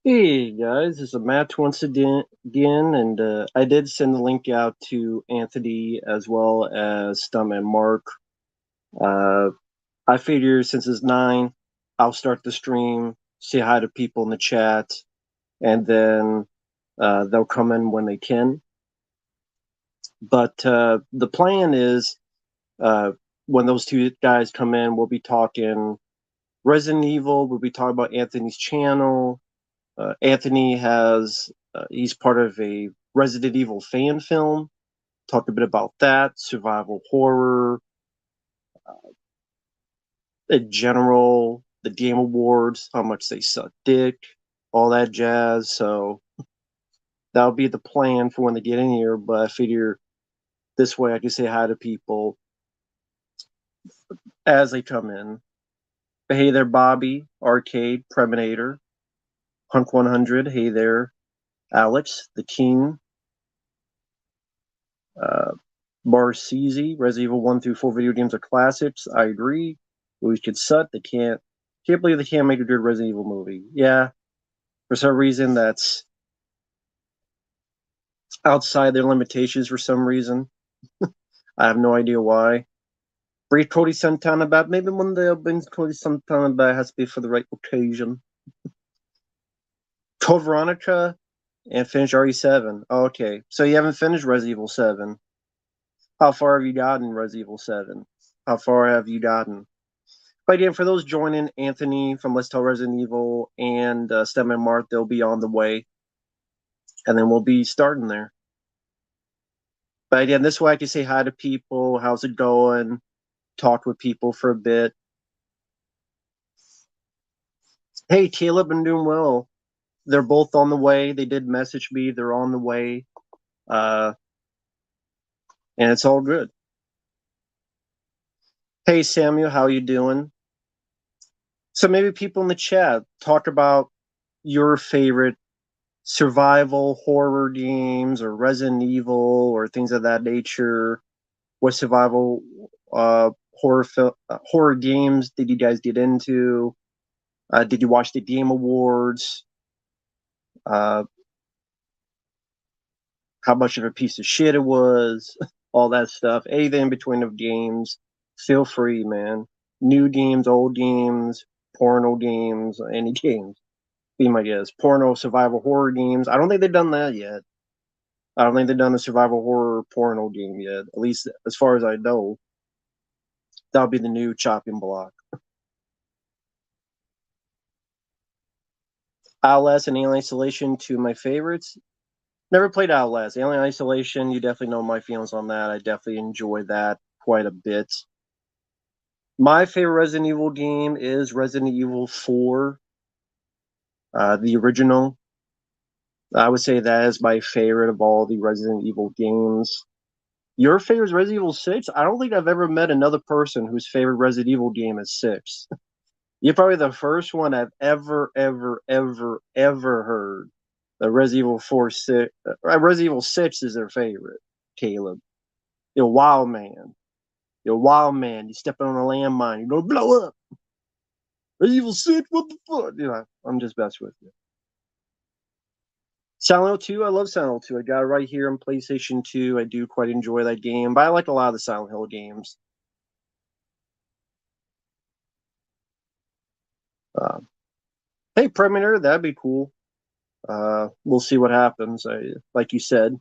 Hey guys, this is Matt once again, and I did send the link out to Anthony as well as Stuntman Marq. Uh, I figure since it's 9, I'll start the stream, say hi to people in the chat, and then they'll come in when they can. But the plan is uh, when those two guys come in, we'll be talking Resident Evil, we'll be talking about Anthony's channel. Anthony he's part of a Resident Evil fan film. Talked a bit about that, survival horror, in general, the Game Awards, how much they suck dick, all that jazz. So that'll be the plan for when they get in here. But I figure this way I can say hi to people as they come in. But hey there, Bobby, Arcade, Preminator, Hunk 100. Hey there, Alex, the King, uh, Marcese, Resident Evil 1 through 4 video games are classics. I agree. Movies could suck. They can't believe they can't make a good Resident Evil movie. Yeah, for some reason that's outside their limitations for some reason. I have no idea why. Brief Cody Santana about maybe one day I'll bring Cody Santana back has to be for the right occasion. Code Veronica and finish RE7. Okay. So you haven't finished Resident Evil 7. How far have you gotten Resident Evil 7? How far have you gotten? But again, for those joining, Anthony from Let's Tell Resident Evil and Stuntman Marq, they'll be on the way, and then we'll be starting there. But again, this way I can say hi to people. How's it going? Talk with people for a bit. Hey, Caleb, I'm doing well. They're both on the way. They did message me. They're on the way, uh, and it's all good. Hey, Samuel, how you doing? So maybe people in the chat talk about your favorite survival horror games or Resident Evil or things of that nature. What survival horror games did you guys get into? Did you watch the Game Awards? Uh, how much of a piece of shit it was? All that stuff. Anything in between of games. Feel free, man. New games, old games, porno games, any games. Be my guest. Porno survival horror games. I don't think they've done that yet. I don't think they've done a survival horror porno game yet. At least as far as I know. That'll be the new chopping block. Outlast and Alien Isolation, two of my favorites. Never played Outlast. Alien Isolation, you definitely know my feelings on that. I definitely enjoy that quite a bit. My favorite Resident Evil game is Resident Evil 4, the original. I would say that is my favorite of all the Resident Evil games. Your favorite is Resident Evil 6? I don't think I've ever met another person whose favorite Resident Evil game is 6. You're probably the first one I've ever heard. The Resident Evil 4 6. Resident Evil 6 is their favorite, Caleb. You're a wild man. You're a wild man. You stepping on a landmine. You're going to blow up. Resident Evil 6, what the fuck? You know, I'm just best with you. Silent Hill 2, I love Silent Hill 2. I got it right here on PlayStation 2. I do quite enjoy that game, but I like a lot of the Silent Hill games. Uh, hey, Predator, that'd be cool. We'll see what happens. Like you said,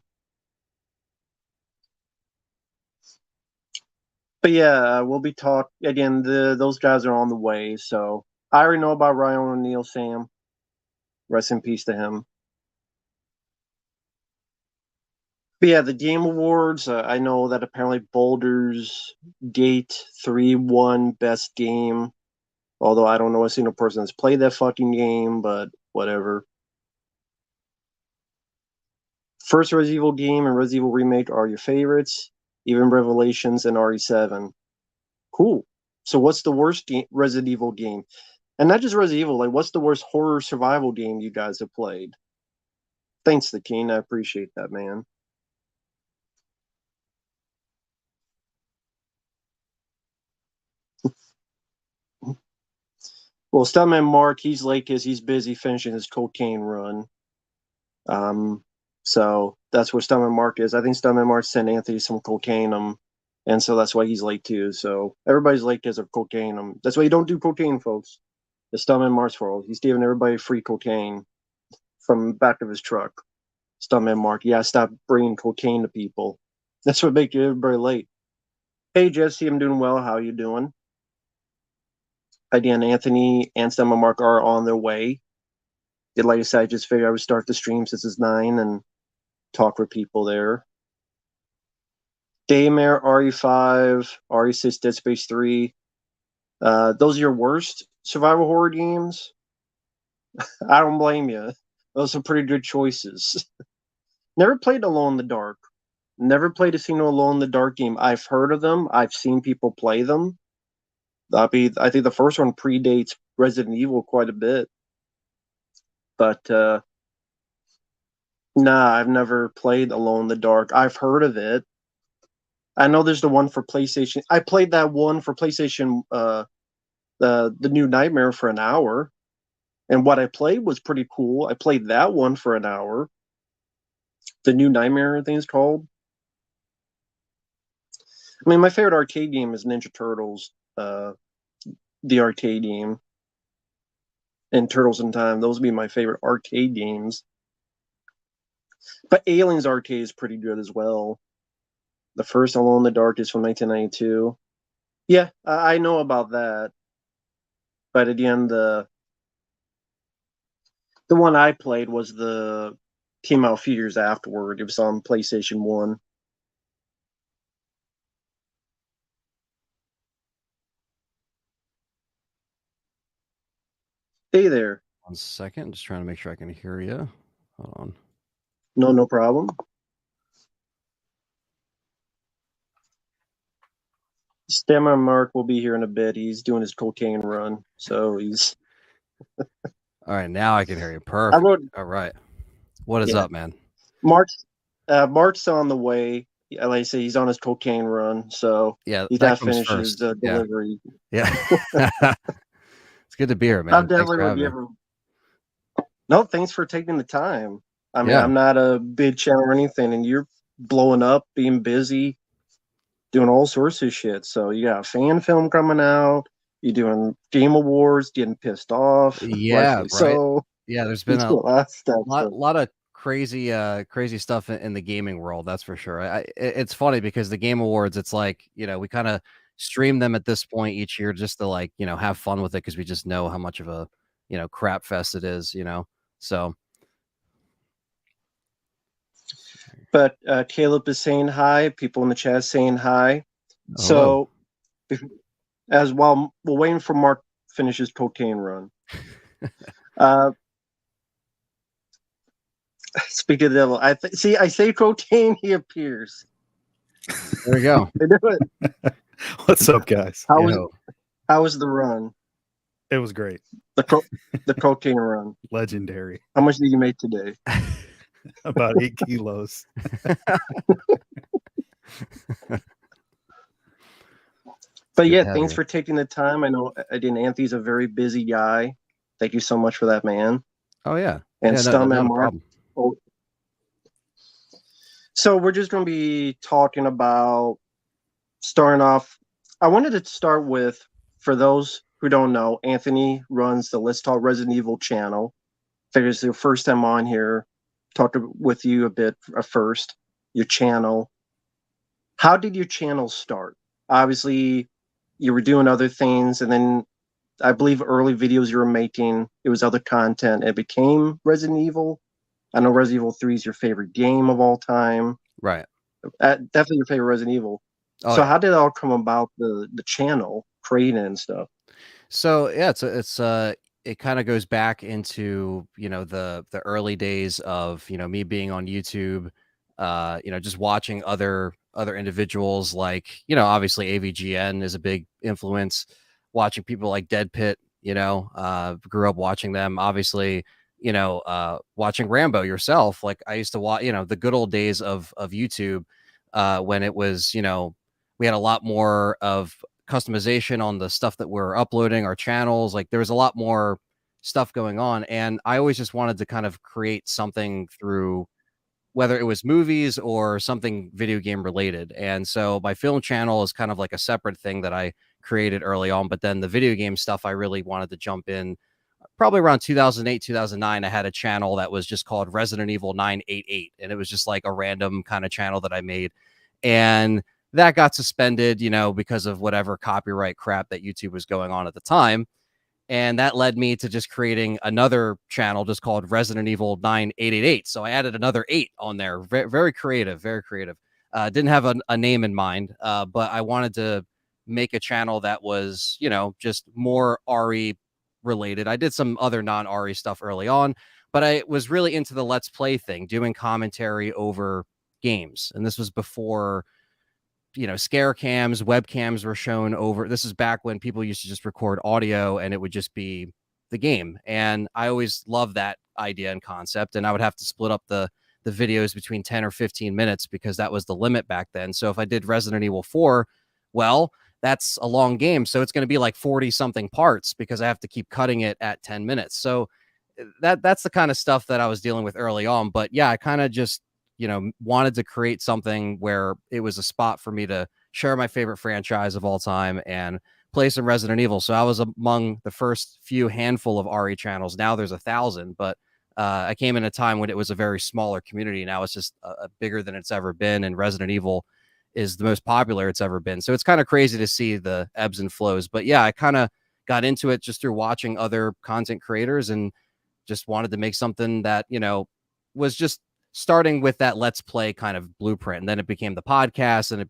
but yeah, we'll be talk again. Those guys are on the way, so I already know about Ryan O'Neal. Sam, rest in peace to him. But yeah, the Game Awards. I know that apparently Boulder's Gate 3 won Best Game. Although I don't know a single person that's played that fucking game, but whatever. First Resident Evil game and Resident Evil Remake are your favorites. Even Revelations and RE7. Cool. So what's the worst Resident Evil game? And not just Resident Evil, like what's the worst horror survival game you guys have played? Thanks, the King. I appreciate that, man. Well, Stuntman Marq, he's late because he's busy finishing his cocaine run. So that's where Stuntman Marq is. I think Stuntman Marq sent Anthony some cocaine, and so that's why he's late too. So everybody's late because of cocaine. That's why you don't do cocaine, folks. It's Stuntman Marq's fault. He's giving everybody free cocaine from the back of his truck. Stuntman Marq, yeah, stop bringing cocaine to people. That's what makes everybody late. Hey Jesse, I'm doing well. How you doing? Again, Anthony and Stuntman Marq are on their way. Like I said, I just figured I would start the stream since it's 9 and talk with people there. Daymare, RE5, RE6, Dead Space 3. Those are your worst survival horror games? I don't blame you. Those are pretty good choices. Never played Alone in the Dark. Never played a single Alone in the Dark game. I've heard of them. I've seen people play them. I think the first one predates Resident Evil quite a bit. But nah, I've never played Alone in the Dark. I've heard of it. I know there's the one for PlayStation. I played that one for PlayStation, the new Nightmare for an hour, and what I played was pretty cool. I played that one for an hour. The new Nightmare, I think it's called. I mean, my favorite arcade game is Ninja Turtles, the arcade game, and Turtles in Time. Those would be my favorite arcade games. But Aliens Arcade is pretty good as well. The first Alone in the Dark is from 1992. Yeah, I know about that. But again, the one I played was the came out a few years afterward. It was on PlayStation 1. Hey there. 1 second, just trying to make sure I can hear you. Hold on. No problem. Stuntman Marq will be here in a bit. He's doing his cocaine run, so he's. All right, now I can hear you. Perfect. All right. What is up, man? Marq's on the way. Like I say, he's on his cocaine run, so yeah, he's got to finish his delivery. Yeah. It's good to be here, man. I'm definitely give him. No, thanks for taking the time. I mean, I'm not a big channel or anything, and you're blowing up, being busy, doing all sorts of shit. So you got a fan film coming out. You're doing Game Awards, getting pissed off. Yeah, right. So yeah, there's been a lot of crazy stuff in the gaming world. That's for sure. It's funny because the Game Awards, it's like, we kind of stream them at this point each year just to have fun with it because we just know how much of a crap fest it is. So. But Caleb is saying hi. People in the chat saying hi. Hello. So, as while we're waiting for Marq to finish his cocaine run. Speaking of the devil, I say cocaine, he appears. There we go. What's up, guys? How was the run? It was great. The cocaine run. Legendary. How much did you make today? About 8 kilos. But yeah, thanks for taking the time. I know Anthony's a very busy guy. Thank you so much for that, man. Oh yeah. And Stuntman Marq. So we're just going to be talking about starting off. I wanted to start with, for those who don't know, Anthony runs the Let's Talk Resident Evil channel. Figures the first time on here, talk with you a bit first, your channel. How did your channel start? Obviously, you were doing other things, and then I believe early videos you were making, it was other content. It became Resident Evil. I know Resident Evil 3 is your favorite game of all time. Right. Definitely your favorite Resident Evil. Oh, so how did it all come about, the channel, creating and stuff? So yeah, it kind of goes back into, the early days of, me being on YouTube, just watching other individuals like, obviously AVGN is a big influence, watching people like Dead Pit, grew up watching them, obviously, watching Rambo yourself. Like I used to watch, the good old days of YouTube, when it was, we had a lot more of customization on the stuff that we're uploading, our channels. Like there was a lot more stuff going on, and I always just wanted to kind of create something through whether it was movies or something video game related. And so my film channel is kind of like a separate thing that I created early on, but then the video game stuff I really wanted to jump in probably around 2008, 2009. I had a channel that was just called Resident Evil 988, and it was just like a random kind of channel that I made. And that got suspended, because of whatever copyright crap that YouTube was going on at the time. And that led me to just creating another channel just called Resident Evil 9888. So I added another 8 on there. Very, very creative, very creative. Didn't have a name in mind, but I wanted to make a channel that was, just more RE related. I did some other non-RE stuff early on, but I was really into the Let's Play thing, doing commentary over games. And this was before scare cams, webcams were shown over. This is back when people used to just record audio and it would just be the game. And I always loved that idea and concept. And I would have to split up the videos between 10 or 15 minutes because that was the limit back then. So if I did Resident Evil 4, well, that's a long game. So it's going to be like 40 something parts because I have to keep cutting it at 10 minutes. So that's the kind of stuff that I was dealing with early on. But yeah, I kind of just wanted to create something where it was a spot for me to share my favorite franchise of all time and play some Resident Evil. So I was among the first few handful of RE channels. Now there's 1,000, but I came in a time when it was a very smaller community. Now it's just bigger than it's ever been. And Resident Evil is the most popular it's ever been. So it's kind of crazy to see the ebbs and flows. But yeah, I kind of got into it just through watching other content creators and just wanted to make something that, was just starting with that Let's Play kind of blueprint. And then it became the podcast and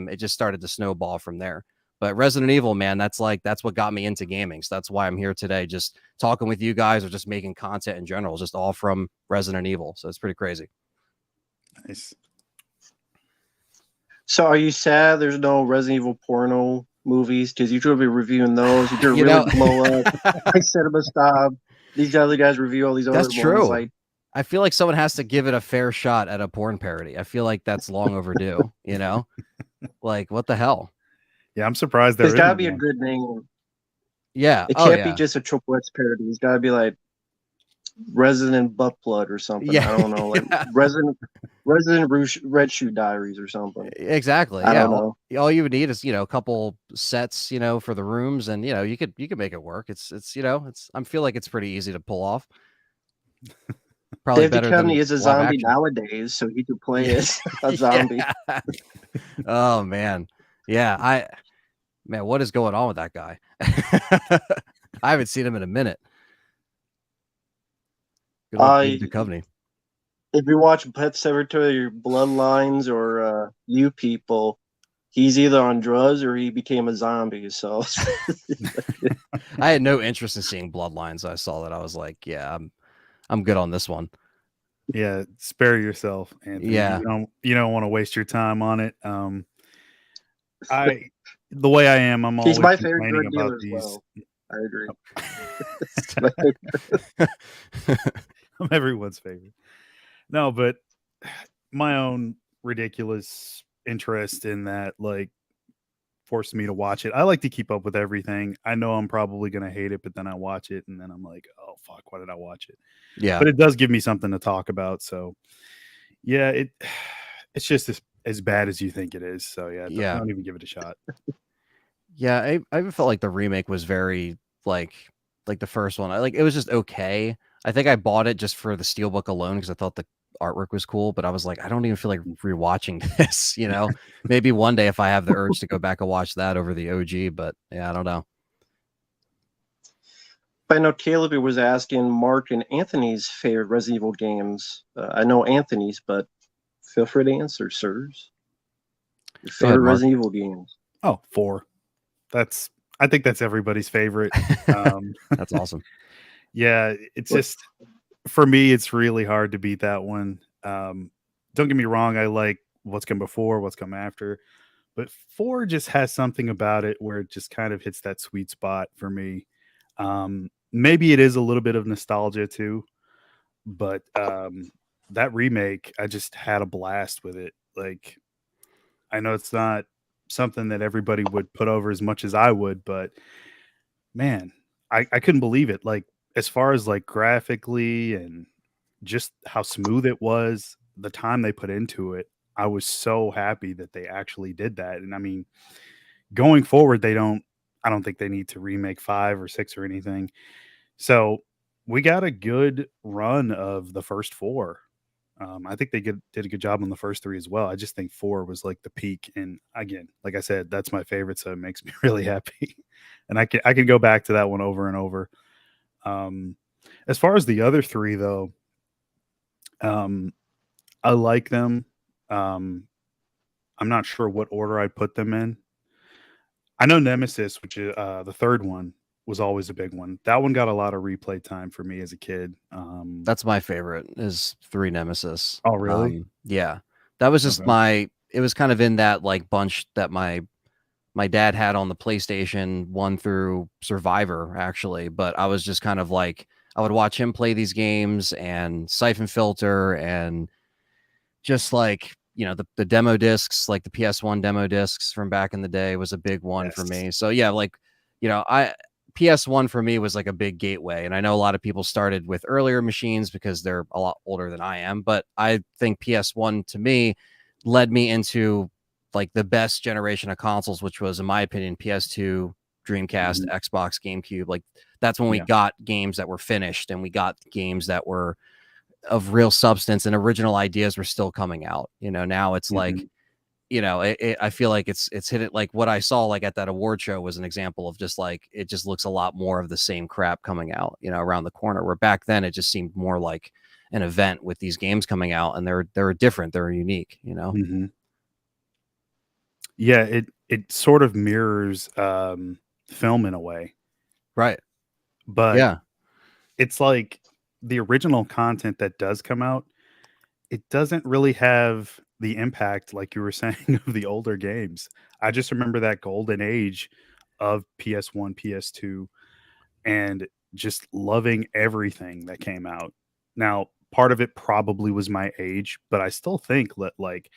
it just started to snowball from there. But Resident Evil, man, that's what got me into gaming. So that's why I'm here today, just talking with you guys or just making content in general, just all from Resident Evil. So it's pretty crazy. Nice. So are you sad there's no Resident Evil porno movies? Because you should be reviewing those. You could really blow up. I said about stop. These other guys review all these other ones. That's true. Like, I feel like someone has to give it a fair shot at a porn parody. I feel like that's long overdue, Like, what the hell? Yeah, I'm surprised there's got to be a good name. Yeah. It can't be just a Triple X parody. It's got to be like Resident Butt Blood or something. Yeah. I don't know. Like Resident Red Shoe Diaries or something. Exactly. I don't know. All you would need is, a couple sets, for the rooms, and you could make it work. It's I feel like it's pretty easy to pull off. Probably Dave better Duchovny than is a zombie nowadays, so he could play as a zombie. Yeah. Oh man. Yeah. What is going on with that guy? I haven't seen him in a minute. Good old Dave Duchovny. If you watch Pet Sematary Bloodlines or You People, he's either on drugs or he became a zombie. So I had no interest in seeing Bloodlines. I saw that. I was like, yeah, I'm good on this one. Yeah, spare yourself, Anthony. Yeah, you don't want to waste your time on it. The way I am, I'm always my favorite drug complaining dealer about these. Well. I agree. I'm everyone's favorite. No, but my own ridiculous interest in that, like, forced me to watch it. I like to keep up with everything. I know I'm probably going to hate it, but then I watch it and then I'm like, oh, fuck, why did I watch it? Yeah. But it does give me something to talk about. So, yeah, it's just as bad as you think it is. So, yeah, don't even give it a shot. Yeah, I even felt like the remake was very, like the first one. It was just okay. I think I bought it just for the steelbook alone because I thought the artwork was cool, but I was like, I don't even feel like rewatching this, Maybe one day if I have the urge to go back and watch that over the OG, but yeah, I don't know. I know Caleb was asking Mark and Anthony's favorite Resident Evil games. I know Anthony's, but feel free to answer, sirs. Your favorite Resident Evil games. Oh, 4. I think that's everybody's favorite. That's awesome. Yeah, it's just, for me, it's really hard to beat that one. Don't get me wrong, I like what's come before, what's come after, but 4 just has something about it where it just kind of hits that sweet spot for me. Maybe it is a little bit of nostalgia too, but that remake, I just had a blast with it. Like, I know it's not something that everybody would put over as much as I would, but man, I couldn't believe it. Like as far as like graphically and just how smooth it was, the time they put into it, I was so happy that they actually did that. And I mean, going forward, I don't think they need to remake 5 or 6 or anything. So we got a good run of the first 4. I think did a good job on the first 3 as well. I just think 4 was like the peak. And again, like I said, that's my favorite, so it makes me really happy. And I can go back to that one over and over. Um, as far as the other 3 though, um, I like them. Um, I'm not sure what order I'd put them in. I know Nemesis, which is the third one, was always a big one. That one got a lot of replay time for me as a kid. That's my favorite is 3 Nemesis. Oh, really? Yeah. That was just Okay. it was kind of in that like bunch that my dad had on the PlayStation 1 through Survivor actually, but I was just kind of like I would watch him play these games and Siphon Filter and just like, the demo discs, like the PS1 demo discs from back in the day was a big one for Yes. me. So yeah, like, I PS1 for me was like a big gateway. And I know a lot of people started with earlier machines because they're a lot older than I am, but I think PS1 to me led me into like the best generation of consoles, which was, in my opinion, PS2, Dreamcast, Mhm. Xbox, GameCube. Like that's when we Yeah. got games that were finished and we got games that were of real substance and original ideas were still coming out. Now it's like, Mhm. I feel like it's hit it like what I saw like at that award show was an example of just like it just looks a lot more of the same crap coming out, around the corner. Where back then it just seemed more like an event with these games coming out, and they're different, they're unique. Mhm. Yeah, it sort of mirrors film in a way, Right. but Yeah. it's like the original content that does come out, it doesn't really have the impact like you were saying of the older games. I just remember that golden age of PS1, PS2, and just loving everything that came out. Now, part of it probably was my age, but I still think that like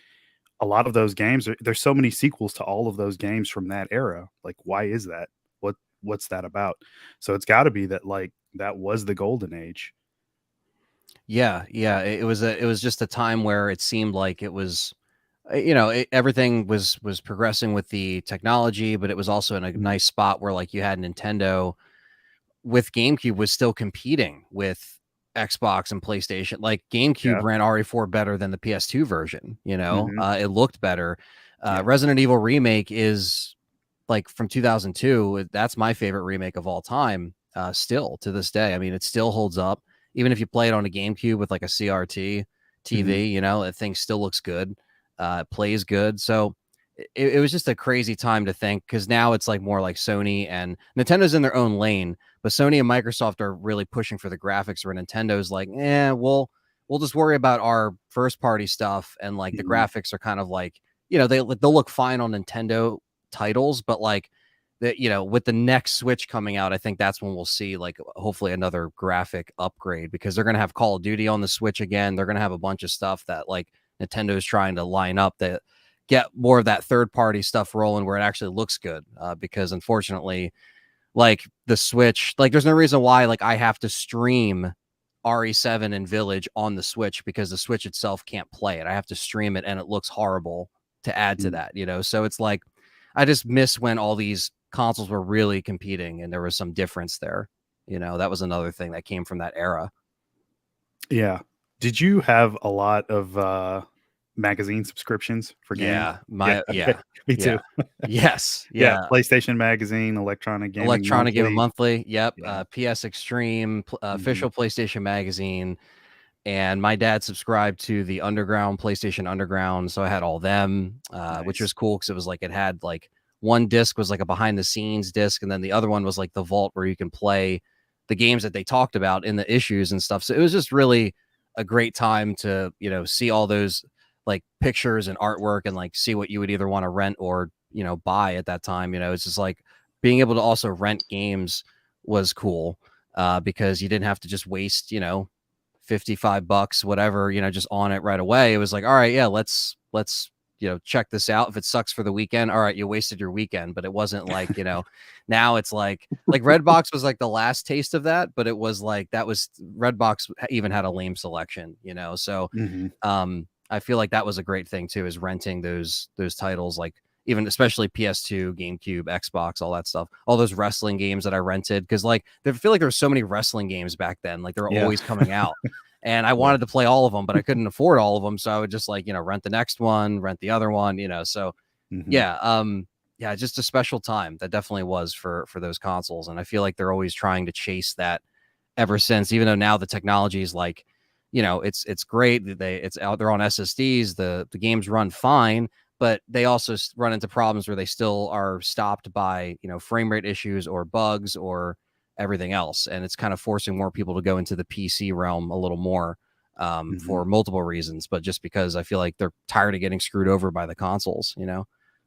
a lot of those games there's so many sequels to all of those games from that era. Like why is that? What's that about? So it's got to be that like that was the golden age. Yeah, yeah, it was just a time where it seemed like it was, everything was progressing with the technology, but it was also in a Mhm. nice spot where like you had Nintendo with GameCube was still competing with Xbox and PlayStation. Like GameCube Yeah. ran RE4 better than the PS2 version. Mhm. It looked better. Yeah. Resident Evil Remake is like from 2002. That's my favorite remake of all time. Still to this day, I mean, it still holds up. Even if you play it on a GameCube with like a CRT Mhm. TV, that thing still looks good. It plays good. So it was just a crazy time to think because now it's like more like Sony and Nintendo's in their own lane, but Sony and Microsoft are really pushing for the graphics. Where Nintendo's like, we'll just worry about our first party stuff, and like the Mhm. graphics are kind of like they'll look fine on Nintendo titles, but like with the next Switch coming out, I think that's when we'll see like hopefully another graphic upgrade because they're gonna have Call of Duty on the Switch again. They're gonna have a bunch of stuff that like Nintendo's trying to line up that get more of that third party stuff rolling where it actually looks good. Because unfortunately, like the Switch, like there's no reason why like I have to stream RE7 and Village on the Switch because the Switch itself can't play it. I have to stream it and it looks horrible to add to Mhm. that. So it's like I just miss when all these consoles were really competing and there was some difference there. That was another thing that came from that era. Yeah. Did you have a lot of magazine subscriptions for gaming? Yeah, Yeah, okay. yeah, Me yeah, too. yes, Yeah, yeah. PlayStation Magazine, Electronic Gaming Electronic Game Monthly. Monthly, yep, Yeah. PS Extreme, Mhm. official PlayStation Magazine, and my dad subscribed to the Underground, PlayStation Underground, so I had all them, which Nice. was cool because it was like it had like one disc was like a behind the scenes disc, and then the other one was like the vault where you can play the games that they talked about in the issues and stuff. So it was just really a great time to see all those like pictures and artwork and like see what you would either want to rent or buy at that time. It's just like being able to also rent games was cool because you didn't have to just waste 55 bucks, whatever, just on it right away. It was like, all right, yeah, let's check this out. If it sucks for the weekend, all right, you wasted your weekend. But it wasn't like, now it's like Redbox was like the last taste of that, but it was like that was Redbox even had a lame selection, So I feel like that was a great thing too, is renting those titles, like even especially PS2, GameCube, Xbox, all that stuff, all those wrestling games that I rented, because like I feel like there were so many wrestling games back then, like they were Yeah. always coming out. And I wanted to play all of them, but I couldn't afford all of them. So I would just like, rent the next one, rent the other one, So yeah, just a special time that definitely was for those consoles. And I feel like they're always trying to chase that ever since, even though now the technology is like, it's great. It's out there on SSDs. The games run fine, but they also run into problems where they still are stopped by, frame rate issues or bugs or everything else. And it's kind of forcing more people to go into the PC realm a little more for multiple reasons, but just because I feel like they're tired of getting screwed over by the consoles,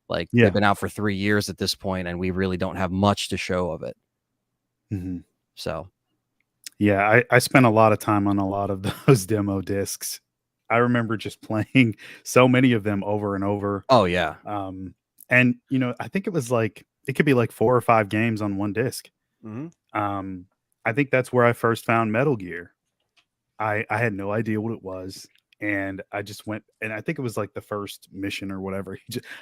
like they've been out for 3 years at this point and we really don't have much to show of it. So yeah, I spent a lot of time on a lot of those demo discs. I remember just playing so many of them over and over. Oh yeah. And I think it was like it could be like 4 or 5 games on one disc. I think that's where I first found Metal Gear. I had no idea what it was, and I just went, and I think it was like the first mission or whatever.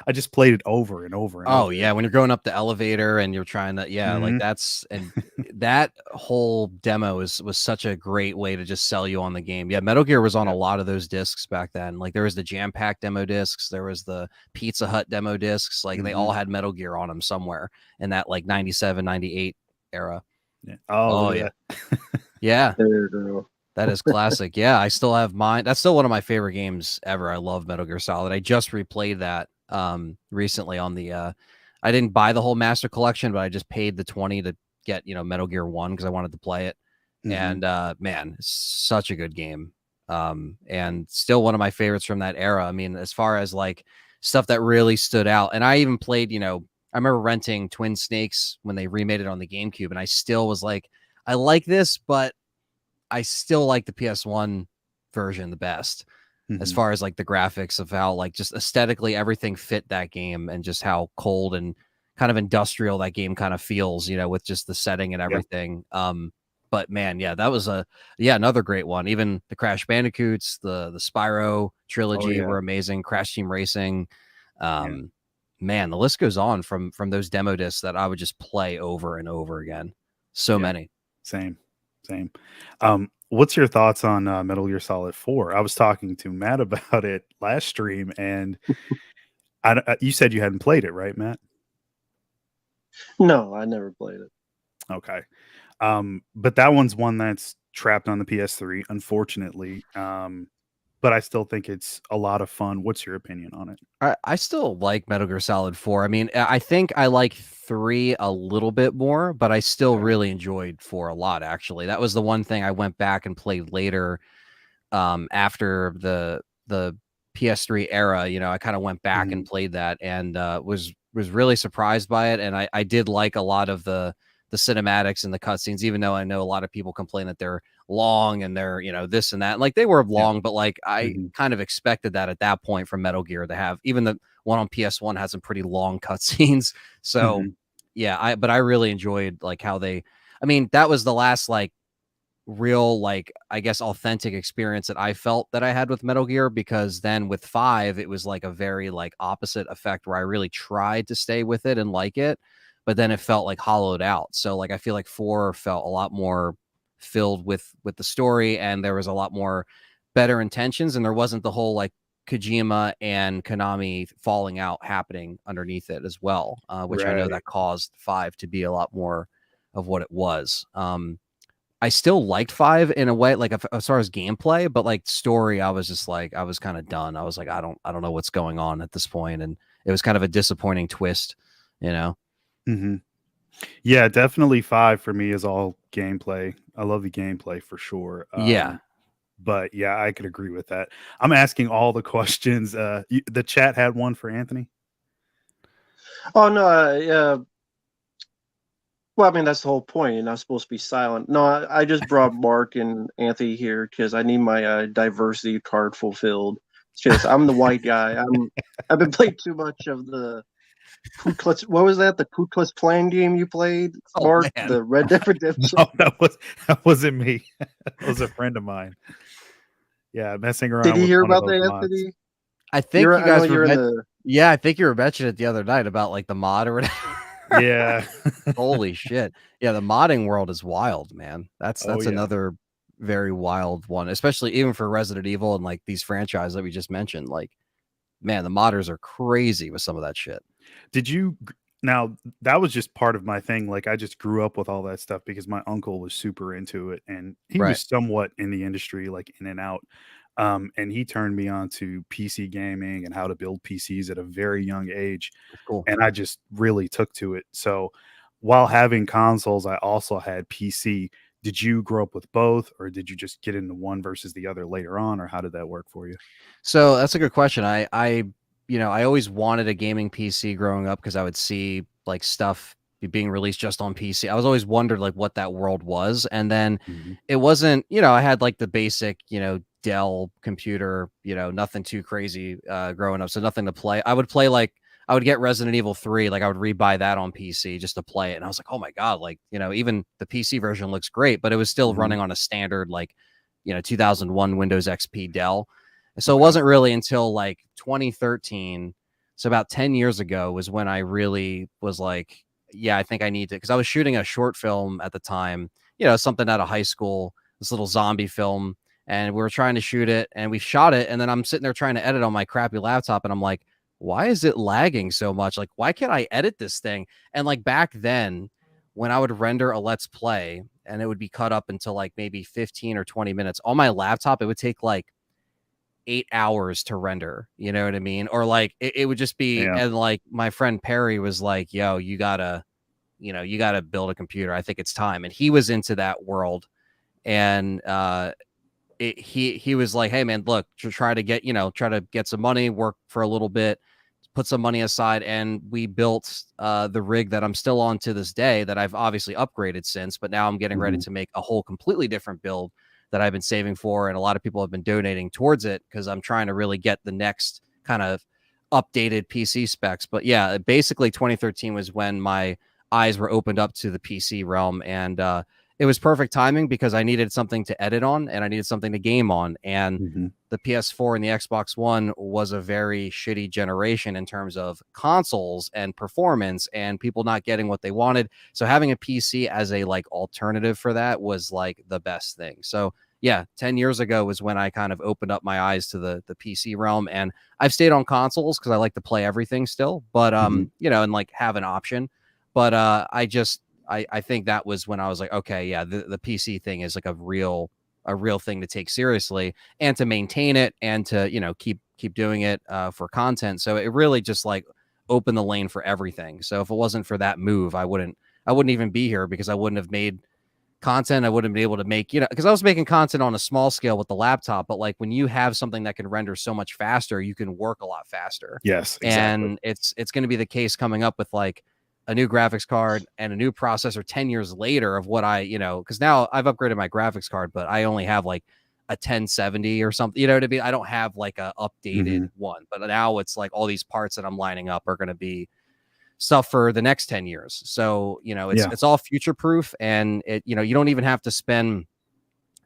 I just played it over and over and over. Oh yeah, when you're going up the elevator and you're trying to, like that's, and that whole demo was such a great way to just sell you on the game. Yeah, Metal Gear was on a lot of those discs back then. Like there was the Jam Pack demo discs, there was the Pizza Hut demo discs. Like they all had Metal Gear on them somewhere in that like 97, 98 era. Yeah. Oh yeah. Yeah. There you go. That is classic. Yeah, I still have mine. That's still one of my favorite games ever. I love Metal Gear Solid. I just replayed that recently on the I didn't buy the whole master collection, but I just paid the 20 to get, Metal Gear 1 because I wanted to play it. And man, such a good game. And still one of my favorites from that era. I mean, as far as like stuff that really stood out. And I even played, I remember renting Twin Snakes when they remade it on the GameCube, and I still was like, I like this, but I still like the PS1 version the best, as far as like the graphics of how like just aesthetically everything fit that game, and just how cold and kind of industrial that game kind of feels, with just the setting and everything. But man, yeah, that was another great one. Even the Crash Bandicoots, the Spyro trilogy were amazing. Crash Team Racing. Man, the list goes on from those demo discs that I would just play over and over again. So many. Same. What's your thoughts on Metal Gear Solid 4? I was talking to Matt about it last stream, and you said you hadn't played it, right, Matt? No, I never played it. Okay. But that one's one that's trapped on the PS3, unfortunately. But I still think it's a lot of fun. What's your opinion on it? I still like Metal Gear Solid 4. I mean, I think I like 3 a little bit more, but I still really enjoyed 4 a lot, actually. That was the one thing I went back and played later after the PS3 era. I kind of went back and played that, and was really surprised by it. And I did like a lot of the cinematics and the cutscenes, even though I know a lot of people complain that they're long and they're, this and that. Like they were long, but like I kind of expected that at that point from Metal Gear to have. Even the one on PS1 has some pretty long cutscenes. So but I really enjoyed like how I mean, that was the last like real, like, I guess, authentic experience that I felt that I had with Metal Gear, because then with 5, it was like a very like opposite effect where I really tried to stay with it and like it, but then it felt like hollowed out. So like I feel like 4 felt a lot more filled with the story, and there was a lot more better intentions, and there wasn't the whole like Kojima and Konami falling out happening underneath it as well, which I know that caused 5 to be a lot more of what it was. I still liked 5 in a way, like as far as gameplay, but like story, I was just like, I was kind of done. I was like, I don't know what's going on at this point, and it was kind of a disappointing twist, Yeah, definitely 5 for me is all gameplay. I love the gameplay for sure. But yeah, I could agree with that. I'm asking all the questions. The chat had one for Anthony. Oh no, well, I mean, that's the whole point. You're not supposed to be silent. No, I just brought Mark and Anthony here because I need my diversity card fulfilled. It's just I'm the white guy. I've been playing too much of the Pootless. What was that? The Pootless Plan game you played, Oh Mark? man. The Red Dead Redemption. No, that wasn't me. That was a friend of mine. Yeah, messing Did around you with hear one of about those that, mods. Anthony? I think you I know guys you're were in the. yeah, I think you were mentioning it the other night about like the mod or whatever. Yeah. Holy shit. Yeah, the modding world is wild, man. That's Oh yeah. another very wild one, especially even for Resident Evil and like these franchises that we just mentioned. Like, man, the modders are crazy with some of that shit. Did you now that was just part of my thing. Like I just grew up with all that stuff because my uncle was super into it and he Right. was somewhat in the industry, like in and out. And he turned me on to PC gaming and how to build PCs at a very young age. That's cool. And I just really took to it. So while having consoles, I also had PC. Did you grow up with both, or did you just get into one versus the other later on, or how did that work for you? So that's a good question. I always wanted a gaming PC growing up because I would see like stuff being released just on PC. I was always wondered like what that world was. And then Mhm. it wasn't, I had like the basic, Dell computer, nothing too crazy growing up. So nothing to play. I would get Resident Evil 3, like I would rebuy that on PC just to play it. And I was like, oh my God, like, even the PC version looks great, but it was still Mhm. running on a standard, like, 2001 Windows XP Dell. So it Okay. wasn't really until like 2013, so about 10 years ago, was when I really was like, yeah, I think I need to, because I was shooting a short film at the time, something out of high school, this little zombie film, and we were trying to shoot it and we shot it. And then I'm sitting there trying to edit on my crappy laptop. And I'm like, why is it lagging so much? Like, why can't I edit this thing? And like back then, when I would render a let's play and it would be cut up into like maybe 15 or 20 minutes on my laptop, it would take like 8 hours to render. You know what I mean? Or like it would just be, Yeah. and like my friend Perry was like, yo, you gotta build a computer. I think it's time. And he was into that world. And he was like, hey man, look, to try to get, try to get some money, work for a little bit, put some money aside. And we built the rig that I'm still on to this day, that I've obviously upgraded since, but now I'm getting ready Mhm. to make a whole completely different build that I've been saving for. And a lot of people have been donating towards it because I'm trying to really get the next kind of updated PC specs. But yeah, basically 2013 was when my eyes were opened up to the PC realm. And it was perfect timing because I needed something to edit on and I needed something to game on. And Mhm. the PS4 and the Xbox One was a very shitty generation in terms of consoles and performance and people not getting what they wanted. So having a PC as a like alternative for that was like the best thing. So yeah, 10 years ago was when I kind of opened up my eyes to the PC realm, and I've stayed on consoles because I like to play everything still, but Mhm. and like have an option. But I think that was when I was like, okay, yeah, the PC thing is like a real thing to take seriously and to maintain it and to, keep doing it for content. So it really just like opened the lane for everything. So if it wasn't for that move, I wouldn't even be here because I wouldn't have made content. I wouldn't be able to make, because I was making content on a small scale with the laptop, but like when you have something that can render so much faster, you can work a lot faster. Yes, exactly. And it's going to be the case coming up with like a new graphics card and a new processor 10 years later of what because now I've upgraded my graphics card, but I only have like a 1070 or something, to be, I don't have like a updated Mhm. one, but now it's like all these parts that I'm lining up are going to be stuff for the next 10 years. So, Yeah. it's all future proof, and you don't even have to spend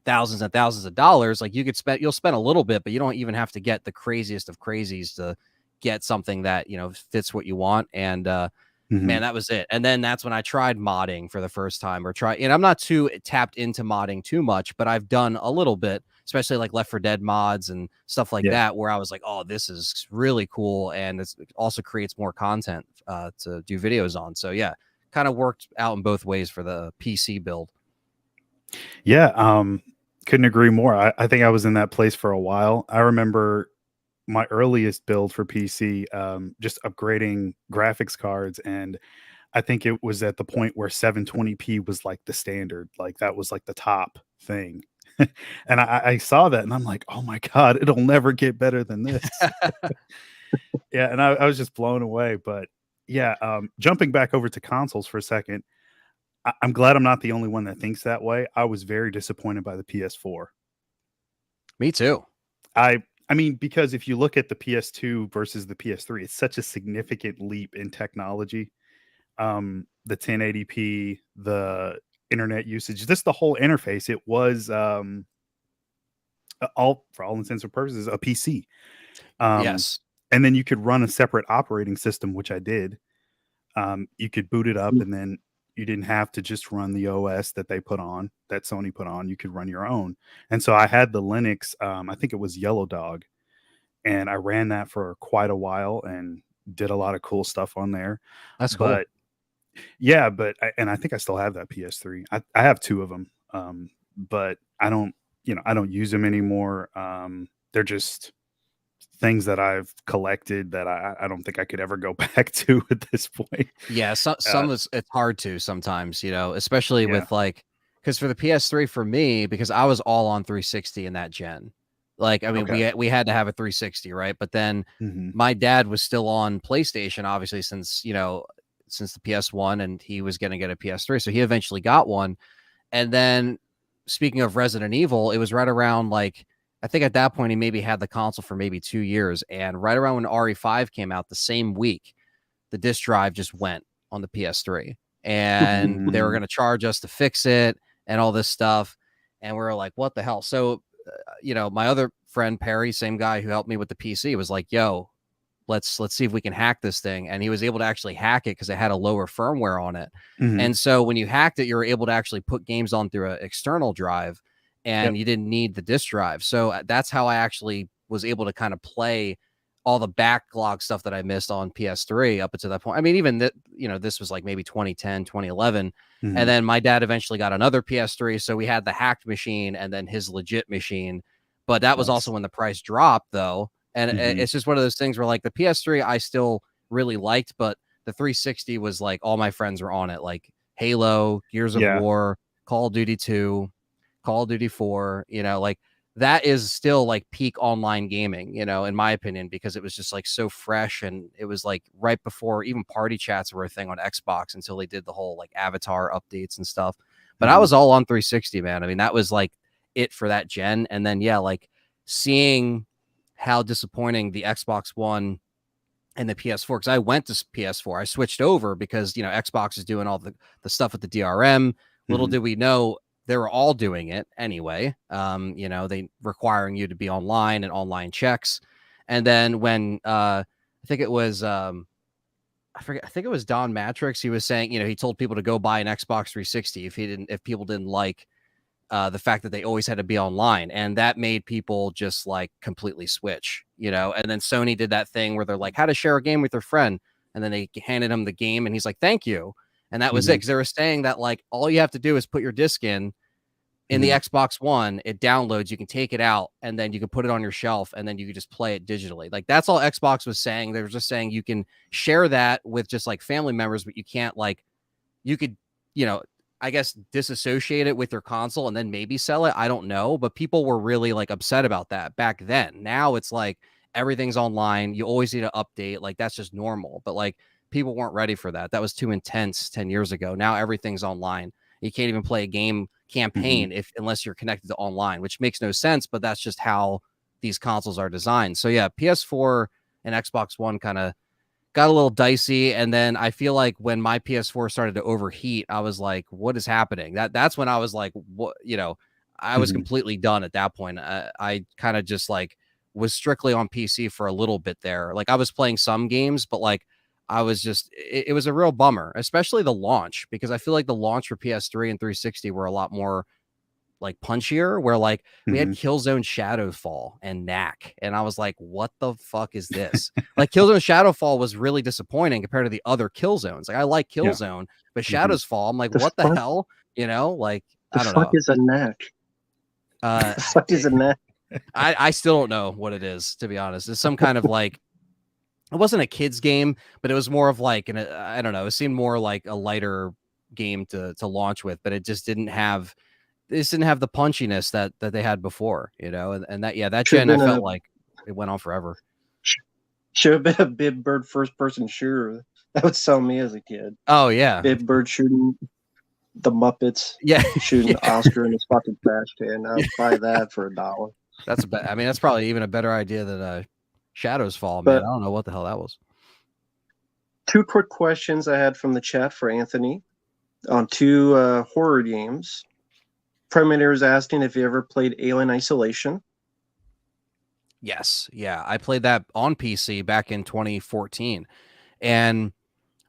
thousands and thousands of dollars. Like you'll spend a little bit, but you don't even have to get the craziest of crazies to get something that, fits what you want. And man, Mhm. that was it. And then that's when I tried modding for the first time, and I'm not too tapped into modding too much, but I've done a little bit, especially like Left 4 Dead mods and stuff like Yeah. that, where I was like, oh, this is really cool. And it also creates more content to do videos on. So yeah, kind of worked out in both ways for the PC build. Yeah. Couldn't agree more. I think I was in that place for a while. I remember my earliest build for PC, just upgrading graphics cards, and I think it was at the point where 720p was like the standard, like that was like the top thing. And I saw that and I'm like, oh my God, it'll never get better than this. Yeah, and I was just blown away. But yeah, jumping back over to consoles for a second, I'm glad I'm not the only one that thinks that way. I was very disappointed by the PS4. Me too. I I mean, because if you look at the PS2 versus the PS3, it's such a significant leap in technology. The 1080p, the internet usage, just the whole interface. It was all for all intents and purposes a PC. Um, Yes, and then you could run a separate operating system, which I did. You could boot it up, and then you didn't have to just run the OS that they put on, that Sony put on. You could run your own. And so I had the Linux. I think it was Yellow Dog, and I ran that for quite a while and did a lot of cool stuff on there. that's cool. But yeah, and I think I still have that PS3. I have two of them, but I don't, I don't use them anymore. They're just things that I've collected that I don't think I could ever go back to at this point. Yeah, Uh, some it's hard to sometimes, especially yeah. with like, because for the PS3 for me, because I was all on 360 in that gen. Like, I mean, Okay. we had to have a 360, right? But then Hmm. my dad was still on PlayStation, obviously, since the PS1, and he was going to get a PS3, so he eventually got one. And then, speaking of Resident Evil, it was right around like, I think at that point he maybe had the console for maybe 2 years, and right around when RE5 came out, the same week the disk drive just went on the PS3, and they were Mm, going to charge us to fix it and all this stuff. And we were like, what the hell? So, my other friend, Perry, same guy who helped me with the PC, was like, yo, let's see if we can hack this thing. And he was able to actually hack it because it had a lower firmware on it. mhm. And so when you hacked it, you were able to actually put games on through an external drive, Yep. and you didn't need the disk drive. So that's how I actually was able to kind of play all the backlog stuff that I missed on PS3 up until that point. I mean, even that, this was like maybe 2010, 2011. And Mhm. then my dad eventually got another PS3. So we had the hacked machine and then his legit machine. But that was also Nice. when the price dropped, though. And Mhm. it's just one of those things where, like, the PS3 I still really liked, but the 360 was like all my friends were on it, like Halo, Gears of Yeah. War, Call of Duty 2, Call of Duty 4, like that is still like peak online gaming, in my opinion, because it was just like so fresh, and it was like right before even party chats were a thing on Xbox until they did the whole like avatar updates and stuff. But I Mhm. was all on 360, man. I mean, that was like it for that gen. And then, yeah, like seeing how disappointing the Xbox One and the PS4, because I went to PS4, I switched over because Xbox is doing all the stuff with the DRM. Little Mhm. did we know they were all doing it anyway. They requiring you to be online and online checks. And then when I think it was I forget, I think it was Don Matrix, he was saying, he told people to go buy an Xbox 360 if people didn't like the fact that they always had to be online, and that made people just like completely switch, and then Sony did that thing where they're like, how to share a game with your friend, and then they handed him the game and he's like, thank you, and that was it, Mhm. because they were saying that like all you have to do is put your disc in the Mhm. Xbox One, it downloads, you can take it out, and then you can put it on your shelf, and then you can just play it digitally. Like that's all Xbox was saying. They were just saying you can share that with just like family members, but you can't like, you could, you know, I guess disassociate it with your console and then maybe sell it. I don't know, but people were really like upset about that back then. Now it's like everything's online. You always need to update. Like that's just normal. But like people weren't ready for that. That was too intense 10 years ago. Now everything's online. You can't even play a game Mhm. campaign unless you're connected to online, which makes no sense, but that's just how these consoles are designed. So yeah, PS4 and Xbox One kind of got a little dicey. And then I feel like when my PS4 started to overheat, I was like, what is happening? That's when I was like, what, I was Mhm. completely done at that point. I kind of just like was strictly on PC for a little bit there. Like I was playing some games, but like I was just, it was a real bummer, especially the launch, because I feel like the launch for PS3 and 360 were a lot more like punchier, where like we had Mhm. Killzone Shadowfall and Knack, and I was like, what the fuck is this? Like Killzone Shadowfall was really disappointing compared to the other Killzones. Like I like Yeah. Killzone, but Mhm. Shadowfall, I'm like, The what the fuck? hell? Like The I don't fuck know. is a knack? Uh The fuck is a knack? I still don't know what it is, to be honest. It's some kind of like, it wasn't a kids game, but it was more of like I don't know, it seemed more like a lighter game to launch with, but it just didn't have, this didn't have the punchiness that they had before, and that, yeah, that Should have gen I been a felt like it went on forever. should have been a Big Bird first person shooter. That would sell me as a kid. Oh yeah, Big Bird shooting the Muppets, yeah, shooting yeah, Oscar in his fucking trash can. I yeah. would buy that for $1. I mean, that's probably even a better idea than Shadows Fall, man. But I don't know what the hell that was. 2 quick questions I had from the chat for Anthony on 2 horror games. Terminator is asking if you ever played Alien Isolation. Yes, yeah, I played that on PC back in 2014, and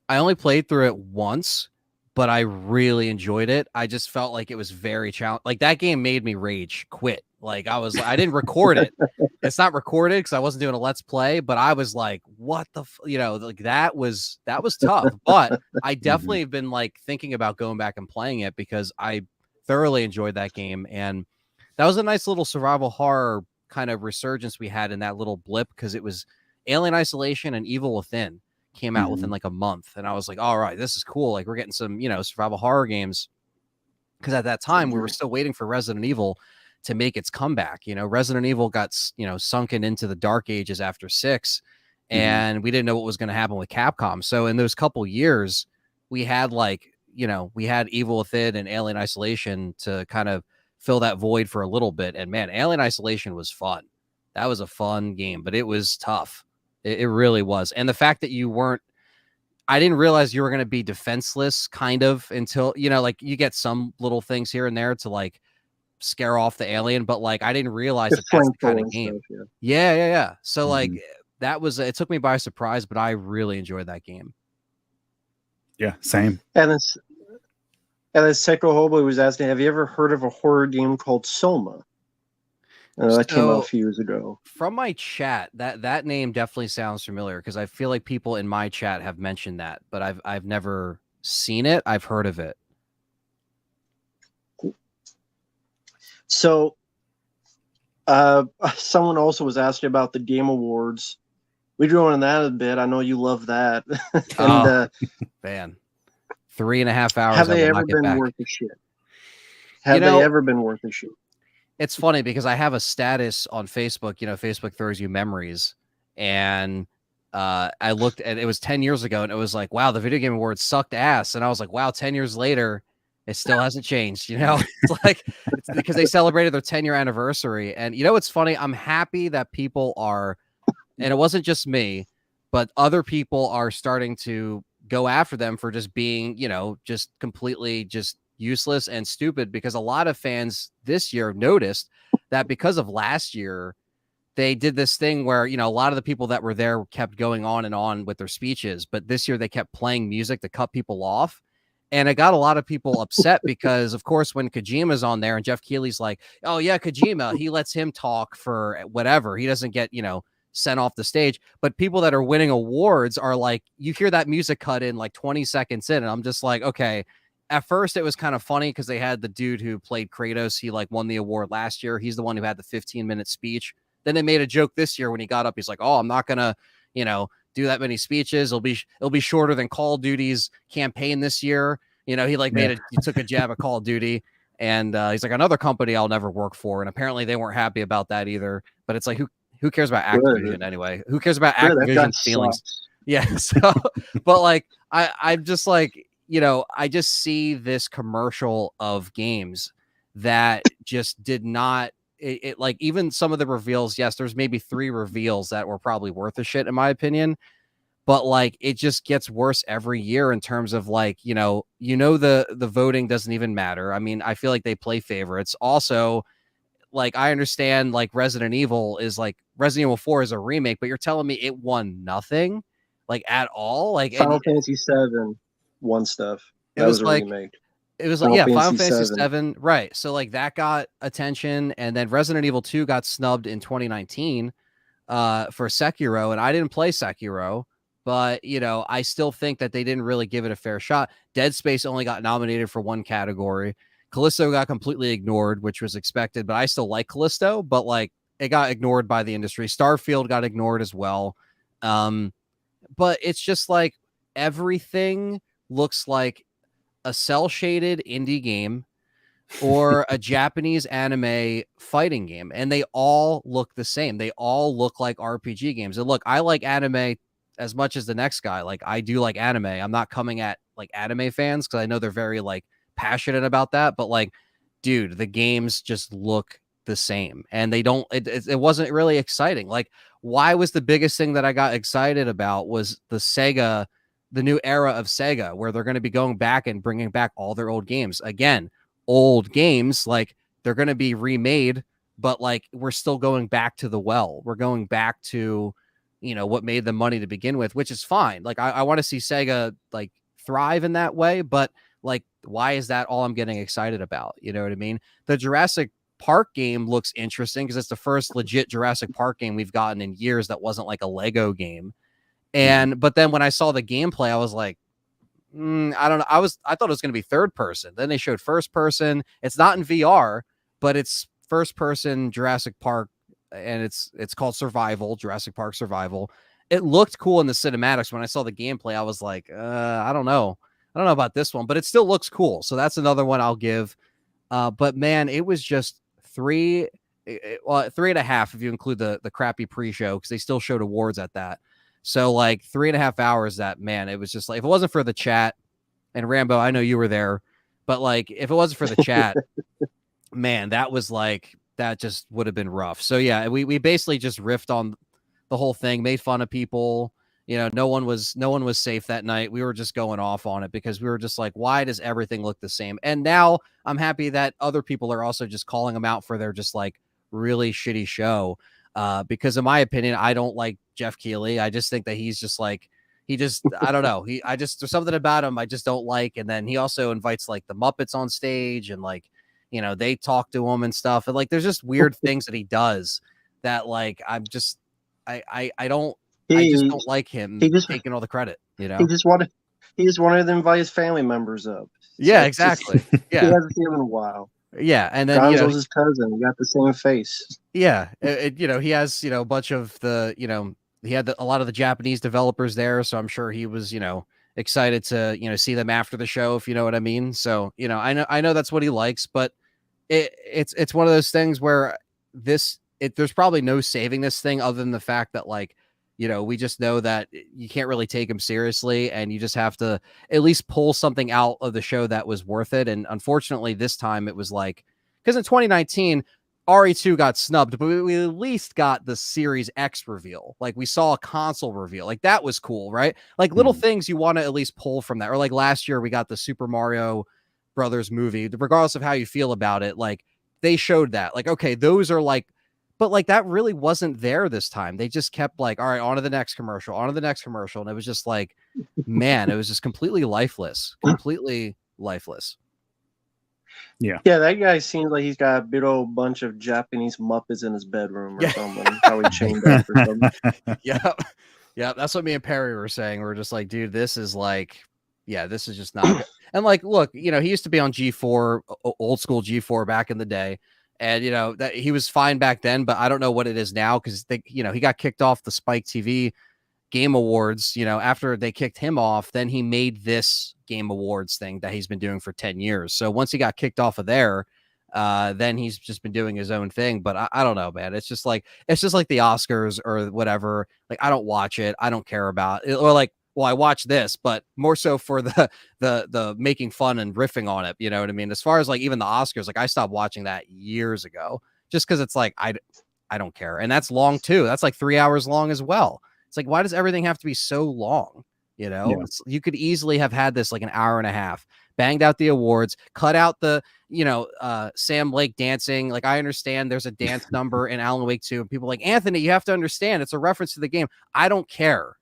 I only played through it once, but I really enjoyed it. I just felt like it was very challenging. Like that game made me rage quit. Like I didn't record it. It's not recorded because I wasn't doing a let's play, but I was like, what the, like that was tough. But I definitely have been like thinking about going back and playing it because I thoroughly enjoyed that game. And that was a nice little survival horror kind of resurgence we had in that little blip because it was Alien Isolation and Evil Within came out within like a month. And I was like, all right, this is cool. Like we're getting some, survival horror games. Because at that time we were still waiting for Resident Evil to make its comeback. Resident Evil got, sunken into the dark ages after 6, and we didn't know what was going to happen with Capcom. So in those couple years, we had we had Evil Within and Alien Isolation to kind of fill that void for a little bit. And man, Alien Isolation was fun. That was a fun game, but it was tough. It really was. And the fact that I didn't realize you were going to be defenseless kind of until, like you get some little things here and there to like scare off the alien, but like I didn't realize that that's the kind of game. Stuff, Yeah. So like it took me by surprise, but I really enjoyed that game. Yeah, same. And then Psycho Hobo was asking, have you ever heard of a horror game called Soma? That came out a few years ago. From my chat, that name definitely sounds familiar because I feel like people in my chat have mentioned that, but I've never seen it. I've heard of it. So, someone also was asking about the Game Awards. We drew on that a bit. I know you love that. And man, 3.5 hours. Have they ever been worth a shit? Have they ever been worth a shit? It's funny because I have a status on Facebook. Facebook throws you memories, and I looked at it was 10 years ago, and it was like, wow, the Video Game Awards sucked ass. And I was like, wow, 10 years later, it still hasn't changed. It's like it's because they celebrated their 10-year anniversary. And it's funny. I'm happy that people are, and it wasn't just me, but other people are starting to go after them for just being, just completely just useless and stupid, because a lot of fans this year noticed that because of last year, they did this thing where, a lot of the people that were there kept going on and on with their speeches, but this year they kept playing music to cut people off. And it got a lot of people upset because, of course, when Kojima's on there and Jeff Keighley's like, oh, yeah, Kojima, he lets him talk for whatever. He doesn't get, sent off the stage. But people that are winning awards are like, you hear that music cut in like 20 seconds in. And I'm just like, okay. At first, it was kind of funny because they had the dude who played Kratos. He like won the award last year. He's the one who had the 15-minute speech. Then they made a joke this year when he got up. He's like, oh, I'm not going to, do that many speeches. It'll be shorter than Call of Duty's campaign this year. He took a jab at Call of Duty, and he's like, another company I'll never work for. And apparently they weren't happy about that either. But it's like, who cares about Activision anyway? Who cares about Activision's feelings? Yeah. So, but like, I'm just like, I just see this commercial of games that just did not, it like even some of the reveals. Yes, there's maybe 3 reveals that were probably worth a shit in my opinion, but like it just gets worse every year in terms of like, the voting doesn't even matter. I mean, I feel like they play favorites. Also, like I understand like Resident Evil 4 is a remake, but you're telling me it won nothing like at all? Like Final Fantasy VII won stuff. That was a remake. It was like, Final Fantasy VII. Right. So like that got attention. And then Resident Evil 2 got snubbed in 2019 for Sekiro. And I didn't play Sekiro, but I still think that they didn't really give it a fair shot. Dead Space only got nominated for 1 category. Callisto got completely ignored, which was expected, but I still like Callisto, but like it got ignored by the industry. Starfield got ignored as well. But it's just like everything looks like a cell shaded indie game or a Japanese anime fighting game. And they all look the same. They all look like RPG games. And look, I like anime as much as the next guy. Like I do like anime. I'm not coming at like anime fans, 'cause I know they're very like passionate about that, but like, dude, the games just look the same, and they don't. It wasn't really exciting. Like, why was the biggest thing that I got excited about was the new era of Sega, where they're going to be going back and bringing back all their old games again. Old games, like they're going to be remade, but like we're still going back to the well. We're going back to, what made them money to begin with, which is fine. Like I want to see Sega like thrive in that way, but like, why is that all I'm getting excited about? You know what I mean? The Jurassic Park game looks interesting because it's the first legit Jurassic Park game we've gotten in years that wasn't like a Lego game. But then when I saw the gameplay, I was like, I don't know. I thought it was going to be third person. Then they showed first person. It's not in VR, but it's first person Jurassic Park, and it's called Survival, Jurassic Park Survival. It looked cool in the cinematics. When I saw the gameplay, I was like, I don't know. I don't know about this one, but it still looks cool. So that's another one I'll give. But man, it was just 3.5 if you include the crappy pre-show, because they still showed awards at that. So like 3.5 hours, that, man, it was just like, if it wasn't for the chat, and Rambo, I know you were there, but like if it wasn't for the chat, man, that just would have been rough. So yeah, we basically just riffed on the whole thing, made fun of people. No one was safe that night. We were just going off on it because we were just like, why does everything look the same? And now I'm happy that other people are also just calling them out for their just like really shitty show. Because in my opinion, I don't like Jeff Keighley. I just think that he's just like, I don't know. There's something about him I just don't like. And then he also invites like the Muppets on stage, and like, they talk to him and stuff. And like, there's just weird things that he does that like, I just don't like him taking all the credit, He just wanted to invite his family members up. Yeah, so exactly. Yeah. He hasn't seen him in a while. Yeah, and then Gonzo's his cousin. You got the same face. Yeah, he has a bunch of the he had a lot of the Japanese developers there, so I'm sure he was excited to see them after the show, if you know what I mean. So I know that's what he likes, but it's one of those things where there's probably no saving this thing other than the fact that like we just know that you can't really take him seriously, and you just have to at least pull something out of the show that was worth it. And unfortunately, this time it was like, because in 2019, RE2 got snubbed, but we at least got the Series X reveal. Like we saw a console reveal. Like that was cool, right? Like little things you want to at least pull from that. Or like last year, we got the Super Mario Brothers movie. Regardless of how you feel about it, like they showed that. Like, okay, those are like, but like that really wasn't there this time. They just kept like, all right, on to the next commercial, on to the next commercial. And it was just like, man, it was just completely lifeless. Yeah. Yeah, that guy seems like he's got a big old bunch of Japanese Muppets in his bedroom or something. How he chained up or something. Yeah, that's what me and Perry were saying. We're just like, dude, this is like, yeah, this is just not good. And like, look, he used to be on G4, old school G4 back in the day. And that he was fine back then, but I don't know what it is now, because he got kicked off the Spike TV Game Awards. After they kicked him off, then he made this Game Awards thing that he's been doing for 10 years. So once he got kicked off of there, then he's just been doing his own thing. But I don't know, man. It's just like the Oscars or whatever. Like I don't watch it. I don't care about it. Or like, well, I watch this, but more so for the making fun and riffing on it. You know what I mean? As far as like even the Oscars, like I stopped watching that years ago, just because it's like I don't care, and that's long too. That's like 3 hours long as well. It's like, why does everything have to be so long? Yeah. You could easily have had this like an hour and a half, banged out the awards, cut out the Sam Lake dancing. Like I understand there's a dance number in Alan Wake 2, and people are like, Anthony, you have to understand it's a reference to the game. I don't care.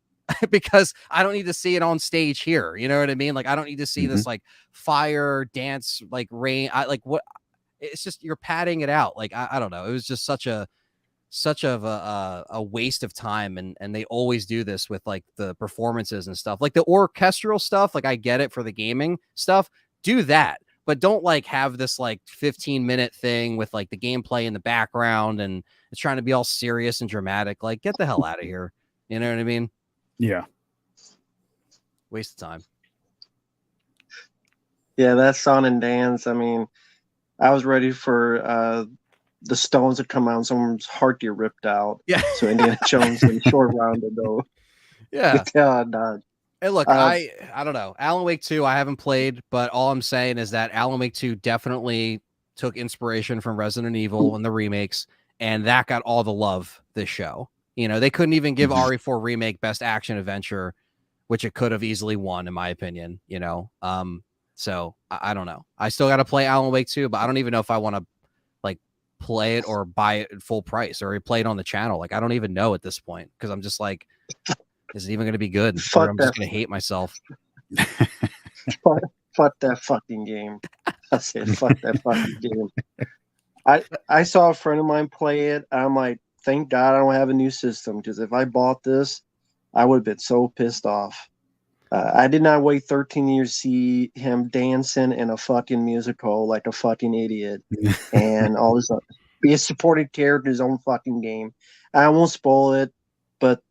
Because I don't need to see it on stage here. You know what I mean? Like, I don't need to see this like fire dance, like rain. It's just, you're padding it out. Like, I don't know. It was just such a waste of time. And they always do this with like the performances and stuff, like the orchestral stuff. Like I get it for the gaming stuff. Do that, but don't like have this like 15-minute thing with like the gameplay in the background and it's trying to be all serious and dramatic. Like, get the hell out of here. You know what I mean? Yeah. Waste of time. Yeah, that song and dance. I mean, I was ready for the Stones to come out and someone's heart get ripped out. Yeah. So Indiana Jones and short round to go. Yeah. God. Hey, look, I don't know. Alan Wake 2, I haven't played, but all I'm saying is that Alan Wake 2 definitely took inspiration from Resident Evil and the remakes, and that got all the love this show. You know, they couldn't even give RE4 Remake Best Action Adventure, which it could have easily won, in my opinion, you know. So I don't know. I still got to play Alan Wake 2, but I don't even know if I want to like play it or buy it at full price or play it on the channel. Like, I don't even know at this point because I'm just like, is it even going to be good? Or I'm just going to hate myself. Fuck that fucking game. I said, fuck that fucking game. I saw a friend of mine play it. I'm like, thank God I don't have a new system, because if I bought this, I would have been so pissed off. I did not wait 13 years to see him dancing in a fucking musical like a fucking idiot and all this stuff. Be a supported character in his own fucking game. I won't spoil it, but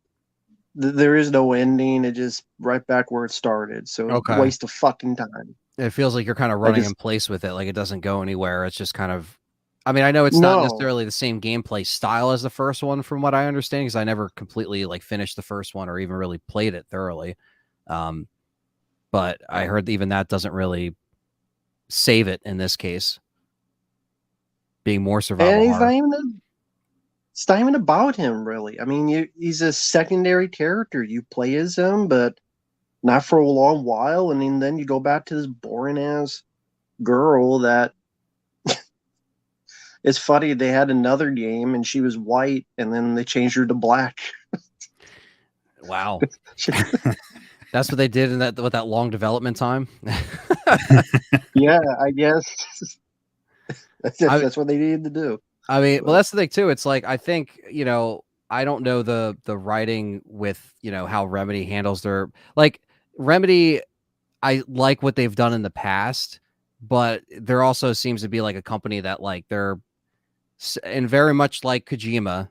there is no ending. It just right back where it started. So Okay. waste of fucking time. It feels like you're kind of running in place with it. Like it doesn't go anywhere. It's just kind of, I mean, I know it's not necessarily the same gameplay style as the first one from what I understand, because I never completely like finished the first one or even really played it thoroughly. But I heard even that doesn't really save it in this case, being more survival and horror. It's not even about him, really. I mean, he's a secondary character. You play as him, but not for a long while, and then you go back to this boring ass girl that. It's funny, they had another game and she was white, and then they changed her to black. Wow. That's what they did in that with that long development time. Yeah, I guess that's what they needed to do. I mean, well, that's the thing too. It's like, I think, you know, I don't know the writing with, you know, how Remedy handles their, like, Remedy, I like what they've done in the past, but there also seems to be like a company that like they're, and very much like Kojima,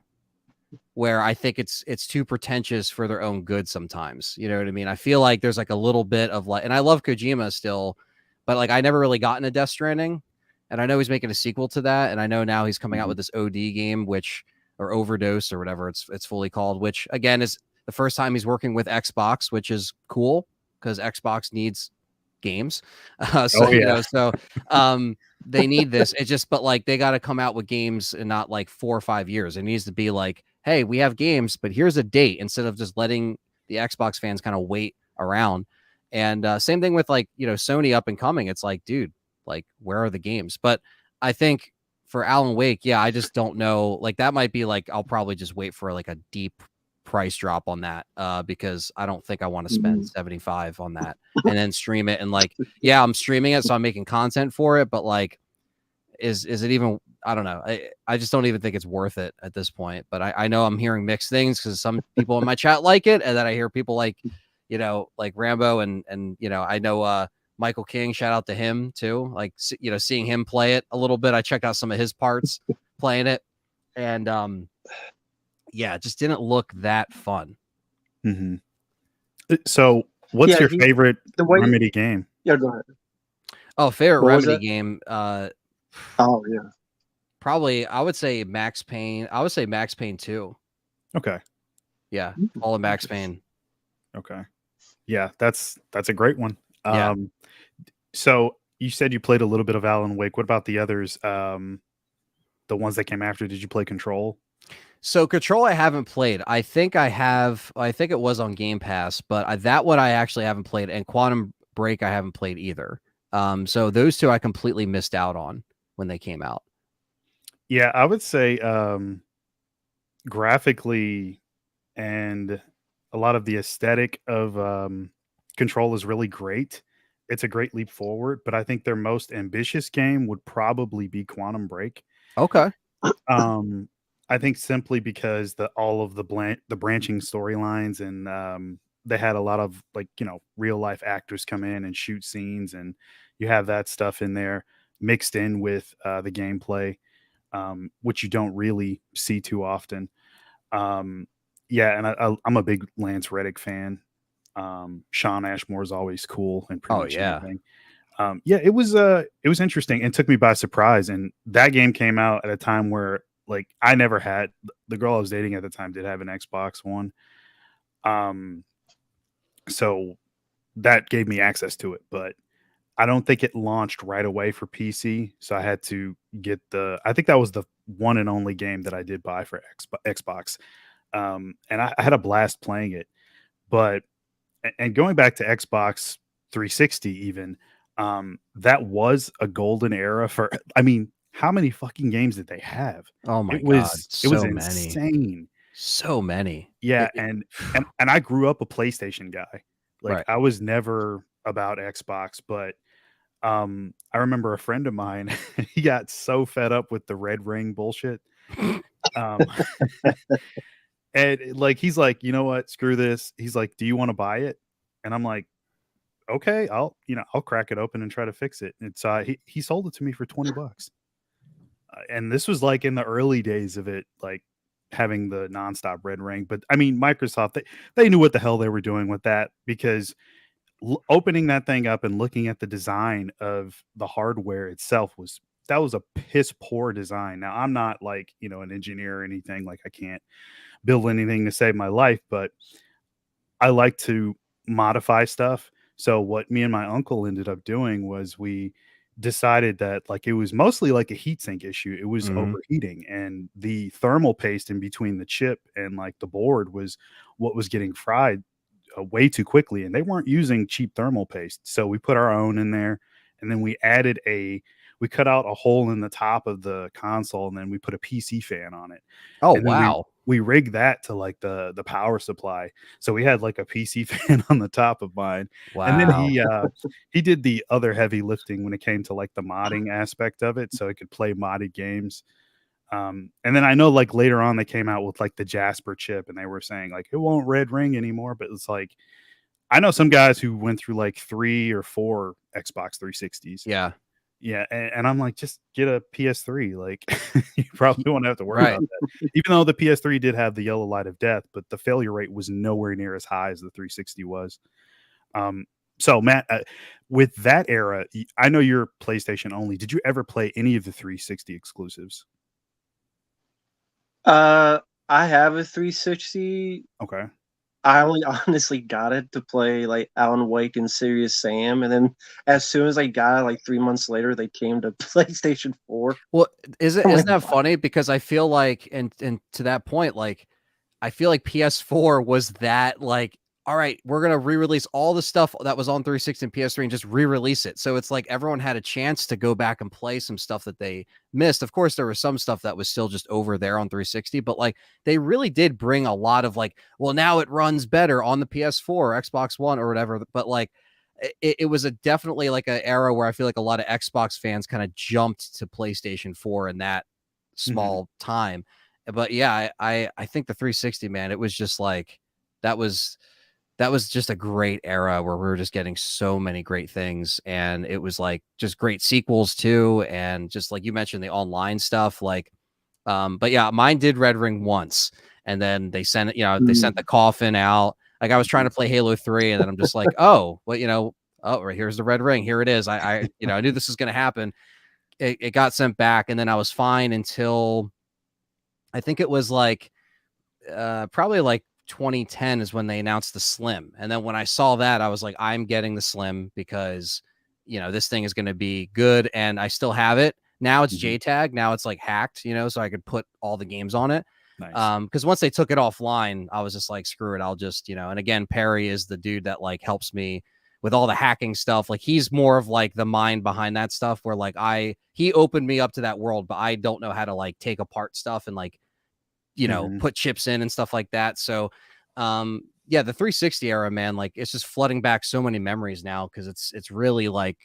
where I think it's too pretentious for their own good sometimes. You know what I mean? I feel like there's like a little bit of like, and I love Kojima still, but like I never really got into Death Stranding, and I know he's making a sequel to that, and I know now he's coming out with this OD game, which, or Overdose or whatever it's fully called, which again is the first time he's working with Xbox, which is cool because Xbox needs games. You know, so they need this. It's just, but like they got to come out with games in not like 4 or 5 years. It needs to be like, hey, we have games, but here's a date, instead of just letting the Xbox fans kind of wait around. And same thing with like, you know, Sony up and coming. It's like, dude, like, where are the games? But I think for Alan Wake, yeah, I just don't know. Like that might be like, I'll probably just wait for like a deep price drop on that because I don't think I want to spend 75 on that and then stream it. And like, yeah, I'm streaming it, so I'm making content for it, but like, is it even, I don't know. I just don't even think it's worth it at this point. But I know I'm hearing mixed things because some people in my chat like it, and then I hear people like, you know, like Rambo and you know, I know Michael King, shout out to him too. Like, you know, seeing him play it a little bit, I checked out some of his parts playing it, and yeah, it just didn't look that fun. So, what's your favorite Remedy game? Yeah, go ahead. Oh, favorite Remedy game. Oh yeah, probably I would say Max Payne. I would say Max Payne 2. Okay. Yeah, all of Max Payne. Okay. Yeah, that's a great one. Yeah. So you said you played a little bit of Alan Wake. What about the others? The ones that came after? Did you play Control? So Control I haven't played. I think I have. I think it was on Game Pass, but that one I actually haven't played. And Quantum Break I haven't played either. So those two I completely missed out on when they came out. Yeah, I would say graphically and a lot of the aesthetic of Control is really great. It's a great leap forward, but I think their most ambitious game would probably be Quantum Break. Okay. I think simply because all of the branching storylines, and they had a lot of, like, you know, real life actors come in and shoot scenes, and you have that stuff in there mixed in with the gameplay, which you don't really see too often. Yeah, and I'm a big Lance Reddick fan. Sean Ashmore is always cool and pretty much anything. Yeah, it was interesting and took me by surprise. And that game came out at a time where, like, I never had, the girl I was dating at the time did have an Xbox One. So that gave me access to it. But I don't think it launched right away for PC, so I had to get I think that was the one and only game that I did buy for Xbox. And I had a blast playing it. But and going back to Xbox 360 even, that was a golden era for I mean, how many fucking games did they have? Oh my It god, was it was so many. insane. So many. Yeah, It and I grew up a PlayStation guy. Like, right. I was never about Xbox, but, I remember a friend of mine, he got so fed up with the red ring bullshit, um, and, like, he's like, "You know what? Screw this." He's like, "Do you wanna buy it?" And I'm like, "Okay, I'll crack it open and try to fix it." It's, he sold it to me for 20 bucks. And this was, like, in the early days of it, like, having the nonstop red ring, but, I mean, Microsoft, they knew what the hell they were doing with that because opening that thing up and looking at the design of the hardware itself that was a piss poor design. Now, I'm not, like, an engineer or anything, like, I can't build anything to save my life, but I like to modify stuff. So what me and my uncle ended up doing was we decided that, like, it was mostly like a heatsink issue. It was Mhm. overheating, and the thermal paste in between the chip and, like, the board was what was getting fried way too quickly, and they weren't using cheap thermal paste. So we put our own in there, and then we cut out a hole in the top of the console, and then we put a PC fan on it, Oh, and then wow. we rigged that to, like, the power supply. So we had, like, a PC fan on the top of mine, and then Wow. he did the other heavy lifting when it came to, like, the modding aspect of it, so it could play modded games. And then I know, like, later on they came out with, like, the Jasper chip, and they were saying, like, it won't red ring anymore, but it's like, I know some guys who went through, like, 3 or 4 Xbox 360s. Yeah. Yeah, and I'm like, "Just get a PS3, like, you He probably won't have to worry right. about that." Even though the PS3 did have the yellow light of death, but the failure rate was nowhere near as high as the 360 was. Um, so Matt, with that era, I know you're PlayStation only. Did you ever play any of the 360 exclusives? Uh, I have a 360. Okay. I only honestly got it to play like Alan Wake and Serious Sam, and then as soon as I got it, like 3 months later, they came to PlayStation 4. Well, is it I'm isn't like, that "What?" funny? Because I feel like and to that point, like, I feel like PS4 was that, like, "All right, we're gonna re-release all the stuff that was on 360 and PS3 and just re-release it." So it's like everyone had a chance to go back and play some stuff that they missed. Of course, there was some stuff that was still just over there on 360, but, like, they really did bring a lot of, like, well, now it runs better on the PS4 or Xbox One or whatever, but, like, it was a definitely, like, a era where I feel like a lot of Xbox fans kinda jumped to PlayStation 4 in that Mhm. small time. But yeah, I think the 360, man, it was just like that was that was just a great era where we were just getting so many great things, and it was like just great sequels too, and just like you mentioned the online stuff, like but yeah, mine did red ring once, and then they sent it, they sent the Mm. coffin out. Like I was trying to play Halo 3, and then I'm just like, oh, well, oh, right here's the red ring. Here it is. I knew this was gonna happen. It got sent back, and then I was fine until I think it was like probably like 2010 is when they announced the Slim. And then when I saw that, I was like, I'm getting the Slim because, this thing is going to be good. And I still have it. Now it's Mhm. JTAG. Now it's like hacked, so I could put all the games on it. Nice. Because once they took it offline, I was just like, screw it. I'll just, and again, Perry is the dude that like helps me with all the hacking stuff. Like he's more of like the mind behind that stuff where like he opened me up to that world, but I don't know how to like take apart stuff and like Mhm. put chips in and stuff like that. So, yeah, the 360 era, man, like it's just flooding back so many memories now because it's really like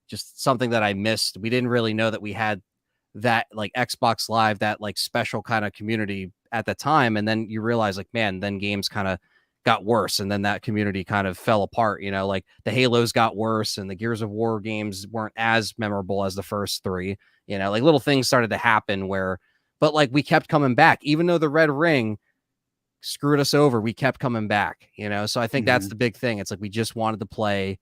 just something that I missed. We didn't really know that we had that like Xbox Live, that like special kind of community at the time, and then you realize like, man, then games kind of got worse, and then that community kind of fell apart. Like the Halos got worse, and the Gears of War games weren't as memorable as the first three. Like little things started to happen where but like we kept coming back, even though the red ring screwed us over. We kept coming back. So I think that's Mhm. the big thing. It's like we just wanted to play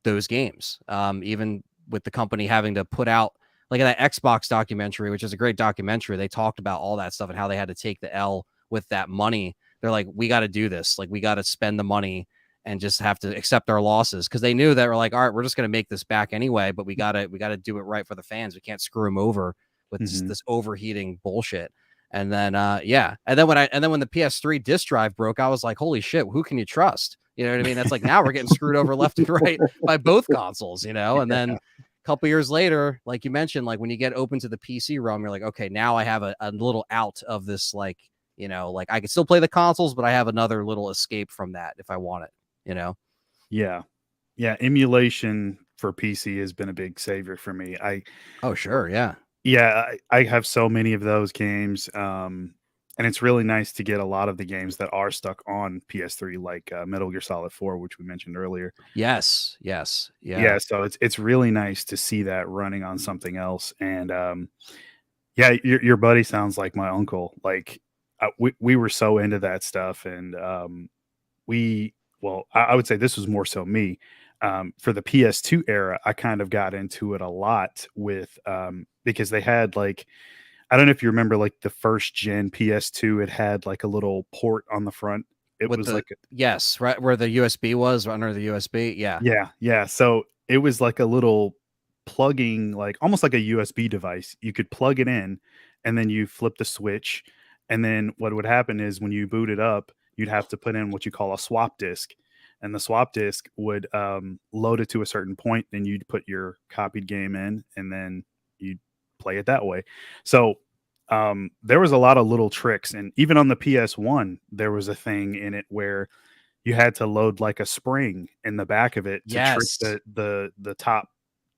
those games. Even with the company having to put out like that Xbox documentary, which is a great documentary, they talked about all that stuff and how they had to take the L with that money. They're like, we got to do this. Like, we got to spend the money and just have to accept our losses, because they knew that we're like, all right, we're just going to make this back anyway, but we gotta do it right for the fans. We can't screw them over with this overheating bullshit. And then and then when the PS3 disk drive broke, I was like, holy shit, who can you trust? You know what I mean? That's like, now we're getting screwed over left and right by both consoles, and then a couple years later, like you mentioned, like when you get open to the PC realm, you're like, okay, now I have a little out of this, like, like I can still play the consoles, but I have another little escape from that if I want it. Yeah. Emulation for PC has been a big savior for me. Oh, sure. Yeah. I have so many of those games. And it's really nice to get a lot of the games that are stuck on PS3, like Metal Gear Solid 4, which we mentioned earlier. Yes. Yeah, so it's really nice to see that running on something else. And yeah, your buddy sounds like my uncle. Like we were so into that stuff, and I would say this was more so me. For the PS2 era, I kind of got into it a lot with because they had like, I don't know if you remember, like the first gen PS2, it had like a little port on the front. It With was the like yes, right where the USB was, under the USB. Yeah. yeah. So it was like a little plugging, like almost like a USB device. You could plug it in, and then you flip the switch, and then what would happen is when you boot it up, you'd have to put in what you call a swap disk, and the swap disk would load it to a certain point. Then you'd put your copied game in, and then you'd play it that way. So there was a lot of little tricks, and even on the PS1, there was a thing in it where you had to load like a spring in the back of it to trick Yes. the top,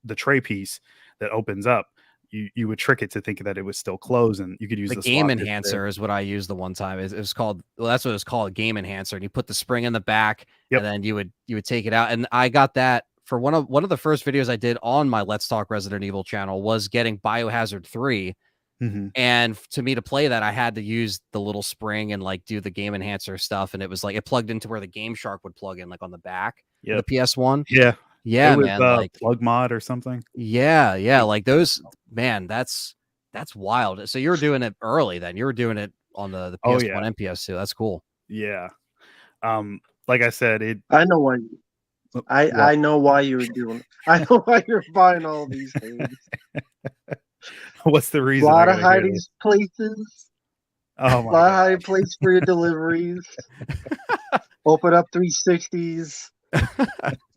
the tray piece that opens up. You would trick it to think that it was still closed, and you could use The the game swap disk enhancer there. is what I used the one time. It was called, well, that's what it's called, a game enhancer. And you put the spring in the back, Yep. and then you would take it out. And I got that for one of the first videos I did on my Let's Talk Resident Evil channel, was getting Biohazard 3. Mm-hmm. And to me to play that, I had to use the little spring and like do the game enhancer stuff. And it was like, it plugged into where the Game Shark would plug in, like on the back of the Yep. PS1. Yeah. It Yeah, was man. Like, plug mod or something. yeah. Like those, man, that's wild. So you were doing it early then. You were doing it on the Oh PS1 yeah. and PS2. That's cool. Yeah. Like I said, I know why. what? I know why you're doing. I know why you're buying all these things. What's the A reason? I lot of gotta hear hiding this. places. Oh A my lot of god. hiding places for your deliveries. Open up 360s.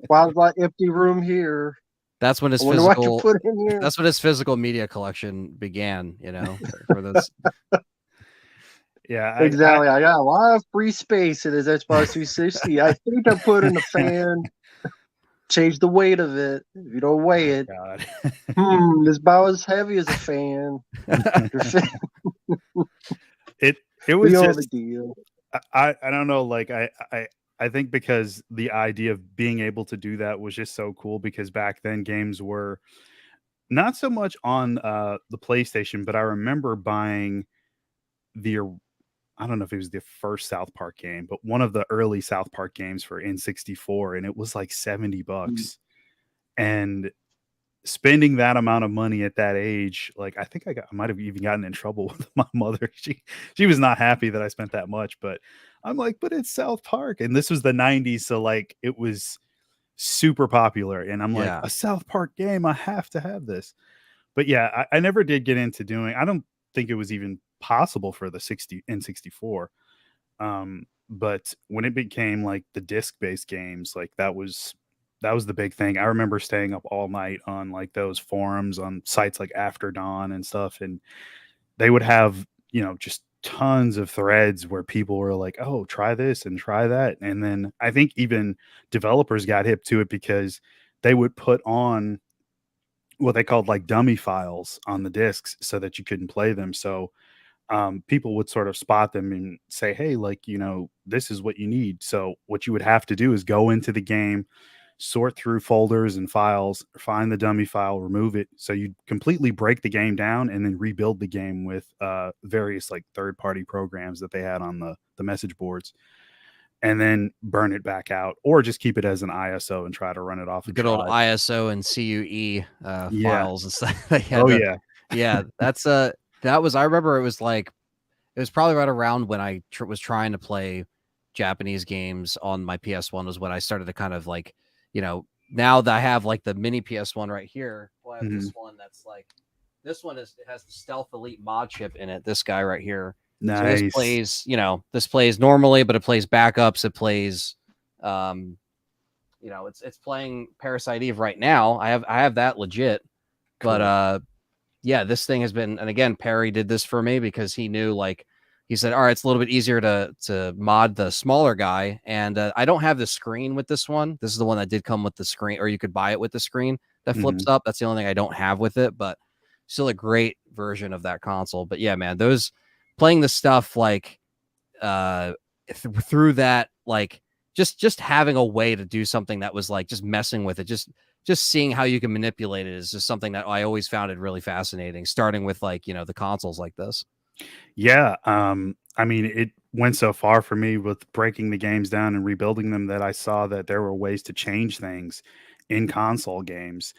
Why my empty room here? That's when his I wonder what you physical put in here. that's when his physical media collection began, for those. Yeah, Exactly. I got a lot of free space in his Xbox 360. I think I put in a fan. Change the weight of it. If you don't weigh it, God. it's about as heavy as a fan. it was We know the just deal. I don't know, like I think because the idea of being able to do that was just so cool, because back then games were not so much on the PlayStation, but I remember buying the I don't know if it was the first South Park game, but one of the early South Park games for N64, and it was like $70. And spending that amount of money at that age, like I think I might have even gotten in trouble with my mother. She was not happy that I spent that much, but I'm like, but it's South Park, and this was the 90s, so like it was super popular, and I'm like, Yeah. a South Park game, I have to have this. But yeah, I never did get into doing. I don't think it was even possible for the 60 N64. But when it became like the disc-based games, like that was the big thing. I remember staying up all night on like those forums on sites like After Dawn and stuff, and they would have, just tons of threads where people were like, "Oh, try this and try that." And then I think even developers got hip to it because they would put on what they called like dummy files on the discs so that you couldn't play them. So people would sort of spot them and say, "Hey, like, this is what you need." So what you would have to do is go into the game, sort through folders and files, find the dummy file, remove it. So you completely break the game down and then rebuild the game with various like third-party programs that they had on the message boards, and then burn it back out, or just keep it as an ISO and try to run it off The a good old drive. ISO and CUE Yeah. files and stuff. They had Oh to, yeah. yeah, that was, I remember it was like, it was probably right around when I was trying to play Japanese games on my PS1 was when I started to kind of like, now that I have like the mini PS1 right here, well, I have this one that's like, this one it has the Stealth Elite mod chip in it. This guy right here. So this Nice. plays, this plays normally, but it plays backups. It plays, it's playing Parasite Eve right now. I have that legit, Cool. but yeah, this thing has been, and again, Perry did this for me because he knew, like, he said, all right, it's a little bit easier to mod the smaller guy. And I don't have the screen with this one. This is the one that did come with the screen, or you could buy it with the screen that flips up. That's the only thing I don't have with it, but still a great version of that console. But yeah, man, those playing the stuff like through that, like just having a way to do something that was like just messing with it, just seeing how you can manipulate it is just something that I always found it really fascinating, starting with like, the consoles like this. Yeah. I mean, it went so far for me with breaking the games down and rebuilding them that I saw that there were ways to change things in console games.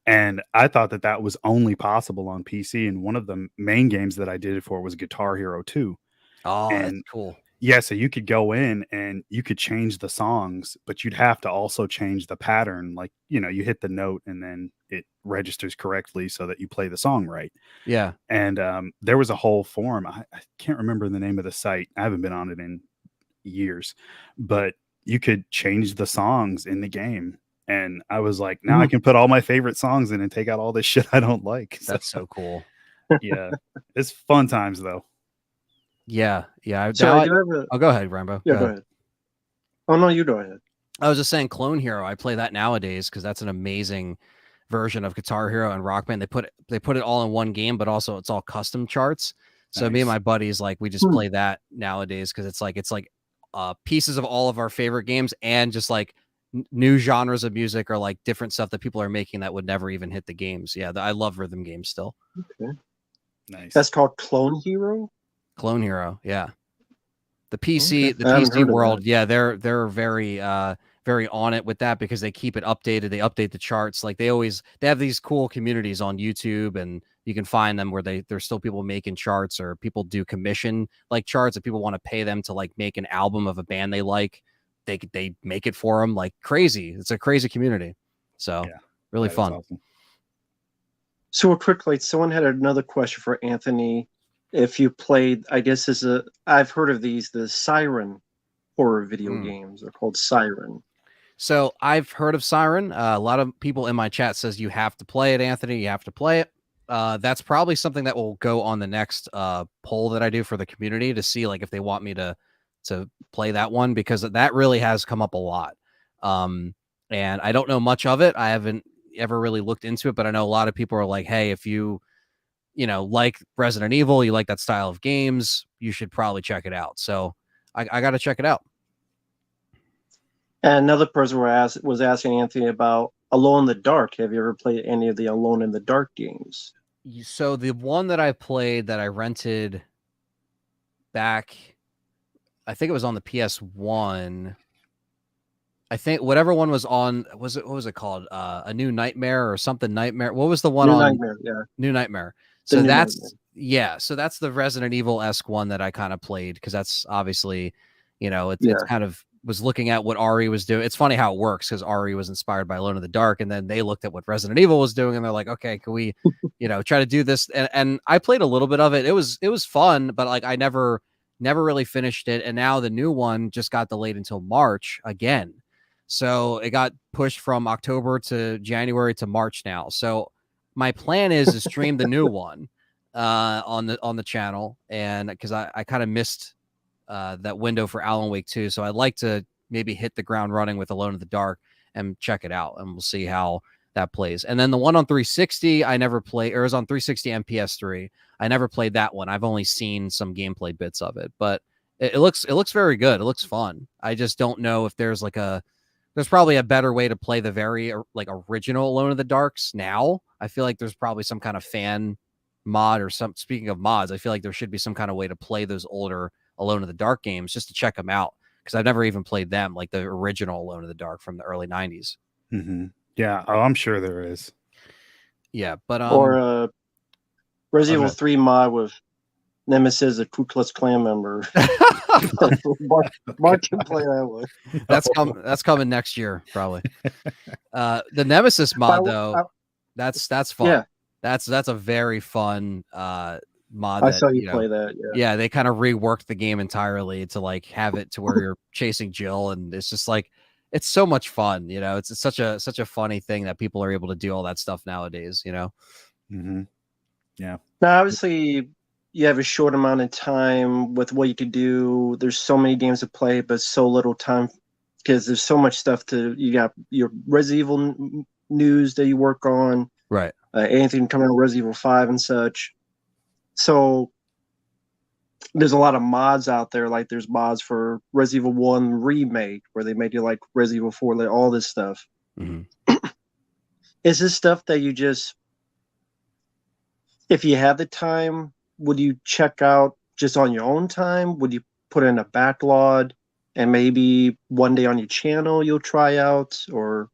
And I thought that that was only possible on PC. And one of the main games that I did it for was Guitar Hero 2. Oh, that's And cool. yeah, so you could go in and you could change the songs, but you'd have to also change the pattern. Like, you hit the note and then it registers correctly so that you play the song right. Yeah. And there was a whole forum. I can't remember the name of the site. I haven't been on it in years, but you could change the songs in the game. And I was like, now I can put all my favorite songs in and take out all this shit I don't like. That's so cool. Yeah, it's fun times though. Yeah. So I do have a. Oh, go ahead, Rambo. Yeah, go ahead. Oh no, you go ahead. I was just saying, Clone Hero. I play that nowadays because that's an amazing version of Guitar Hero and Rock Band. They put it all in one game, but also it's all custom charts. So me and my buddies, like, we just play that nowadays because it's like pieces of all of our favorite games and just like new genres of music or like different stuff that people are making that would never even hit the games. Yeah, I love rhythm games still. Okay. Nice. That's called Clone Hero. Clone Hero, yeah. The PC, Okay. the PC world, yeah, they're very very on it with that because they keep it updated. They update the charts. Like they have these cool communities on YouTube, and you can find them where there's still people making charts, or people do commission like charts that people want to pay them to like make an album of a band they like. They make it for them like crazy. It's a crazy community. So yeah, really fun. Awesome. So quickly, someone had another question for Anthony. If you played, I guess I've heard of these, the Siren horror video games. They're called Siren. So I've heard of Siren. A lot of people in my chat says you have to play it, Anthony. You have to play it. That's probably something that will go on the next poll that I do for the community to see like if they want me to play that one, because that really has come up a lot. And I don't know much of it. I haven't ever really looked into it, but I know a lot of people are like, hey, if you like Resident Evil, you like that style of games, you should probably check it out. So I got to check it out. And another person was asking Anthony about Alone in the Dark. Have you ever played any of the Alone in the Dark games? So the one that I played that I rented back, I think it was on the PS1. I think whatever one was on, what was it called? A New Nightmare or something Nightmare. What was the one on Nightmare? Yeah. New Nightmare. So so that's the Resident Evil-esque one that I kind of played, because that's obviously, it's kind of was looking at what Ari was doing. It's funny how it works, because Ari was inspired by Alone in the Dark, and then they looked at what Resident Evil was doing, and they're like, okay, can we, try to do this? And I played a little bit of it. It was fun, but like I never really finished it. And now the new one just got delayed until March again. So it got pushed from October to January to March now. So my plan is to stream the new one on the channel, and because I kind of missed that window for Alan Wake 2. So I'd like to maybe hit the ground running with Alone in the Dark and check it out, and we'll see how that plays. And then the one on 360, I never played, or it was on 360 and PS3. I never played that one. I've only seen some gameplay bits of it, but it looks very good. It looks fun. I just don't know if there's probably a better way to play the very like original Alone in the Darks now. I feel like there's probably some kind of fan mod or some. Speaking of mods, I feel like there should be some kind of way to play those older Alone in the Dark games just to check them out, because I've never even played them, like the original Alone in the Dark from the early 90s. Mm-hmm. Yeah, I'm sure there is. Yeah, but or Resident Evil 3 mod with Nemesis, a Ku Klux Klan member. Mark can play that one. That's coming next year, probably. The Nemesis mod though, that's fun. Yeah. That's a very fun mod. I saw you play that. Yeah, they kind of reworked the game entirely to like have it to where you're chasing Jill, and it's just like it's so much fun. It's such a funny thing that people are able to do all that stuff nowadays. Mm-hmm. Yeah. Now, obviously, you have a short amount of time with what you could do. There's so many games to play, but so little time because there's so much stuff to. You got your Resident Evil news that you work on, right? Anything coming out Resident Evil 5 and such. So there's a lot of mods out there. Like there's mods for Resident Evil 1 remake where they made you like Resident Evil 4, like all this stuff. Mm-hmm. Is this stuff that you just, if you have the time, would you check out just on your own time? Would you put in a backlog and maybe one day on your channel you'll try out or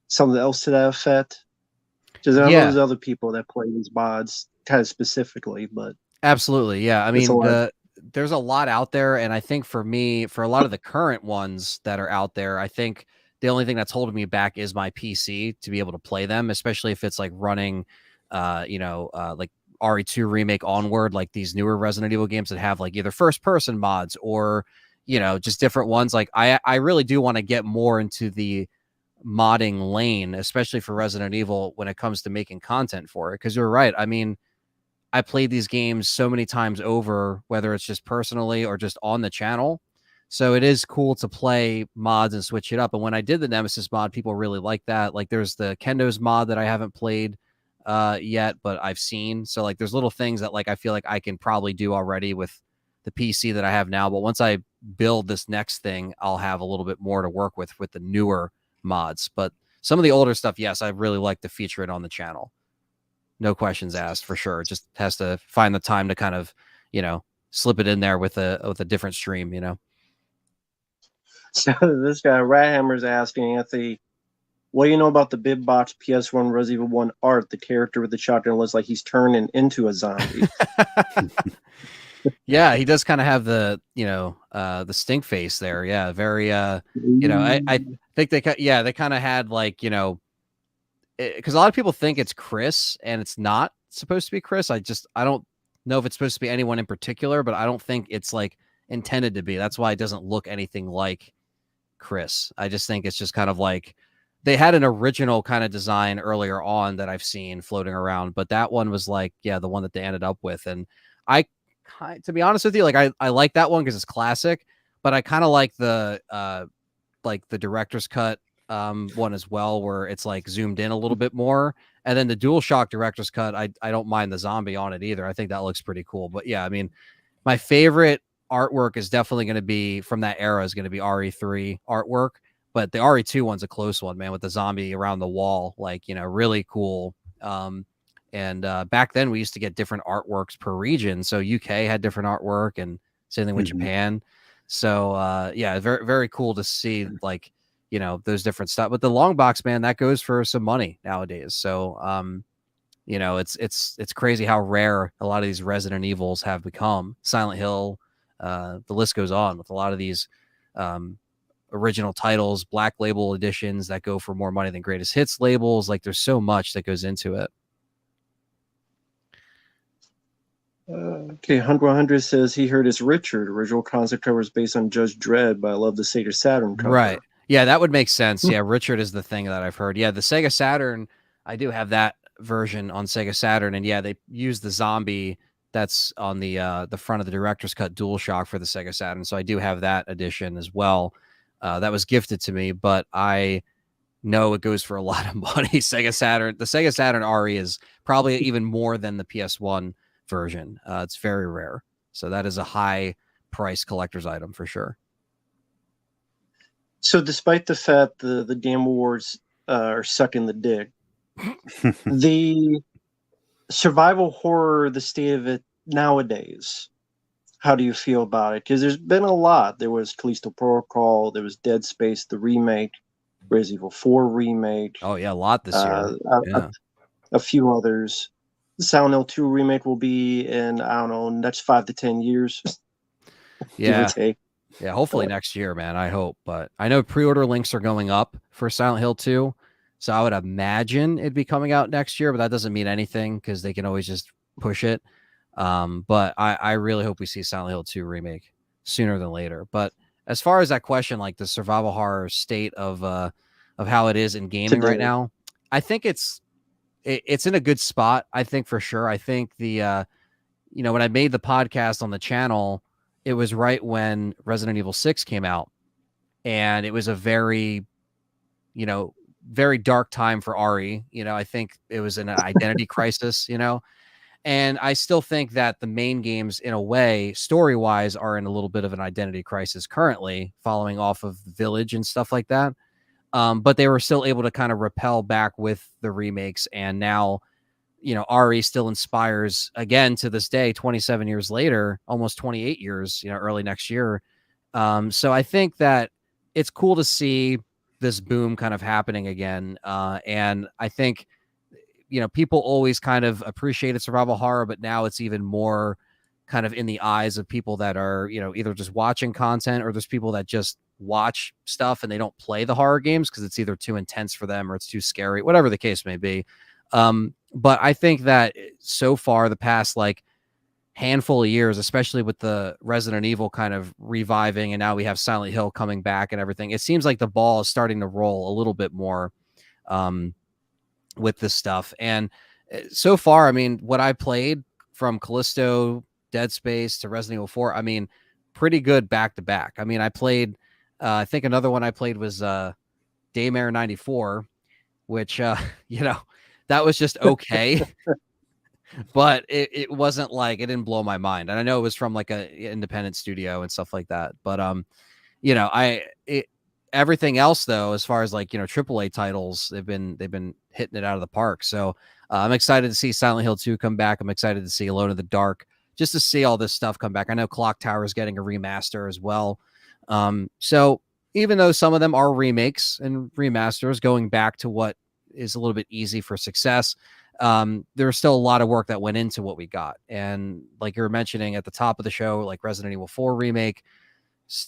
something else to that effect? Because I know there's other people that play these mods kind of specifically, but absolutely, yeah. I mean, there's a lot out there, and I think for me, for a lot of the current ones that are out there, I think the only thing that's holding me back is my PC to be able to play them, especially if it's like running, like RE2 remake onward, like these newer Resident Evil games that have like either first person mods or just different ones. Like I really do want to get more into the modding lane, especially for Resident Evil when it comes to making content for it. Because you're right. I mean, I played these games so many times over, whether it's just personally or just on the channel. So it is cool to play mods and switch it up. And when I did the Nemesis mod, people really like that. Like there's the Kendo's mod that I haven't played yet, but I've seen. So like there's little things that like I feel like I can probably do already with the PC that I have now. But once I build this next thing, I'll have a little bit more to work with the newer mods. But some of the older stuff, yes, I really like to feature it on the channel. No questions asked, for sure. It just has to find the time to kind of, slip it in there with a different stream, So this guy Rathammer's asking Anthony, what do you know about the big box PS1 Resident Evil 1 art? The character with the shotgun looks like he's turning into a zombie. Yeah, he does kind of have the the stink face there. Yeah, very I think they kind of had like because a lot of people think it's Chris and it's not supposed to be Chris. I don't know if it's supposed to be anyone in particular, but I don't think it's like intended to be. That's why it doesn't look anything like Chris. I just think it's just kind of like they had an original kind of design earlier on that I've seen floating around, but that one was like, the one that they ended up with. And to be honest with you, like I like that one because it's classic, but I kind of like the director's cut one as well, where it's like zoomed in a little bit more. And then the DualShock director's cut, I don't mind the zombie on it either. I think that looks pretty cool. But yeah, I mean, my favorite artwork is definitely going to be from that era is going to be RE3 artwork, but the RE2 one's a close one, man, with the zombie around the wall, like, really cool. And back then we used to get different artworks per region. So UK had different artwork and same thing with Japan. So yeah, very, very cool to see like, those different stuff. But the long box, man, that goes for some money nowadays. So it's crazy how rare a lot of these Resident Evils have become. Silent Hill, the list goes on with a lot of these original titles, black label editions that go for more money than greatest hits labels. Like there's so much that goes into it. Okay, 100 says he heard it's Richard. Original concept cover is based on Judge Dredd, but I love the Sega Saturn cover. Right. Yeah, that would make sense. Yeah, Richard is the thing that I've heard. Yeah, the Sega Saturn, I do have that version on Sega Saturn, and yeah, they use the zombie that's on the front of the director's cut DualShock for the Sega Saturn. So I do have that edition as well. That was gifted to me, but I know it goes for a lot of money. The Sega Saturn RE is probably even more than the PS1 version. It's very rare. So that is a high price collector's item for sure. So despite the fact the Game Awards are sucking the dick, the survival horror, the state of it nowadays, how do you feel about it? Because there's been a lot. There was Callisto Protocol, there was Dead Space, the remake, Resident Evil 4 remake. Oh yeah, a lot this year. A few others. Silent Hill 2 remake will be in, I don't know, next 5 to 10 years, give or Yeah. take. Yeah, hopefully next year, man. I hope. But I know pre-order links are going up for Silent Hill 2. So I would imagine it'd be coming out next year, but that doesn't mean anything because they can always just push it. But I really hope we see Silent Hill 2 remake sooner than later. But as far as that question, like the survival horror state of how it is in gaming Today. right now, I think it's in a good spot. I think for sure. I think when I made the podcast on the channel, it was right when Resident Evil 6 came out. And it was a very, very dark time for Ari. I think it was an identity crisis, and I still think that the main games, in a way, story wise, are in a little bit of an identity crisis currently, following off of Village and stuff like that. But they were still able to kind of repel back with the remakes. And now, Ari still inspires again to this day, 27 years later, almost 28 years, early next year. So I think that it's cool to see this boom kind of happening again. And I think, people always kind of appreciated survival horror, but now it's even more kind of in the eyes of people that are, either just watching content or there's people that just watch stuff and they don't play the horror games because it's either too intense for them or it's too scary, whatever the case may be. But I think that so far the past like handful of years, especially with the Resident Evil kind of reviving and now we have Silent Hill coming back and everything, it seems like the ball is starting to roll a little bit more with this stuff. And so far, I mean, what I played from Callisto, Dead Space to Resident Evil 4, I mean, pretty good back to back. I mean, I played, I think another one I played was Daymare 94, which, that was just okay. But it wasn't like, it didn't blow my mind. And I know it was from like a independent studio and stuff like that. But, everything else though, as far as like, AAA titles, they've been hitting it out of the park. So I'm excited to see Silent Hill 2 come back. I'm excited to see Alone in the Dark, just to see all this stuff come back. I know Clock Tower is getting a remaster as well. So even though some of them are remakes and remasters going back to what is a little bit easy for success, there's still a lot of work that went into what we got. And like you were mentioning at the top of the show, like Resident Evil 4 remake,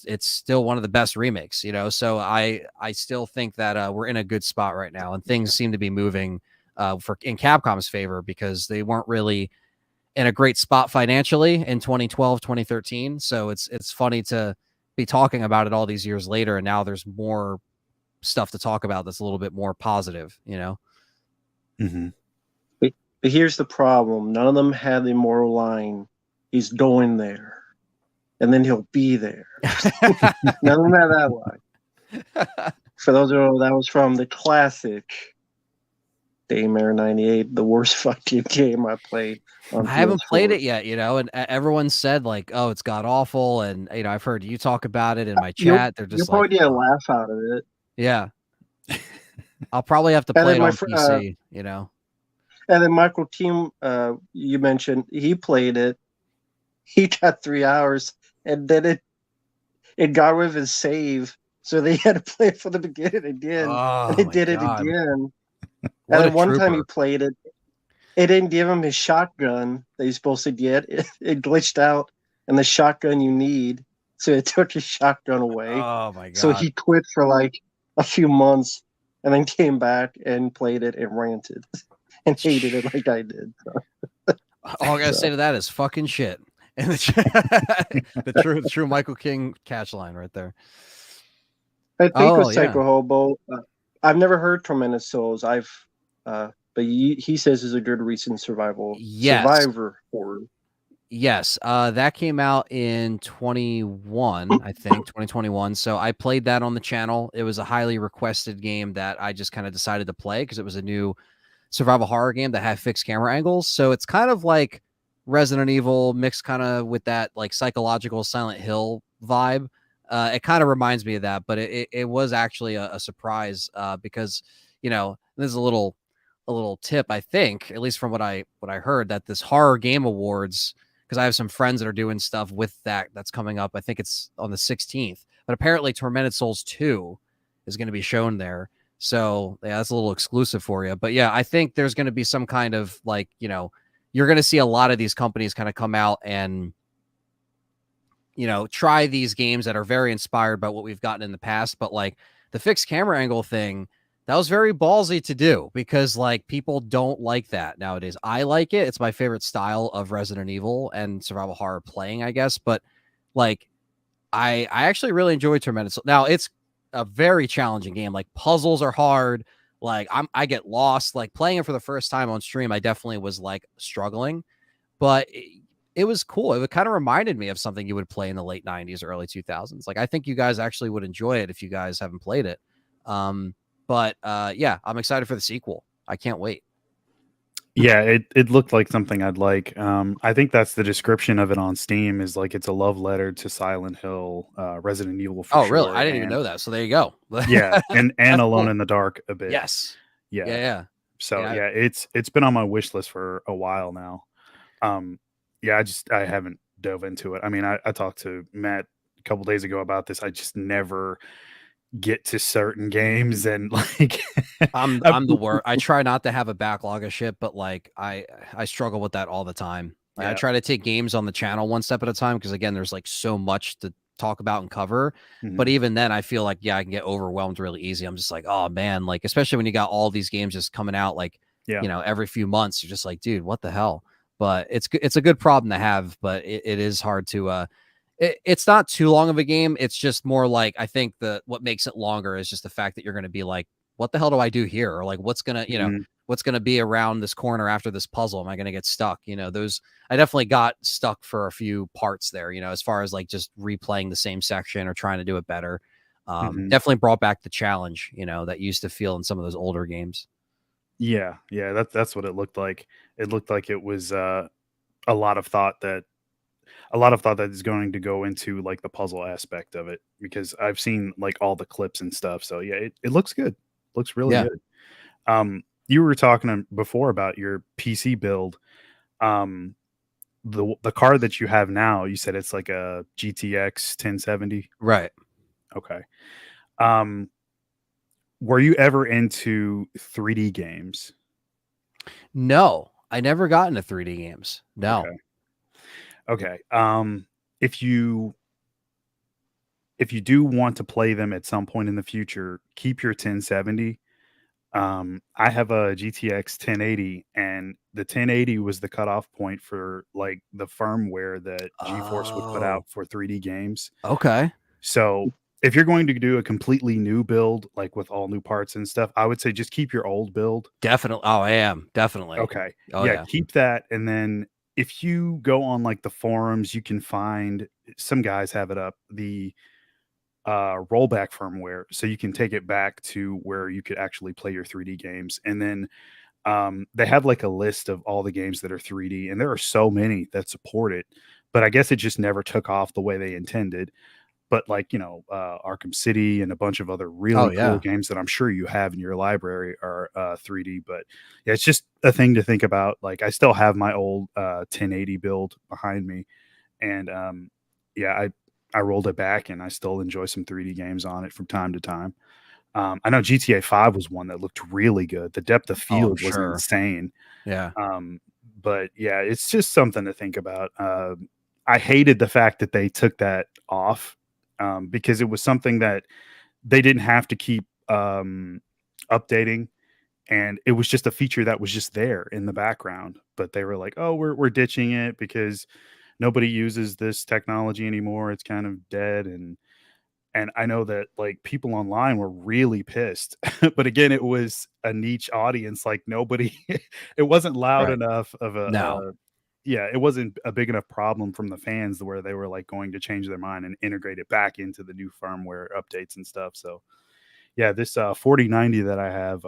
it's still one of the best remakes, so I still think that we're in a good spot right now and things seem to be moving in Capcom's favor because they weren't really in a great spot financially in 2012, 2013. So it's funny to be talking about it all these years later, and now there's more stuff to talk about that's a little bit more positive. Mm-hmm. But here's the problem: none of them had the immortal line, "He's going there, and then he'll be there." None of them had that line. For those who know, that was from the classic Daymare 98, the worst fucking game I played. I haven't played it yet, and everyone said like, "Oh, it's god awful," and I've heard you talk about it in my chat. They're just you'll probably get a laugh out of it. Yeah, I'll probably have to play it on PC. And then Michael Team, you mentioned he played it. He got 3 hours, and then it got rid of his save, so they had to play it from the beginning again. Oh, and it did it again. What and then one trooper. time he played it, it didn't give him his shotgun that he's supposed to get. It glitched out, and the shotgun you need, so it took his shotgun away. Oh my god! So he quit for like a few months, and then came back and played it and ranted and hated it like I did. So. All I gotta say to that is fucking shit. And the true Michael King catch line right there. I think with Psycho Hobo, I've never heard Tremendous Souls. But he says is a good recent survivor horror. Yes, that came out in 21, I think 2021. So I played that on the channel. It was a highly requested game that I just kind of decided to play because it was a new survival horror game that had fixed camera angles. So it's kind of like Resident Evil mixed kind of with that like psychological Silent Hill vibe. It kind of reminds me of that, but it was actually a surprise because there's a little tip, I think, at least from what I heard, that this horror game awards, because I have some friends that are doing stuff with that's coming up. I think it's on the 16th, but apparently Tormented Souls 2 is going to be shown there. So yeah, that's a little exclusive for you. But yeah, I think there's going to be some kind of like, you're going to see a lot of these companies kind of come out and, try these games that are very inspired by what we've gotten in the past. But like the fixed camera angle thing, that was very ballsy to do because like people don't like that nowadays. I like it. It's my favorite style of Resident Evil and survival horror playing, I guess. But like I actually really enjoy Tormented. Now it's a very challenging game. Like puzzles are hard. Like I get lost. Like playing it for the first time on stream, I definitely was like struggling, but it was cool. It kind of reminded me of something you would play in the late 90s, early 2000s. Like I think you guys actually would enjoy it if you guys haven't played it. But yeah, I'm excited for the sequel. I can't wait. Yeah, it looked like something I'd like. I think that's the description of it on Steam is like it's a love letter to Silent Hill, Resident Evil for Oh, really? sure, I didn't even and know that. So there you go. yeah, and That's Alone cool. in the Dark a bit. Yes. Yeah. Yeah. So Yeah. yeah, it's been on my wish list for a while now. Yeah, I haven't dove into it. I mean, I talked to Matt a couple days ago about this. I just never get to certain games and like I'm the worst. I try not to have a backlog of shit, but like I struggle with that all the time. Like, I yeah. try to take games on the channel one step at a time because again, there's like so much to talk about and cover. But Mhm. even then, I feel like I can get overwhelmed really easy. I'm just like, oh man, like especially when you got all these games just coming out like Yeah. every few months, you're just like, dude, what the hell? But it's a good problem to have, but it is hard to it's not too long of a game. It's just more like I think what makes it longer is just the fact that you're going to be like, what the hell do I do here? Or like, Mhm. what's gonna be around this corner after this puzzle? Am I going to get stuck? Those I definitely got stuck for a few parts there. As far as like just replaying the same section or trying to do it better. Mhm. Definitely brought back the challenge. That used to feel in some of those older games. Yeah. Yeah, that's what it looked like. It looked like it was a lot of thought that is going to go into like the puzzle aspect of it because I've seen like all the clips and stuff. So yeah, it looks good. Looks really Yeah. good. You were talking before about your PC build. Um, the card that you have now, you said it's like a GTX 1070. Right. Okay. Um, were you ever into 3D games? No, I never got into 3D games. No. Okay. Okay. If you do want to play them at some point in the future, keep your 1070. I have a GTX 1080, and the 1080 was the cutoff point for like the firmware that GeForce would put out Oh, for 3D games. okay. So if you're going to do a completely new build, like with all new parts and stuff, I would say just keep your old build. Definitely. Oh, I am. Definitely. Okay. Oh, Yeah, yeah. keep that. And then if you go on like the forums, you can find some guys have it up, the rollback firmware. So you can take it back to where you could actually play your 3D games. And then they have like a list of all the games that are 3D, and there are so many that support it. But I guess it just never took off the way they intended. But like, Arkham City and a bunch of other Oh, really cool yeah. games that I'm sure you have in your library are 3D. But yeah, it's just a thing to think about. Like I still have my old 1080 build behind me, and yeah, I rolled it back, and I still enjoy some 3D games on it from time to time. I know GTA 5 was one that looked really good. The depth of Oh, I'm field was sure. insane. Yeah. But yeah, it's just something to think about. I hated the fact that they took that off because it was something that they didn't have to keep updating, and it was just a feature that was just there in the background. But they were like, "Oh, we're ditching it because nobody uses this technology anymore. It's kind of dead." And I know that like people online were really pissed. But again, it was a niche audience. Like nobody, it wasn't loud Right. enough of No. yeah, it wasn't a big enough problem from the fans where they were like going to change their mind and integrate it back into the new firmware updates and stuff. So yeah, this 4090 that I have,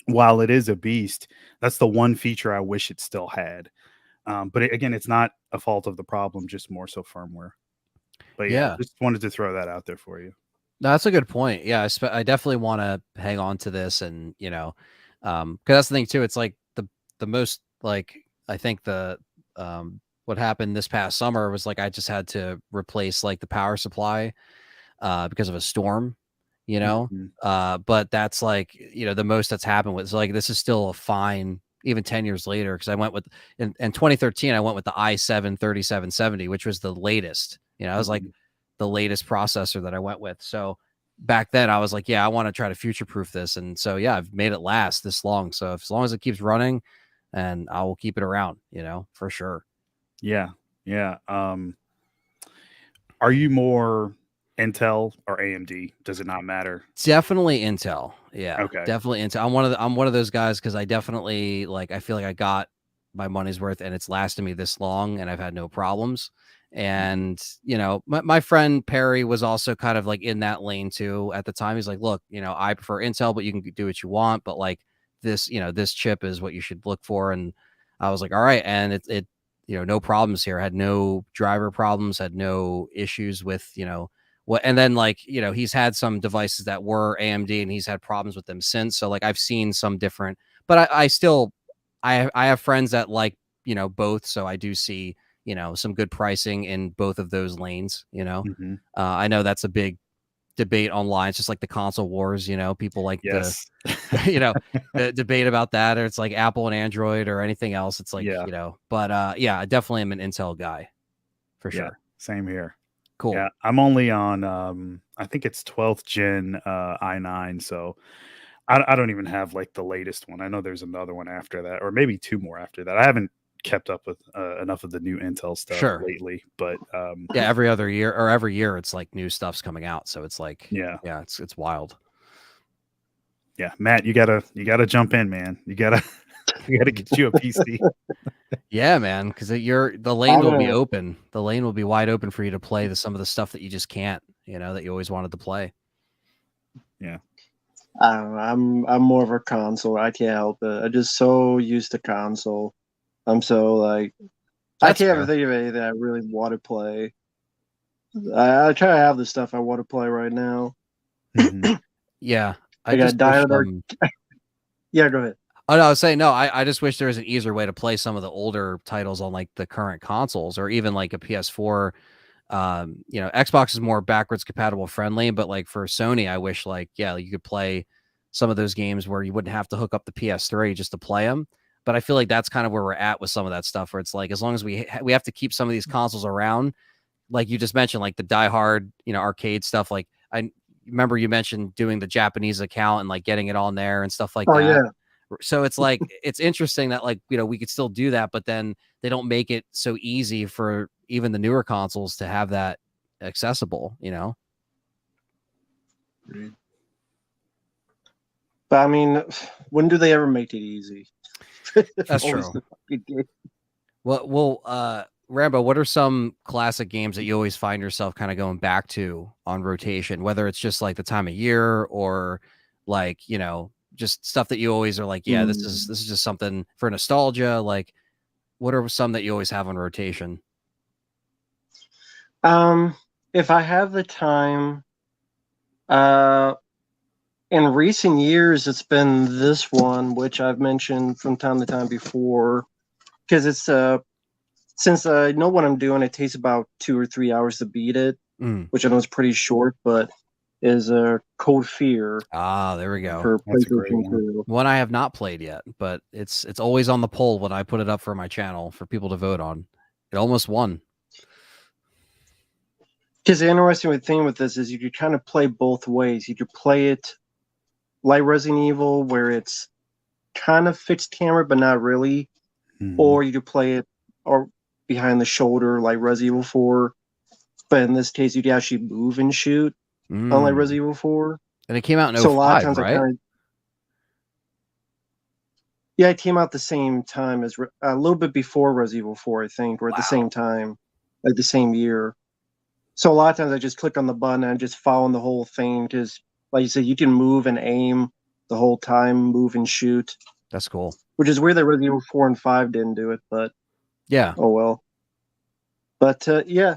while it is a beast, that's the one feature I wish it still had. But again, it's not a fault of the problem, just more so firmware. But yeah, Yeah. just wanted to throw that out there for you. No, that's a good point. Yeah. I definitely want to hang on to this and, because that's the thing too. It's like the most, like, I think what happened this past summer was like, I just had to replace like the power supply, because of a storm, Mhm. but that's like, the most that's happened with, so like, this is still a fine even 10 years later, because I went with in 2013, I went with the i7 3770, which was the latest. You know, it was like the latest processor that I went with. So back then I was like, yeah, I want to try to future proof this. And so, yeah, I've made it last this long. So as long as it keeps running, and I will keep it around, you know, for sure. Yeah. Yeah. Are you more Intel or AMD? Does it not matter? Definitely Intel. Yeah, Okay. definitely Intel. I'm one of those guys because I definitely like I feel like I got my money's worth and it's lasted me this long and I've had no problems. And you know, my friend Perry was also kind of like in that lane too at the time. He's like, look, you know, I prefer Intel, but you can do what you want. But like this, you know, this chip is what you should look for. And I was like, all right. And it you know, no problems here. I had no driver problems, had no issues with, you know, what, and then like, you know, he's had some devices that were AMD and he's had problems with them since. So like I've seen some different, but I still I have friends that like, you know, both. So I do see, you know, some good pricing in both of those lanes, you know. Mm-hmm. I know that's a big debate online. It's just like the console wars, you know, people like the Yes. you know, the debate about that, or it's like Apple and Android or anything else. It's like, Yeah. you know, but yeah, I definitely am an Intel guy for Yeah. sure. Same here. Cool. Yeah. I'm only on I think it's 12th gen i9, so I don't even have like the latest one. I know there's another one after that, or maybe two more after that. I haven't kept up with enough of the new Intel stuff Sure. lately, but Yeah, every other year or every year it's like new stuff's coming out. So it's like, yeah, yeah, it's wild. yeah. Matt, you gotta jump in, man. You gotta you gotta get you a PC. Yeah, man, because the lane I'm will be gonna, open. The lane will be wide open for you to play some of the stuff that you just can't, you know, that you always wanted to play. Yeah. I don't know, I'm more of a console. I can't help it. I'm just so used to console. I'm so like I That's can't ever fair. think of anything I really want to play. I try to have the stuff I want to play right now. Mhm. Yeah. I I got just wish Diehard. Yeah, go ahead. oh no, I was saying no, I just wish there was an easier way to play some of the older titles on like the current consoles or even like a PS4. You know, Xbox is more backwards compatible friendly, but like for Sony, I wish like, yeah, you could play some of those games where you wouldn't have to hook up the PS3 just to play them. But I feel like that's kind of where we're at with some of that stuff, where it's like as long as we have to keep some of these consoles around, like you just mentioned, like the Die Hard, you know, arcade stuff. Like I remember you mentioned doing the Japanese account and like getting it on there and stuff like Oh that. yeah. So it's like it's interesting that like, you know, we could still do that, but then they don't make it so easy for even the newer consoles to have that accessible, you know. But I mean, when do they ever make it easy? That's Always true. the fucking game. Rambo, what are some classic games that you always find yourself kind of going back to on rotation, whether it's just like the time of year or like, you know, just stuff that you always are like, yeah, Mm. this is just something for nostalgia. Like, what are some that you always have on rotation? Um, if I have the time, uh, in recent years, it's been this one, which I've mentioned from time to time before, because it's since I know what I'm doing, it takes about 2 or 3 hours to beat it, Mm. which I know is pretty short, but is Code Fear Ah, there we go. for That's a great PlayStation one. 2. One I have not played yet, but it's always on the poll when I put it up for my channel for people to vote on. It almost won. Because the interesting thing with this is you could kind of play both ways. You could play it like Resident Evil, where it's kind of fixed camera, but not really, Mhm. or you could play it or behind the shoulder like Resident Evil 4. But in this case, you could actually move and shoot, unlike Mm. Resident Evil 4. And it came out in So a lot of '05, times I right? kind of yeah, it came out the same time as a little bit before Resident Evil 4, I think, or at the same Wow. time, like the same year. So a lot of times I just click on the button and I'm just following the whole thing because, like you said, you can move and aim the whole time, move and shoot, That's cool. which is weird that Resident Evil 4 and 5 didn't do it, but Yeah. oh well. But yeah,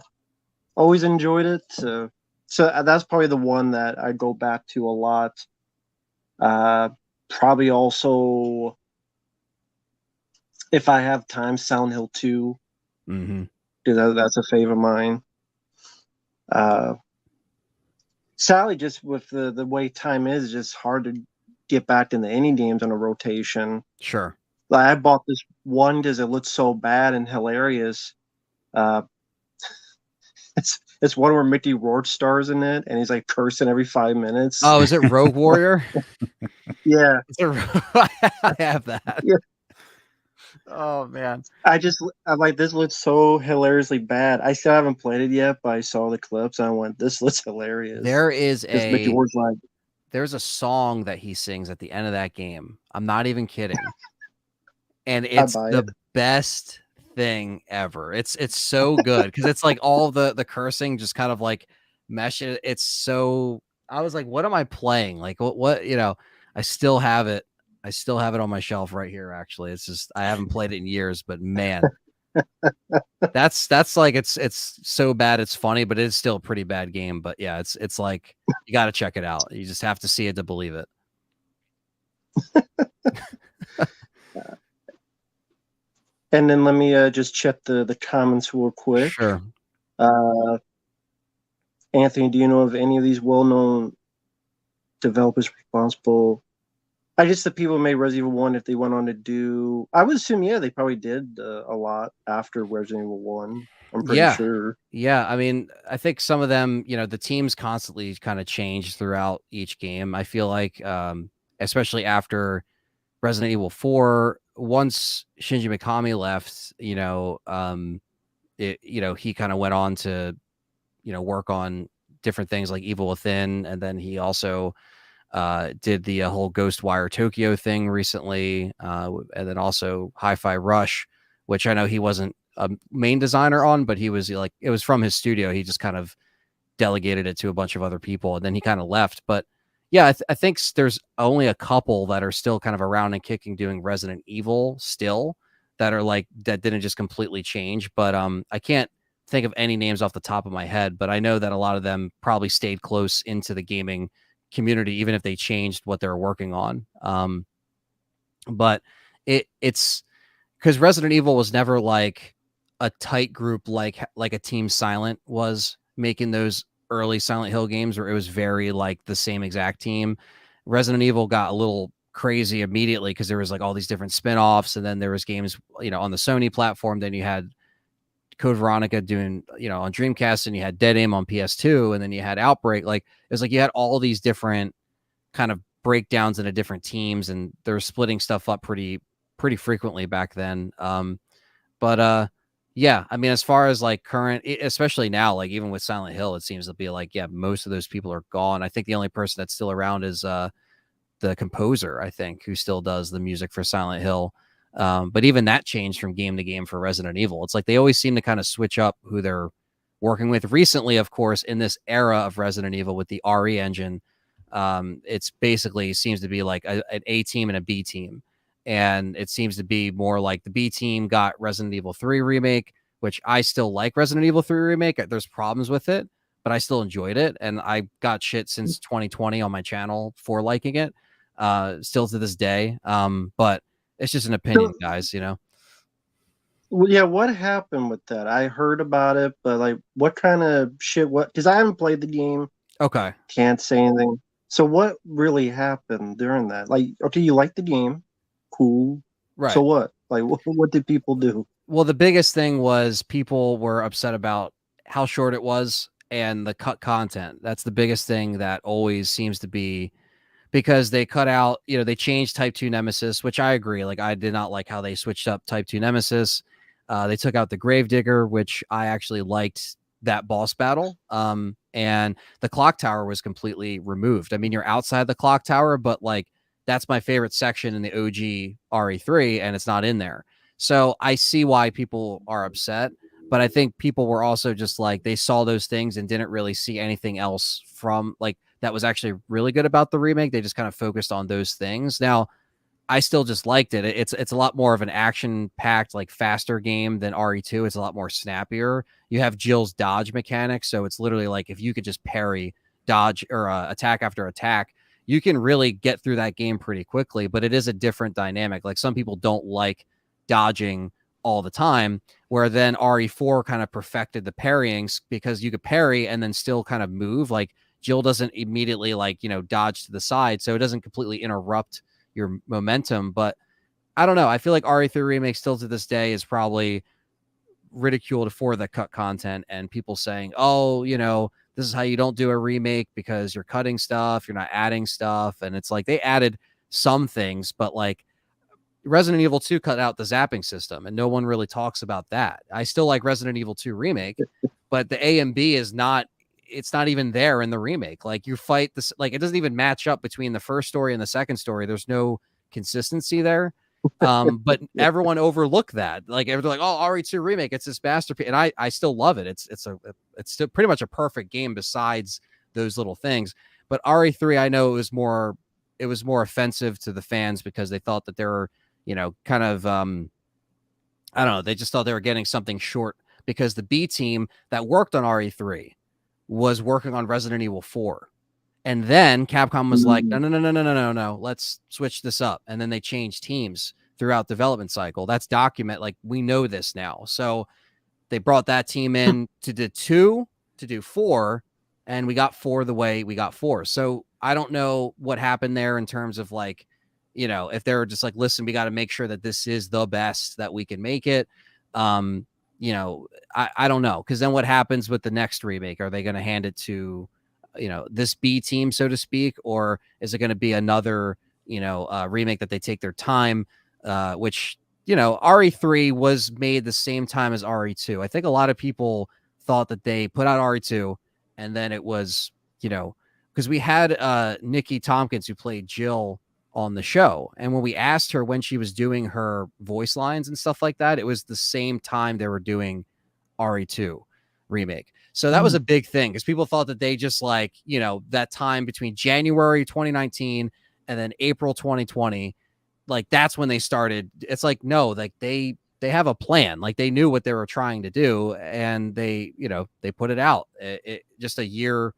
always enjoyed it. So that's probably the one that I go back to a lot. Uh, Probably also, if I have time, Silent Hill 2, Hmm. because that's a fave of mine. Uh, Sally, just with the way time is, just hard to get back into any games on a rotation. Sure. Like, I bought this one because it looked so bad and hilarious. Uh, it's one where Mickey Rourke stars in it, and he's like cursing every 5 minutes. Oh, is it Rogue Warrior? Yeah, Is it I have that. yeah. Oh man. I'm like, this looks so hilariously bad. I still haven't played it yet, but I saw the clips and I went, this looks hilarious. There is Because Mickey a Rourke's like, there's a song that he sings at the end of that game. I'm not even kidding. And I it's buy the it. best thing ever. It's so good because it's like all the cursing just kind of like mesh it. It's so I was like, what am I playing? Like what I still have it. I still have it on my shelf right here, actually. It's just I haven't played it in years, but man, that's like it's so bad it's funny, but it's still a pretty bad game. But yeah, it's like you gotta check it out. You just have to see it to believe it. And then let me just check the comments real quick. Sure. Uh, Anthony, do you know of any of these well-known developers responsible? I guess the people who made Resident Evil 1, if they went on to do, I would assume, yeah, they probably did a lot after Resident Evil 1. I'm pretty Yeah. sure. Yeah. I mean, I think some of them, the teams constantly kind of change throughout each game. I feel like, especially after Resident Evil 4, once Shinji Mikami left, he kind of went on to, work on different things like Evil Within. And then he also did the whole Ghostwire Tokyo thing recently, and then also Hi-Fi Rush, which I know he wasn't a main designer on, but he was like it was from his studio. He just kind of delegated it to a bunch of other people, and then he kind of left. But yeah, I think there's only a couple that are still kind of around and kicking, doing Resident Evil still that are like that didn't just completely change. But I can't think of any names off the top of my head, but I know that a lot of them probably stayed close into the gaming community, even if they changed what they're working on. But it's because Resident Evil was never like a tight group like a Team Silent was making those early Silent Hill games where it was very like the same exact team. Resident Evil got a little crazy immediately because there was like all these different spin-offs, and then there was games on the Sony platform. Then you had Code Veronica doing on Dreamcast, and you had Dead Aim on PS2, and then you had Outbreak. Like it was like you had all these different kind of breakdowns into different teams, and they're splitting stuff up pretty frequently back then. But yeah, I mean, as far as like current, especially now, like even with Silent Hill, it seems to be like, yeah, most of those people are gone. I think the only person that's still around is the composer, I think, who still does the music for Silent Hill. But even that changed from game to game for Resident Evil. It's like they always seem to kind of switch up who they're working with. Recently, of course, in this era of Resident Evil with the RE engine, it's basically seems to be like an A team and a B team. And it seems to be more like the B team got Resident Evil 3 remake, which I still like Resident Evil 3 remake. There's problems with it, but I still enjoyed it. And I got shit since 2020 on my channel for liking it, still to this day. But it's just an opinion, guys, Well, yeah, what happened with that? I heard about it, but like, what kind of shit? What? Because I haven't played the game, Okay. can't say anything. So, what really happened during that? Like, okay, you like the game, cool. So Right. what? Like, what did people do? Well, the biggest thing was people were upset about how short it was and the cut content. That's the biggest thing that always seems to be, because they cut out, they changed Type 2 Nemesis, which I agree. Like, I did not like how they switched up Type 2 Nemesis. They took out the Gravedigger, which I actually liked that boss battle. And the clock tower was completely removed. I mean, you're outside the clock tower, but like, that's my favorite section in the OG RE3, and it's not in there. So I see why people are upset. But I think people were also just like, they saw those things and didn't really see anything else from like that was actually really good about the remake. They just kind of focused on those things. Now, I still just liked it. It's a lot more of an action-packed, like faster game than RE2. It's a lot more snappier. You have Jill's dodge mechanic, so it's literally like if you could just parry, dodge, or attack after attack, you can really get through that game pretty quickly. But it is a different dynamic. Like some people don't like dodging all the time, where then RE4 kind of perfected the parrying because you could parry and then still kind of move. Like Jill doesn't immediately dodge to the side, so it doesn't completely interrupt your momentum. But I don't know. I feel like RE3 remake still to this day is probably ridiculed for the cut content and people saying, oh, this is how you don't do a remake because you're cutting stuff, you're not adding stuff. And it's like they added some things, but like Resident Evil 2 cut out the zapping system and no one really talks about that. I still like Resident Evil 2 remake, but the A and B is not, it's not even there in the remake. Like you fight this, like it doesn't even match up between the first story and the second story. There's no consistency there. But everyone overlooked that. Like they're like, oh, RE2 remake, it's this masterpiece, and I still love it. It's still pretty much a perfect game besides those little things. But RE3, I know it was more offensive to the fans because they thought that they were, kind of I don't know, they just thought they were getting something short because the B team that worked on RE3 was working on Resident Evil 4. And then Capcom was like, no, let's switch this up. And then they changed teams throughout development cycle. That's document. Like we know this now. So they brought that team in to do 2, to do 4, and we got 4 the way we got 4. So I don't know what happened there in terms of like, if they're just like, listen, we got to make sure that this is the best that we can make it. I don't know. Cause then what happens with the next remake? Are they going to hand it to, this B team, so to speak, or is it going to be another, remake that they take their time, which, RE3 was made the same time as RE2. I think a lot of people thought that they put out RE2 and then it was, because we had Nikki Tompkins who played Jill on the show. And when we asked her when she was doing her voice lines and stuff like that, it was the same time they were doing RE2 remake. So that was a big thing because people thought that they just like, that time between January 2019 and then April 2020, like that's when they started. It's like, no, like they have a plan. Like they knew what they were trying to do and they put it out. Just a year,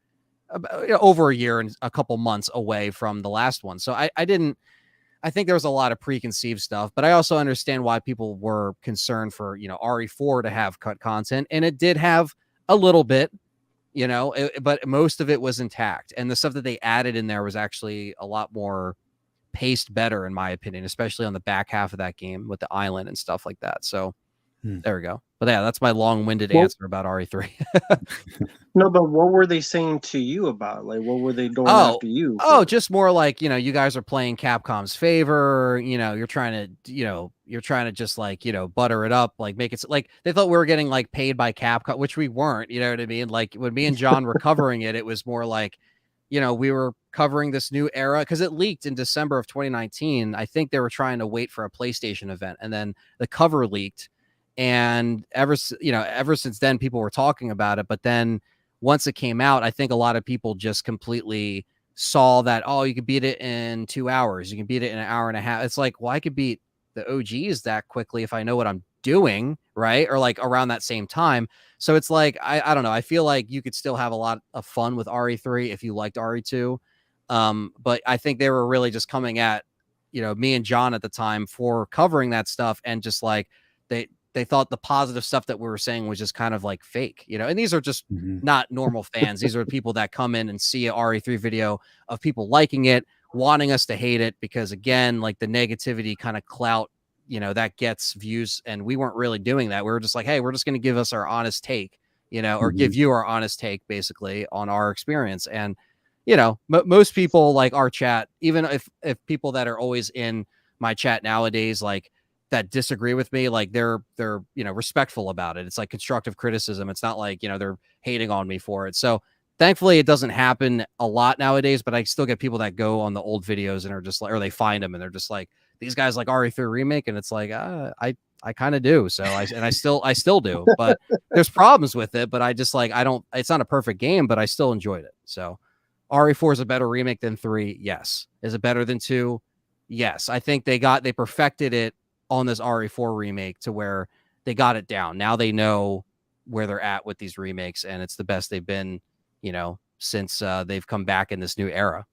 over a year and a couple months away from the last one. So I think there was a lot of preconceived stuff, but I also understand why people were concerned for, RE4 to have cut content. And it did have a little bit, but most of it was intact. And the stuff that they added in there was actually a lot more paced better, in my opinion, especially on the back half of that game with the island and stuff like that. So there we go. But yeah, that's my long-winded answer about RE3. No, but what were they saying to you about? Like, what were they doing after you? Oh, just more like, you guys are playing Capcom's favor. You're trying to just like, butter it up, like make it like they thought we were getting like paid by Capcom, which we weren't. You know what I mean? Like when me and John were covering it, it was more like, we were covering this new era because it leaked in December of 2019. I think they were trying to wait for a PlayStation event, and then the cover leaked. And ever since then, people were talking about it. But then once it came out, I think a lot of people just completely saw that, oh, you could beat it in 2 hours. You can beat it in an hour and a half. It's like, well, I could beat the OGs that quickly if I know what I'm doing, right? Or like around that same time. So it's like, I don't know. I feel like you could still have a lot of fun with RE3 if you liked RE2. But I think they were really just coming at, me and John at the time for covering that stuff and just like they thought the positive stuff that we were saying was just kind of like fake, and these are just not normal fans. These are people that come in and see a RE3 video of people liking it, wanting us to hate it, because again, like the negativity kind of clout, that gets views. And we weren't really doing that. We were just like, hey, we're just going to give us our honest take, or give you our honest take basically on our experience. And, most people like our chat, even if people that are always in my chat nowadays, like, that disagree with me, like they're respectful about it. It's like constructive criticism. It's not like they're hating on me for it. So thankfully it doesn't happen a lot nowadays, but I still get people that go on the old videos and are just like, or they find them and they're just like, these guys like RE3 remake, and it's like I kind of do. So I still do, but there's problems with it. But I just like, it's not a perfect game, but I still enjoyed it. So RE4 is a better remake than 3. Yes. Is it better than 2? Yes. I think they perfected it on this RE4 remake to where they got it down. Now they know where they're at with these remakes, and it's the best they've been, since they've come back in this new era.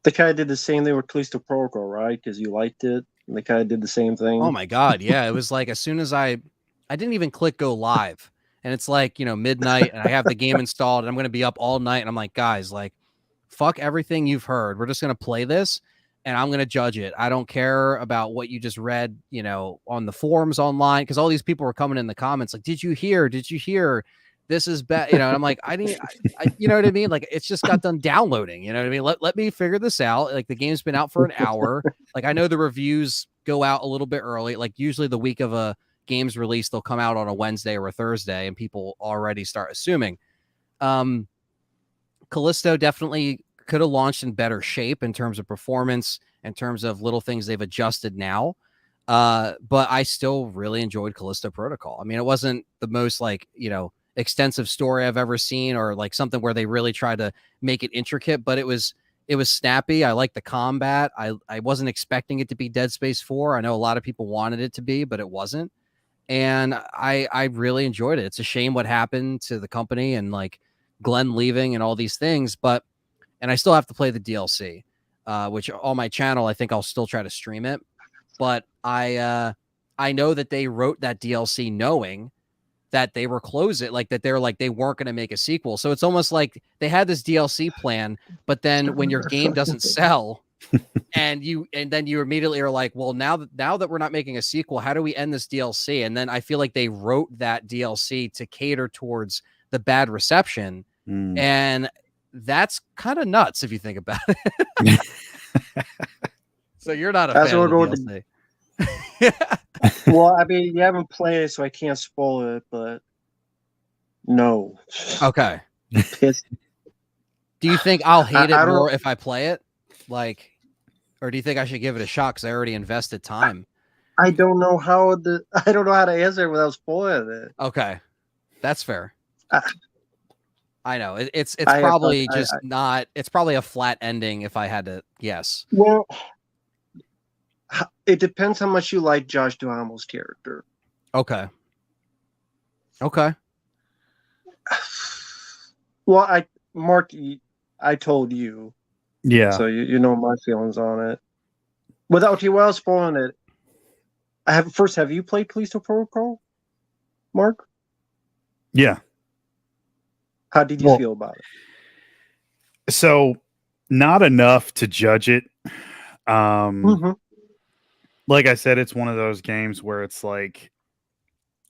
They kind of did the same thing with Callisto Protocol, right? Because you liked it, and they kind of did the same thing. Oh my God. Yeah. It was like, as soon as I didn't even click go live, and it's like, midnight, and I have the game installed and I'm going to be up all night. And I'm like, guys, like, fuck everything you've heard. We're just going to play this. and I'm going to judge it. I don't care about what you just read, on the forums online, because all these people were coming in the comments like, "Did you hear? Did you hear? This is bad." And I'm like, you know what I mean? Like, it's just got done downloading. You know what I mean? Let me figure this out. Like, the game's been out for an hour. Like, I know the reviews go out a little bit early. Like, usually the week of a game's release, they'll come out on a Wednesday or a Thursday, and people already start assuming. Callisto definitely could have launched in better shape in terms of performance, in terms of little things they've adjusted now. But I still really enjoyed Callisto Protocol. I mean, it wasn't the most extensive story I've ever seen, or like something where they really tried to make it intricate, but it was snappy. I like the combat. I wasn't expecting it to be Dead Space 4. I know a lot of people wanted it to be, but it wasn't. And I really enjoyed it. It's a shame what happened to the company and like Glenn leaving and all these things, and I still have to play the DLC, which on my channel, I think I'll still try to stream it. But I know that they wrote that DLC knowing that they were closing, like that they weren't going to make a sequel. So it's almost like they had this DLC plan, but then when your game doesn't sell, and then you immediately are like, well, now that we're not making a sequel, how do we end this DLC? And then I feel like they wrote that DLC to cater towards the bad reception. And that's kind of nuts if you think about it. So you're not a fan of the DLC. Well, I mean, you haven't played it, so I can't spoil it, but no. Okay. Do you think I'll hate it more if I play it? Like, or do you think I should give it a shot because I already invested time? I don't know how to answer it without spoiling it. Okay. That's fair. I know it's probably not. It's probably a flat ending if I had to guess. Well, it depends how much you like Josh Duhamel's character. Okay. Well, Mark, I told you. Yeah. So you know my feelings on it. Without spoiling it, have you played Callisto Protocol, Mark? Yeah. How did you feel about it? So, not enough to judge it. Like I said, it's one of those games where it's like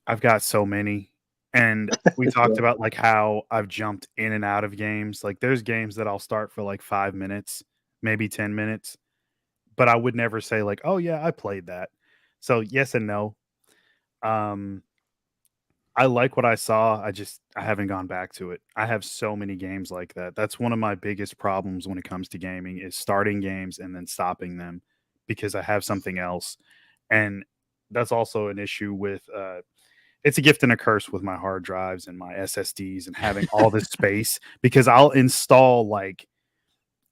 I've got so many, and we talked about like how I've jumped in and out of games. Like there's games that I'll start for like 5 minutes, maybe 10 minutes, but I would never say like, oh yeah, I played that. So yes and no. I like what I saw. I haven't gone back to it. I have so many games like that. That's one of my biggest problems when it comes to gaming is starting games and then stopping them because I have something else. And that's also an issue with it's a gift and a curse with my hard drives and my SSDs and having all this space because I'll install like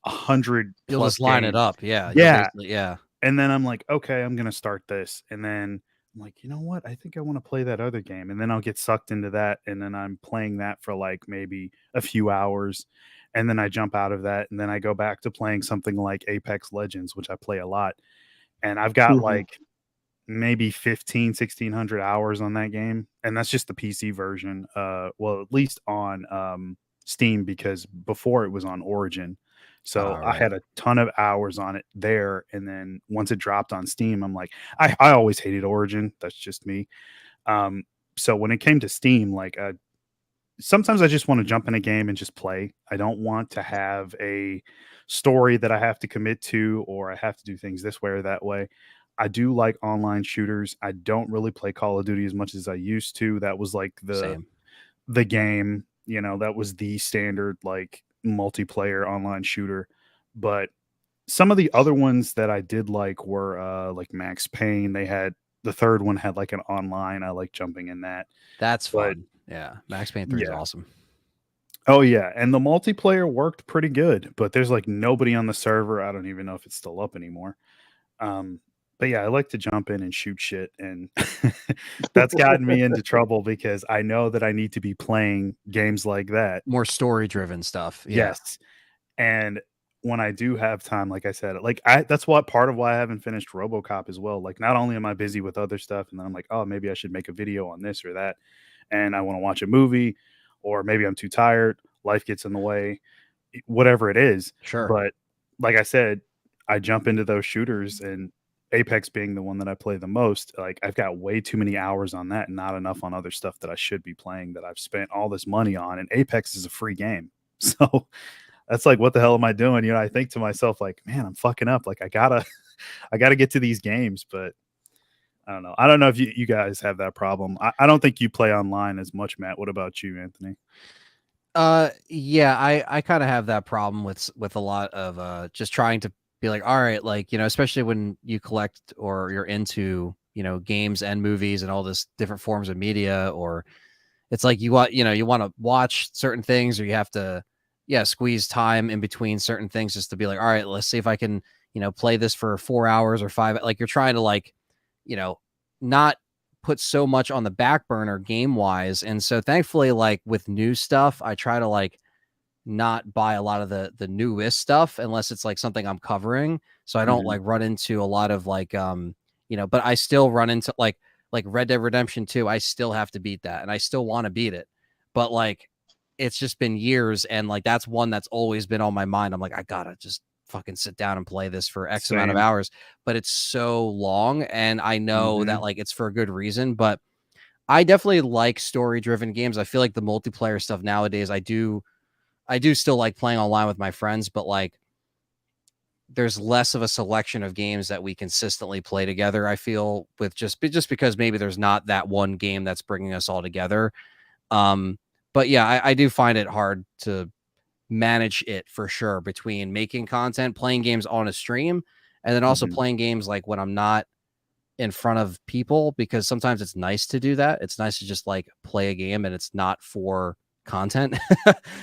100 You'll plus just line games. it up. Yeah. Yeah. And then I'm like, okay, I'm going to start this. And then I'm like, you know what? I think I want to play that other game. And then I'll get sucked into that. And then I'm playing that for like maybe a few hours. And then I jump out of that. And then I go back to playing something like Apex Legends, which I play a lot. And I've got like maybe 1,600 hours on that game. And that's just the PC version. Well, at least on Steam, because before it was on Origin. So I had a ton of hours on it there. And then once it dropped on Steam, I'm like, I always hated Origin. That's just me. So when it came to Steam, like sometimes I just want to jump in a game and just play. I don't want to have a story that I have to commit to, or I have to do things this way or that way. I do like online shooters. I don't really play Call of Duty as much as I used to. That was like the game, that was the standard like multiplayer online shooter. But some of the other ones that I did like were like Max Payne. The third one had like an online. I like jumping in that. That's fun. Yeah. Max Payne 3 is awesome. Oh yeah. And the multiplayer worked pretty good, but there's like nobody on the server. I don't even know if it's still up anymore. But yeah, I like to jump in and shoot shit. And that's gotten me into trouble because I know that I need to be playing games like that. More story driven stuff. Yeah. Yes. And when I do have time, like I said, like that's part of why I haven't finished RoboCop as well. Like not only am I busy with other stuff, and then I'm like, oh, maybe I should make a video on this or that. And I want to watch a movie, or maybe I'm too tired. Life gets in the way, whatever it is. Sure. But like I said, I jump into those shooters, and Apex being the one that I play the most, like I've got way too many hours on that and not enough on other stuff that I should be playing that I've spent all this money on. And Apex is a free game. So that's like, what the hell am I doing? You know, I think to myself, like, man, I'm fucking up. Like I gotta get to these games, but I don't know. I don't know if you guys have that problem. I don't think you play online as much, Matt. What about you, Anthony? Yeah, I kind of have that problem with a lot of just trying to be like, all right, like, you know, especially when you collect or you're into, you know, games and movies and all this different forms of media, or it's like you want, you know, you want to watch certain things, or you have to, yeah, squeeze time in between certain things just to be like, all right, let's see if I can, you know, play this for 4 hours or five. Like you're trying to like, you know, not put so much on the back burner game wise. And so thankfully, like with new stuff, I try to like not buy a lot of the newest stuff unless it's like something I'm covering. So I don't Mhm. like run into a lot of like you know, but I still run into like Red Dead Redemption 2. I still have to beat that and I still want to beat it. But like it's just been years, and like that's one that's always been on my mind. I'm like, I gotta just fucking sit down and play this for X amount of Same. hours. But it's so long, and I know that Mhm. like it's for a good reason. But I definitely like story driven games. I feel like the multiplayer stuff nowadays, I do still like playing online with my friends, but like there's less of a selection of games that we consistently play together. I feel with just because maybe there's not that one game that's bringing us all together. Um, but yeah, I do find it hard to manage it for sure between making content, playing games on a stream, and then also Mhm. playing games like when I'm not in front of people, because sometimes it's nice to do that. It's nice to just like play a game and it's not for content.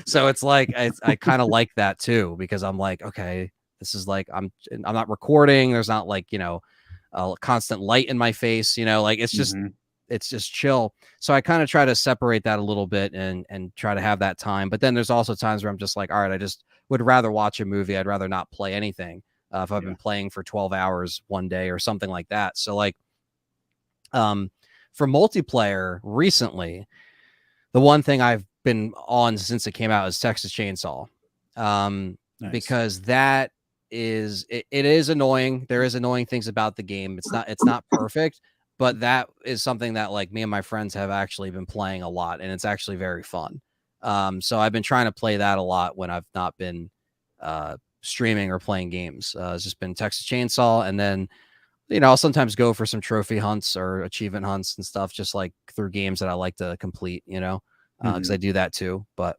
So it's like I kind of like that too, because I'm like, okay, this is like I'm not recording. There's not like, you know, a constant light in my face, you know, like Mhm. it's just chill. So I kind of try to separate that a little bit and try to have that time. But then there's also times where I'm just like, all right, I just would rather watch a movie. I'd rather not play anything if I've Yeah. been playing for 12 hours one day or something like that. So like um for multiplayer recently, the one thing I've been on since it came out is Texas Chainsaw. Nice. Because that it is annoying. There is annoying things about the game. It's not perfect, but that is something that like me and my friends have actually been playing a lot, and it's actually very fun. So I've been trying to play that a lot when I've not been streaming or playing games. It's just been Texas Chainsaw, and then you know I'll sometimes go for some trophy hunts or achievement hunts and stuff, just like through games that I like to complete. You know, because I Mhm. do that too. But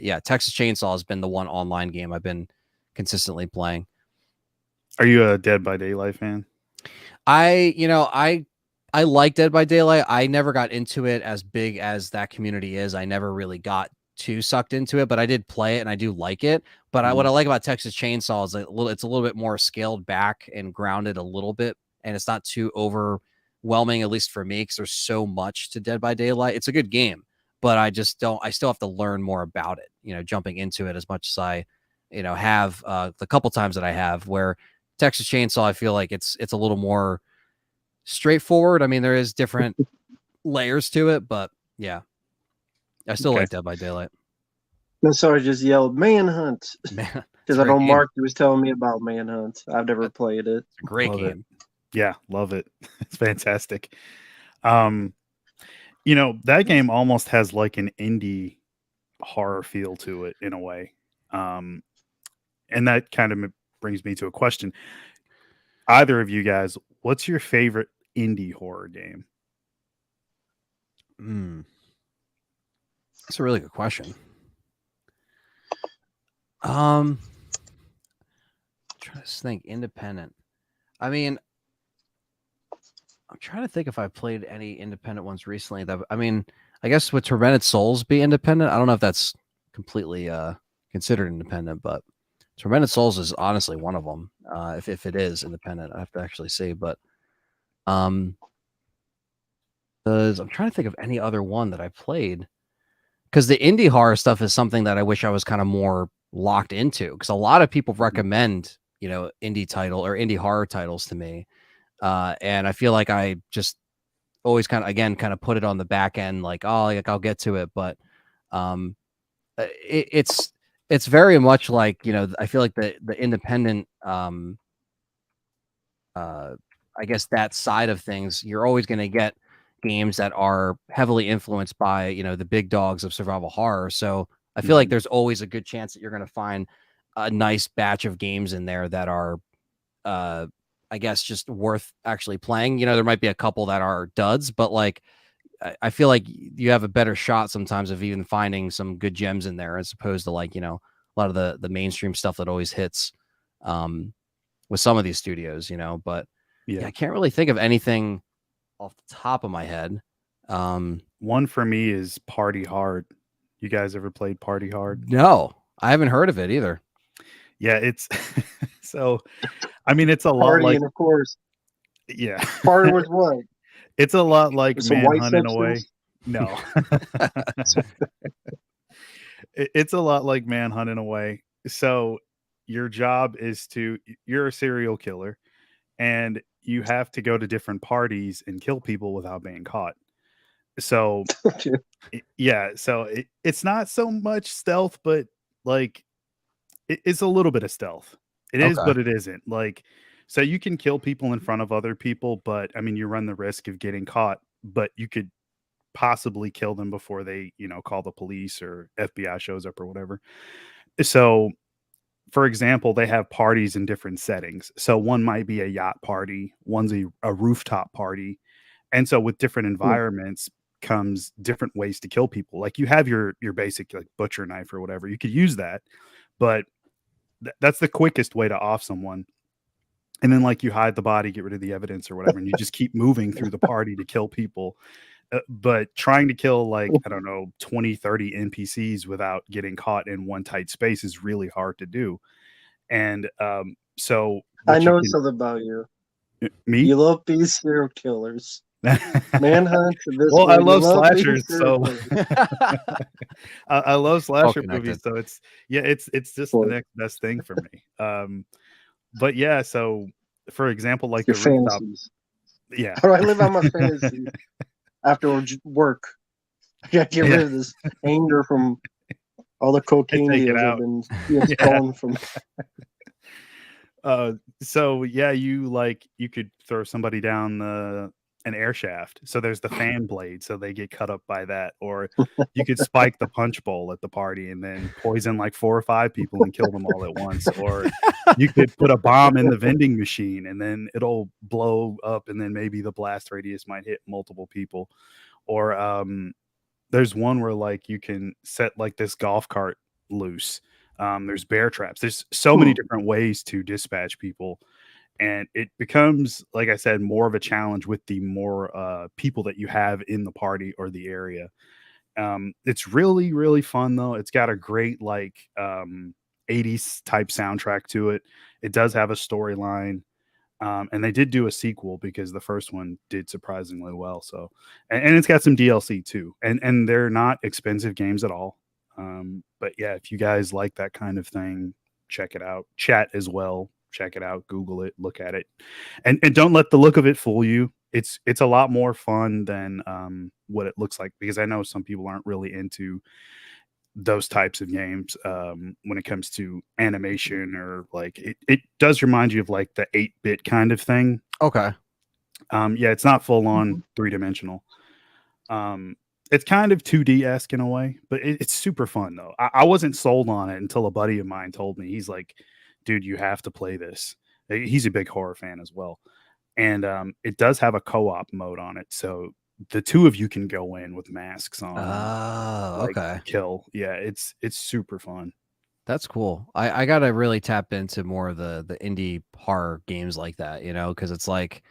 yeah, Texas Chainsaw has been the one online game I've been consistently playing. Are you a Dead by Daylight fan? You know, I like Dead by Daylight. I never got into it as big as that community is. I never really got too sucked into it, but I did play it and I do like it. But what Mhm. I like about Texas Chainsaw is it's a little bit more scaled back and grounded a little bit, and it's not too overwhelming, at least for me, because there's so much to Dead by Daylight. It's a good game, but I just don't. I still have to learn more about it. You know, jumping into it as much as I, you know, have the couple times that I have where Texas Chainsaw, I feel like it's a little more straightforward. I mean, there is different layers to it, but yeah, I still Okay. like Dead by Daylight. And so I just yelled Manhunt Man, it's because a I great know game. Mark was telling me about Manhunt. I've never It's played it. a great Love it. game. Yeah, love it. It's fantastic. Um, you know, that game almost has like an indie horror feel to it in a way. Um, and that kind of brings me to a question. Either of you guys, what's your favorite indie horror game? Mm, that's a really good question. Um, trying to think independent. I mean, I'm trying to think if I played any independent ones recently. That I mean, I guess would Tormented Souls be independent? I don't know if that's completely considered independent, but Tormented Souls is honestly one of them. If it is independent, I have to actually see. But um, I'm trying to think of any other one that I played, because the indie horror stuff is something that I wish I was kind of more locked into. Because a lot of people Mhm. recommend, you know, indie title or indie horror titles to me, and I feel like I just always kind of put it on the back end, like, oh, like I'll get to it, but um, it's very much like, you know, I feel like the independent I guess that side of things, you're always going to get games that are heavily influenced by, the big dogs of survival horror. So I feel like Mhm. there's always a good chance that you're going to find a nice batch of games in there that are, uh, I guess, just worth actually playing. There might be a couple that are duds, but like, I feel like you have a better shot sometimes of even finding some good gems in there as opposed to like, a lot of the mainstream stuff that always hits um, with some of these studios, but yeah, Yeah. I can't really think of anything off the top of my head. Um, One for me is Party Hard. You guys ever played Party Hard? no, I haven't heard of it either. Yeah, it's so I mean it's a lot like Partying, of course. yeah. Party with what? It's a lot like With some white Manhunt in a way. substance? No. It's a lot like Manhunt in a way. So your job is you're a serial killer and you have to go to different parties and kill people without being caught. So Okay. yeah, so it's not so much stealth, but like it's a little bit of stealth. It is, Okay. but it isn't. Like, so you can kill people in front of other people, but I mean, you run the risk of getting caught, but you could possibly kill them before they, call the police or FBI shows up or whatever. So, for example, they have parties in different settings. So one might be a yacht party, one's a rooftop party. And so with different Hmm. environments comes different ways to kill people. Like you have your basic like butcher knife or whatever. You could use that, but that's the quickest way to off someone. And then like you hide the body, get rid of the evidence or whatever, and you just keep moving through the party to kill people. But trying to kill like I don't know 20, 30 NPCs without getting caught in one tight space is really hard to do. And so I what you know can something about you. me You love these serial killers. Manhunt this well, I one. You love love these slashers, serial so killers. I love It's all slasher movies, connected. so it's just the Well, next best thing for me. But yeah, so for example, like your the rooftop, fantasies. yeah, How do I live out my fantasy after work? I gotta get yeah, rid of this anger from all the and cocaine take it deals I've out, been being yeah. stolen from. So yeah, you could throw somebody down an air shaft. So there's the fan blade, so they get cut up by that. Or you could spike the punch bowl at the party and then poison like 4 or 5 people and kill them all at once. Or you could put a bomb in the vending machine and then it'll blow up and then maybe the blast radius might hit multiple people. Or there's one where like you can set like this golf cart loose. There's bear traps. There's so many Hmm. different ways to dispatch people, and it becomes, like I said, more of a challenge with the more people that you have in the party or the area. It's really really fun though. It's got a great like 80s type soundtrack to it. It does have a storyline. And they did do a sequel because the first one did surprisingly well. So, and it's got some DLC too, and they're not expensive games at all. But yeah, if you guys like that kind of thing, check it out. Chat as well. Check it out. Google it. Look at it, and don't let the look of it fool you. It's a lot more fun than what it looks like because I know some people aren't really into those types of games when it comes to animation or like it does remind you of like the 8-bit kind of thing. Okay. Yeah, it's not full on three-dimensional. um it's kind of 2D-esque in a way, but it's super fun though. I wasn't sold on it until a buddy of mine told me. He's like, dude, you have to play this. He's a big horror fan as well. And it does have a co-op mode on it, so the two of you can go in with masks on and Oh, like okay. kill. Yeah, it's super fun. That's cool. I gotta really tap into more of the indie horror games like that, because it's like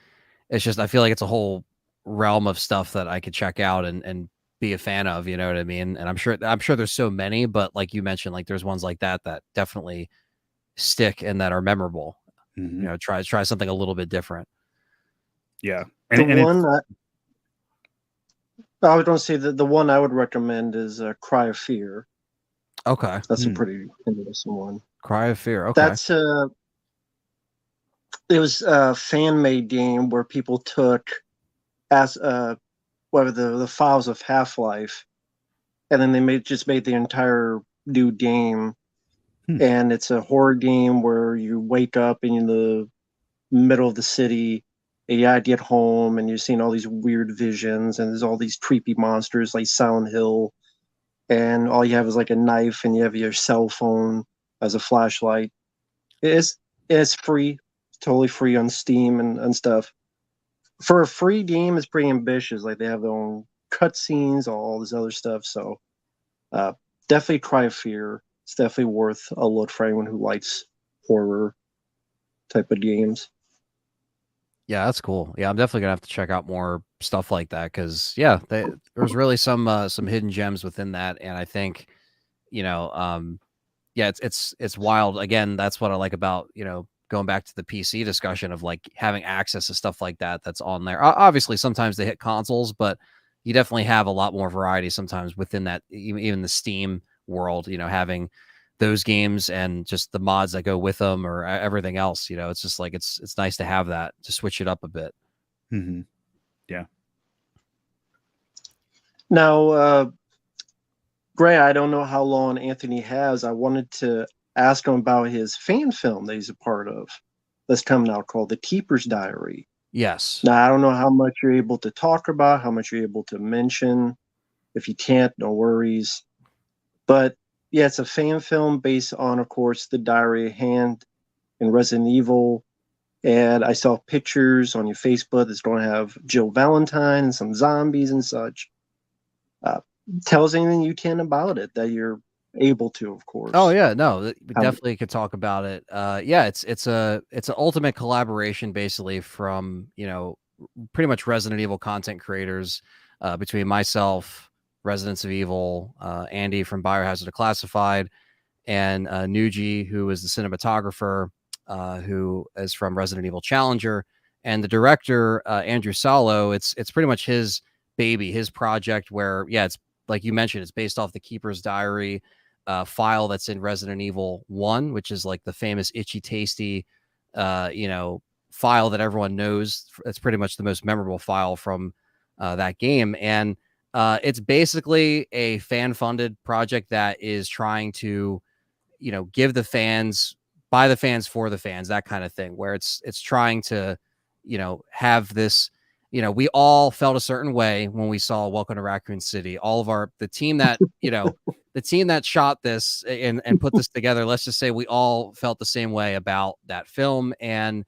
it's just I feel like it's a whole realm of stuff that I could check out and be a fan of, you know what I mean? And I'm sure there's so many, but like you mentioned, like there's ones like that that definitely stick and that are memorable. Mhm. Try something a little bit different. Yeah, The and it's one I was going to say that the one I would recommend is Cry of Fear. Okay. That's a mm, pretty interesting one. Cry of Fear. Okay. That's it was a fan made game where people took as whatever the files of Half Life, and then they made the entire new game. hmm, And it's a horror game where you wake up and middle of the city, and you get home and you're seeing all these weird visions, and there's all these creepy monsters like Silent Hill, and all you have is like a knife, and you have your cell phone as a flashlight. It's free, it's totally free on Steam and stuff. For a free game, it's pretty ambitious. Like they have their own cutscenes, all this other stuff. So uh, definitely Cry of Fear. It's definitely worth a look for anyone who likes horror type of games. Yeah, that's cool. Yeah, I'm definitely gonna have to check out more stuff like that because there's really some hidden gems within that, and I think you know, yeah, it's wild. Again, that's what I like about going back to the PC discussion of like having access to stuff like that that's on there. Obviously, sometimes they hit consoles, but you definitely have a lot more variety sometimes within that, even the Steam world. Having those games and just the mods that go with them or everything else. It's just like it's nice to have that to switch it up a bit. Mm-hmm. Yeah. Now, Gray, I don't know how long Anthony has. I wanted to ask him about his fan film that he's a part of that's coming out called The Keeper's Diary. Yes. Now, I don't know how much you're able to talk about, how much you're able to mention. If you can't, no worries. But yeah, it's a fan film based on, of course, the Diary of Hand and Resident Evil. And I saw pictures on your Facebook that's going to have Jill Valentine and some zombies and such. Tell us anything you can about it that you're able to, of course. Oh yeah, no, we definitely could talk about it. Yeah, it's an ultimate collaboration basically from pretty much Resident Evil content creators between myself, Residents of Evil, Andy from Biohazard Declassified, and Nuji, who is the cinematographer, who is from Resident Evil Challenger, and the director Andrew Salo. It's pretty much his baby, his project. Where it's like you mentioned, it's based off the Keeper's Diary file that's in Resident Evil 1, which is like the famous itchy tasty, file that everyone knows. It's pretty much the most memorable file from that game, and it's basically a fan-funded project that is trying to give the fans, by the fans, for the fans, that kind of thing, where it's trying to have this, we all felt a certain way when we saw Welcome to Raccoon City. All of the team that the team that shot this and put this together, let's just say we all felt the same way about that film. And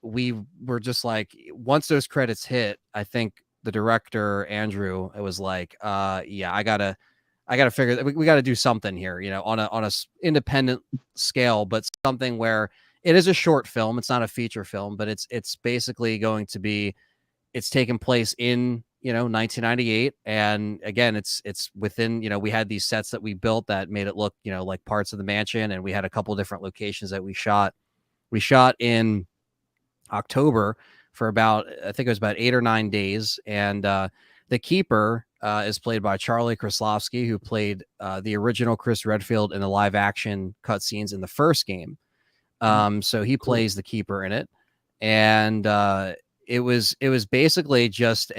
we were just like, once those credits hit, I think the director Andrew, it was like, yeah, I gotta figure that we got to do something here, on a independent scale, but something where it is a short film. It's not a feature film, but it's basically going to be, it's taking place in 1998, and again, it's within, we had these sets that we built that made it look like parts of the mansion, and we had a couple different locations that we shot in October for about, I think it was about 8 or 9 days. And the Keeper is played by Charlie Kraslovsky, who played the original Chris Redfield in the live action cutscenes in the first game. So he plays the Keeper in it. And it was basically just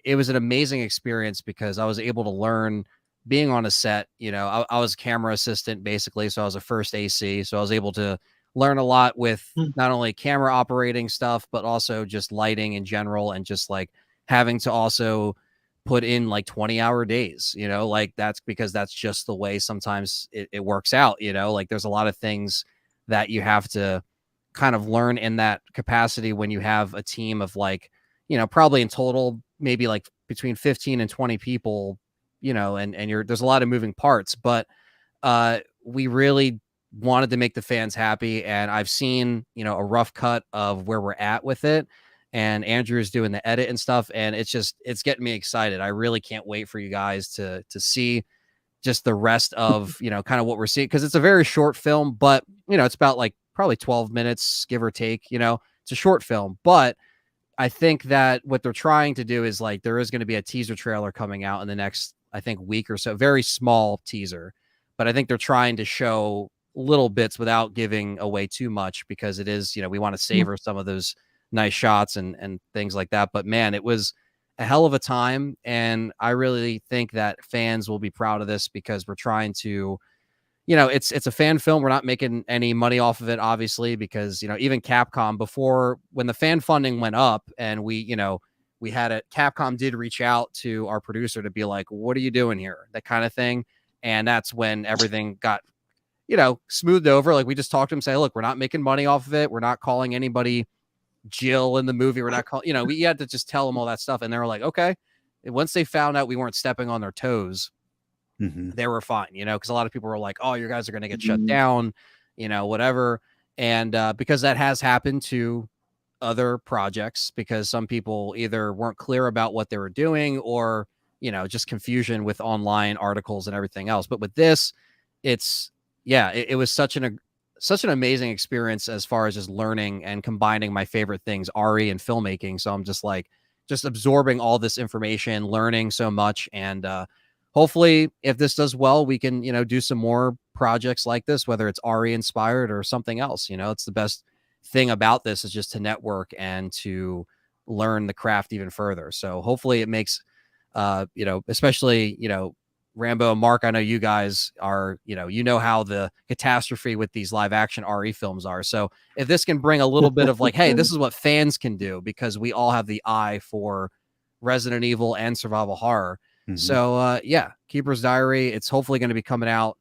it was an amazing experience because I was able to learn being on a set. I was a camera assistant basically, so I was a first AC, so I was able to learn a lot with not only camera operating stuff, but also just lighting in general, and just like having to also put in like 20-hour days, like that's because that's just the way sometimes it works out, like there's a lot of things that you have to kind of learn in that capacity when you have a team of like, probably in total, maybe like between 15 and 20 people, and there's a lot of moving parts, but we really wanted to make the fans happy. And I've seen, a rough cut of where we're at with it. And Andrew's doing the edit and stuff. And it's getting me excited. I really can't wait for you guys to see just the rest of, kind of what we're seeing. Cause it's a very short film, but it's about like probably 12 minutes, give or take, it's a short film, but I think that what they're trying to do is like, there is going to be a teaser trailer coming out in the next, I think, week or so, very small teaser, but I think they're trying to show little bits without giving away too much, because it is, we want to savor some of those nice shots and things like that. But man, it was a hell of a time. And I really think that fans will be proud of this, because we're trying to, it's a fan film. We're not making any money off of it, obviously, because even Capcom, before, when the fan funding went up, and we had it, Capcom did reach out to our producer to be like, what are you doing here, that kind of thing. And that's when everything got smoothed over. Like, we just talked to him, say, look, we're not making money off of it, we're not calling anybody Jill in the movie, we're not calling, we had to just tell them all that stuff, and they were like, okay. And once they found out we weren't stepping on their toes, they were fine, because a lot of people were like, oh, your guys are going to get shut down, whatever. And because that has happened to other projects, because some people either weren't clear about what they were doing, or just confusion with online articles and everything else. But with this, it's it was such an amazing experience, as far as just learning and combining my favorite things, RE and filmmaking. So I'm just like absorbing all this information, learning so much. And hopefully, if this does well, we can do some more projects like this, whether it's RE inspired or something else. It's the best thing about this, is just to network and to learn the craft even further. So hopefully it makes especially Rambo and Marq, I know you guys are, how the catastrophe with these live action RE films are. So if this can bring a little bit of like, hey, this is what fans can do, because we all have the eye for Resident Evil and survival horror. So Keeper's Diary, it's hopefully going to be coming out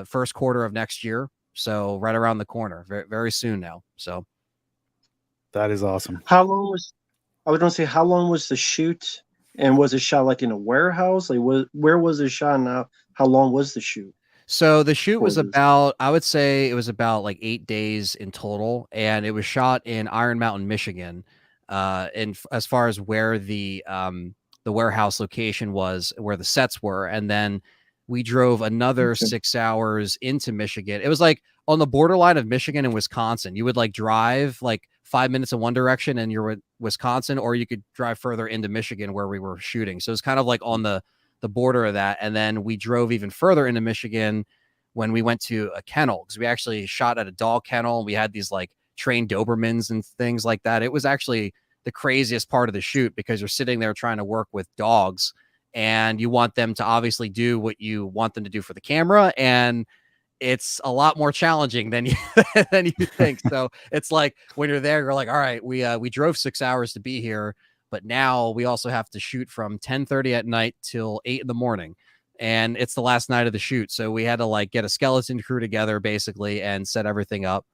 first quarter of next year. So right around the corner, very, very soon now. So that is awesome. I was going to say, how long was the shoot? And was it shot like in a warehouse? Like, where was it shot? Now, how long was the shoot? So the shoot was about, I would say it was about like 8 days in total, and it was shot in Iron Mountain, Michigan. And as far as where the warehouse location was, where the sets were, and then we drove another 6 hours into Michigan. It was like on the borderline of Michigan and Wisconsin. You would like drive like 5 minutes in one direction and you're in Wisconsin, or you could drive further into Michigan where we were shooting. So it's kind of like on the border of that. And then we drove even further into Michigan when we went to a kennel, because we actually shot at a dog kennel, and we had these like trained Dobermans and things like that. It was actually the craziest part of the shoot, because you're sitting there trying to work with dogs, and you want them to obviously do what you want them to do for the camera. And it's a lot more challenging than you think. So it's like, when you're there, you're like, all right, we drove 6 hours to be here, but now we also have to shoot from 10:30 at night till 8 in the morning. And it's the last night of the shoot. So we had to like get a skeleton crew together basically and set everything up.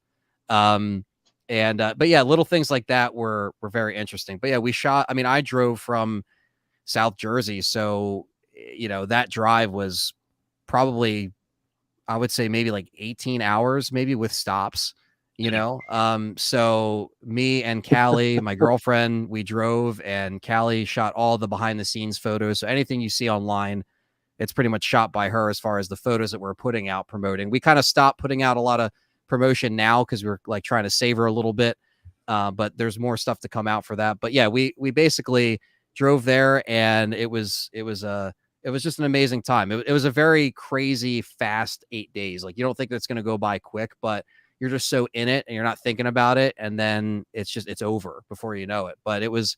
But yeah, little things like that were very interesting. But yeah, we shot, I mean, I drove from South Jersey. So, that drive was probably, I would say maybe like 18 hours, maybe with stops, so me and Callie, my girlfriend, we drove, and Callie shot all the behind the scenes photos. So anything you see online, it's pretty much shot by her, as far as the photos that we're putting out promoting. We kind of stopped putting out a lot of promotion now, because we're like trying to savor a little bit. But there's more stuff to come out for that. But yeah, we basically drove there, and it was just an amazing time. It was a very crazy, fast 8 days. Like, you don't think that's going to go by quick, but you're just so in it and you're not thinking about it. And then it's over before you know it. But it was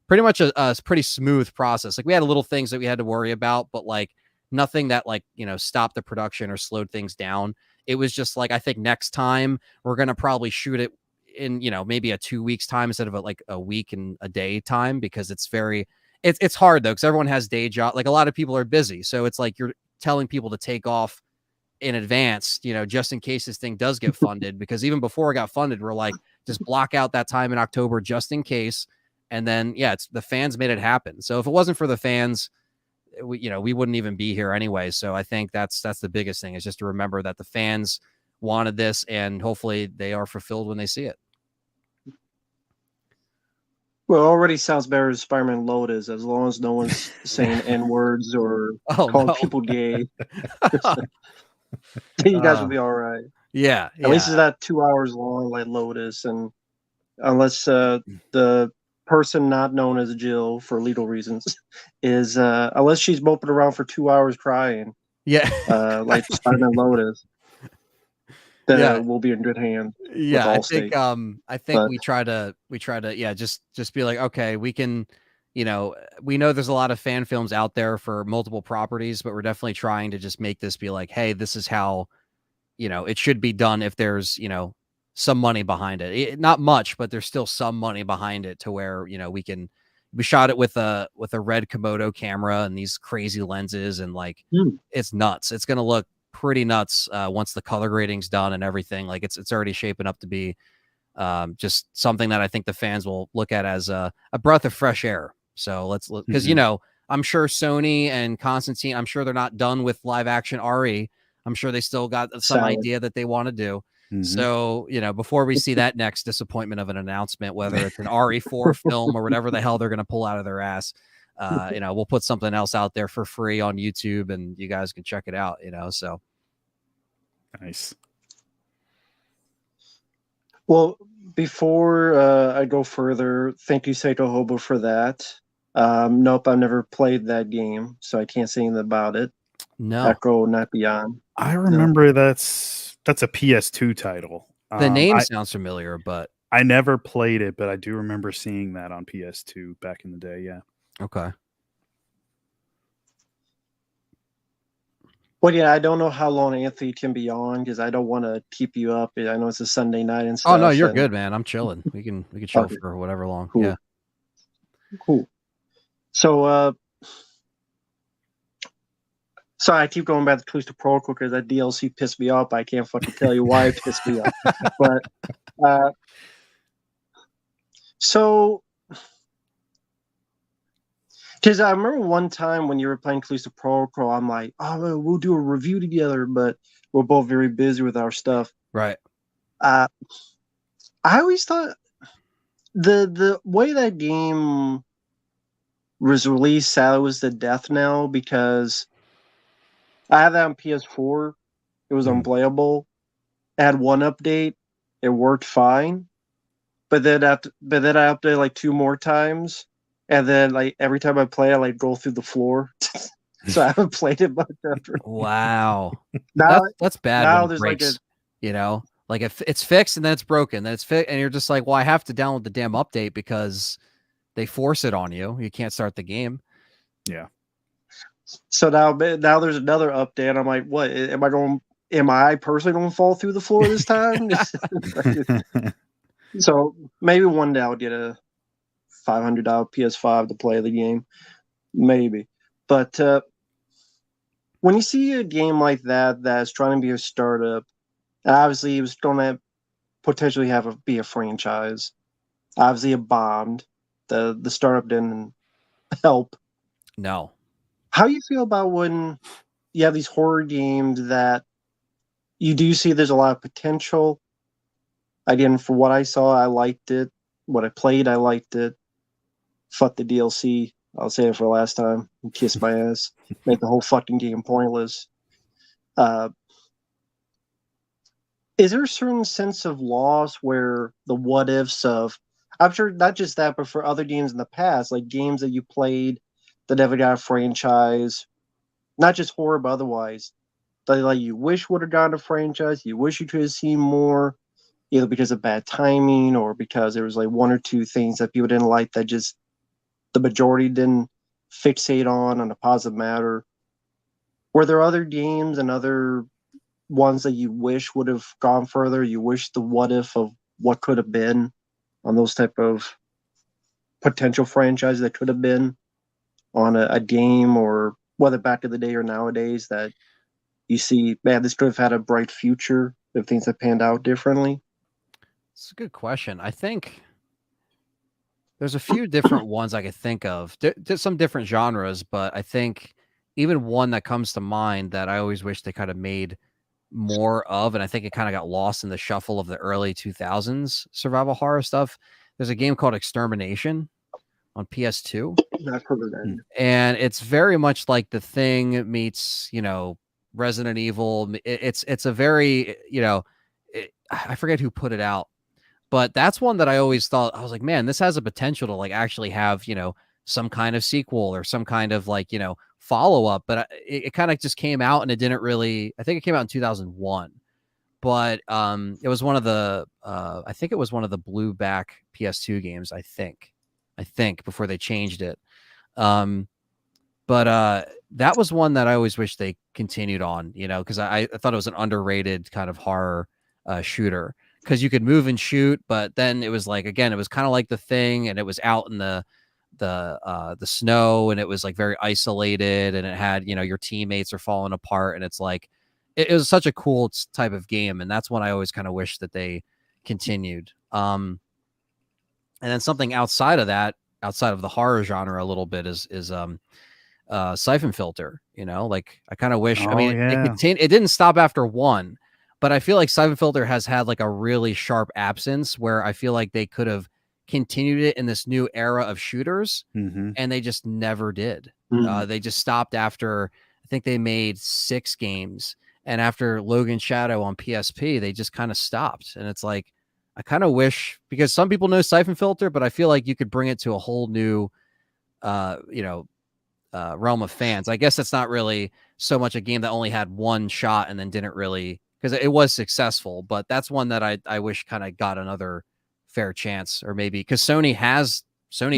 pretty much a pretty smooth process. Like, we had little things that we had to worry about, but like nothing that like, stopped the production or slowed things down. It was just like, I think next time we're going to probably shoot it in, maybe a 2 weeks time instead of like a week and a day time, because it's hard though, because everyone has day job. Like, a lot of people are busy. So it's like, you're telling people to take off in advance, just in case this thing does get funded, because even before it got funded, we're like, just block out that time in October, just in case. And then, yeah, it's the fans made it happen. So if it wasn't for the fans, we wouldn't even be here anyway. So I think that's the biggest thing, is just to remember that the fans wanted this, and hopefully they are fulfilled when they see it. Well, it already sounds better than Spider-Man Lotus, as long as no one's saying N-words or calling people gay. You guys will be all right. Yeah. At least it's not 2 hours long like Lotus, and unless the person not known as Jill for legal reasons is unless she's moping around for 2 hours crying, like Spider-Man Lotus, then we'll be in good hands. Yeah, I think we try to just be like, okay, we can, we know there's a lot of fan films out there for multiple properties, but we're definitely trying to just make this be like, hey, this is how it should be done if there's, some money behind it. Not much, but there's still some money behind it to where, we shot it with a red Komodo camera and these crazy lenses, and like it's nuts. It's going to look pretty nuts once the color grading's done and everything. Like it's already shaping up to be just something that I think the fans will look at as a breath of fresh air. So let's look, because I'm sure Sony and Constantine, I'm sure they're not done with live action RE. I'm sure they still got some idea that they want to do. So, before we see that next disappointment of an announcement, whether it's an RE4 film or whatever the hell they're going to pull out of their ass, we'll put something else out there for free on YouTube and you guys can check it out, so. Nice. Well, before I go further, thank you, Seiko Hobo, for that. Nope, I've never played that game, so I can't say anything about it. No. Echo, not Beyond. I remember that's a PS2 title. The name sounds familiar, but I never played it, but I do remember seeing that on PS2 back in the day. Yeah. Okay. Well, yeah, I don't know how long Anthony can be on because I don't want to keep you up. I know it's a Sunday night and stuff. Oh no, you're good, man. I'm chilling. We can chill okay. For whatever long. Cool. Yeah. Cool. So, sorry, I keep going back to Callisto Protocol because that DLC pissed me off. I can't fucking tell you why it pissed me off. But so, because I remember one time when you were playing Callisto Protocol, I'm like, oh, we'll do a review together, but we're both very busy with our stuff. Right. I always thought the way that game was released, sadly, was the death knell because I had that on PS4. It was unplayable. I had one update. It worked fine. But then I updated like 2 more times. And then like every time I play, I like go through the floor. So I haven't played it much after. Wow. Now, that's bad. Now when there's it breaks, like like if it's fixed and then it's broken, then it's fixed, and you're just like, well, I have to download the damn update because they force it on you. You can't start the game. Yeah. So now there's another update. I'm like, what? Am I personally going to fall through the floor this time? So maybe one day I'll get a $500 PS5 to play the game. Maybe. But when you see a game like that that's trying to be a startup, obviously it was going to potentially be a franchise. Obviously it bombed. The startup didn't help. No. How do you feel about when you have these horror games that you do see there's a lot of potential? Again, for what I saw, I liked it. What I played, I liked it. Fuck the DLC. I'll say it for the last time. Kiss my ass. Make the whole fucking game pointless. Is there a certain sense of loss where the what ifs of, I'm sure not just that, but for other games in the past, like games that you played that never got a franchise, not just horror, but otherwise, that like you wish would have gotten a franchise, you wish you could have seen more, either because of bad timing or because there was like 1 or 2 things that people didn't like that just the majority didn't fixate on a positive matter. Were there other games and other ones that you wish would have gone further? You wish the what if of what could have been on those type of potential franchises that could have been on a game, or whether back in the day or nowadays, that you see, man, this could have had a bright future if things had panned out differently? It's a good question. I think there's a few different ones I could think of. Some different genres, but I think even one that comes to mind that I always wish they kind of made more of, and I think it kind of got lost in the shuffle of the early 2000s survival horror stuff. There's a game called Extermination on PS2. I've heard of that. And it's very much like The Thing meets, Resident Evil. It's a very, I forget who put it out, but that's one that I always thought, I was like, man, this has a potential to like actually have, some kind of sequel or some kind of like, follow up. But it kind of just came out and it didn't really, I think it came out in 2001, but it was one of the, I think it was one of the blue back PS2 games. I think before they changed it. But that was one that I always wish they continued on, because I thought it was an underrated kind of horror shooter, because you could move and shoot, but then it was like, again, it was kind of like The Thing, and it was out in the snow, and it was like very isolated, and it had, your teammates are falling apart, and it's like it was such a cool type of game, and that's one I always kind of wish that they continued. And then something outside of that, outside of the horror genre a little bit, is Siphon Filter. Like, I kind of wish. I Oh mean, yeah. it didn't stop after one, but I feel like Siphon Filter has had like a really sharp absence, where I feel like they could have continued it in this new era of shooters, Mm-hmm. and they just never did. Mm. They just stopped after, I think they made 6 games, and after Logan Shadow on PSP, they just kind of stopped. And it's like, I kind of wish, because some people know Siphon Filter, but I feel like you could bring it to a whole new, uh, you know, realm of fans. I guess it's not really so much a game that only had one shot and then didn't really, because it was successful, but that's one that I wish kind of got another fair chance, or maybe because Sony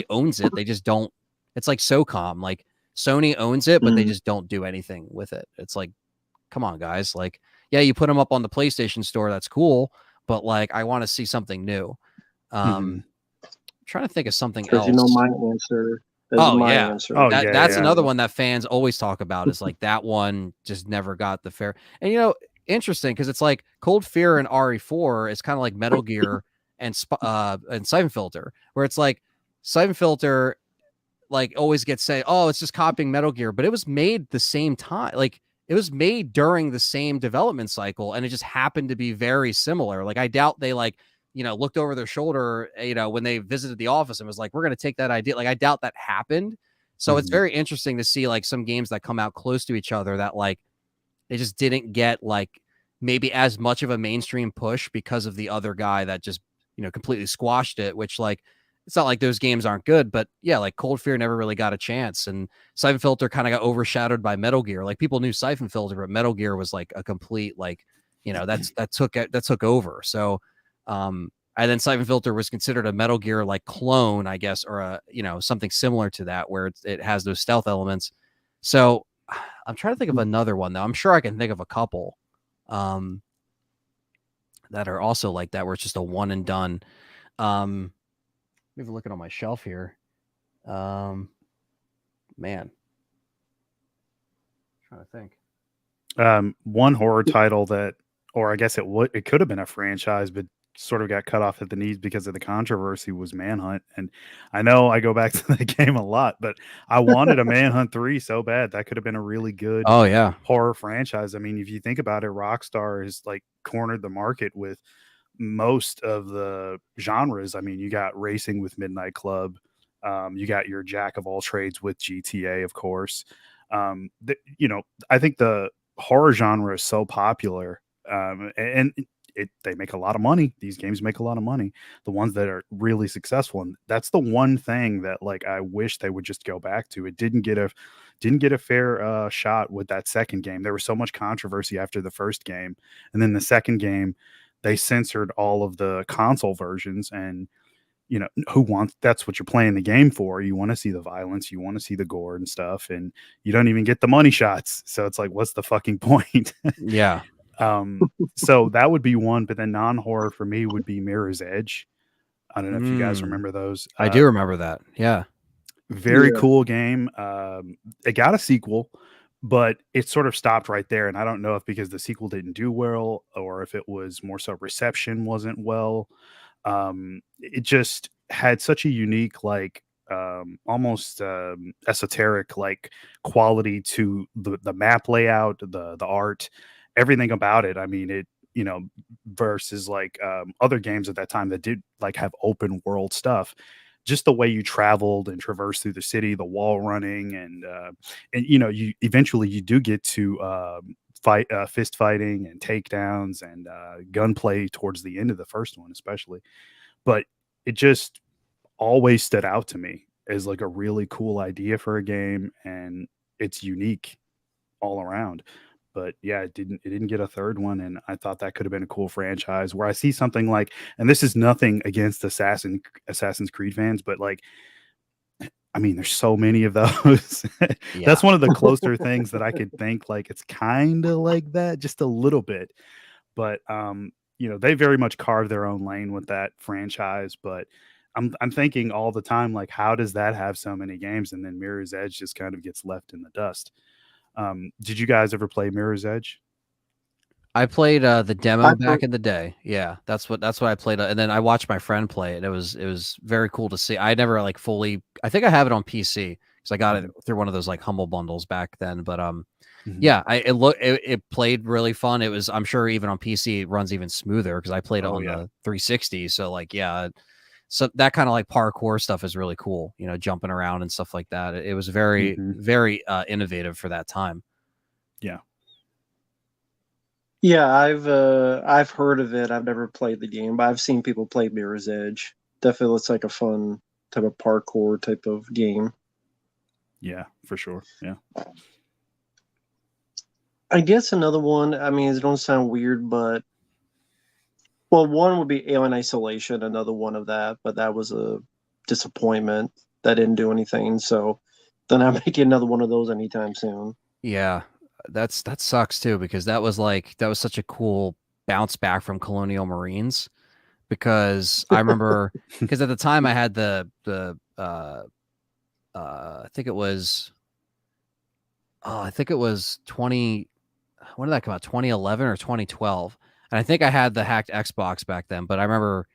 owns it. They just don't. It's like SOCOM. Like, Sony owns it, but they Mm. just don't do anything with it. It's like, come on, guys. Like, yeah, you put them up on the PlayStation Store. That's cool, but like, I want to see something new. Mm-hmm. I'm trying to think of something Because you know else. my answer. This is Oh my yeah. answer. Oh yeah, That's yeah. another one that fans always talk about, is like, that one just never got the fair. And interesting, because it's like Cold Fear and RE4 is kind of like Metal Gear and Siphon Filter, where it's like Siphon Filter like always gets said, oh, it's just copying Metal Gear, but it was made the same time. Like, it was made during the same development cycle, and it just happened to be very similar. Like, I doubt they like, looked over their shoulder, when they visited the office, and was like, we're going to take that idea. Like, I doubt that happened. So it's Mm-hmm. very interesting to see like some games that come out close to each other that like they just didn't get like maybe as much of a mainstream push because of the other guy that just, completely squashed it, which, like, it's not like those games aren't good, but yeah, like Cold Fear never really got a chance, and Siphon Filter kind of got overshadowed by Metal Gear. Like, people knew Siphon Filter, but Metal Gear was like a complete, like, that took over. So, and then Siphon Filter was considered a Metal Gear like clone, I guess, or a, something similar to that, where it has those stealth elements. So I'm trying to think of another one though. I'm sure I can think of a couple um, that are also like that, where it's just a one and done. Maybe looking on my shelf here. Man, I'm trying to think. One horror title that, or I guess it could have been a franchise, but sort of got cut off at the knees because of the controversy, was Manhunt. And I know I go back to the game a lot, but I wanted a Manhunt 3 so bad. That could have been a really good Oh yeah, horror franchise. I mean, if you think about it, Rockstar has like cornered the market with most of the genres. I mean, you got racing with Midnight Club. You got your jack of all trades with GTA, of course. I think the horror genre is so popular, and they make a lot of money. These games make a lot of money. The ones that are really successful, and that's the one thing that like I wish they would just go back to. It didn't get a fair shot with that second game. There was so much controversy after the first game, and then the second game they censored all of the console versions. And who wants, that's what you're playing the game for. You want to see the violence, you want to see the gore and stuff, and you don't even get the money shots. So it's like, what's the fucking point? yeah. So that would be one, but then non-horror for me would be Mirror's Edge. I don't know if you guys Mm, remember those. I do remember that. Yeah. Very Yeah. cool game. It got a sequel, but it sort of stopped right there. And I don't know if because the sequel didn't do well, or if it was more so reception wasn't well. It just had such a unique, like, almost esoteric, like, quality to the map layout, the art, everything about it. I mean, versus like other games at that time that did like have open world stuff. Just the way you traveled and traversed through the city, the wall running, and you eventually you do get to fist fighting and takedowns and gunplay towards the end of the first one, especially. But it just always stood out to me as like a really cool idea for a game, and it's unique all around. But yeah, it didn't get a third one, and I thought that could have been a cool franchise where I see something like, and this is nothing against Assassin's Creed fans, but like I mean, there's so many of those. Yeah. That's one of the closer things that I could think like it's kind of like that, just a little bit. But they very much carved their own lane with that franchise. But I'm thinking all the time, like, how does that have so many games? And then Mirror's Edge just kind of gets left in the dust. Did you guys ever play Mirror's Edge? I played the demo I've back heard, in the day. Yeah, that's what I played, and then I watched my friend play it. It was very cool to see. I never like fully. I think I have it on PC because I got it Mhm. through one of those like humble bundles back then. But Mhm. yeah, it played really fun. It was, I'm sure, even on PC it runs even smoother because I played it Oh on yeah. the 360. So like, yeah, so that kind of like parkour stuff is really cool. Jumping around and stuff like that. It was very Mhm. very innovative for that time. Yeah. yeah, I've heard of it. I've never played the game, but I've seen people play Mirror's Edge. Definitely looks like a fun type of parkour type of game. Yeah, for sure. Yeah. I guess another one, I mean, it don't sound weird, but well, one would be Alien Isolation, another one of that, but that was a disappointment. That didn't do anything, so they're not making another one of those anytime soon. Yeah, that sucks too because that was such a cool bounce back from Colonial Marines because I remember because at the time I had I think it was I think it was 20, when did that come out? 2011 or 2012. And I think I had the hacked Xbox back then, but I remember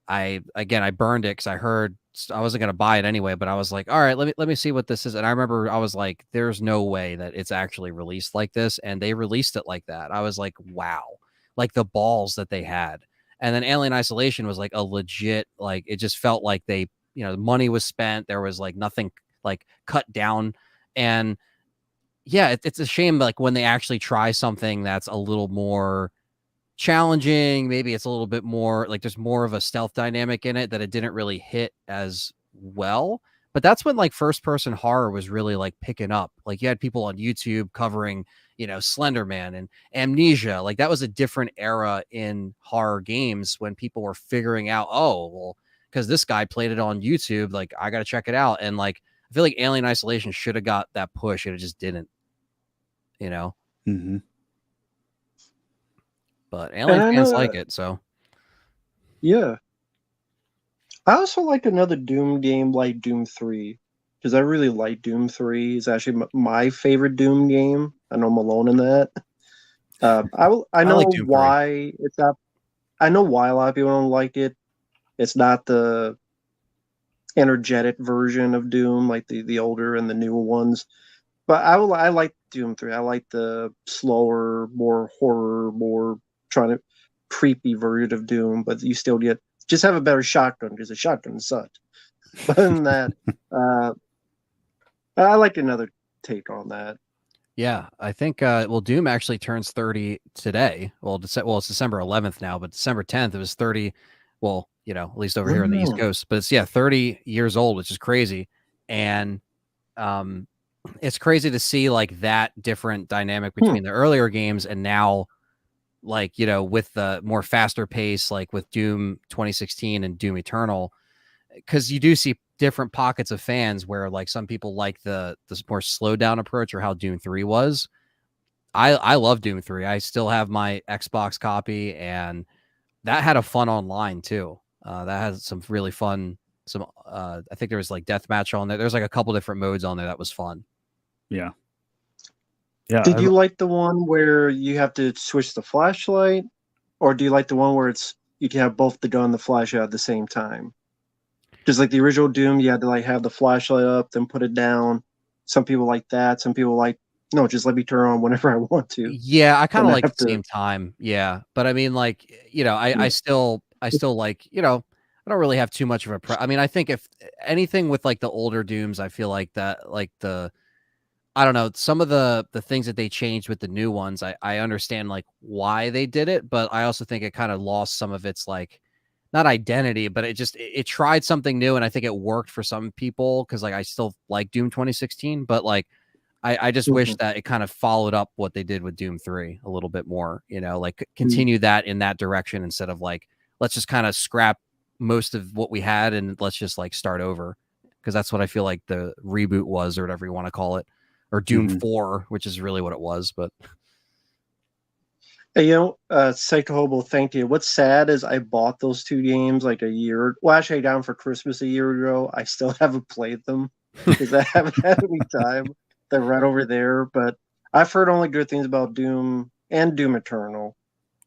I burned it because I heard I wasn't gonna buy it anyway, but I was like, all right, let me see what this is. And I remember I was like, there's no way that it's actually released like this, and they released it like that. I was like, wow, like the balls that they had. And then Alien Isolation was like a legit, like it just felt like the money was spent. There was like nothing like cut down, and yeah, it's a shame like when they actually try something that's a little more challenging. Maybe it's a little bit more like there's more of a stealth dynamic in it that it didn't really hit as well. But that's when like first person horror was really like picking up. Like you had people on YouTube covering, Slender Man and Amnesia. Like that was a different era in horror games when people were figuring out, oh, well, because this guy played it on YouTube, like I gotta check it out. And like I feel like Alien Isolation should have got that push and it just didn't, you know. Mhm. But And Alien I fans know, like it, so yeah. I also liked another Doom game like Doom 3 because I really like Doom 3. It's actually my favorite Doom game. I know I'm alone in that. I I like know Doom 3. why it's not. I know why a lot of people don't like it. It's not the energetic version of Doom like the older and the newer ones. But I like Doom 3. I like the slower, more horror, more trying to creepy version of Doom. But you still get just have a better shotgun because the shotgun sucked. But other than that, uh, I like another take on that. Yeah, I think Doom actually turns 30 today. It's December 11th now, but December 10th it was 30. Well, at least over here on the East Mm. Coast, but it's 30 years old, which is crazy. And um it's crazy to see like that different dynamic Hmm. between the earlier games and now, like, with the more faster pace, like with Doom 2016 and Doom Eternal, because you do see different pockets of fans where like some people like the more slowed down approach or how Doom 3 was. I love Doom 3. I still have my Xbox copy, and that had a fun online too. That has some really fun. Some I think there was like deathmatch on there. There's like a couple different modes on there that was fun. Yeah. Yeah. Did you like the one where you have to switch the flashlight, or do you like the one where it's you can have both the gun and the flashlight at the same time? Just like the original Doom, you had to like have the flashlight up, then put it down. Some people like that. Some people like no, just let me turn on whenever I want to, Yeah, I kind and of I like have the to. same time. Yeah, but I mean, like, I Yeah. still like, I don't really have too much of a. I mean, I think if anything with like the older Dooms, I feel like that, like I don't know, some of the things that they changed with the new ones, I understand like why they did it, but I also think it kind of lost some of its like not identity, but it tried something new, and I think it worked for some people because like I still like Doom 2016, but like I just wish Mhm. that it kind of followed up what they did with Doom 3 a little bit more, like continue that in that direction instead of like let's just kind of scrap most of what we had and let's just like start over. because that's what I feel like the reboot was, or whatever you want to call it, or Doom Mhm. 4, which is really what it was. But Hey, Psycho Hobo, thank you. What's sad is I bought those two games like a year. Well, actually, I got them for Christmas a year ago. I still haven't played them because I haven't had any time. They're right over there. But I've heard only good things about Doom and Doom Eternal.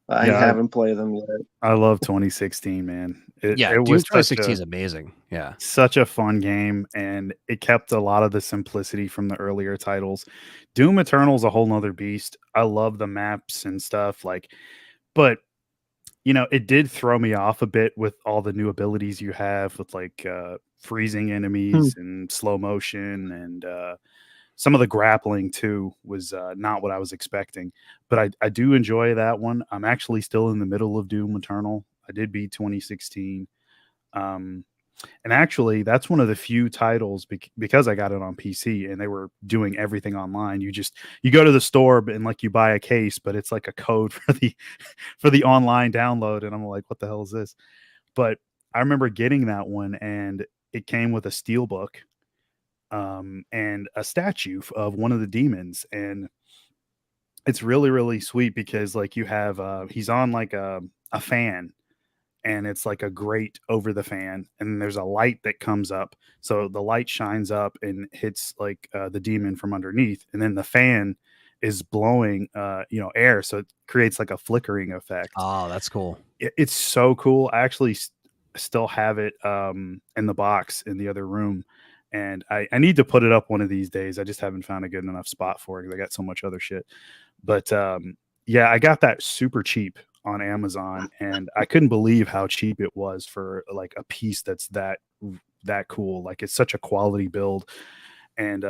I Yeah, haven't played them yet. I love 2016, man. yeah, It Doom was 2016 is amazing. Yeah. such a fun game, and it kept a lot of the simplicity from the earlier titles. Doom Eternal is a whole nother beast. I love the maps and stuff, like, but it did throw me off a bit with all the new abilities you have with like freezing Hmm. enemies and slow motion and some of the grappling too was not what I was expecting. But I do enjoy that one. I'm actually still in the middle of Doom Eternal. I did beat 2016. Um, and actually, that's one of the few titles because I got it on PC and they were doing everything online. You go to the store and like you buy a case, but it's like a code for the online download, and I'm like, what the hell is this? But I remember getting that one, and it came with a steel book, and a statue of one of the demons, and it's really really sweet because like you have he's on like a fan, and it's like a grate over the fan, and there's a light that comes up, so the light shines up and hits like the demon from underneath, and then the fan is blowing air, so it creates like a flickering effect. Oh, that's cool. It's so cool. I actually still have it in the box in the other room, and I need to put it up one of these days. I just haven't found a good enough spot for it because I got so much other shit. But yeah, I got that super cheap on Amazon, and I couldn't believe how cheap it was for like a piece that's that cool. Like it's such a quality build, and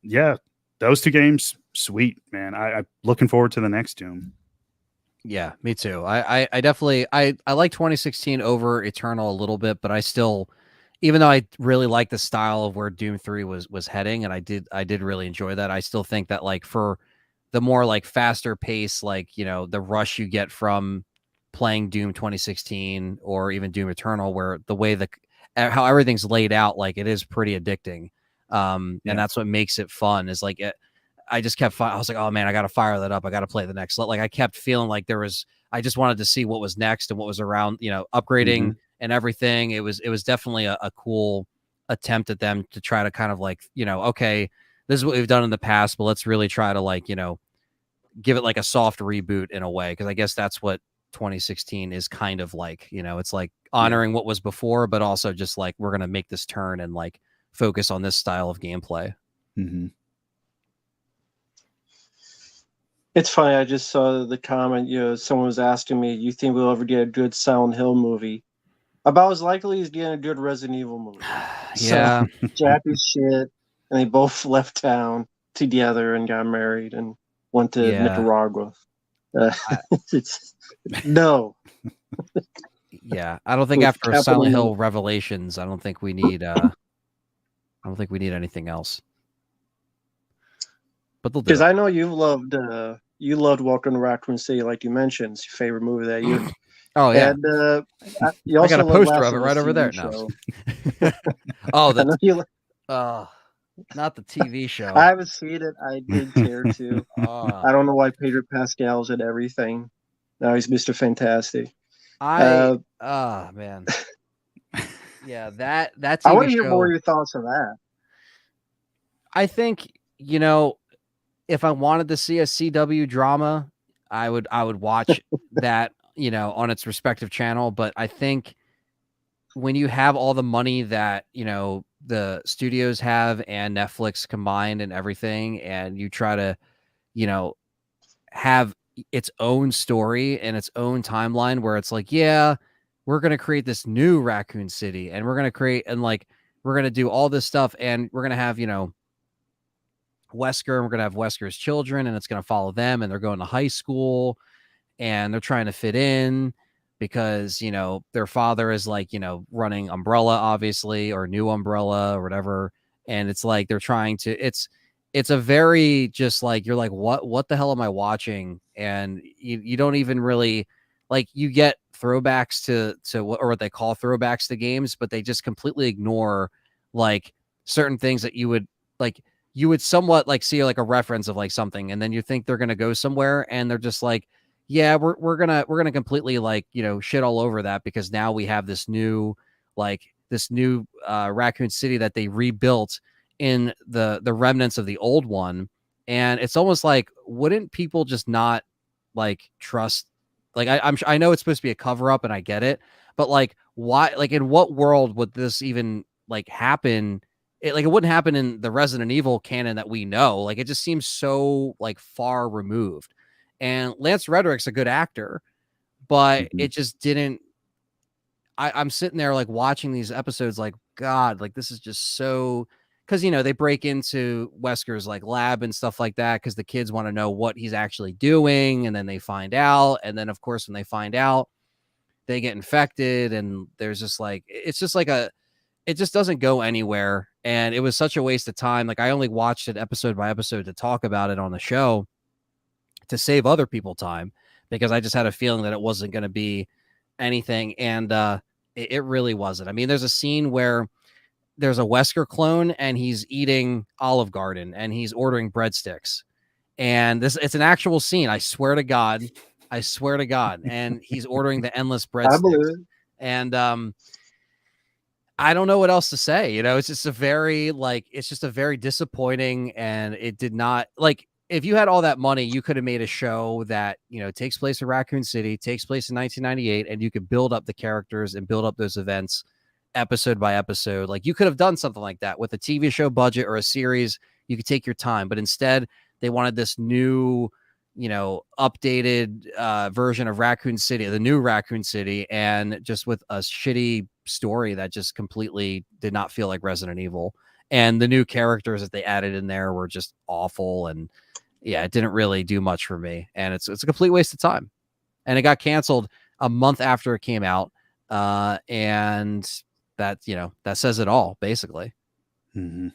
yeah, those two games, sweet man. I'm looking forward to the next Doom. Yeah, me too. I definitely I like 2016 over Eternal a little bit, but I still, even though I really like the style of where Doom 3 was heading, and I did really enjoy that, I still think that like for the more like faster pace, like the rush you get from playing Doom 2016 or even Doom Eternal, where the way how everything's laid out, like it is pretty addicting. And Yeah. that's what makes it fun, is like I just kept, I was like, oh man, I got to fire that up. I got to play the next. Like I kept feeling like I just wanted to see what was next and what was around, Hmm. upgrading and everything. It was definitely a cool attempt at them to try to kind of like, okay, this is what we've done in the past, but let's really try to like, give it like a soft reboot in a way. Cause I guess that's what 2016 is kind of like, it's like Yeah. honoring what was before, but also just like, we're going to make this turn and like focus on this style of gameplay. Hmm. It's funny. I just saw the comment. Someone was asking me, "You think we'll ever get a good Silent Hill movie?" About as likely as getting a good Resident Evil movie. So Yeah. Jack is shit, and they both left town together and got married and went to Yeah. Nicaragua. Uh, I, it's no yeah. I don't think with after capital Silent No. Hill Revelations, I don't think we need anything else. But they'll do Because it. I know you loved Welcome to Raccoon City, like you mentioned. It's your favorite movie that year, Oh yeah. and you I got also a love poster Last of it of right Us over there. TV No. show. Oh, I know you. not the TV show. I haven't seen it. I did care to. Oh, I don't know why Pedro Pascal's at everything. Now he's Mr. Fantastic. I Uh, man. Yeah, that I TV want to hear more of show. your thoughts on that. I think, if I wanted to see a CW drama, I would watch that, on its respective channel. But I think when you have all the money that, the studios have and Netflix combined and everything, and you try to, you know, have its own story and its own timeline where it's like, yeah, we're going to create this new Raccoon City, and we're going to create, and like, we're going to do all this stuff, and we're going to have, Wesker, and we're going to have Wesker's children, and it's going to follow them, and they're going to high school, and they're trying to fit in because, their father is like, running Umbrella, obviously, or New Umbrella or whatever. And it's like they're trying to, it's a very just like, you're like, what the hell am I watching? And you don't even really like, you get throwbacks to what, or what they call throwbacks to games, but they just completely ignore like certain things that you would like, you would somewhat like see like a reference of like something, and then you think they're going to go somewhere, and they're just like, yeah, we're gonna completely like, you know, shit all over that because now we have this new Raccoon City that they rebuilt in the remnants of the old one. And it's almost like, wouldn't people just not like trust, like I know it's supposed to be a cover up and I get it, but like why, like in what world would this even like happen? It wouldn't happen in the Resident Evil canon that we know. Like it just seems so like far removed. And Lance Reddick's a good actor, but Mhm. it just didn't. I'm sitting there like watching these episodes, like, God, like this is just so, because you know they break into Wesker's like lab and stuff like that because the kids want to know what he's actually doing, and then they find out, and then of course when they find out, they get infected, and there's just like, it's just like it just doesn't go anywhere, and it was such a waste of time. Like I only watched it episode by episode to talk about it on the show to save other people time because I just had a feeling that it wasn't going to be anything, and it really wasn't. I mean, there's a scene where there's a Wesker clone and he's eating Olive Garden and he's ordering breadsticks, and this, it's an actual scene. I swear to God, and he's ordering the endless I believe breadsticks, it. and I don't know what else to say. You know, it's just a very like, it's just a very disappointing, and it did not like, if you had all that money, you could have made a show that, you know, takes place in Raccoon City, takes place in 1998, and you could build up the characters and build up those events episode by episode. Like you could have done something like that with a TV show budget or a series. You could take your time, but instead they wanted this new, you know, updated version of Raccoon City, the new Raccoon City, and just with a shitty story that just completely did not feel like Resident Evil. And the new characters that they added in there were just awful, and yeah, it didn't really do much for me, and it's a complete waste of time. And it got canceled a month after it came out, and that, you know, that says it all basically. Mhm.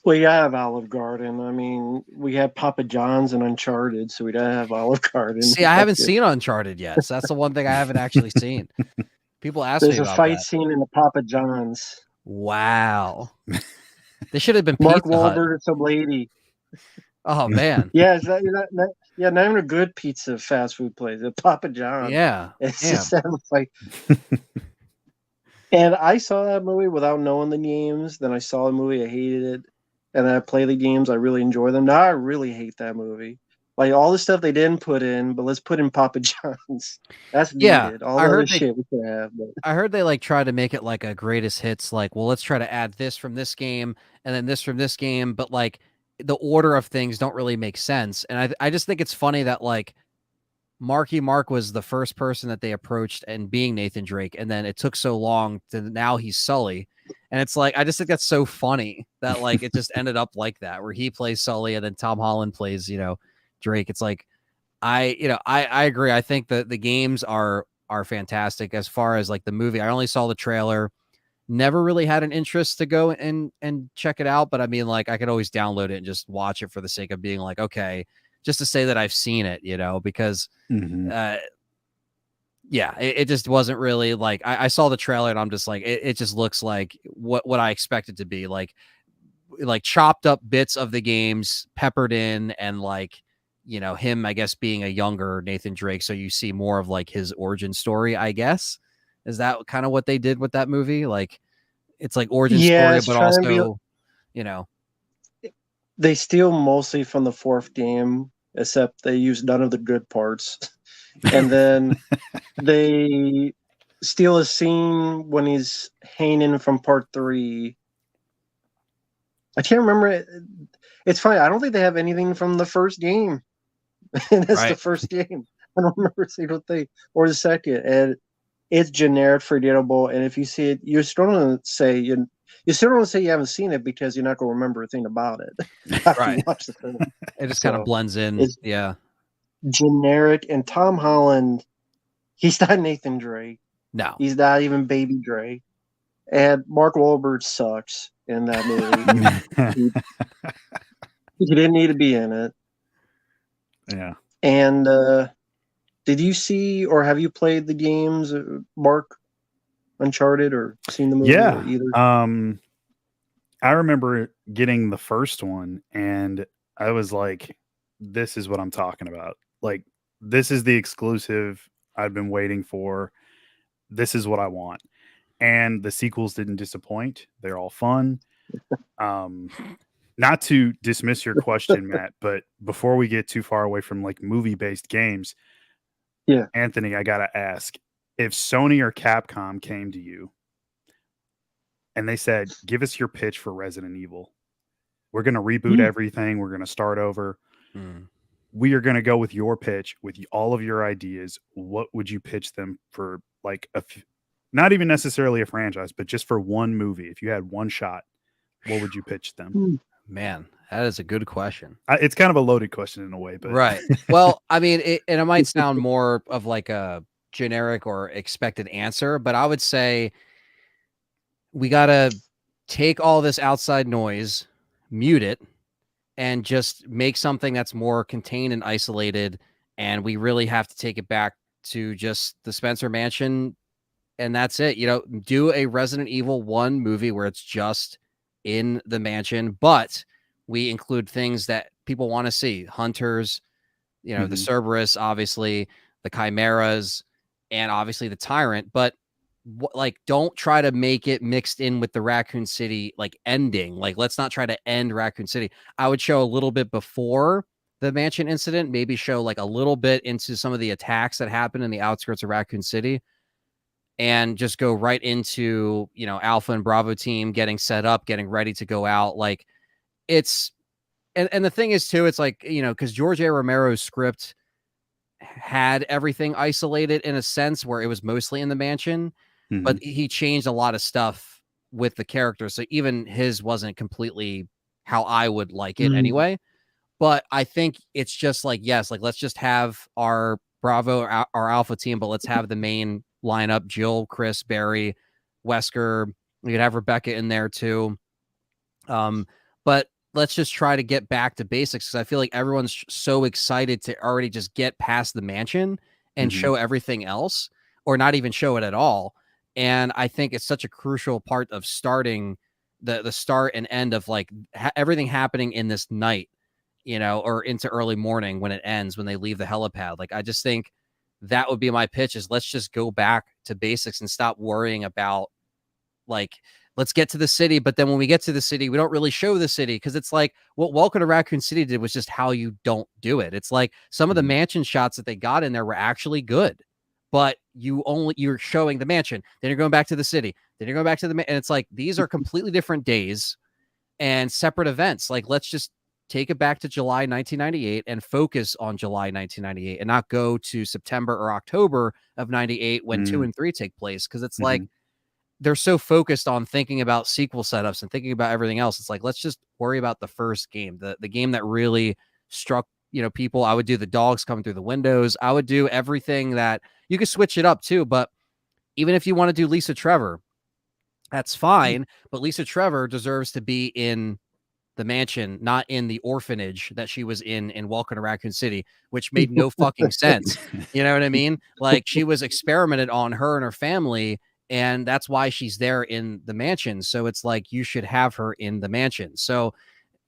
Well, you gotta have Olive Garden. I mean, we had Papa John's and Uncharted, so we gotta have Olive Garden. See, I Fuck haven't it. seen Uncharted yet, so that's the one thing I haven't actually seen. People ask me There's a about fight that. scene in the Papa John's. Wow, they should have been Mark Pizza Hut. Wahlberg and some lady. Oh man, Yeah, yeah, not even a good pizza fast food place. A Papa John. yeah, It's damn. just having a fight. And I saw that movie without knowing the games. Then I saw the movie, I hated it. And I play the games, I really enjoy them. Now I really hate that movie. Like all the stuff they didn't put in, but let's put in Papa John's. That's Yeah, needed. All the other shit we can have. But I heard they like try to make it like a greatest hits, like, well, let's try to add this from this game and then this from this game, but like the order of things don't really make sense. And I just think it's funny that like Marky Mark was the first person that they approached and being Nathan Drake, and then it took so long to now he's Sully. And it's like, I just think that's so funny that like it just ended up like that, where he plays Sully and then Tom Holland plays, you know, Drake. It's like, I agree. I think that the games are fantastic. As far as like the movie, I only saw the trailer, never really had an interest to go and check it out, but I mean, like I could always download it and just watch it for the sake of being like, okay, just to say that I've seen it, you know, because Mhm. yeah, it just wasn't really like, I saw the trailer and I'm just like, it just looks like what I expected to be like chopped up bits of the games peppered in, and like, you know, him, I guess, being a younger Nathan Drake. So you see more of like his origin story, I guess. Is that kind of what they did with that movie? Like it's like origin yeah, story, it's but trying to be. also, you know, They steal mostly from the fourth game, except they use none of the good parts. And then they steal a scene when he's hanging from part 3. I can't remember it. It's funny. I don't think they have anything from the first game. And that's the right. first game. I don't remember a single thing. Or the second. And it's generic, forgettable. And if you see it, you're still going to say you still don't say you haven't seen it because you're not going to remember a thing about it after you Right. watch the film. It just kind of So blends in. it's Yeah. generic. And Tom Holland, he's not Nathan Drake. No. He's not even Baby Drake. And Mark Wahlberg sucks in that movie. He didn't need to be in it. Yeah. And did you see or have you played the games, Mark, Uncharted, or seen the movie? Yeah. Or either? I remember getting the first one and I was like, this is what I'm talking about. Like, this is the exclusive I've been waiting for. This is what I want. And the sequels didn't disappoint. They're all fun. Um, Not to dismiss your question, Matt, but before we get too far away from like movie based games, Yeah. Anthony, I got to ask, if Sony or Capcom came to you and they said, give us your pitch for Resident Evil, we're going to reboot everything, we're going to start over. Mm. We are going to go with your pitch, with all of your ideas. What would you pitch them for? Like not even necessarily a franchise, but just for one movie. If you had one shot, what would you pitch them? Man, that is a good question. It's kind of a loaded question in a way, but Right. Well, I mean, and it might sound more of like a generic or expected answer, but I would say we got to take all this outside noise, mute it, and just make something that's more contained and isolated. And we really have to take it back to just the Spencer Mansion. And that's it. You know, do a Resident Evil 1 movie where it's just in the mansion, but we include things that people want to see. Hunters, you know, the Cerberus, obviously, the Chimeras, and obviously the Tyrant. But like, don't try to make it mixed in with the Raccoon City like ending. Like, let's not try to end Raccoon City. I would show a little bit before the mansion incident, maybe show like a little bit into some of the attacks that happened in the outskirts of Raccoon City, and just go right into, you know, Alpha and Bravo team getting set up, getting ready to go out. Like, it's, and the thing is too, it's like, you know, because George A. Romero's script had everything isolated in a sense where it was mostly in the mansion, but he changed a lot of stuff with the characters. So even his wasn't completely how I would like it anyway. But I think it's just like, yes, like let's just have our Bravo, our Alpha team, but let's have the main lineup: Jill, Chris, Barry, Wesker. We could have Rebecca in there too. But let's just try to get back to basics, because I feel like everyone's so excited to already just get past the mansion and show everything else, or not even show it at all. And I think it's such a crucial part of starting the start and end of like everything happening in this night, you know, or into early morning when it ends, when they leave the helipad. Like, I just think that would be my pitch, is let's just go back to basics and stop worrying about like, let's get to the city. But then when we get to the city, we don't really show the city, because it's like what Welcome to Raccoon City did was just how you don't do it. It's like some of the mansion shots that they got in there were actually good, but you're showing the mansion, then you're going back to the city, then you're going back to and it's like these are completely different days and separate events. Like, let's just take it back to July 1998 and focus on July 1998, and not go to September or October of 98 when 2 and 3 take place. Because it's like they're so focused on thinking about sequel setups and thinking about everything else. It's like, let's just worry about the first game, the game that really struck, you know, people. I would do the dogs coming through the windows. I would do everything that you could switch it up too. But even if you want to do Lisa Trevor, that's fine. But Lisa Trevor deserves to be in the mansion, not in the orphanage that she was in Welcome to Raccoon City, which made no fucking sense. You know what I mean? Like, she was experimented on, her and her family, and that's why she's there in the mansion. So it's like, you should have her in the mansion. So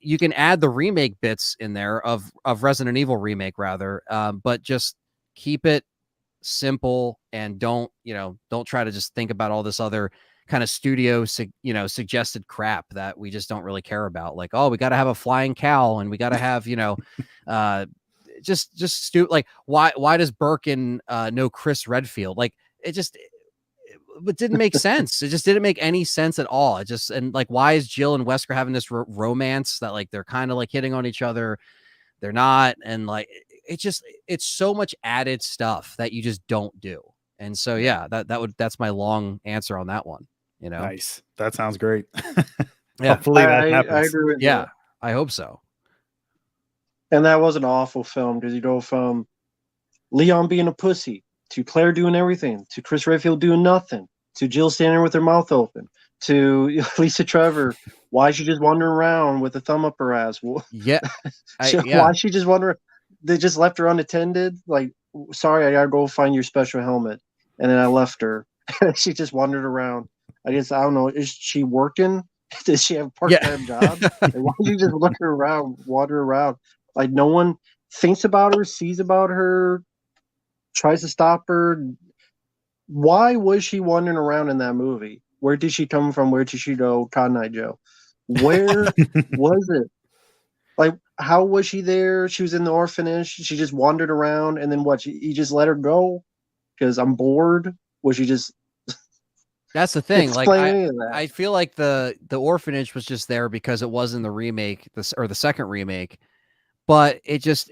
you can add the remake bits in there of Resident Evil remake rather, but just keep it simple, and don't try to just think about all this other kind of studio suggested crap that we just don't really care about. Like, oh, we got to have a flying cow, and we got to have just stupid. Like, why does Birkin know Chris Redfield? Like, it didn't make sense. It just didn't make any sense at all. It just, and like, why is Jill and Wesker having this romance that like they're kind of like hitting on each other? They're not. And like, it's so much added stuff that you just don't do. And so, yeah, that's my long answer on that one. You know, nice. That sounds great. Yeah. Hopefully that happens. I agree with Yeah, you. I hope so. And that was an awful film, because you go from Leon being a pussy to Claire doing everything to Chris Redfield doing nothing to Jill standing with her mouth open to Lisa Trevor. Why is she just wandering around with a thumb up her ass? Yeah. Why she just wandering? They just left her unattended. Like, sorry, I gotta go find your special helmet, and then I left her. She just wandered around. I don't know. Is she working Does she have a part-time job? Like, why don't you just look around, wander around? Like, no one thinks about her, sees about her, tries to stop her. Why was she wandering around in that movie? Where did she come from? Where did she go? Cotton Eye Joe. Where was it? Like, how was she there? She was in the orphanage. She just wandered around, and then what? You just let her go because I'm bored. Was she just That's the thing. Like explain any of that? I feel like the orphanage was just there because it was in the remake, or the second remake, but it just,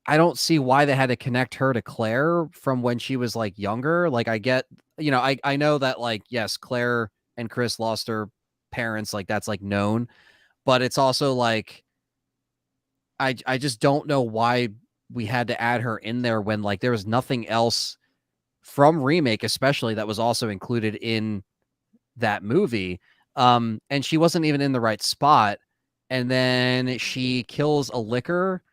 I don't see why they had to connect her to Claire from when she was like younger. Like I get, I know that like, yes, Claire and Chris lost their parents, like that's like known, but it's also like I just don't know why we had to add her in there when like there was nothing else from remake, especially, that was also included in that movie. And she wasn't even in the right spot. And then she kills a liquor,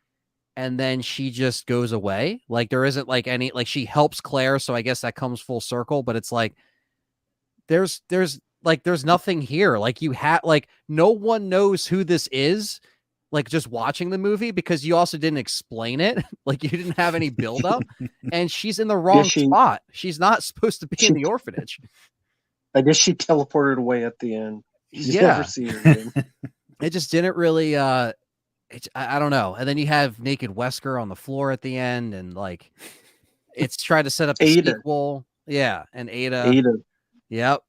and then she just goes away. Like there isn't like any, like she helps Claire, so I guess that comes full circle, but it's like there's nothing here. Like you had, like no one knows who this is, like just watching the movie, because you also didn't explain it. Like you didn't have any build up, and she's in the Guess wrong spot. She's not supposed to be in she the orphanage. I guess she teleported away at the end. You never Yeah, see her again. it just didn't really I don't know. And then you have naked Wesker on the floor at the end, and like it's trying to set up the Ada. sequel. Yeah, and Ada. Ada. Yep.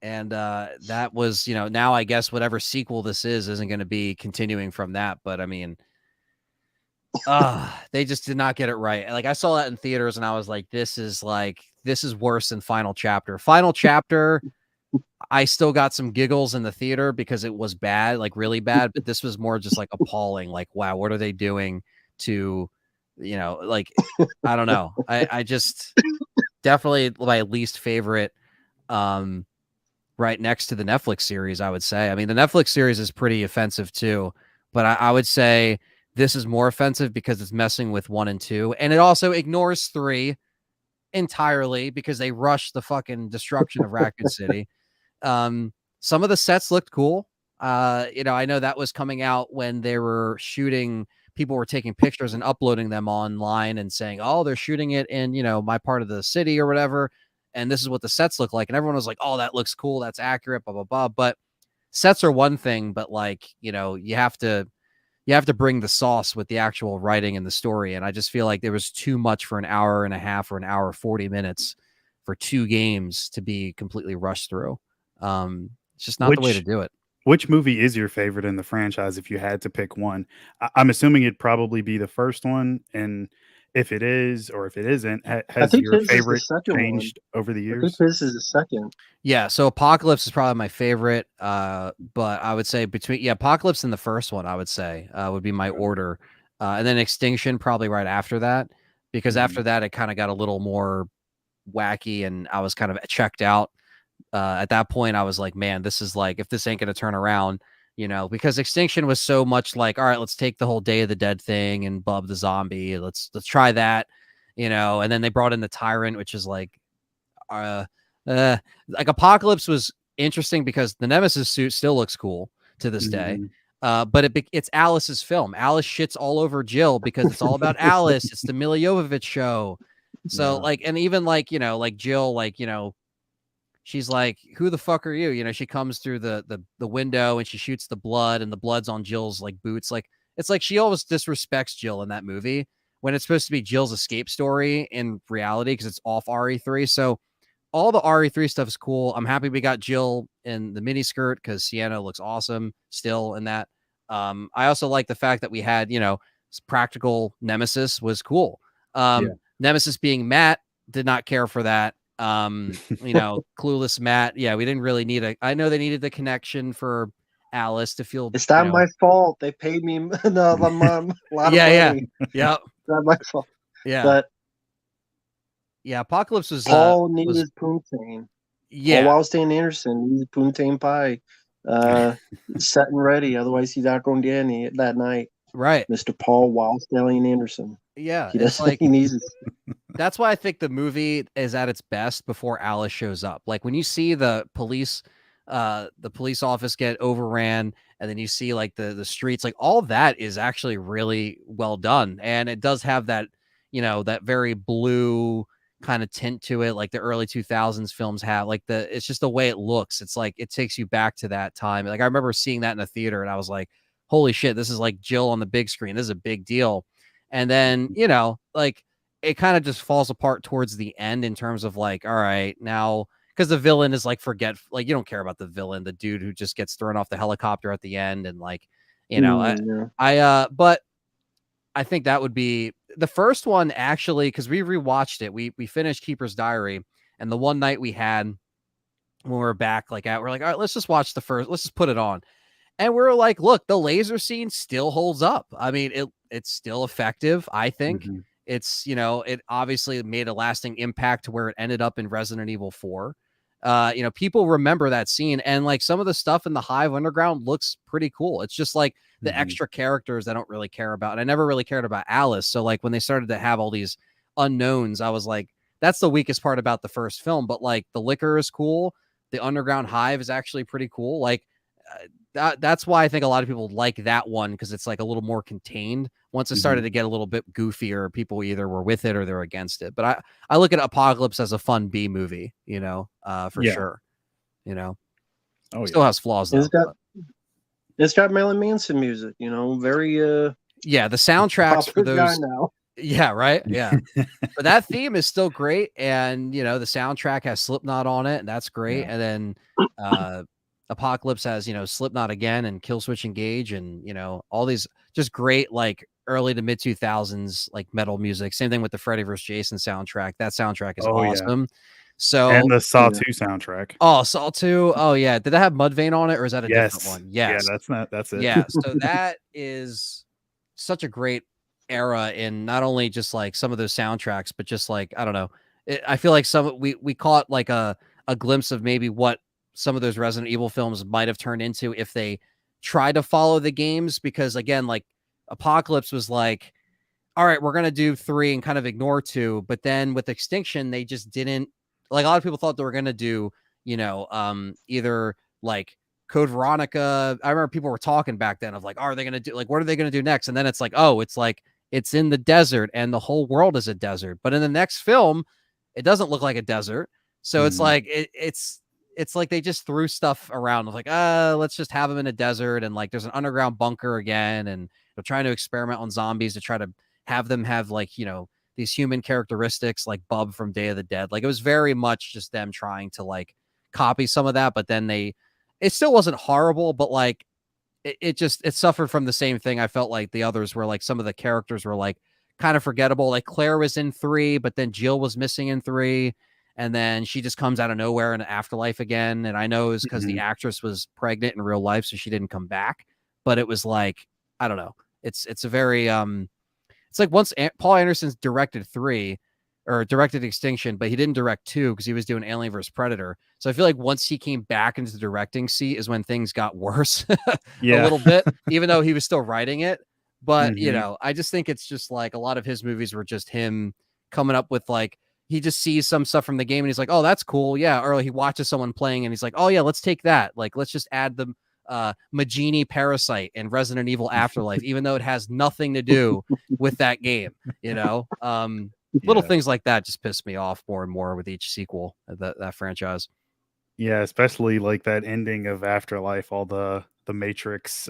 And that was, now I guess whatever sequel this isn't going to be continuing from that. But I mean, they just did not get it right. Like I saw that in theaters, and I was like, this is worse than Final Chapter. Final Chapter, I still got some giggles in the theater because it was bad, like really bad. But this was more just like appalling. Like, wow, what are they doing to, like, I don't know. I just definitely my least favorite, right next to the Netflix series, I would say. I mean, the Netflix series is pretty offensive too, but I would say this is more offensive because it's messing with 1 and 2, and it also ignores 3 entirely because they rushed the fucking destruction of Raccoon City. Some of the sets looked cool. I know that was coming out when they were shooting. People were taking pictures and uploading them online and saying, "Oh, they're shooting it in my part of the city or whatever." And this is what the sets look like. And everyone was like, "Oh, that looks cool. That's accurate." Blah blah blah. But sets are one thing, but like you have to bring the sauce with the actual writing and the story. And I just feel like there was too much for an hour and a half or an hour 40 minutes for 2 games to be completely rushed through. It's just not the way to do it. Which movie is your favorite in the franchise if you had to pick one? I'm assuming it'd probably be the first one. And if it is, or if it isn't, I has think your his is the favorite second one. changed over the I think years? his is the second. Yeah, so Apocalypse is probably my favorite. But I would say Apocalypse and the first one, I would say, would be my order. And then Extinction probably right after that, because after that it kind of got a little more wacky and I was kind of checked out. At that point I was like, man, this is like, if this ain't gonna turn around, because Extinction was so much like, all right, let's take the whole Day of the Dead thing and Bub the Zombie, let's try that, and then they brought in the Tyrant, which is like like Apocalypse was interesting because the Nemesis suit still looks cool to this day. But it's Alice's film. Alice shits all over Jill because it's all about Alice. It's the Mila Jovovich show. So like, and even like, like Jill, like, she's like, who the fuck are you? She comes through the window and she shoots the blood, and the blood's on Jill's like boots. Like, it's like she always disrespects Jill in that movie when it's supposed to be Jill's escape story in reality, because it's off RE3. So all the RE3 stuff is cool. I'm happy we got Jill in the miniskirt because Sienna looks awesome still in that. I also like the fact that we had, practical Nemesis was cool. Nemesis being Matt, did not care for that. Clueless Matt. Yeah, we didn't really need I know they needed the connection for Alice to feel. It's not my fault. They paid me a lot of money. Yeah. It's not my fault. Yeah. But yeah, Apocalypse was Paul needed Poontang. Yeah. Paul Wildstein Anderson needed Poontang pie. Set and ready. Otherwise, he's not going to get any that night. Right. Mr. Paul Wildstein Anderson. Yeah. He doesn't like, he needs it. That's why I think the movie is at its best before Alice shows up. Like when you see the police the police office get overran, and then you see like the streets, like all that is actually really well done, and it does have that, you know, that very blue kind of tint to it, like the early 2000s films have. Like it's just the way it looks. It's like it takes you back to that time. Like I remember seeing that in a theater, and I was like, holy shit, this is like Jill on the big screen. This is a big deal. And then, you know, like it kind of just falls apart towards the end in terms of like, all right, now because the villain is like like you don't care about the villain, the dude who just gets thrown off the helicopter at the end, and like, you know, but I think that would be the first one actually, because we rewatched it. We finished Keeper's Diary, and the one night we had when we were back, like we're like, all right, let's just watch the first, let's just put it on. And we're like, look, the laser scene still holds up. I mean, it's still effective, I think. Mhm. It's, you know, it obviously made a lasting impact to where it ended up in Resident Evil 4. You know, people remember that scene, and like some of the stuff in the Hive Underground looks pretty cool. It's just like the Mhm. extra characters I don't really care about. And I never really cared about Alice. So like when they started to have all these unknowns, I was like, that's the weakest part about the first film. But like the liquor is cool. The Underground Hive is actually pretty cool. Like that's why I think a lot of people like that one, because it's like a little more contained. Once it started Mhm. to get a little bit goofier, people either were with it or they're against it. But I look at Apocalypse as a fun B movie, you know, for Yeah. sure. You know, Oh still yeah. has flaws It's though. got But it's got Marilyn Manson music, you know, very yeah, the soundtracks for popular guy those. now. Yeah, right. Yeah. But that theme is still great, and you know the soundtrack has Slipknot on it, and that's great. Yeah. And then Apocalypse has, you know, Slipknot again and Killswitch Engage, and you know all these just great like early to mid 2000s like metal music. Same thing with the Freddy vs. Jason soundtrack. That soundtrack is Oh yeah. awesome. So And the Saw Yeah. 2 soundtrack. Saw 2. Oh yeah, did that have Mudvayne on it, or is that a different Yes. one? Yeah, Yes. that's it. Yeah. So that is such a great era in not only just like some of those soundtracks, but just like I don't know. I feel like some we caught like a glimpse of maybe what some of those Resident Evil films might have turned into if they tried to follow the games. Because again, like Apocalypse was like, all right, we're gonna do 3 and kind of ignore 2, but then with Extinction, they just didn't. Like a lot of people thought they were gonna do, you know, either like Code Veronica. I remember people were talking back then of like, are they gonna do like what are they gonna do next? And then it's like, oh, it's like it's in the desert and the whole world is a desert. But in the next film, it doesn't look like a desert. So it's Mhm. like it's like they just threw stuff around. Like, let's just have them in a desert, and like there's an underground bunker again, and they're trying to experiment on zombies to try to have them have like, you know, these human characteristics like Bub from Day of the Dead. Like it was very much just them trying to like copy some of that, but then it still wasn't horrible, but like it suffered from the same thing. I felt like the others were like some of the characters were like kind of forgettable. Like Claire was in 3, but then Jill was missing in 3. And then she just comes out of nowhere in Afterlife again. And I know it's because the Mhm. actress was pregnant in real life, so she didn't come back. But it was like, I don't know. It's a very it's like once Paul Anderson's directed 3 or directed Extinction, but he didn't direct 2 because he was doing Alien vs. Predator. So I feel like once he came back into the directing seat is when things got worse a Yeah. little bit, even though he was still writing it. But, you Mhm. know, I just think it's just like a lot of his movies were just him coming up with like, he just sees some stuff from the game and he's like, oh, that's cool. Yeah. Or he watches someone playing and he's like, oh, yeah, let's take that. Like, let's just add the Magini Parasite and Resident Evil Afterlife, even though it has nothing to do with that game, you know? Little Yeah. things like that just piss me off more and more with each sequel of that franchise. Yeah, especially like that ending of Afterlife, all the Matrix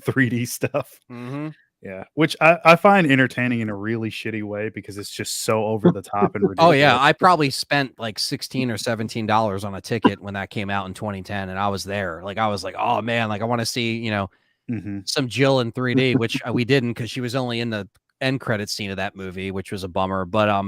3D stuff. Mm-hmm. Yeah, which I find entertaining in a really shitty way because it's just so over the top and Oh yeah, ridiculous. I probably spent like $16 or $17 on a ticket when that came out in 2010, and I was there. Like I was like, oh man, like I want to see, you know, Mhm. some Jill in 3D, which we didn't because she was only in the end credit scene of that movie, which was a bummer. But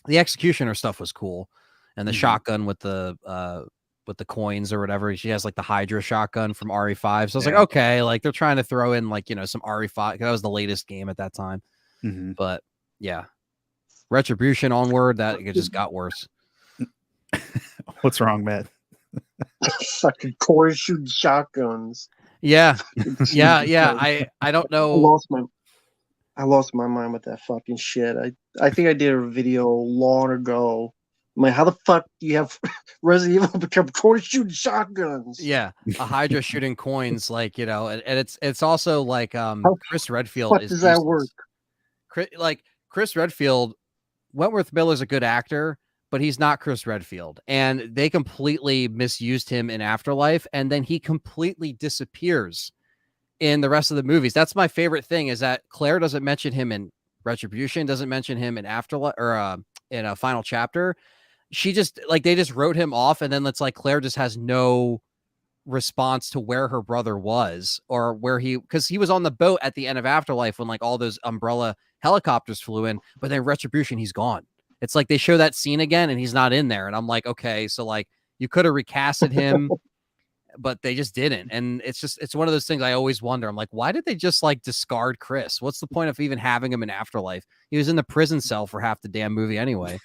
the executioner stuff was cool, and the Mhm. shotgun with the coins or whatever. She has like the Hydra shotgun from RE5. So I was like, Yeah. okay, like they're trying to throw in like, you know, some RE5. That was the latest game at that time. Mhm. But yeah, Retribution onward, that it just got worse. What's wrong, Matt? Fucking core shooting shotguns. Yeah. Yeah, Jesus yeah. Christ. I don't I know. lost my I lost my mind with that fucking shit. I think I did a video long ago I'm like, how the fuck do you have Resident Evil become corner shooting shotguns? Yeah, a Hydra shooting coins, like, you know, and it's also like How Chris Redfield fuck is does that work? useless. Like Chris Redfield, Wentworth Miller's a good actor, but he's not Chris Redfield, and they completely misused him in Afterlife, and then he completely disappears in the rest of the movies. That's my favorite thing, is that Claire doesn't mention him in Retribution, doesn't mention him in Afterlife, or in a Final Chapter. She just, like, they just wrote him off, and then it's like Claire just has no response to where her brother was, or where because he was on the boat at the end of Afterlife when like all those Umbrella helicopters flew in, but then Retribution, he's gone. It's like they show that scene again and he's not in there, and I'm like, okay, so like you could have recasted him, but they just didn't. And it's one of those things I always wonder. I'm like, why did they just like discard Chris? What's the point of even having him in Afterlife? He was in the prison cell for half the damn movie anyway.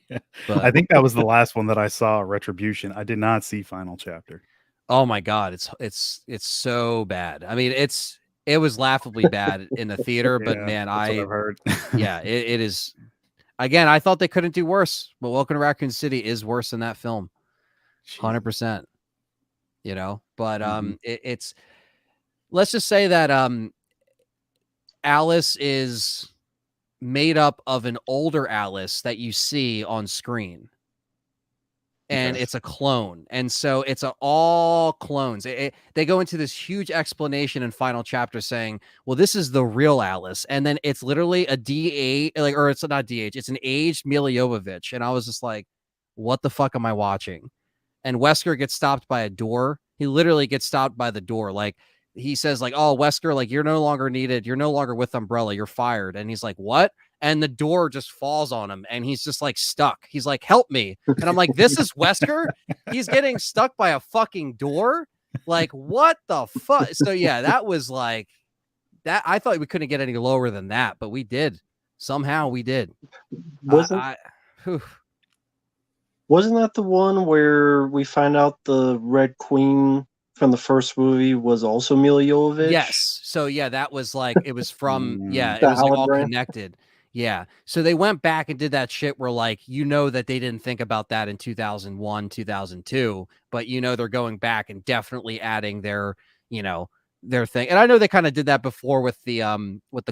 Yeah. But I think that was the last one that I saw, Retribution. I did not see Final Chapter. oh my god, it's so bad. I mean, it was laughably bad in the theater, but Yeah, man, that's what I've heard. yeah, it is. Again, I thought they couldn't do worse, but Welcome to Raccoon City is worse than that film, Jeez. 100%. You know, but Mhm. it's, let's just say that Alice is made up of an older Alice that you see on screen, and Okay. it's a clone, and so it's all clones. They go into this huge explanation in Final Chapter saying, well, this is the real Alice, and then it's literally a DH, like, or it's not DH, it's an aged Mila Jovovich, and I was just like, what the fuck am I watching? And Wesker gets stopped by a door. He literally gets stopped by the door. Like, he says, like, oh, Wesker, like, you're no longer needed, you're no longer with Umbrella, you're fired. And he's like, what? And the door just falls on him, and he's just like stuck. He's like, help me. And I'm like, this is Wesker? He's getting stuck by a fucking door? Like, what the fuck? So yeah, that was like that. I thought we couldn't get any lower than that, but we did. Somehow we did. Wasn't Whew. wasn't that the one where we find out the Red Queen from the first movie was also Mila Jovovich? Yes. So yeah, that was like, it was from, Mm. yeah, it The was like all hologram. connected. Yeah. So they went back and did that shit where, like, you know, that they didn't think about that in 2001, 2002, but you know they're going back and definitely adding their, you know, their thing. And I know they kind of did that before with the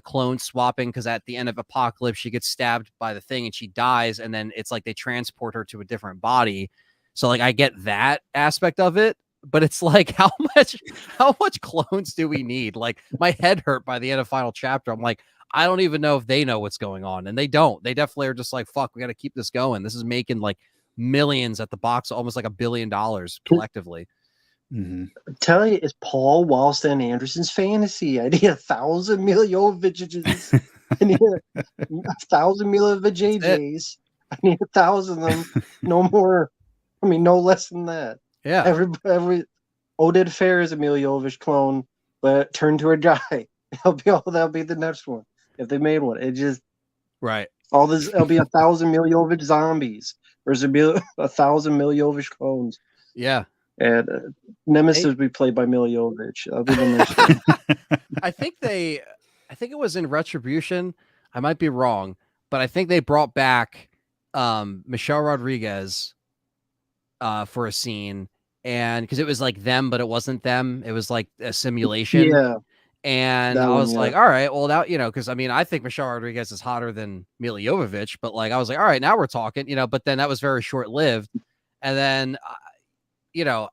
clone swapping, because at the end of Apocalypse she gets stabbed by the thing and she dies, and then it's like they transport her to a different body. So like I get that aspect of it, but it's like, how much clones do we need? Like, my head hurt by the end of Final Chapter. I'm like, I don't even know if they know what's going on, and they don't. They definitely are just like, fuck, we got to keep this going. This is making like millions at the box, almost like $1 billion collectively. Mhm. Tell you, it's Paul Wallston Anderson's fantasy. I need 1,000 Mila Jovoviches. I need 1,000 Mila That's it. JJs. I need 1,000 of them. No more. I mean, no less than that. Yeah. Every Oded Fair is a Mila Jovovich clone, but turned to a guy. That'll be the next one if they made one. It just Right. all this. It'll be 1,000 Mila Jovovich zombies versus 1,000 Mila Jovovich clones. Yeah. And Nemesis will be played by Mila Jovovich. That'll be the next one. I think it was in Retribution. I might be wrong, but I think they brought back Michelle Rodriguez for a scene, and because it was like them, but it wasn't them. It was like a simulation. Yeah, And that I one. was Yeah. like, all right, well, now, you know, because I mean, I think Michelle Rodriguez is hotter than Mila Jovovich, but like, I was like, all right, now we're talking, you know, but then that was very short lived. And then, you know,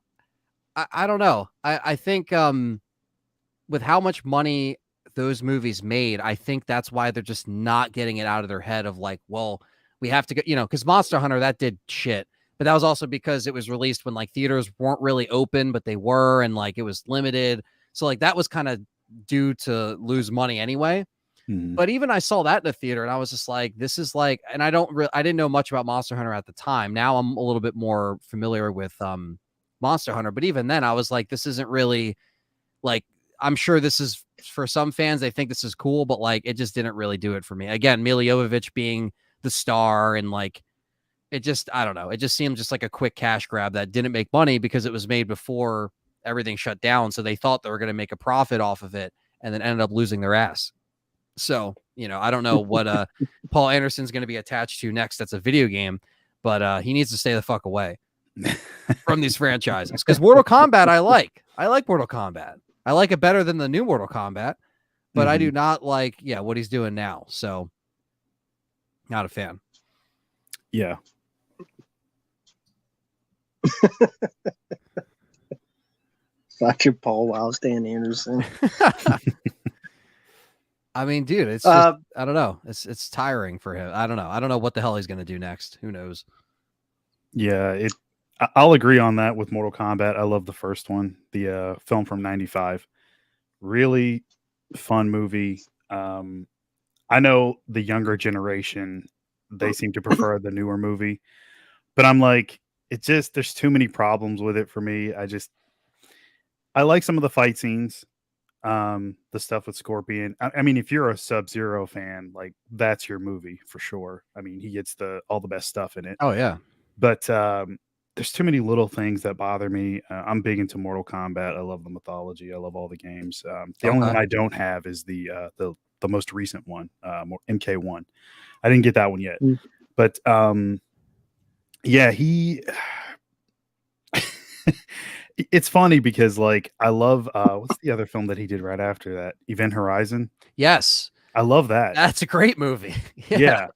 I don't know. I think with how much money those movies made, I think that's why they're just not getting it out of their head of like, well, we have to go, you know, because Monster Hunter, that did shit. But that was also because it was released when like theaters weren't really open, but they were, and like it was limited. So like that was kind of due to lose money anyway. Mhm. But even I saw that in the theater and I was just like, this is like, and I didn't know much about Monster Hunter at the time. Now I'm a little bit more familiar with Monster Hunter. But even then I was like, this isn't really like, I'm sure this is for some fans, they think this is cool, but like it just didn't really do it for me. Again, Mila Jovovich being the star, and like it just, I don't know, it just seemed just like a quick cash grab that didn't make money because it was made before everything shut down. So they thought they were going to make a profit off of it, and then ended up losing their ass. So, you know, I don't know what Paul Anderson's going to be attached to next. That's a video game, but he needs to stay the fuck away from these franchises. Because Mortal Kombat, I like Mortal Kombat. I like it better than the new Mortal Kombat, but I do not like, what he's doing now. So, not a fan. Yeah. Fucking Paul Wow, Stan Anderson. I mean, dude, it's just, I don't know. It's tiring for him. I don't know. I don't know what the hell he's going to do next. Who knows? Yeah, I'll agree on that with Mortal Kombat. I love the first one, the film from '95. Really fun movie. I know the younger generation, they seem to prefer the newer movie, but I'm like, there's too many problems with it for me. I like some of the fight scenes, the stuff with Scorpion. I mean, if you're a Sub-Zero fan, like that's your movie for sure. I mean, he gets all the best stuff in it. Oh yeah. But there's too many little things that bother me. I'm big into Mortal Kombat. I love the mythology. I love all the games. The only one I don't have is the most recent one, MK1. I didn't get that one yet. But yeah, it's funny because like I love what's the other film that he did right after that? Event Horizon. Yes. I love that. That's a great movie. Yeah.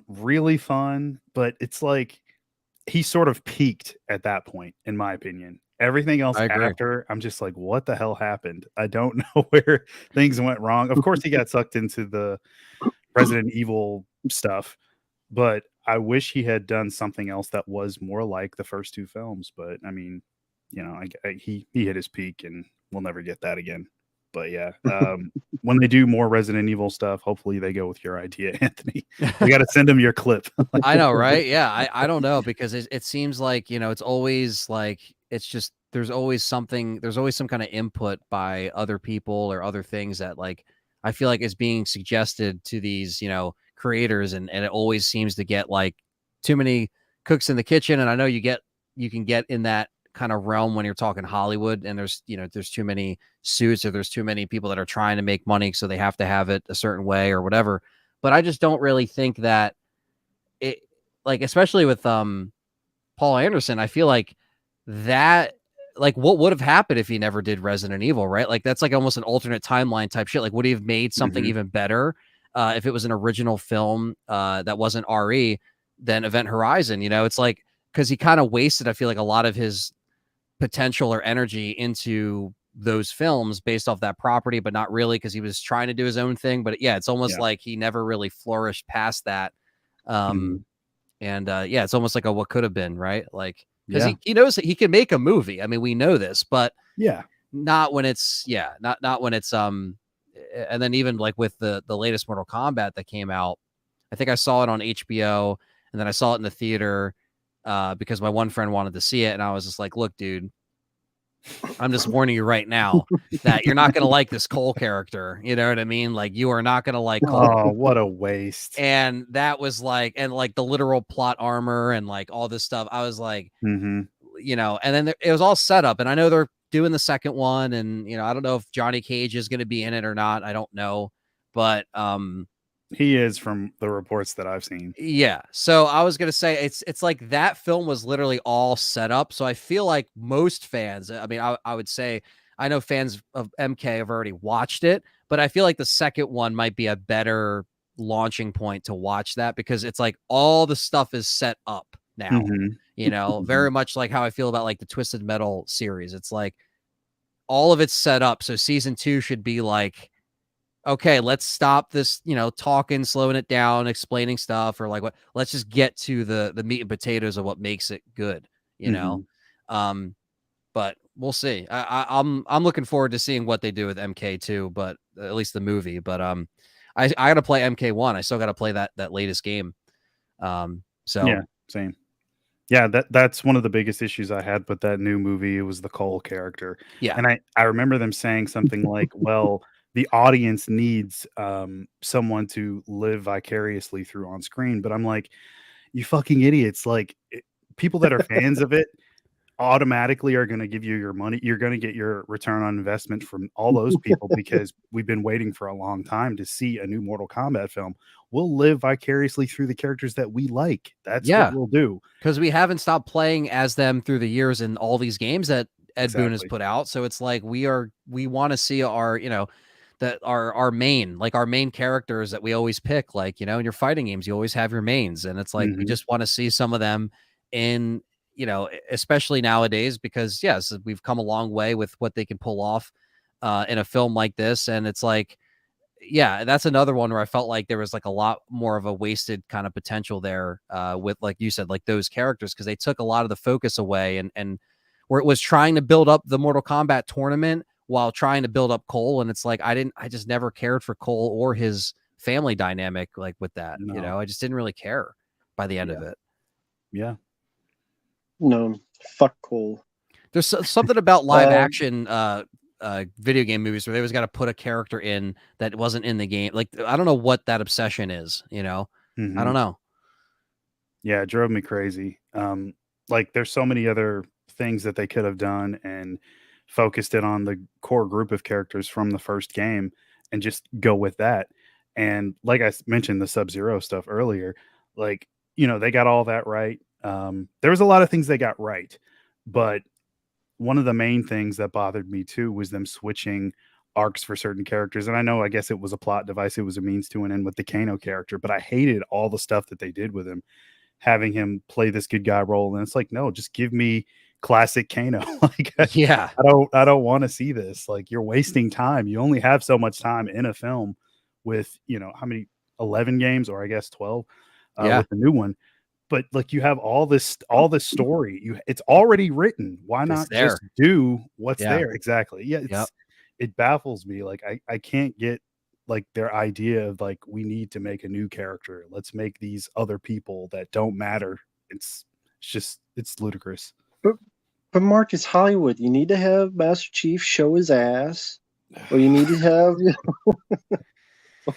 Really fun, but it's like he sort of peaked at that point, in my opinion. Everything else after, I'm just like, what the hell happened? I don't know where things went wrong. Of course, he got sucked into the Resident Evil stuff, but I wish he had done something else that was more like the first two films. But I mean, he hit his peak, and we'll never get that again. But yeah, when they do more Resident Evil stuff, hopefully they go with your idea, Anthony. We got to send him your clip. I know, right? Yeah, I don't know, because it seems like, it's always like, it's just, there's always some kind of input by other people or other things that, like, I feel like is being suggested to these, creators, and it always seems to get like too many cooks in the kitchen. And I know you can get in that kind of realm when you're talking Hollywood, and there's too many suits, or there's too many people that are trying to make money, so they have to have it a certain way or whatever. But I just don't really think that it, like, especially with Paul Anderson, I feel like that, like, what would have happened if he never did Resident Evil, right? Like, that's like almost an alternate timeline type shit. Like, would he have made something even better if it was an original film that wasn't RE than Event Horizon? It's like, because he kind of wasted, I feel like, a lot of his potential or energy into those films based off that property, but not really, because he was trying to do his own thing. But yeah, it's almost like he never really flourished past that. And it's almost like a what could have been, right? Like, because he knows that he can make a movie. I mean, we know this, but not when it's not when it's and then even like with the latest Mortal Kombat that came out, I think I saw it on HBO, and then I saw it in the theater because my one friend wanted to see it, and I was just like, look, dude, I'm just warning you right now that you're not going to like this Cole character. You know what I mean? Like, you are not going to like Cole. Oh, what a waste. And that was like, and like the literal plot armor and like all this stuff. I was like, and then it was all set up. And I know they're doing the second one. And, I don't know if Johnny Cage is going to be in it or not. I don't know. But he is, from the reports that I've seen. Yeah. So I was going to say, it's like that film was literally all set up. So I feel like most fans, I mean, I would say, I know fans of MK have already watched it, but I feel like the second one might be a better launching point to watch that, because it's like all the stuff is set up now, very much like how I feel about like the Twisted Metal series. It's like all of it's set up. So season 2 should be like, okay, let's stop this, talking, slowing it down, explaining stuff, or like what, let's just get to the meat and potatoes of what makes it good, but we'll see. I'm looking forward to seeing what they do with MK2, but at least the movie. But I got to play MK1. I still got to play that latest game. So yeah, same. Yeah, that's one of the biggest issues I had with that new movie. It was the Cole character. Yeah, and I remember them saying something like, "Well, the audience needs someone to live vicariously through on screen." But I'm like, you fucking idiots! Like, people that are fans of it automatically are going to give you your money. You're going to get your return on investment from all those people because we've been waiting for a long time to see a new Mortal Kombat film. We'll live vicariously through the characters that we like. That's what we'll do. Because we haven't stopped playing as them through the years in all these games that Ed Boon has put out. So it's like we want to see our, that our main characters that we always pick, like, in your fighting games, you always have your mains. And it's like, we just want to see some of them in, especially nowadays, because yes, we've come a long way with what they can pull off in a film like this. And it's like, yeah, that's another one where I felt like there was like a lot more of a wasted kind of potential there with, like you said, like those characters, because they took a lot of the focus away, and where it was trying to build up the Mortal Kombat tournament while trying to build up Cole. And it's like, I just never cared for Cole or his family dynamic, like with that, I just didn't really care by the end of it. Yeah. No, fuck Cole. There's something about live action video game movies where they always got to put a character in that wasn't in the game. Like, I don't know what that obsession is, I don't know. Yeah, it drove me crazy. Like, there's so many other things that they could have done and focused it on the core group of characters from the first game and just go with that. And like I mentioned, the Sub-Zero stuff earlier, like, they got all that right. There was a lot of things they got right, but one of the main things that bothered me too was them switching arcs for certain characters. And I guess it was a plot device. It was a means to an end with the Kano character, but I hated all the stuff that they did with him, having him play this good guy role. And it's like, no, just give me classic Kano. Like, yeah, I don't want to see this. Like, you're wasting time. You only have so much time in a film with, how many, 11 games, or I guess 12 with the new one. But like, you have all this story. It's already written. Why not just do what's there? Exactly. Yeah. It baffles me. Like, I can't get like their idea of like, we need to make a new character. Let's make these other people that don't matter. It's ludicrous. But Mark, is Hollywood. You need to have Master Chief show his ass, or you need to have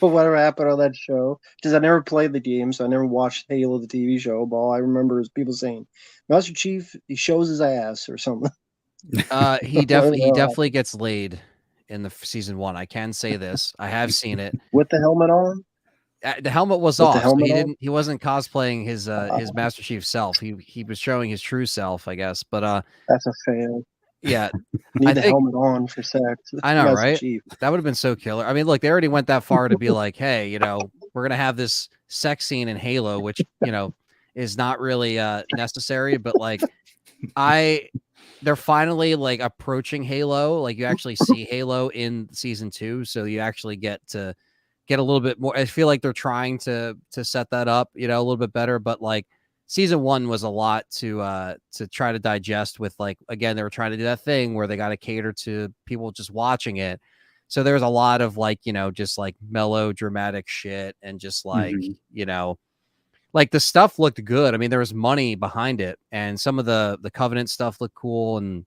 whatever happened on that show. Because I never played the game, so I never watched Halo the TV show. But all I remember is people saying Master Chief, he shows his ass or something. He definitely gets laid in the season 1. I can say this. I have seen it with the helmet on. The helmet was off. So he wasn't cosplaying his Master Chief self. He was showing his true self, I guess. But that's a fail. Yeah, need the helmet on for sex. I know, Master right? Chief. That would have been so killer. I mean, look, they already went that far to be like, hey, we're gonna have this sex scene in Halo, which is not really necessary, but like, they're finally like approaching Halo. Like, you actually see Halo in season 2, so you actually get a little bit more. I feel like they're trying to set that up, a little bit better. But like, season 1 was a lot to try to digest with, like, again, they were trying to do that thing where they got to cater to people just watching it. So there's a lot of like, just like melodramatic shit and just like, like the stuff looked good. I mean, there was money behind it, and some of the Covenant stuff looked cool. And,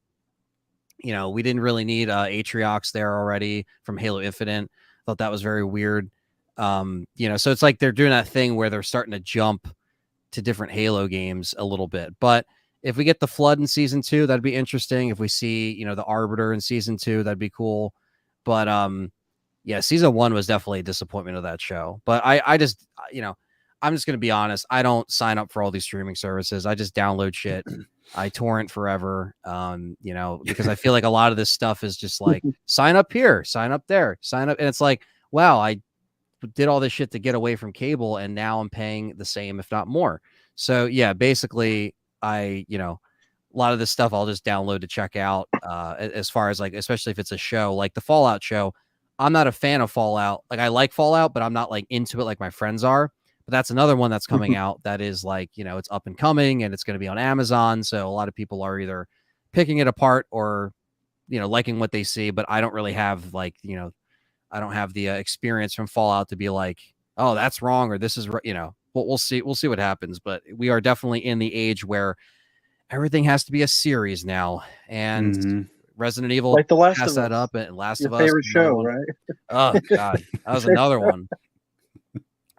we didn't really need Atriox there already from Halo Infinite. Thought that was very weird. So it's like they're doing that thing where they're starting to jump to different Halo games a little bit. But if we get the Flood in season 2, that'd be interesting. If we see, the Arbiter in season 2, that'd be cool. But yeah, season 1 was definitely a disappointment of that show. But I just, I'm just going to be honest. I don't sign up for all these streaming services. I just download shit. I torrent forever, because I feel like a lot of this stuff is just like, sign up here, sign up there, sign up. And it's like, wow, I did all this shit to get away from cable, and now I'm paying the same, if not more. So yeah, basically a lot of this stuff I'll just download to check out. As far as like, especially if it's a show like the Fallout show, I'm not a fan of Fallout. Like, I like Fallout, but I'm not like into it like my friends are. But that's another one that's coming out that is like, it's up and coming, and it's going to be on Amazon. So a lot of people are either picking it apart or, liking what they see. But I don't really have like, I don't have the experience from Fallout to be like, oh, that's wrong, or this is, we'll see. We'll see what happens. But we are definitely in the age where everything has to be a series now. And Resident Evil like the Last passed of that Us. up, and Last Your of Us. favorite show, right? Oh God, that was another one.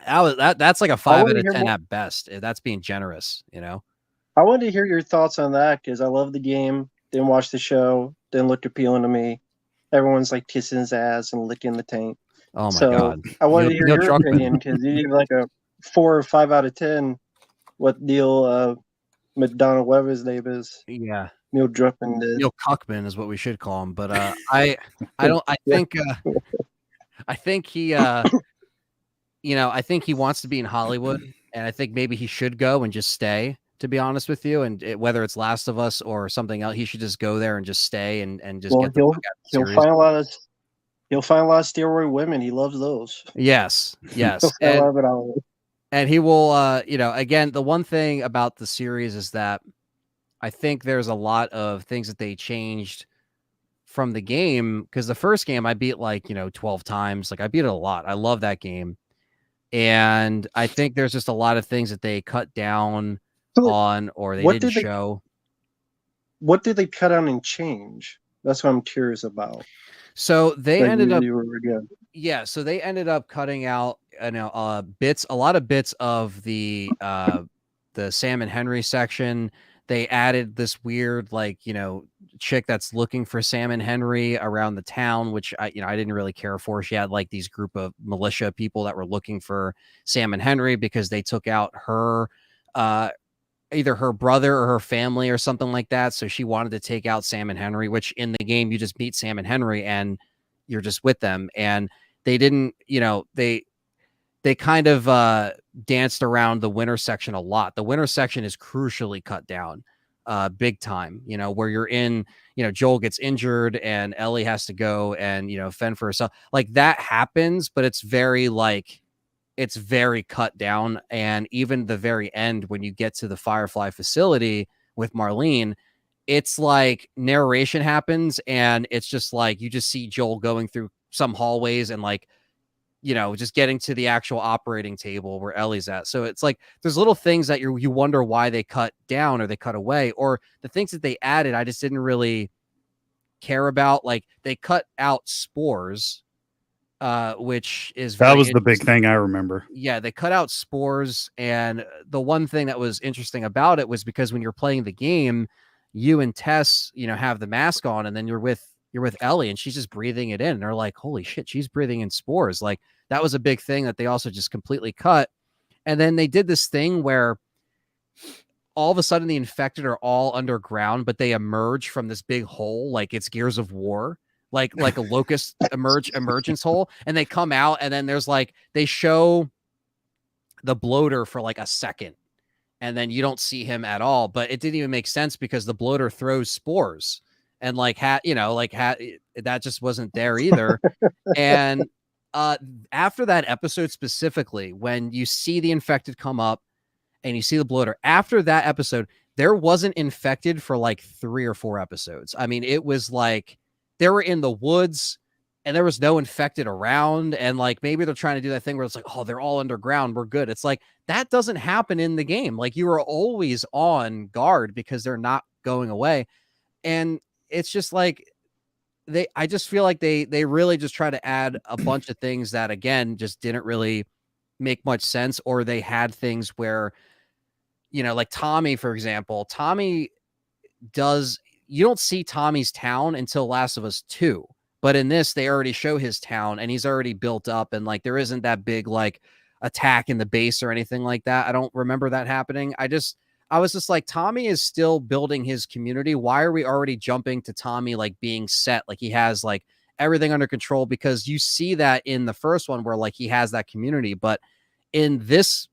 That's like a 5 out of 10 at best. That's being generous, I wanted to hear your thoughts on that because I love the game. Didn't watch the show. Didn't look appealing to me. Everyone's like kissing his ass and licking the taint. Oh my So god. I wanted to hear Neil your Druckmann. opinion because you give like a 4 or 5 out of 10. What Neil McDonald, whatever his name is, Yeah. Neil Druckmann did. Neil Cuckman is what we should call him. But I don't I Yeah. think I think he I think he wants to be in Hollywood, and I think maybe he should go and just stay, to be honest with you. And whether it's Last of Us or something else, he should just go there and just stay and just Well, get the fuck out of the he'll series. find a lot of steroid women. He loves those. Yes, yes. He'll find a lot of it out. And he will again, the one thing about the series is that I think there's a lot of things that they changed from the game, because the first game I beat like 12 times. Like I beat it a lot. I love that game. And I think there's just a lot of things that they cut down So, on, or they what didn't did they show. what did they cut out and change? That's what I'm curious about. So they Like ended up, you were again. yeah. So they ended up cutting out, bits, a lot of bits of the Sam and Henry section. They added this weird, like, chick that's looking for Sam and Henry around the town, which I didn't really care for. She had like these group of militia people that were looking for Sam and Henry because they took out her, either her brother or her family or something like that. So she wanted to take out Sam and Henry, which in the game you just meet Sam and Henry and you're just with them. And they didn't, they kind of danced around the winter section a lot. The winter section is crucially cut down, big time, where you're in, Joel gets injured and Ellie has to go and, fend for herself. Like that happens, but it's very cut down. And even the very end, when you get to the Firefly facility with Marlene, it's like narration happens and it's just like you just see Joel going through some hallways and like, just getting to the actual operating table where Ellie's at. So it's like there's little things that you wonder why they cut down or they cut away, or the things that they added I just didn't really care about. Like they cut out spores, which is That very was the big interesting. thing I remember. Yeah, they cut out spores, and the one thing that was interesting about it was because when you're playing the game, you and Tess, have the mask on, and then you're with Ellie, and she's just breathing it in. And they're like, "Holy shit, she's breathing in spores!" Like that was a big thing that they also just completely cut. And then they did this thing where all of a sudden the infected are all underground, but they emerge from this big hole, like it's Gears of War, like a locust emergence hole, and they come out, and then there's like they show the bloater for like a second, and then you don't see him at all. But it didn't even make sense because the bloater throws spores, and that just wasn't there either. And after that episode specifically, when you see the infected come up and you see the bloater, after that episode, there wasn't infected for like 3 or 4 episodes. I mean, it was like they were in the woods and there was no infected around. And like maybe they're trying to do that thing where it's like, oh, they're all underground, we're good. It's like that doesn't happen in the game. Like you are always on guard because they're not going away. And it's just like I just feel like they really just try to add a bunch of things that again just didn't really make much sense, or they had things where like Tommy, for example, you don't see Tommy's town until Last of Us 2. But in this, they already show his town and he's already built up, and like there isn't that big like attack in the base or anything like that. I don't remember that happening. I was just like, Tommy is still building his community. Why are we already jumping to Tommy like being set? Like he has like everything under control, because you see that in the first one where like he has that community. But in this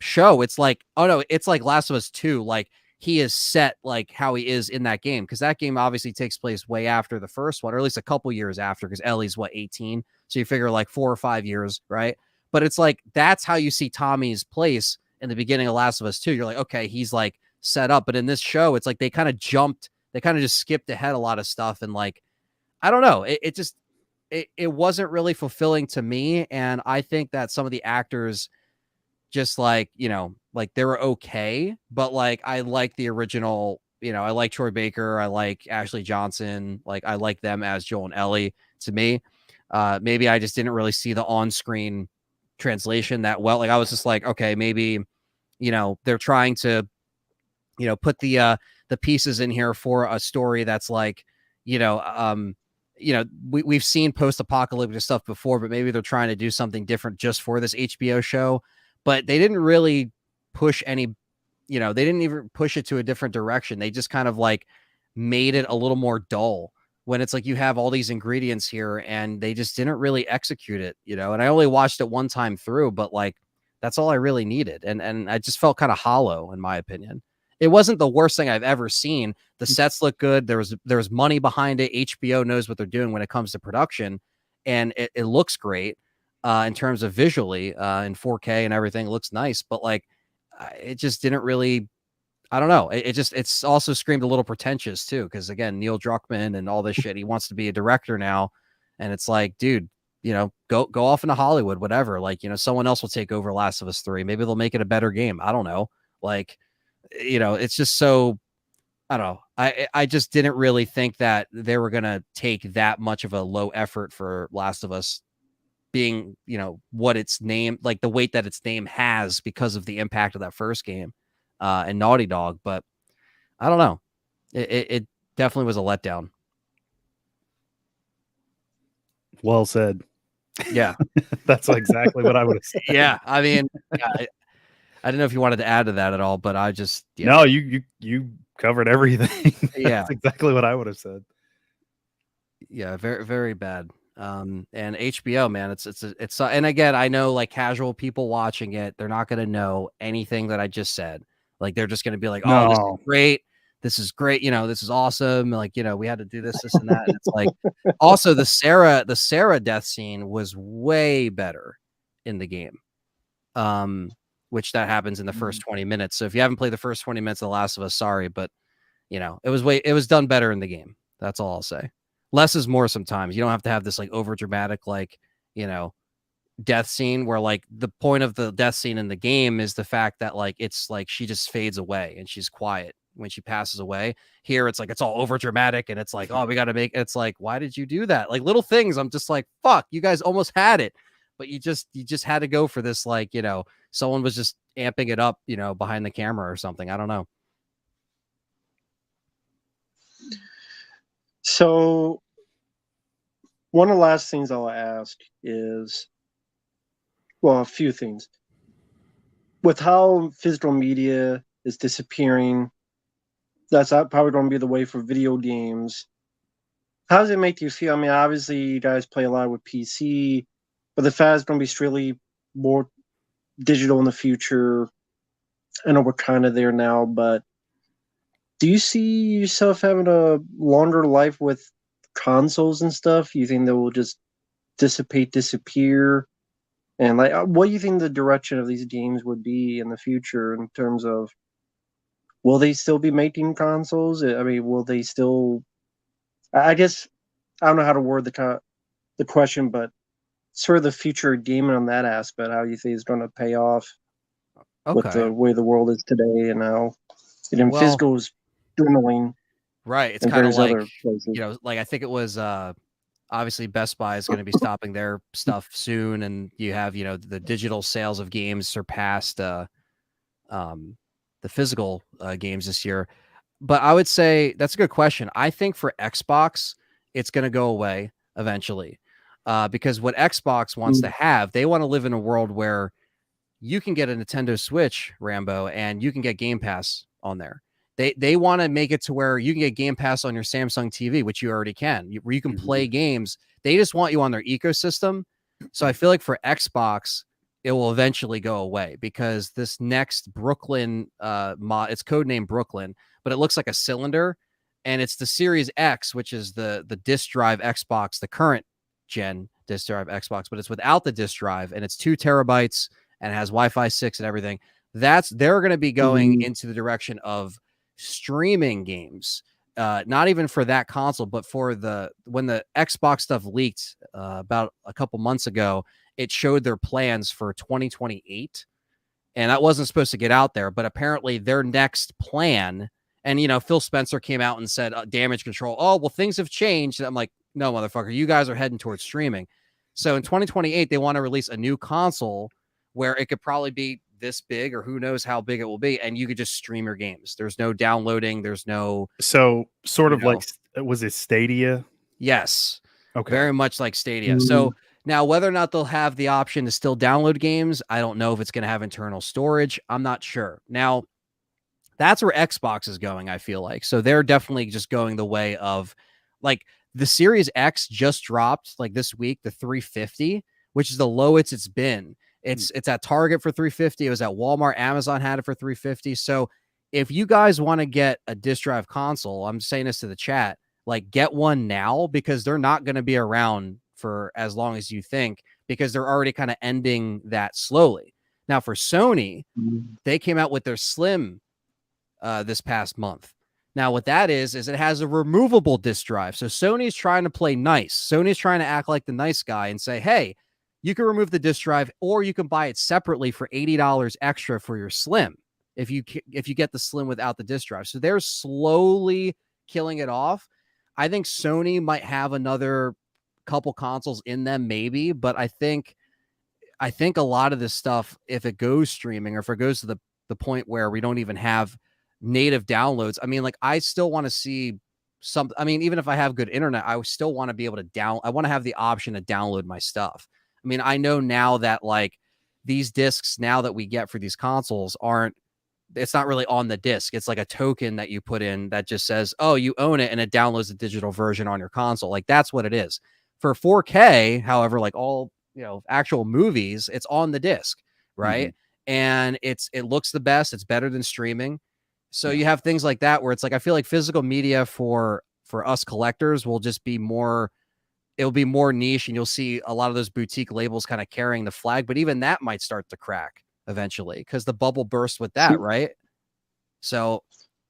show, it's like, oh no, it's like Last of Us 2. Like he is set like how he is in that game, because that game obviously takes place way after the first one, or at least a couple years after, because Ellie's 18, so you figure like 4 or 5 years, right? But it's like that's how you see Tommy's place in the beginning of Last of Us 2. You're like, okay, he's like set up. But in this show, it's like they kind of just skipped ahead a lot of stuff, and like I don't know, it wasn't really fulfilling to me. And I think that some of the actors just like, like they were okay, but like I like the original, I like Troy Baker, I like Ashley Johnson, like I like them as Joel and Ellie. To me, maybe I just didn't really see the on-screen translation that well. Like I was just like, okay, maybe they're trying to put the pieces in here for a story that's like, we've seen post-apocalyptic stuff before, but maybe they're trying to do something different just for this HBO show. But they didn't really push any, they didn't even push it to a different direction. They just kind of like made it a little more dull, when it's like you have all these ingredients here and they just didn't really execute it, and I only watched it one time through, but like that's all I really needed. And I just felt kind of hollow, in my opinion. It wasn't the worst thing I've ever seen. The sets look good. There was money behind it. HBO knows what they're doing when it comes to production, and it looks great in terms of visually in 4K and everything. It looks nice, but like it just didn't really. I don't know. It's also screamed a little pretentious too, because again, Neil Druckmann and all this shit. He wants to be a director now, and it's like, dude, go off into Hollywood, whatever. Like, someone else will take over Last of Us 3. Maybe they'll make it a better game. I don't know. Like, it's just so. I don't know. I just didn't really think that they were gonna take that much of a low effort for Last of Us being, what its name, like the weight that its name has because of the impact of that first game. And Naughty Dog, but I don't know. It definitely was a letdown. Well said. Yeah. That's exactly what I would have said. Yeah. I mean, I didn't know if you wanted to add to that at all, but I just, No, you covered everything. Yeah. That's exactly what I would have said. Yeah. Very, very bad. And HBO, man, it's, and again, I know like casual people watching it, they're not going to know anything that I just said. Like, they're just going to be like, oh, this is great. This is great. This is awesome. Like, we had to do this, and that. And it's like, also the Sarah death scene was way better in the game. Which that happens in the first 20 minutes. So if you haven't played the first 20 minutes of The Last of Us, sorry, but it was done better in the game. That's all I'll say. Less is more sometimes. You don't have to have this like over dramatic, like, death scene where like the point of the death scene in the game is the fact that like it's like she just fades away and she's quiet when she passes away. Here it's like it's all over dramatic and it's like, oh, we got to make it's like, why did you do that? Like little things. I'm just like, fuck, you guys almost had it, but you just had to go for this, like, someone was just amping it up, behind the camera or something. I don't know. So one of the last things I'll ask is, well, a few things. With how physical media is disappearing, that's probably going to be the way for video games. How does it make you feel? I mean, obviously, you guys play a lot with PC, but the fact it's going to be strictly more digital in the future. I know we're kind of there now, but do you see yourself having a longer life with consoles and stuff? You think they will just disappear? And like, what do you think the direction of these games would be in the future in terms of, will they still be making consoles? I mean, will they still? I guess I don't know how to word the question, but sort of the future of gaming on that aspect, how you think is going to pay off with the way the world is today and how physical is dwindling. Right. It's kind of like, like I think it was obviously Best Buy is going to be stopping their stuff soon, and you have the digital sales of games surpassed the physical games this year. But I would say that's a good question. I think for Xbox, it's going to go away eventually, because what Xbox wants to have, they want to live in a world where you can get a Nintendo Switch, Rambo, and you can get Game Pass on there. They want to make it to where you can get Game Pass on your Samsung TV, which you already can, where you can play games. They just want you on their ecosystem. So I feel like for Xbox, it will eventually go away, because this next Brooklyn mod, it's codenamed Brooklyn, but it looks like a cylinder, and it's the Series X, which is the disk drive Xbox, the current gen disk drive Xbox, but it's without the disk drive, and it's 2 terabytes and has Wi-Fi 6 and everything. They're going to be going into the direction of streaming games, not even for that console, but for when the Xbox stuff leaked about a couple months ago, it showed their plans for 2028, and that wasn't supposed to get out there, but apparently their next plan, and Phil Spencer came out and said damage control. Oh, well, things have changed. And I'm like, no, motherfucker, you guys are heading towards streaming. So in 2028, they want to release a new console where it could probably be this big, or who knows how big it will be, and you could just stream your games. There's no downloading. There's no, So sort you of like, know, was it Stadia? yes, Okay. very much like Stadia. Mm, So now, whether or not they'll have the option to still download games, I don't know if it's going to have internal storage. I'm not sure. Now, that's where Xbox is going, I feel like. So they're definitely just going the way of, like, the Series X just dropped like this week, the 350, which is the lowest it's been. It's at Target for 350. It was at Walmart. Amazon had it for 350. So if you guys want to get a disk drive console, I'm saying this to the chat, like, get one now, because they're not going to be around for as long as you think, because they're already kind of ending that slowly. Now for Sony, mm, they came out with their Slim this past month. Now, what that is it has a removable disk drive. So Sony's trying to play nice. Sony's trying to act like the nice guy and say, hey, you can remove the disk drive, or you can buy it separately for $80 extra for your Slim if you get the Slim without the disk drive. So they're slowly killing it off. I think Sony might have another couple consoles in them, maybe, but I think a lot of this stuff, if it goes streaming, or if it goes to the point where we don't even have native downloads, I mean, like, I still want to see some. I mean, even if I have good internet, I still want to be able to I want to have the option to download my stuff. I mean, I know now that, like, these discs now that we get for these consoles aren't. It's not really on the disc. It's like a token that you put in that just says, "Oh, you own it," and it downloads the digital version on your console. Like, that's what it is. For 4K, however, like all, actual movies, it's on the disc, Mhm. right? And it looks the best. It's better than streaming. So Yeah. you have things like that where it's like, I feel like physical media for us collectors will just be more. It'll be more niche, and you'll see a lot of those boutique labels kind of carrying the flag. But even that might start to crack eventually, because the bubble burst with that, see, right? So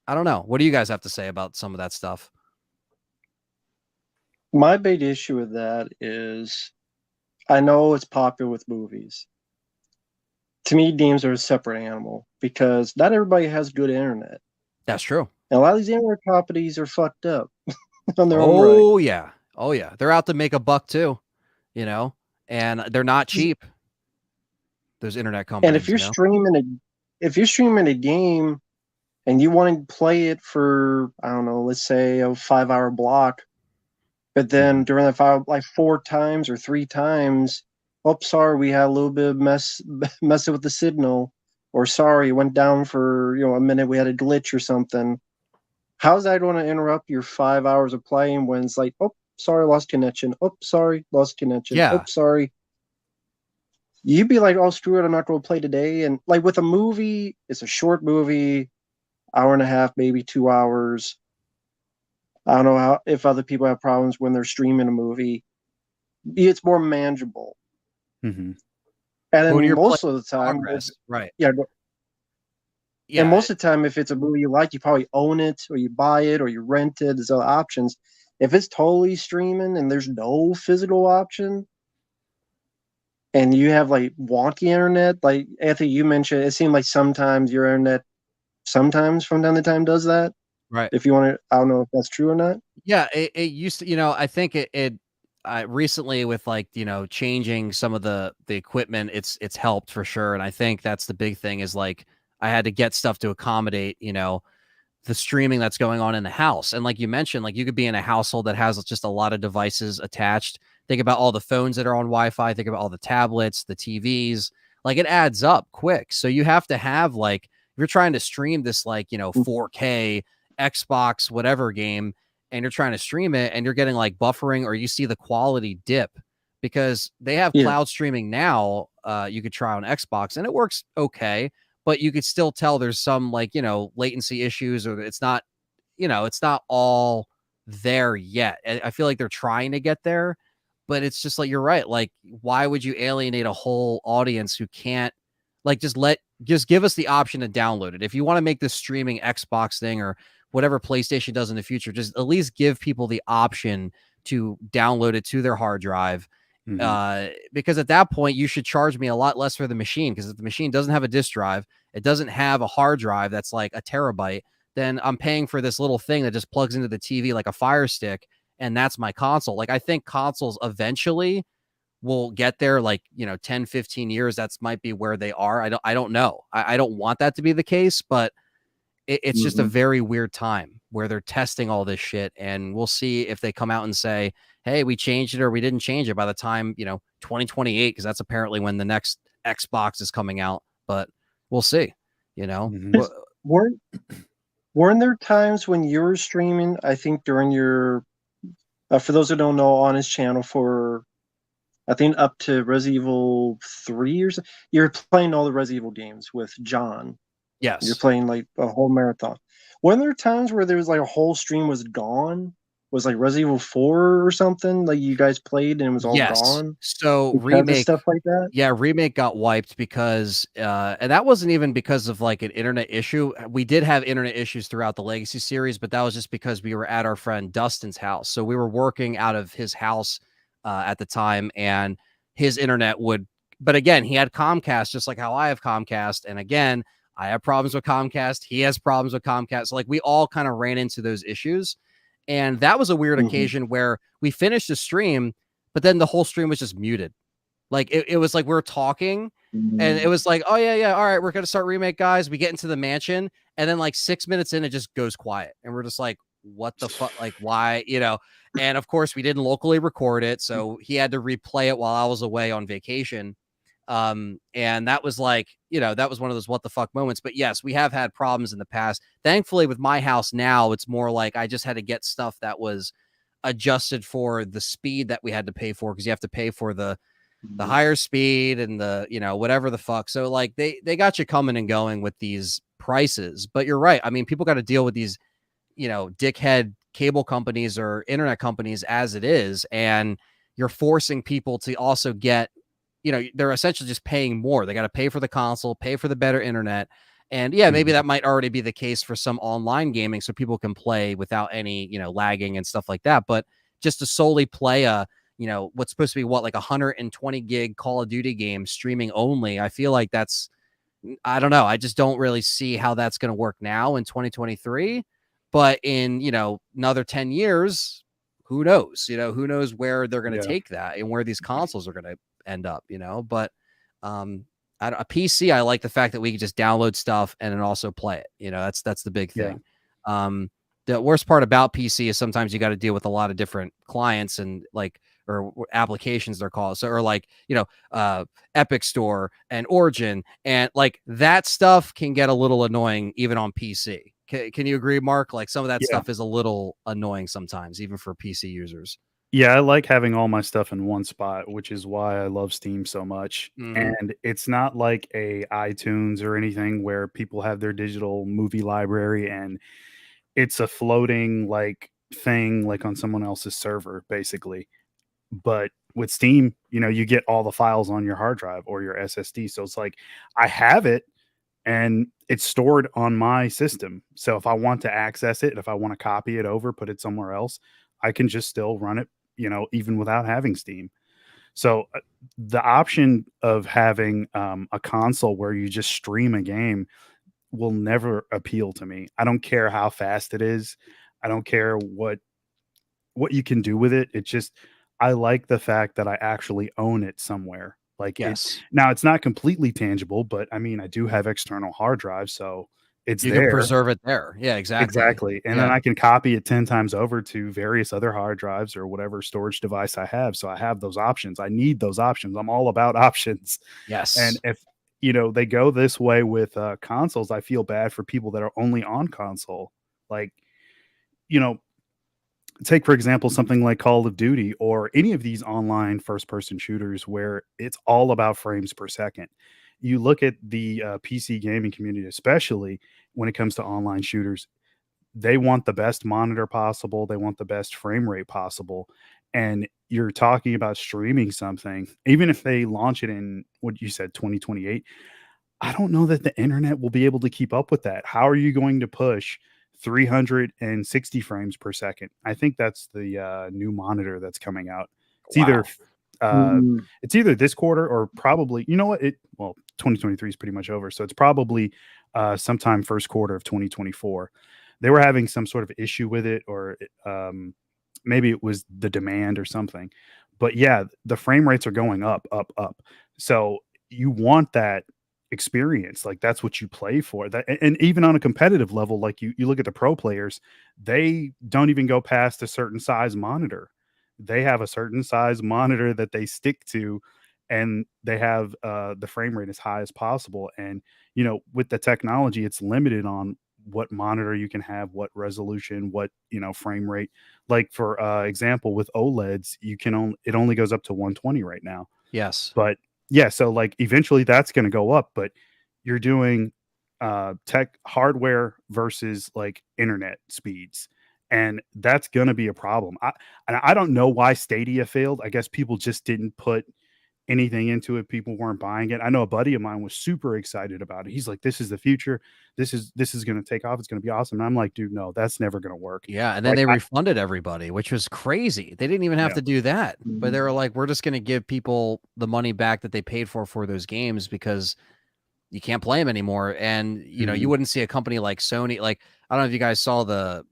I don't know. What do you guys have to say about some of that stuff? my big issue with that is I know it's popular with movies. To me, games are a separate animal because not everybody has good internet. That's true. And a lot of these internet properties are fucked up on their own right. Oh yeah. Oh yeah. They're out to make a buck too, you know, and they're not cheap. Those internet And if companies, you're streaming a game and you want to play it for, I don't know, let's say a 5 hour block, but then Mhm. during that five, like four times or three times, oh, sorry, we had a little bit of messing with the signal, or sorry, it went down for a minute, we had a glitch or something. How's that going to interrupt your 5 hours of playing when it's like, oh, sorry, lost connection. Oh, sorry, lost connection. Oh, yeah, sorry. You'd be like, oh, screw it, I'm not going to play today. And like with a movie, it's a short movie, hour and a half, maybe 2 hours. I don't know if other people have problems when they're streaming a movie. It's more manageable. Mhm. And but when then you're playing most of the time, progress, right? yeah, and Yeah, most of the time, if it's a movie you like, you probably own it or you buy it or you rent it. There's other options. If it's totally streaming and there's no physical option, and you have like wonky internet, like Anthony, you mentioned, it seemed like sometimes your internet, sometimes from time to time, does that. right. If you want to, I don't know if that's true or not. Yeah, it used to, I think it recently, with, like, changing some of the equipment, it's helped for sure. And I think that's the big thing, is like, I had to get stuff to accommodate, the streaming that's going on in the house. And like you mentioned, like, you could be in a household that has just a lot of devices attached. Think about all the phones that are on Wi-Fi, think about all the tablets, the TVs. Like, it adds up quick. So you have to have, like, if you're trying to stream this, like, 4K Xbox whatever game, and you're trying to stream it, and you're getting like buffering, or you see the quality dip, because they have Yeah, cloud streaming now. You could try on Xbox and it works okay, but you could still tell there's some, like, latency issues, or it's not all there yet. I feel like they're trying to get there, but it's just like, you're right. Like, why would you alienate a whole audience who can't, like, just give us the option to download it? If you want to make this streaming Xbox thing, or whatever PlayStation does in the future, just at least give people the option to download it to their hard drive. Mhm. Because at that point, you should charge me a lot less for the machine. Because if the machine doesn't have a disk drive, it doesn't have a hard drive that's like a terabyte, then I'm paying for this little thing that just plugs into the TV like a Fire Stick, and that's my console. Like, I think consoles eventually we'll get there, like, 10, 15 years, that's might be where they are. I don't know. I don't want that to be the case, but it's just a Mhm. very weird time where they're testing all this shit, and we'll see if they come out and say, hey, we changed it or we didn't change it by the time 2028, because that's apparently when the next Xbox is coming out. But we'll see. Mhm. What? Is weren't weren't there times when you were streaming, I think during your for those who don't know, on his channel for I think up to Resident Evil 3 or so, you're playing all the Resident Evil games with John. You're Yes. playing like a whole marathon. Weren't there times where there was like a whole stream was gone? Was like Resident Evil 4 or something like you guys played and it was all Yes. gone So because of stuff like that? remake got wiped because and that wasn't even because of like an internet issue. We did have internet issues throughout the Legacy series, but that was just because we were at our friend Dustin's house. So we were working out of his house at the time, and his internet would, but again, he had Comcast just like how I have Comcast. And again, I have problems with Comcast. He has problems with Comcast. So like we all kind of ran into those issues. And that was a weird Mhm. occasion where we finished the stream, but then the whole stream was just muted. Like it was like we are talking, and it Mm. was like, oh yeah, yeah, all right, we're gonna start remake, guys. We get into the mansion, and then like 6 minutes in, it just goes quiet, and we're just like, what the fuck? Like, why? And of course, we didn't locally record it, so he had to replay it while I was away on vacation. And that was like, that was one of those what the fuck moments. But yes, we have had problems in the past. Thankfully, with my house now, it's more like I just had to get stuff that was adjusted for the speed that we had to pay for, because you have to pay for the Mhm. higher speed and the whatever the fuck. So like they got you coming and going with these prices. But you're right, I mean, people got to deal with these dickhead cable companies or internet companies as it is, and you're forcing people to also get, they're essentially just paying more. They got to pay for the console, pay for the better internet. And yeah, maybe Mhm. that might already be the case for some online gaming, so people can play without any, lagging and stuff like that. But just to solely play a, what's supposed to be what, like 120 gig Call of Duty game streaming only, I feel like that's, I don't know. I just don't really see how that's going to work now in 2023. But in, another 10 years, who knows? Who knows where they're going to Yeah. take that and where these consoles are going to end up. But um, a PC, I like the fact that we can just download stuff and then also play it. That's the big Yeah. thing. The worst part about PC is sometimes you got to deal with a lot of different clients and like, or applications they're called. So, or like, Epic Store and Origin, and like that stuff can get a little annoying even on PC. Can you agree, Mark? Like some of that Yeah. stuff is a little annoying sometimes, even for PC users. Yeah, I like having all my stuff in one spot, which is why I love Steam so much. Mm-hmm. And it's not like a iTunes or anything where people have their digital movie library and it's a floating like thing like on someone else's server basically. But with Steam, you get all the files on your hard drive or your SSD. So it's like I have it and it's stored on my system. So if I want to access it, if I want to copy it over, put it somewhere else, I can just still run it, even without having Steam. So the option of having a console where you just stream a game will never appeal to me. I don't care how fast it is. I don't care what you can do with it. It's just I like the fact that I actually own it somewhere. Like it Yes, now it's not completely tangible, but I mean I do have external hard drives, so it's you can there. preserve it there. Yeah, exactly. Exactly. And then Yeah. I can copy it 10 times over to various other hard drives or whatever storage device I have. So I have those options. I need those options. I'm all about options. And Yes. if they go this way with consoles, I feel bad for people that are only on console. Like, you know, take for example something like Call of Duty or any of these online first person shooters where it's all about frames per second. You look at the PC gaming community, especially when it comes to online shooters, they want the best monitor possible, they want the best frame rate possible. And you're talking about streaming something, even if they launch it in what you said 2028, I don't know that the internet will be able to keep up with that. How are you going to push 360 frames per second? I think that's the new monitor that's coming out. It's either Wow. uh, Mm. it's either this quarter or probably, you know what? 2023 is pretty much over, so it's probably sometime first quarter of 2024. They were having some sort of issue with it, or maybe it was the demand or something. But yeah, the frame rates are going up, up, up. So you want that experience. Like that's what you play for. That and even on a competitive level, like you look at the pro players, they don't even go past a certain size monitor. They have a certain size monitor that they stick to, and they have the frame rate as high as possible. And with the technology, it's limited on what monitor you can have, what resolution, what frame rate. Like for example, with OLEDs, you can only it only goes up to 120 right now. Yes. But yeah, so like eventually that's going to go up, but you're doing tech hardware versus like internet speeds. And that's going to be a problem. And I don't know why Stadia failed. I guess people just didn't put anything into it. People weren't buying it. I know a buddy of mine was super excited about it. He's like, "This is the future. This is going to take off. It's going to be awesome." And I'm like, "Dude, no, that's never going to work." Yeah, and then Like, they refunded everybody, which was crazy. They didn't even have yeah, to do that, but they Mhm. were like, "We're just going to give people the money back that they paid for those games because you can't play them anymore." And you hmm wouldn't see a company like Sony. Like, I don't know if you guys saw the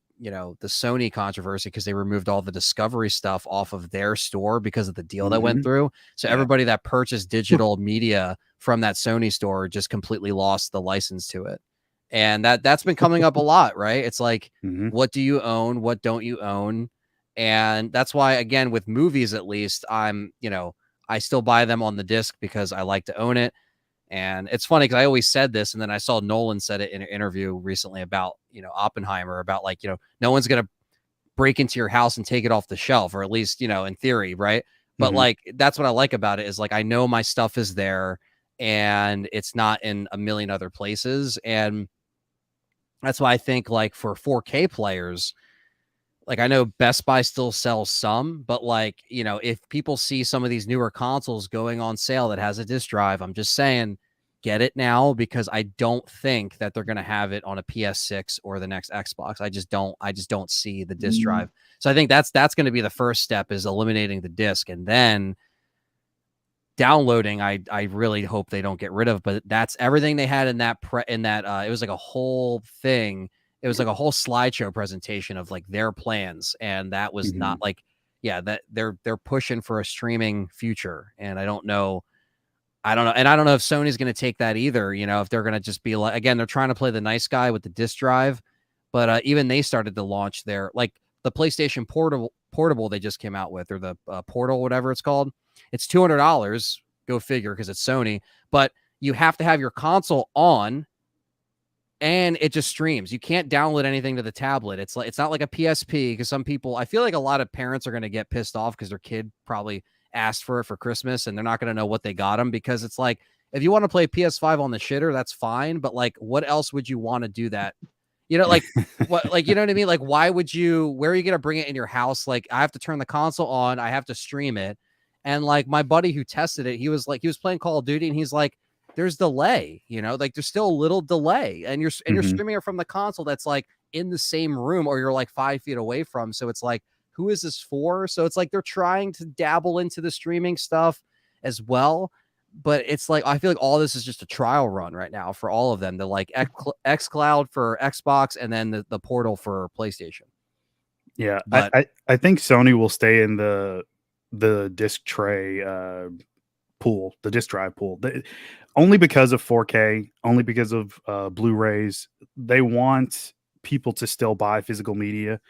Sony controversy because they removed all the Discovery stuff off of their store because of the deal that went hmm through. So yeah, everybody that purchased digital media from that Sony store just completely lost the license to it. And that's been coming up a lot, right? It's like, hmm what do you own? What don't you own? And that's why, again, with movies, at least I still buy them on the disc because I like to own it. And it's funny because I always said this, and then I saw Nolan said it in an interview recently about Oppenheimer, about like no one's gonna break into your house and take it off the shelf, or at least in theory, right? But hmm like that's what I like about it is like I know my stuff is there, and it's not in a million other places, and that's why I think like for 4K players, like I know Best Buy still sells some, but like, if people see some of these newer consoles going on sale that has a disk drive, I'm just saying get it now because I don't think that they're going to have it on a PS6 or the next Xbox. I just don't see the disk Mhm. drive. So I think that's going to be the first step, is eliminating the disk, and then downloading. I really hope they don't get rid of, but that's everything they had in that it was like a whole thing. It was like a whole slideshow presentation of like their plans, and that was hmm not like, yeah, that they're pushing for a streaming future, and I don't know, and I don't know if Sony's going to take that either. If they're going to just be like, again, they're trying to play the nice guy with the disc drive, but even they started to launch their like the PlayStation portable they just came out with, or the Portal, whatever it's called. It's $200. Go figure, because it's Sony, but you have to have your console on and it just streams. You can't download anything to the tablet. It's not like a PSP, because some people, I feel like a lot of parents are going to get pissed off because their kid probably asked for it for Christmas and they're not going to know what they got them, because it's like, if you want to play PS5 on the shitter, that's fine, but like what else would you want to do that? Like what, like, you know what I mean? Like, why would you, where are you going to bring it in your house? Like, I have to turn the console on, I have to stream it. And like my buddy who tested it, he was playing Call of Duty, and he's like, there's delay, like there's still a little delay, and you're hmm streaming it from the console that's like in the same room, or you're like 5 feet away from. So it's like, who is this for? So it's like they're trying to dabble into the streaming stuff as well. But it's like, I feel like all this is just a trial run right now for all of them. The like X Cloud for Xbox, and then the Portal for PlayStation. Yeah, I, But I I think Sony will stay in the disc tray pool, the disc drive pool, only because of 4K, only because of Blu-rays. They want people to still buy physical media,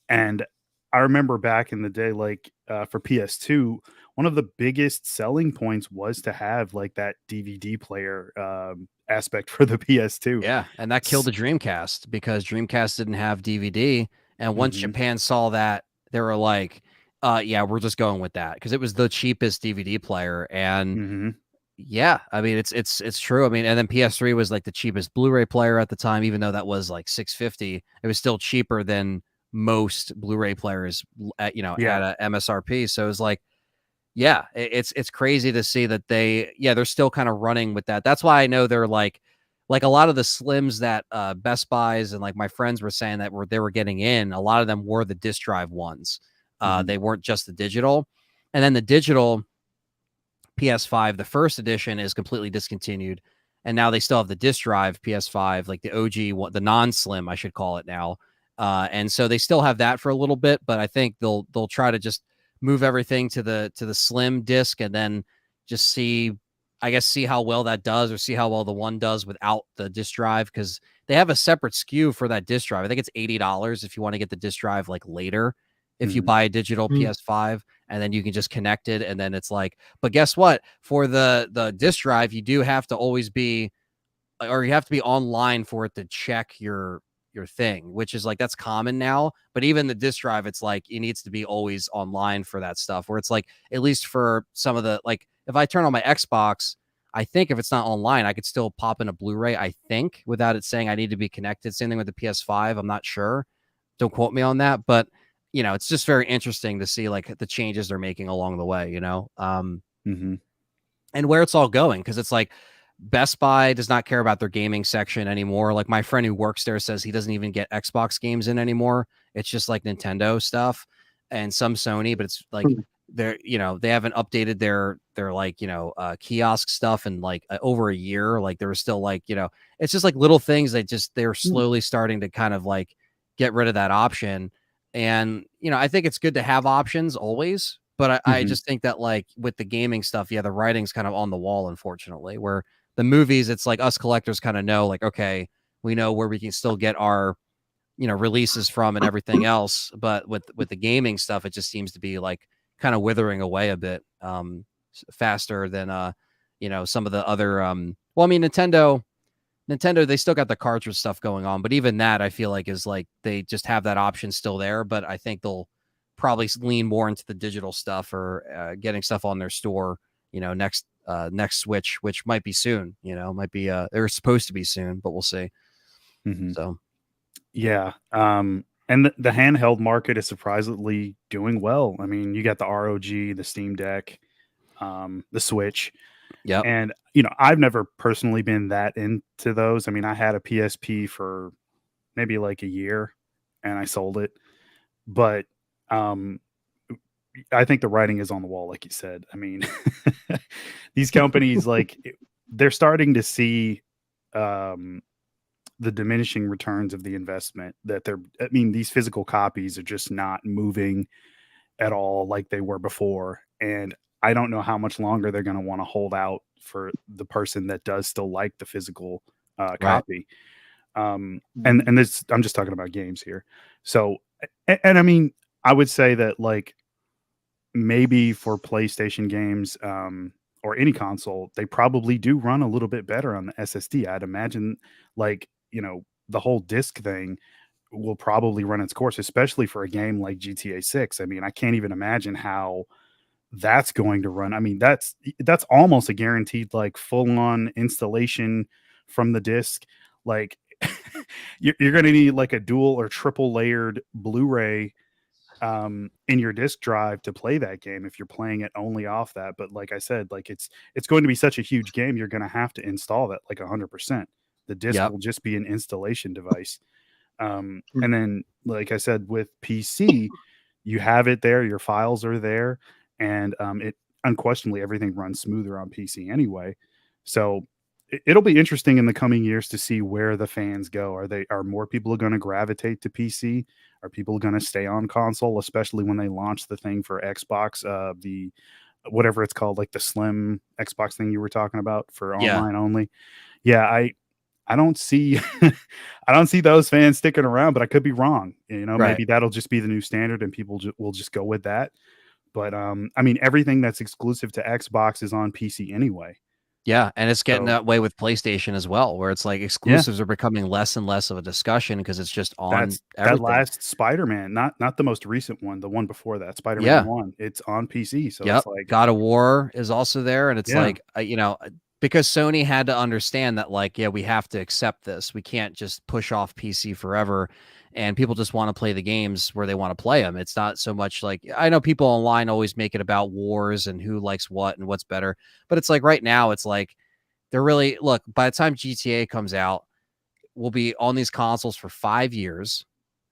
and I remember back in the day, like for PS2, one of the biggest selling points was to have like that DVD player aspect for the PS2. yeah, and that killed the Dreamcast because Dreamcast didn't have DVD. And once Mm-hmm, Japan saw that, they were like, yeah, we're just going with that because it was the cheapest DVD player. And mm-hmm, yeah, I mean, it's true. I mean, and then PS3 was like the cheapest Blu-ray player at the time, even though that was like 650. It was still cheaper than most Blu-ray players yeah, at a MSRP. So it was like, yeah, it's crazy to see that they're still kind of running with that. That's why I know they're like a lot of the slims that Best Buys and like my friends were saying that they were getting in. A lot of them were the disc drive ones. mm-hmm, They weren't just the digital, and then the digital PS5, the first edition, is completely discontinued, and now they still have the disc drive PS5, like the OG one, the non-slim, I should call it now. And so they still have that for a little bit, but I think they'll try to just move everything to the slim disc and then just see, I guess, see how well that does, or see how well the one does without the disc drive, because they have a separate SKU for that disc drive. I think it's $80 if you want to get the disc drive like later, if you Mhm. buy a digital PS5, and then you can just connect it, and then it's like, but guess what? For the disc drive, you do have to always be, or you have to be online for it to check your thing, which is like, that's common now. But even the disk drive, it's like it needs to be always online for that stuff. Where it's like, at least for some of the, like, if I turn on my Xbox, I think if it's not online, I could still pop in a Blu-ray, I think, without it saying I need to be connected. Same thing with the PS5. I'm not sure. Don't quote me on that, but it's just very interesting to see like the changes they're making along the way, Mhm. and where it's all going. Cause it's like Best Buy does not care about their gaming section anymore. Like my friend who works there says he doesn't even get Xbox games in anymore. It's just like Nintendo stuff and some Sony, but it's like they haven't updated their like, kiosk stuff in like over a year. Like there was still like, it's just like little things that they're slowly starting to kind of like get rid of that option. And, I think it's good to have options always, but I Mhm. just think that like with the gaming stuff, yeah, the writing's kind of on the wall, unfortunately, where the movies, it's like us collectors kind of know, like, okay, we know where we can still get our, releases from and everything else. But with the gaming stuff, it just seems to be like kind of withering away a bit faster than, some of the other, well, I mean, Nintendo, they still got the cartridge stuff going on, but even that I feel like is like they just have that option still there. But I think they'll probably lean more into the digital stuff, or getting stuff on their store, next Switch, which might be soon. Might be they're supposed to be soon, but we'll see. Mhm. So Yeah. And the handheld market is surprisingly doing well. I mean, you got the ROG, the Steam Deck, the Switch, yep, and I've never personally been that into those. I mean, I had a PSP for maybe like a year, and I sold it. But um, I think the writing is on the wall, like you said. I mean, these companies they're starting to see um, the diminishing returns of the investment that they're. I mean, these physical copies are just not moving at all like they were before, and I don't know how much longer they're going to want to hold out for the person that does still like the physical right, copy. And this, I'm just talking about games here. So, and I mean, I would say that like maybe for PlayStation games, or any console, they probably do run a little bit better on the SSD. I'd imagine, like, the whole disc thing will probably run its course, especially for a game like GTA 6. I mean, I can't even imagine how that's going to run. I mean, that's almost a guaranteed like full on installation from the disc. Like you're going to need like a dual or triple layered Blu-ray in your disk drive to play that game if you're playing it only off that. But like I said, like it's going to be such a huge game, you're going to have to install that like 100%. The disc yep, will just be an installation device. And then, like I said, with PC, you have it there, your files are there, and it unquestionably everything runs smoother on PC anyway. So it'll be interesting in the coming years to see where the fans go. Are more people going to gravitate to PC? Are people going to stay on console, especially when they launch the thing for Xbox, the whatever it's called, like the slim Xbox thing you were talking about for yeah, online only? Yeah, I don't see I don't see those fans sticking around, but I could be wrong. right. Maybe that'll just be the new standard and people will just go with that. But I mean, everything that's exclusive to Xbox is on PC anyway. Yeah, and it's getting So that way with PlayStation as well, where it's like yeah, exclusives are becoming less and less of a discussion because it's just on that's that everything. last Spider-Man, not the most recent one, the one before that, Spider-Man Yeah, 1. It's on PC. So yep. it's like, God of War is also there, and it's yeah. like, because Sony had to understand that, like, yeah, we have to accept this. We can't just push off PC forever, and people just want to play the games where they want to play them. It's not so much like, I know people online always make it about wars and who likes what and what's better, but it's like right now, it's like they're really, look, by the time GTA comes out, we'll be on these consoles for 5 years,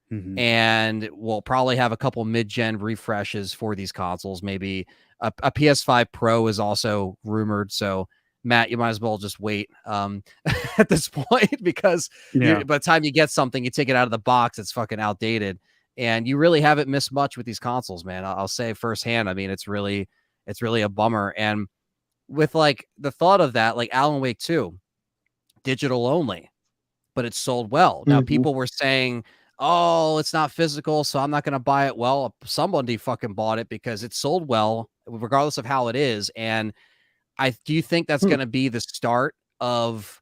Mhm. and we'll probably have a couple mid-gen refreshes for these consoles. Maybe a PS5 Pro is also rumored. So Matt, you might as well just wait at this point, because Yeah. by the time you get something, you take it out of the box, it's fucking outdated. And you really haven't missed much with these consoles, man. I'll say firsthand. I mean, it's really a bummer. And with like the thought of that, like Alan Wake 2, digital only, but it sold well. Now Mhm. people were saying, "Oh, it's not physical, so I'm not going to buy it." Well, somebody fucking bought it because it sold well, regardless of how it is. And I do you think that's Hmm. going to be the start of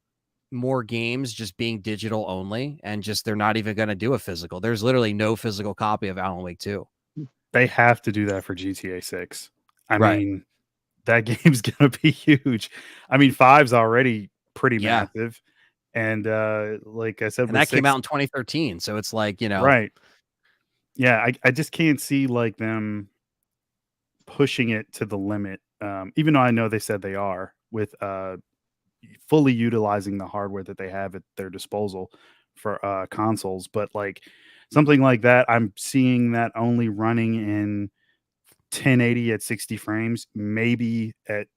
more games just being digital only, and just they're not even going to do a physical? There's literally no physical copy of Alan Wake 2. They have to do that for GTA 6. I Right. mean, that game's gonna be huge. I mean, five's already pretty Yeah. massive, and, like I said And with that came 6. out in 2013. So it's like, Right. Yeah, I just can't see, like, them pushing it to the limit, even though I know they said they are with, fully utilizing the hardware that they have at their disposal for, consoles, but, like, something like that, I'm seeing that only running in 1080 at 60 frames, maybe at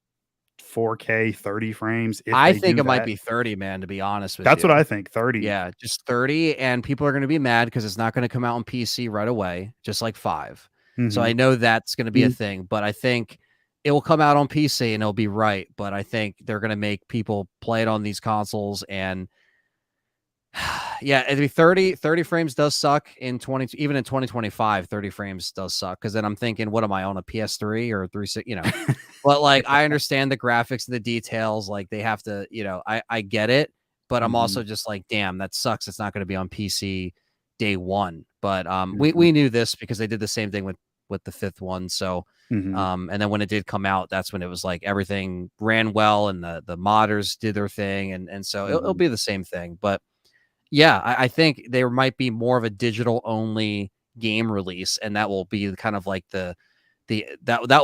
4K 30 frames if I they think do it might that. be 30, man, to be honest with That's what you. I think, 30. Yeah, just 30, and people are gonna be mad because it's not gonna come out on PC right away, just like 5. So I Mhm, know that's gonna be a Mm. thing, but I think it will come out on PC and it'll be right, but I think they're gonna make people play it on these consoles. And yeah, it'd be 30 frames does suck in 20, even in 2025, 30 frames does suck, because then I'm thinking, what am I on, a PS3 or 360? But, like, I understand the graphics, the details, like, they have to, I get it, but I'm mhm, also just like, "Damn, that sucks, it's not gonna be on PC day 1." But, mhm, we knew this because they did the same thing with the 5th one. So, mhm, and then when it did come out, that's when it was like everything ran well and the modders did their thing, and so it'll mhm, be the same thing. But, yeah, I think there might be more of a digital only game release, and that will be kind of like that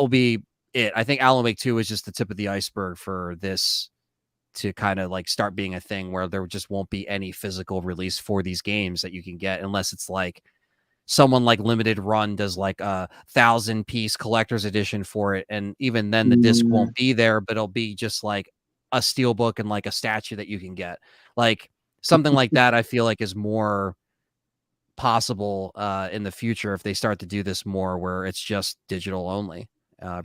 will be it. I think Alan Wake 2 is just the tip of the iceberg for this to kind of like start being a thing where there just won't be any physical release for these games that you can get, unless it's like someone like Limited Run does like a 1,000-piece collector's edition for it. And even then the disc Mm. won't be there, but it'll be just like a steel book and like a statue that you can get. Like something like that, I feel like is more possible in the future if they start to do this more, where it's just digital only.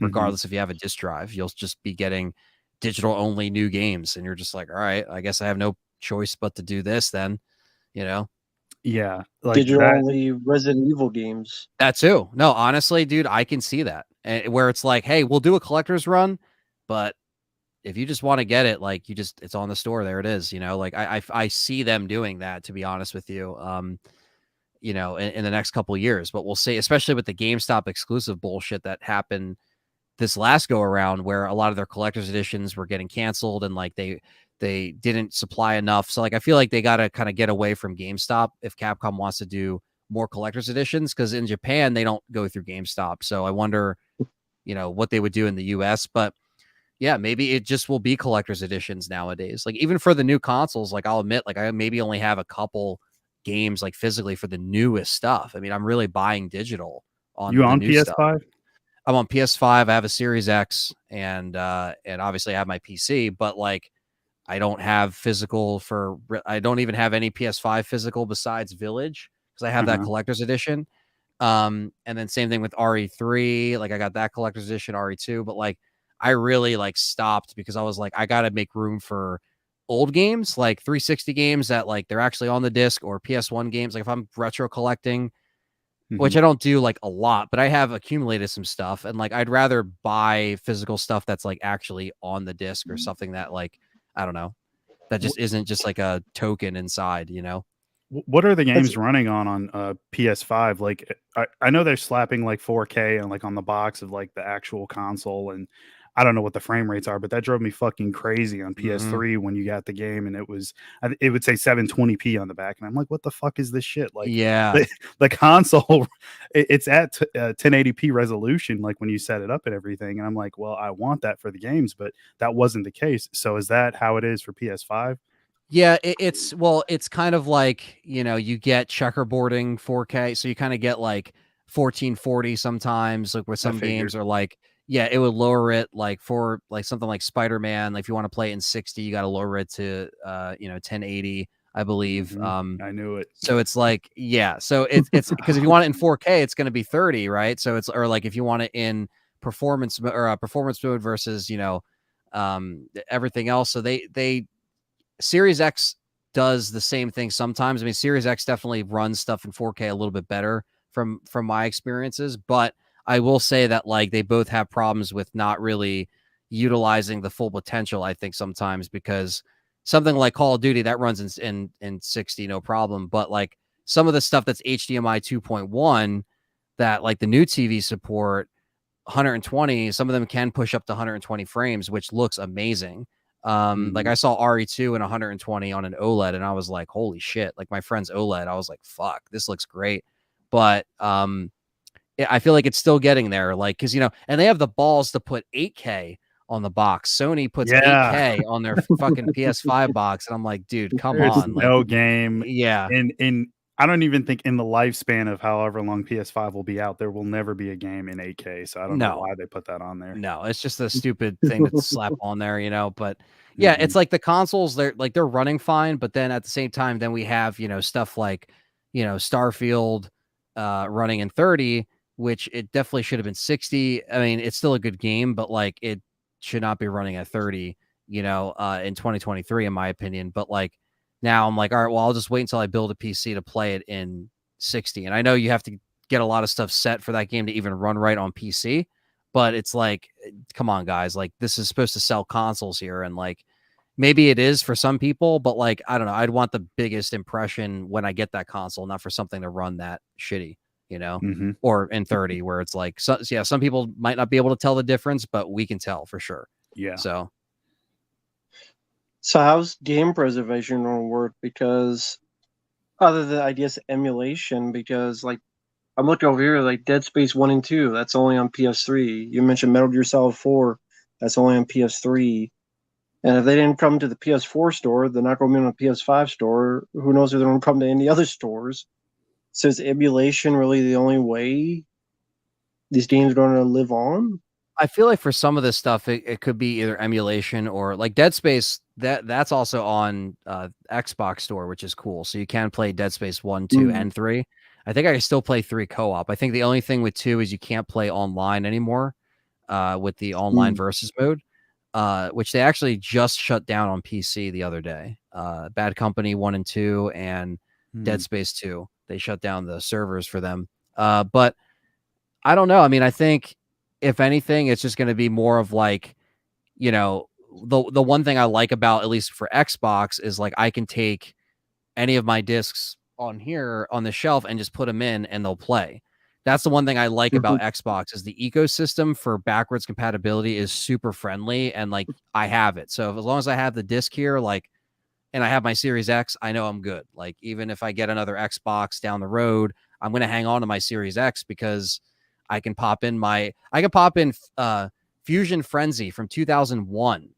mhm. Regardless if you have a disk drive, you'll just be getting digital only new games, and you're just like, all right, I guess I have no choice but to do this then. You know Yeah, like Digital that. only Resident Evil games. that too. No, honestly, dude, I can see that. Where it's like, hey, we'll do a collector's run, but if you just want to get it, like, it's on the store, there it is. Like I see them doing that, to be honest with you. In the next couple of years. But we'll see, especially with the GameStop exclusive bullshit that happened this last go around, where a lot of their collector's editions were getting canceled, and like they didn't supply enough. So like I feel like they got to kind of get away from GameStop if Capcom wants to do more collector's editions, because in Japan they don't go through GameStop. So I wonder, what they would do in the US. But yeah, maybe it just will be collector's editions nowadays. Like even for the new consoles, like I'll admit, like I maybe only have a couple games like physically for the newest stuff. I mean, I'm really buying digital You on the on new stuff. PS5? I'm on PS5. I have a Series X, and obviously I have my PC, but like I don't have physical for. I don't even have any PS5 physical besides Village, because I have that Uh-huh. collector's edition. And then same thing with RE3. Like I got that collector's edition, RE2, but like I really like stopped because I was like, I gotta make room for old games, like 360 games that like they're actually on the disc, or PS1 games. Like if I'm retro collecting, which Mhm. I don't do like a lot, but I have accumulated some stuff, and like I'd rather buy physical stuff that's like actually on the disc, or something that like, I don't know, that Wh just isn't just like a token inside. what are the That's games running on, PS5? Like, I know they're slapping, like, 4K and, like, on the box of, like, the actual console, and I don't know what the frame rates are, but that drove me fucking crazy on Mhm. PS3 when you got the game, and it would say 720p on the back, and I'm like, "What the fuck is this shit?" Like, Yeah. the console, it's at 1080p resolution, like, when you set it up and everything, and I'm like, "Well, I want that for the games," but that wasn't the case. So is that how it is for PS5? Yeah, it's kind of like, you get checkerboarding 4K, so you kind of get like 1440 sometimes, like with I some games, figured. or like, yeah, it would lower it like for like something like Spider-Man. Like if you want to play it in 60, you got to lower it to 1080. I believe. I knew it. So it's like, yeah. So it's because if you want it in 4K, it's going to be 30, right? So it's, or like if you want it in performance mode versus, everything else. So they Series X does the same thing sometimes. I mean, Series X definitely runs stuff in 4K a little bit better from my experiences, but I will say that like they both have problems with not really utilizing the full potential, I think sometimes, because something like Call of Duty that runs in 60 no problem, but like some of the stuff that's HDMI 2.1 that like the new TV support 120, some of them can push up to 120 frames, which looks amazing. Like I saw RE2 in 120 on an OLED, and I was like, holy shit. Like my friend's OLED, I was like, fuck, this looks great. But I feel like it's still getting there. Like, cause and they have the balls to put 8K on the box. Sony puts Yeah. 8K on their fucking PS5 box. And I'm like, dude, come There's on. Like, no game yeah. in I don't even think in the lifespan of however long PS5 will be out, there will never be a game in 8K. So I don't know No. why they put that on there. No, it's just a stupid thing to slap on there, but yeah, it's like the consoles, they're running fine, but then at the same time, then we have, stuff like, Starfield running in 30, which it definitely should have been 60. I mean, it's still a good game, but like it should not be running at 30, in 2023, in my opinion. But like now I'm like, all right, well, I'll just wait until I build a PC to play it in 60. And I know you have to get a lot of stuff set for that game to even run right on PC. But it's like, come on, guys. Like, this is supposed to sell consoles here. And like, maybe it is for some people, but like, I don't know. I'd want the biggest impression when I get that console, not for something to run that shitty, or in 30, where it's like, so, yeah, some people might not be able to tell the difference, but we can tell for sure. Yeah. So how's game preservation going to work? Because other than, I guess, emulation, because like I'm looking over here, like Dead Space 1 and 2, that's only on PS3. You mentioned Metal Gear Solid 4, that's only on PS3. And if they didn't come to the PS4 store, they're not going to be on the PS5 store. Who knows if they're going to come to any other stores? So is emulation really the only way these games are going to live on? I feel like for some of this stuff, it could be either emulation or like Dead Space. That's also on Xbox Store, which is cool. So you can play Dead Space 1, 2, and 3. I think I can still play 3 co-op. I think the only thing with 2 is you can't play online anymore with the online versus mode, which they actually just shut down on PC the other day. Bad Company 1 and 2 and Dead Space 2. They shut down the servers for them. But I don't know. I mean, I think if anything, it's just going to be more of like, the one thing I like about, at least for Xbox, is like I can take any of my discs on here on the shelf and just put them in and they'll play. That's the one thing I like about Xbox is the ecosystem for backwards compatibility is super friendly, and like I have it. So as long as I have the disc here, like, and I have my Series X, I know I'm good. Like even if I get another Xbox down the road, I'm going to hang on to my Series X because I can pop in Fusion Frenzy from 2001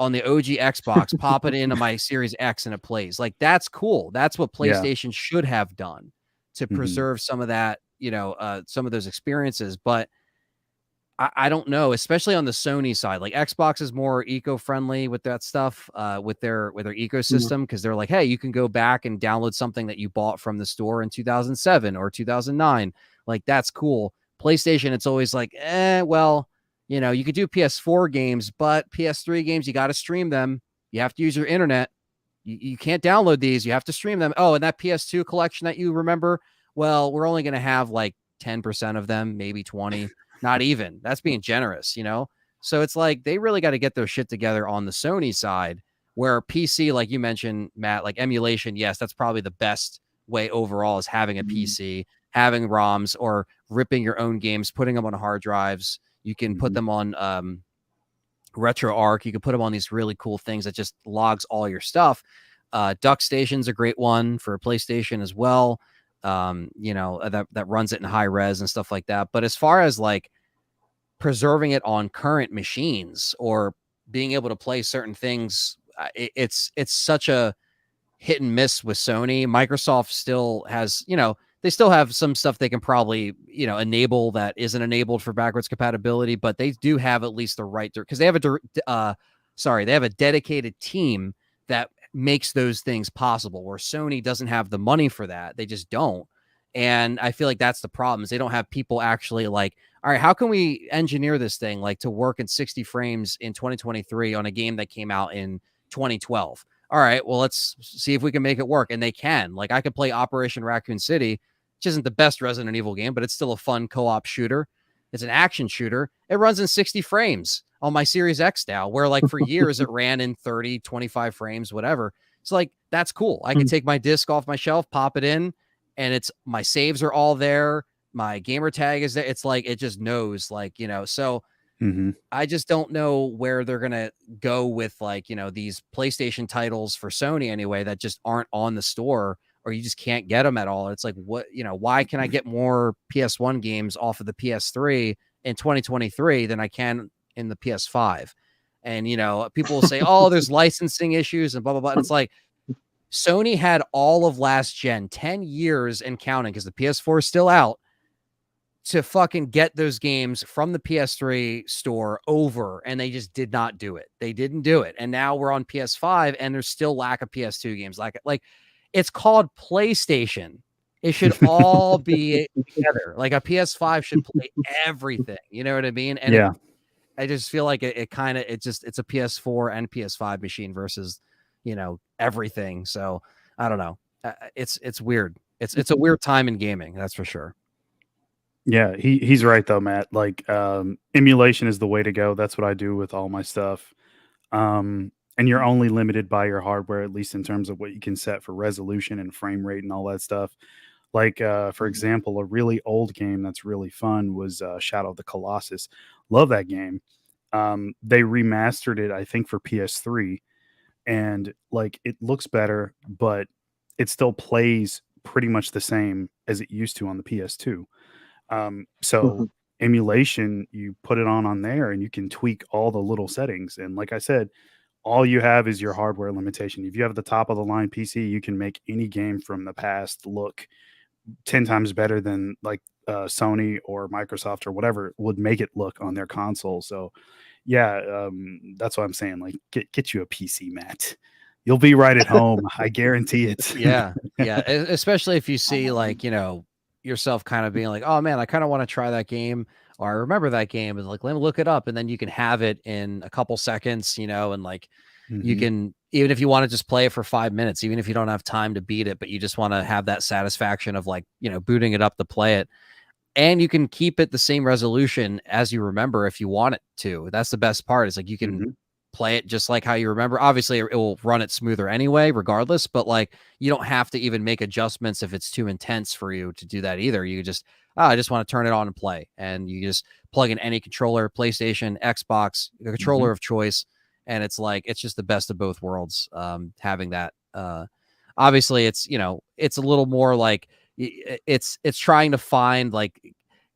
on the OG Xbox, pop it into my Series X and it plays. Like that's cool. That's what PlayStation should have done to preserve some of that, some of those experiences. But I don't know, especially on the Sony side. Like Xbox is more eco-friendly with that stuff, with their ecosystem, because they're like, hey, you can go back and download something that you bought from the store in 2007 or 2009. Like that's cool. PlayStation, it's always like, well, you could do PS4 games, but PS3 games, you got to stream them. You have to use your internet. You can't download these. You have to stream them. Oh, and that PS2 collection that you remember, well, we're only going to have like 10% of them, maybe 20. Not even. That's being generous, So it's like they really got to get their shit together on the Sony side, where PC, like you mentioned, Matt, like emulation, yes, that's probably the best way overall is having a PC, having ROMs, or ripping your own games, putting them on hard drives. You can put them on RetroArch. You can put them on these really cool things that just logs all your stuff. DuckStation's a great one for PlayStation as well. That runs it in high res and stuff like that. But as far as like preserving it on current machines or being able to play certain things, it's such a hit and miss with Sony. Microsoft still has, they still have some stuff they can probably, enable that isn't enabled for backwards compatibility, but they do have at least the right to, because they have they have a dedicated team that makes those things possible, where Sony doesn't have the money for that. They just don't. And I feel like that's the problem, is they don't have people actually like, all right, how can we engineer this thing like to work in 60 frames in 2023 on a game that came out in 2012? All right, well, let's see if we can make it work. And they can. Like, I could play Operation Raccoon City, which isn't the best Resident Evil game, but it's still a fun co-op shooter. It's an action shooter. It runs in 60 frames on my Series X now, where like for years it ran in 30, 25 frames, whatever. It's like, that's cool. I can take my disc off my shelf, pop it in, and it's my saves are all there. My gamer tag is there. It's like, it just knows, like, you know, so I just don't know where they're going to go with, like, you know, these PlayStation titles for Sony anyway, that just aren't on the store, or you just can't get them at all. It's like, what, you know, why can I get more PS1 games off of the PS3 in 2023 than I can in the PS5? And, you know, people will say, oh, there's licensing issues and blah, blah, blah. And it's like, Sony had all of last gen, 10 years and counting, because the PS4 is still out, to fucking get those games from the PS3 store over, and they just did not do it. They didn't do it. And now we're on PS5 and there's still lack of PS2 games. Like it's called PlayStation. It should all be together. Like a PS5 should play everything. You know what I mean? And Yeah. I just feel like it's a PS4 and PS5 machine versus, you know, everything. So I don't know. It's weird. It's a weird time in gaming. That's for sure. Yeah, he's right though, Matt. Like, emulation is the way to go. That's what I do with all my stuff. And you're only limited by your hardware, at least in terms of what you can set for resolution and frame rate and all that stuff. Like, for example, a really old game that's really fun was Shadow of the Colossus. Love that game. They remastered it, I think, for PS3, and like it looks better, but it still plays pretty much the same as it used to on the PS2. So emulation, you put it on there and you can tweak all the little settings. And like I said, all you have is your hardware limitation. If you have the top of the line PC, you can make any game from the past look 10 times better than like Sony or Microsoft or whatever would make it look on their console. So yeah, that's what I'm saying. Like, get you a PC, Matt. You'll be right at home. I guarantee it. Yeah. Especially if you see, like, you know, yourself kind of being like, oh man, I kind of want to try that game, or I remember that game, and like, let me look it up, and then you can have it in a couple seconds, you know, and like you can, even if you want to just play it for 5 minutes, even if you don't have time to beat it, but you just want to have that satisfaction of, like, you know, booting it up to play it. And you can keep it the same resolution as you remember if you want it to. That's the best part. Is like, you can play it just like how you remember. Obviously, it will run it smoother anyway, regardless. But like, you don't have to even make adjustments if it's too intense for you to do that either. You just, I just want to turn it on and play, and you just plug in any controller, PlayStation, Xbox, a controller of choice, and it's like, it's just the best of both worlds. Having that, obviously, it's, you know, it's a little more like, it's trying to find, like,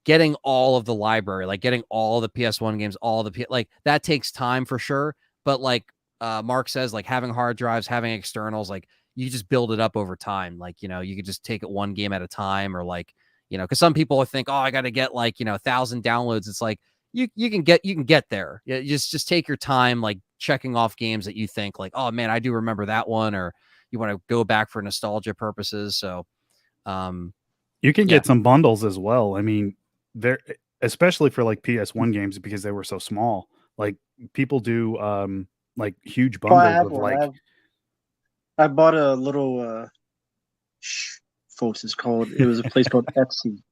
getting all of the library, like getting all the PS1 games, all the like that takes time for sure. But like Mark says, like, having hard drives, having externals, like, you just build it up over time. Like, you know, you could just take it one game at a time, or like, you know, because some people think, oh, I got to get like, you know, 1,000 downloads. It's like, you can get there. You just take your time, like checking off games that you think like, oh man, I do remember that one, or you want to go back for nostalgia purposes. So you can get some bundles as well. I mean, they're especially for like PS1 games, because they were so small. Like, people do like huge Oh, I bundles have of one. like, I bought a little folks, it's called, it was a place called Etsy.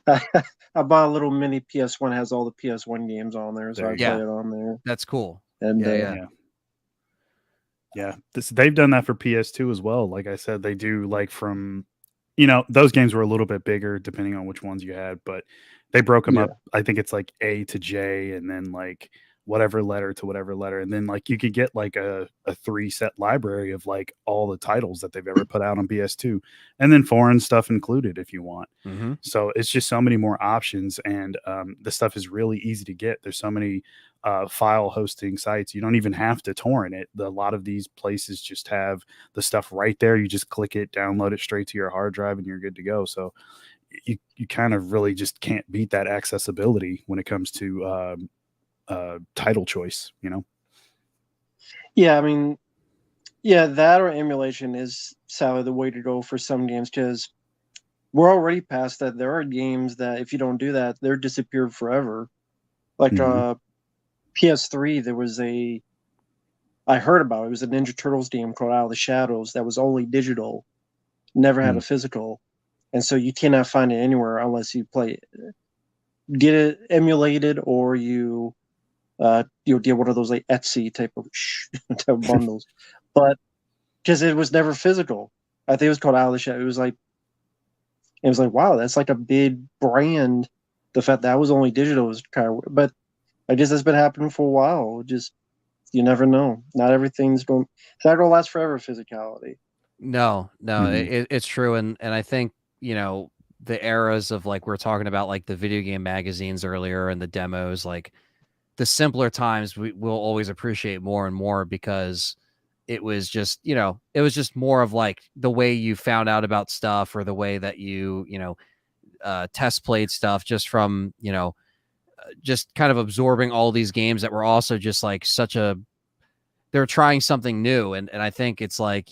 I bought a little mini PS1, has all the PS1 games on there, so I play it on there. That's cool. And yeah, they've done that for PS2 as well. Like I said, they do, like, from, you know, those games were a little bit bigger depending on which ones you had, but they broke them up. I think it's like A to J, and then like whatever letter to whatever letter, and then like you could get like a 3 set library of like all the titles that they've ever put out on PS2, and then foreign stuff included if you want. So it's just so many more options, and the stuff is really easy to get. There's so many file hosting sites. You don't even have to torrent it. A lot of these places just have the stuff right there. You just click it, download it straight to your hard drive, and you're good to go. So you kind of really just can't beat that accessibility when it comes to title choice, you know? yeah, I mean, Yeah, that or emulation is sadly the way to go for some games because we're already past that. There are games that if you don't do that, they're disappeared forever. Like Mhm. PS3, there was a I heard about it. It was a Ninja Turtles game called Out of the Shadows that was only digital, never had Mm. a physical, and so you cannot find it anywhere unless you play it. Get it emulated or you get one of those like Etsy type of type of bundles, but because it was never physical. I think it was called Out of the Shadows. It was like wow, that's like a big brand. The fact that was only digital was kind of, but I guess that's been happening for a while. Just you never know. Not everything's going. It's not going to last forever. Physicality. No, no, Mhm. it's true, and I think the eras of like we're talking about like the video game magazines earlier and the demos, like the simpler times we will always appreciate more and more because it was just it was just more of like the way you found out about stuff or the way that you test played stuff just from just kind of absorbing all these games that were also just like they're trying something new and I think it's like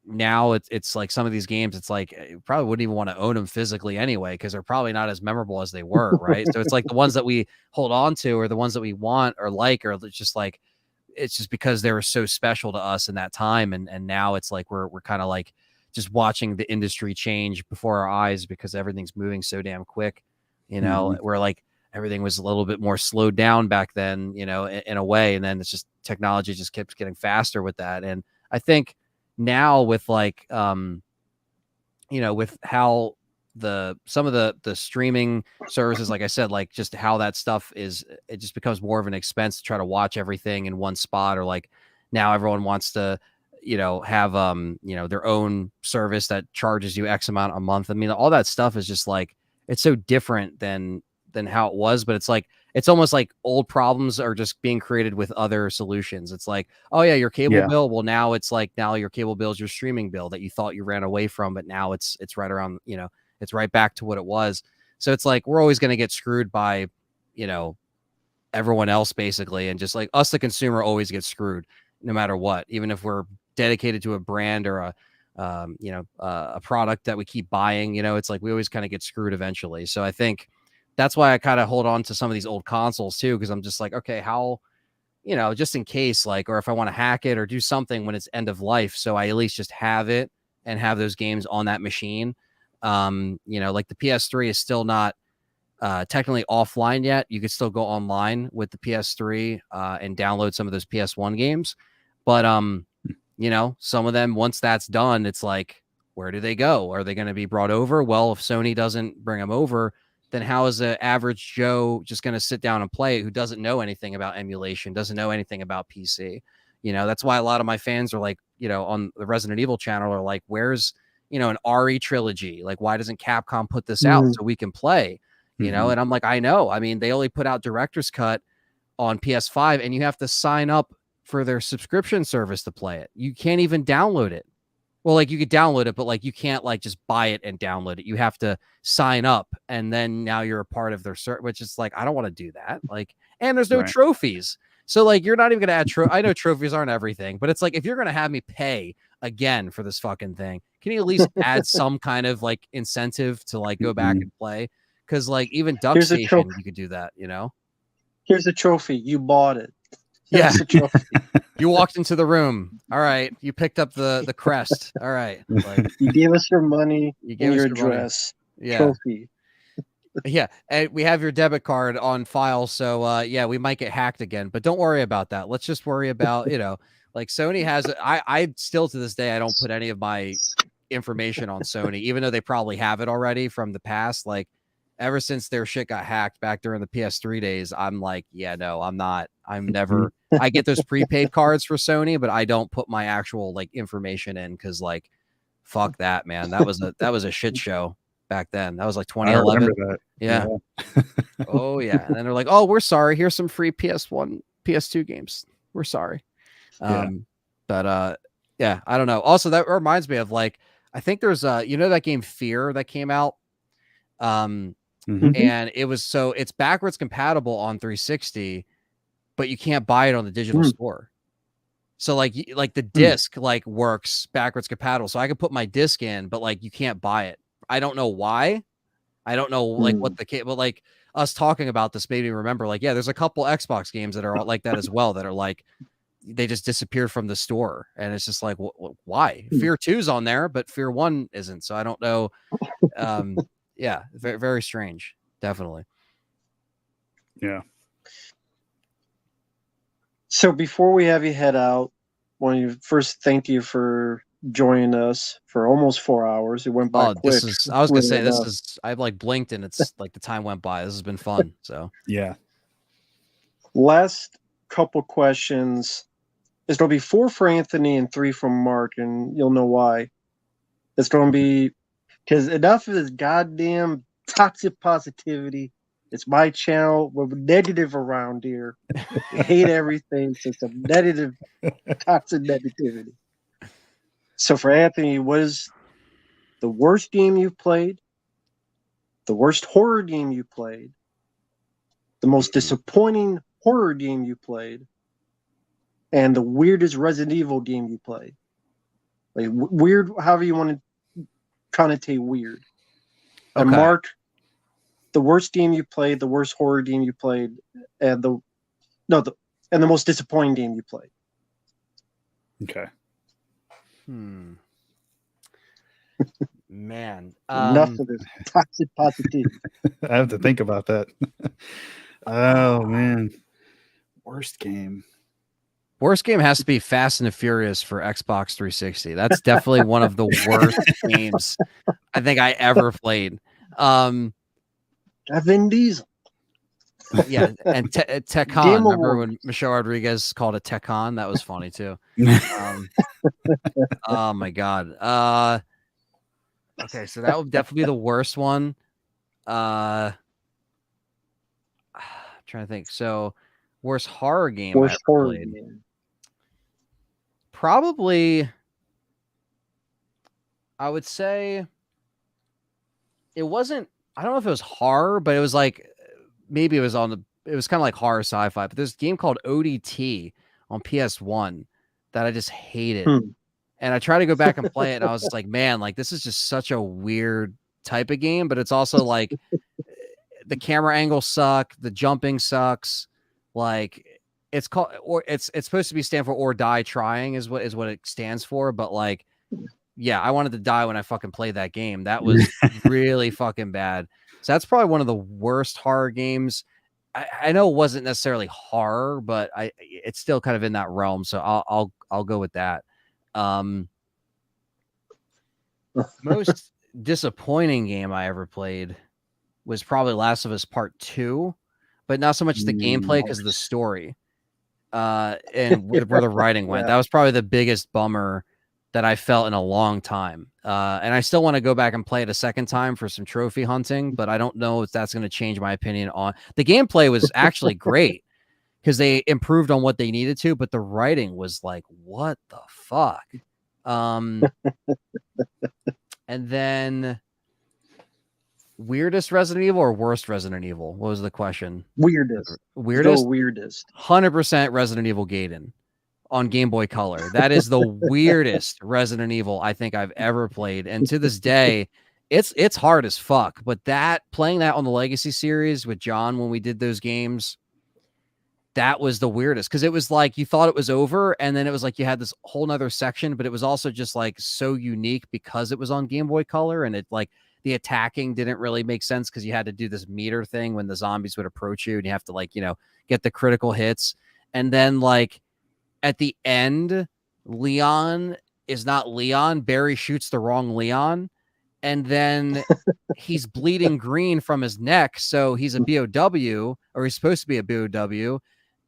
now it's like some of these games it's like you probably wouldn't even want to own them physically anyway because they're probably not as memorable as they were, right? So it's like the ones that we hold on to or the ones that we want or like or just like it's just because they were so special to us in that time and now it's like we're kind of like just watching the industry change before our eyes because everything's moving so damn quick, Mhm. where like everything was a little bit more slowed down back then, in a way, and then it's just technology just keeps getting faster with that. And I think now with like with how some of the streaming services, like I said, like just how that stuff is, it just becomes more of an expense to try to watch everything in one spot, or like now everyone wants to, have their own service that charges you X amount a month. I mean, all that stuff is just like it's so different than how it was, but it's like it's almost like old problems are just being created with other solutions. It's like, oh yeah, your cable Yeah. bill. Well, now it's like now your cable bill is your streaming bill that you thought you ran away from, but now it's right around, it's right back to what it was. So it's like we're always going to get screwed by, you know, everyone else basically, and just like us, the consumer, always gets screwed no matter what, even if we're dedicated to a brand or a product that we keep buying. It's like we always kind of get screwed eventually. So I think that's why I kind of hold on to some of these old consoles too, because I'm just like, okay, how just in case, like, or if I want to hack it or do something when it's end of life. So I at least just have it and have those games on that machine. Like the PS3 is still not technically offline yet. You could still go online with the PS3 and download some of those PS1 games. But some of them, once that's done, it's like, where do they go? Are they going to be brought over? Well, if Sony doesn't bring them over, then how is the average Joe just going to sit down and play it who doesn't know anything about emulation, doesn't know anything about PC? That's why a lot of my fans are like, on the Resident Evil channel are like, where's, an RE trilogy? Like, why doesn't Capcom put this out Mm. so we can play? Mhm. And I'm like, I know. I mean, they only put out Director's Cut on PS5 and you have to sign up for their subscription service to play it. You can't even download it. Well, like you could download it, but like you can't like just buy it and download it. You have to sign up and then now you're a part of their service, which is like, I don't want to do that. Like, and there's no Right. trophies. So like you're not even gonna add I know trophies aren't everything, but it's like if you're gonna have me pay again for this fucking thing, can you at least add some kind of like incentive to like go back Mhm. and play? Because like even Duck Here's a Station, trophy. you could do that. Here's a trophy. You bought it. Yeah. That's a trophy. You walked into the room. All right. You picked up the crest. All right. Like You gave us your money you and gave us your your money. address. Yeah. Trophy. Yeah. And we have your debit card on file. So yeah, we might get hacked again, but don't worry about that. Let's just worry about, like Sony has I still to this day I don't put any of my information on Sony, even though they probably have it already from the past. Like ever since their shit got hacked back during the PS3 days, I'm like, yeah, no, I'm not. I'm Mhm. never. I get those prepaid cards for Sony, but I don't put my actual like information in because like, fuck that, man. That was a shit show back then. That was like I remember 2011. that. Yeah. Yeah. Oh yeah. And then they're like, oh, we're sorry. Here's some free PS1, PS2 games. We're sorry. Yeah. Um, but yeah, I don't know. Also, that reminds me of like, I think there's that game Fear that came out. Um, Mhm. Hmm. and it's backwards compatible on 360, but you can't buy it on the digital Mm. store. So like the disc like works backwards compatible. So I could put my disc in, but like you can't buy it. I don't know why. I don't know like what the case, but like us talking about this made me remember like, yeah, there's a couple Xbox games that are like that as well that are like they just disappeared from the store. And it's just like, why? Fear 2's on there, but Fear 1 isn't. So I don't know. Yeah, very, very strange. Definitely. Yeah. So before we have you head out, I want to first thank you for joining us for almost 4 hours. It went by quick. I was gonna say enough. I've like blinked and it's like the time went by. This has been fun. So Yeah. Last couple questions. It's going to be 4 for Anthony and 3 from Mark, and you'll know why. It's going to be because enough of this goddamn toxic positivity. It's my channel. We're negative around here. We hate everything. So some negative, toxic negativity. So for Anthony, what is the worst game you've played? The worst horror game you played? The most disappointing horror game you played? And the weirdest Resident Evil game you played? Like weird, however you want to connotate weird. And okay. Mark, the worst game you played, the worst horror game you played, and the most disappointing game you played. Okay. Man. Enough of this toxic positivity. I have to think about that. Oh man. Worst game. Worst game has to be Fast and the Furious for Xbox 360. That's definitely one of the worst games I think I ever played. Vin Diesel. Yeah, and Tekken. Remember when Michelle Rodriguez called it Tekken? That was funny too. Oh my god. Okay, so that would definitely be the worst one. I'm trying to think. So, worst horror game I ever played. Game. Probably, I would say it wasn't. I don't know if it was horror, but it was like maybe it was kind of like horror sci-fi. But there's a game called ODT on PS1 that I just hated. And I tried to go back and play it, and I was just like, man, like this is just such a weird type of game, but it's also like the camera angles suck, the jumping sucks. Like it's called, or it's supposed to be stand for or die trying is what it stands for. But like, yeah, I wanted to die when I fucking played that game. That was really fucking bad. So that's probably one of the worst horror games. I know it wasn't necessarily horror, but it's still kind of in that realm. So I'll go with that. Most disappointing game I ever played was probably Last of Us Part 2, but not so much the gameplay because of the story and where the writing went. That was probably the biggest bummer that I felt in a long time. And I still want to go back and play it a second time for some trophy hunting, but I don't know if that's going to change my opinion on the gameplay. Was actually great because they improved on what they needed to, but the writing was like, what the fuck? And then weirdest Resident Evil or worst Resident Evil? What was the question? Weirdest. 100% Resident Evil Gaiden on Game Boy Color. That is the weirdest Resident Evil I think I've ever played. And to this day, it's hard as fuck. But playing that on the Legacy series with John when we did those games, that was the weirdest because it was like you thought it was over and then it was like you had this whole nother section, but it was also just like so unique because it was on Game Boy Color and it like the attacking didn't really make sense because you had to do this meter thing when the zombies would approach you and you have to like, get the critical hits. And then like at the end, Leon is not Leon. Barry shoots the wrong Leon. And then he's bleeding green from his neck. So he's a BOW or he's supposed to be a BOW.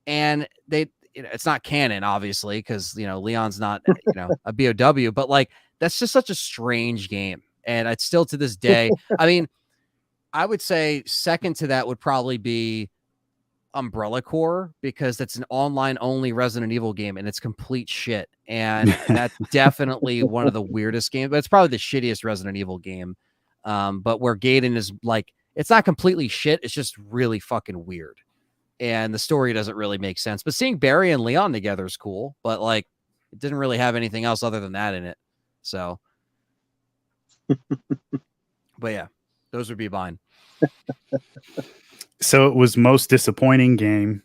And it's not canon, obviously, because, Leon's not, a BOW, but like, that's just such a strange game. And it's still to this day. I mean, I would say second to that would probably be Umbrella Corps because that's an online only Resident Evil game and it's complete shit. And that's definitely one of the weirdest games, but it's probably the shittiest Resident Evil game. But where Gaiden is like, it's not completely shit. It's just really fucking weird. And the story doesn't really make sense. But seeing Barry and Leon together is cool. But like, it didn't really have anything else other than that in it. So, but yeah, those would be mine. So it was most disappointing game,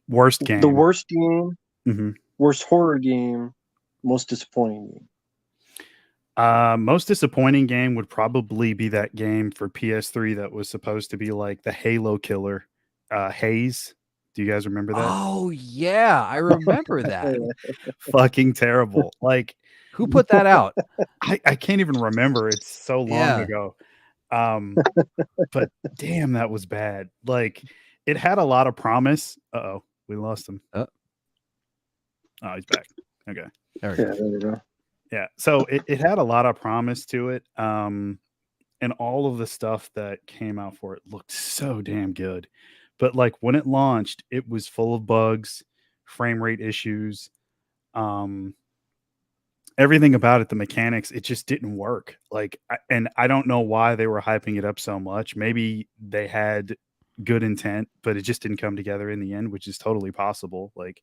worst The game. worst game, Mhm. worst horror game, most disappointing game. Most disappointing game would probably be that game for PS3 that was supposed to be like the Halo killer, Haze. Do you guys remember that? Oh yeah, I remember that. Fucking terrible. Like Who put that out? I can't even remember. It's so long Yeah. ago. But damn, that was bad. Like it had a lot of promise. Uh-oh, we lost him. Uh. Oh, he's back. Okay. There we Yeah, go. there we go. Yeah. So it had a lot of promise to it. And all of the stuff that came out for it looked so damn good. But like when it launched, it was full of bugs, frame rate issues, um, everything about it, the mechanics, it just didn't work. Like, and I don't know why they were hyping it up so much. Maybe they had good intent, but it just didn't come together in the end, which is totally possible. Like,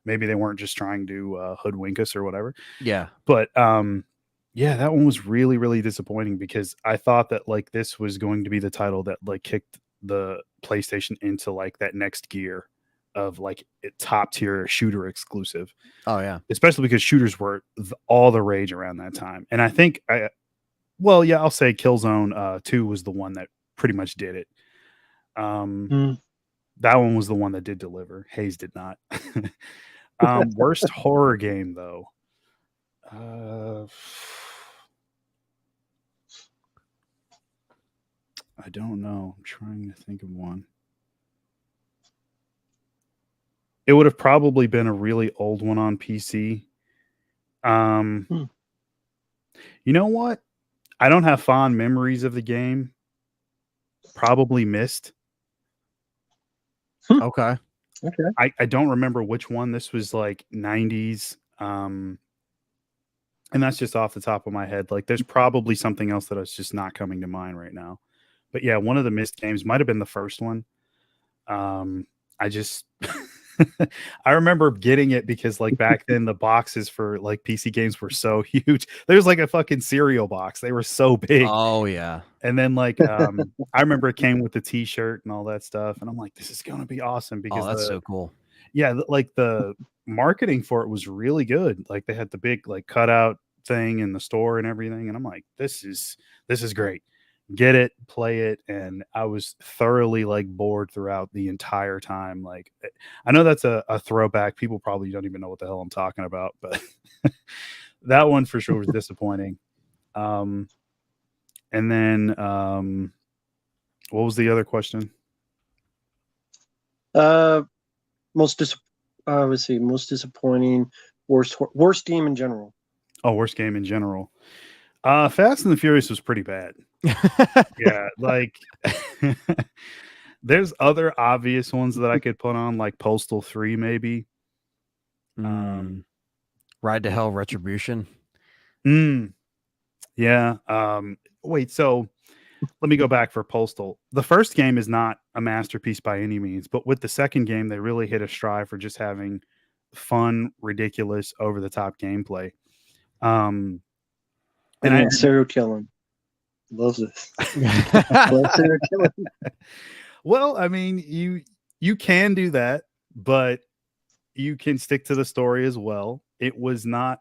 maybe they weren't just trying to hoodwink us or whatever. Yeah. But yeah, that one was really, really disappointing because I thought that like this was going to be the title that like kicked the PlayStation into like that next gear of like top tier shooter exclusive, Oh yeah. especially because shooters were all the rage around that time. And I think well, yeah, I'll say Killzone 2 was the one that pretty much did it. Mm. That one was the one that did deliver. Hayes did not. Worst horror game though. I don't know. I'm trying to think of one. It would have probably been a really old one on PC. Hmm. You know what? I don't have fond memories of the game. Probably missed. Okay. Okay. I don't remember which one. This was like 90s. And that's just off the top of my head. Like there's probably something else that is just not coming to mind right now. But yeah, one of the missed games might have been the first one. I just I remember getting it because like back then the boxes for like PC games were so huge. There's like a fucking cereal box. They were so big. Oh yeah. And then like I remember it came with the t-shirt and all that stuff and I'm like this is going to be awesome Oh, because that's so cool. like the marketing for it was really good. Like they had the big like cutout thing in the store and everything and I'm like this is great. Get it, play it, and I was thoroughly like bored throughout the entire time. Like I know that's a throwback. People probably don't even know what the hell I'm talking about, but that one for sure was disappointing. And then what was the other question? Most let's see, most disappointing, worst game in general. Oh, worst game in general. Fast and the Furious was pretty bad. Yeah, like there's other obvious ones that I could put on, like Postal 3, maybe. Ride to Hell Retribution. Yeah. Wait, so let me go back for Postal. The first game is not a masterpiece by any means, but with the second game, they really hit a stride for just having fun, ridiculous, over the top gameplay. And And serial killing. Loves it. Loves serial killing. Well, I mean, you can do that, but you can stick to the story as well. It was not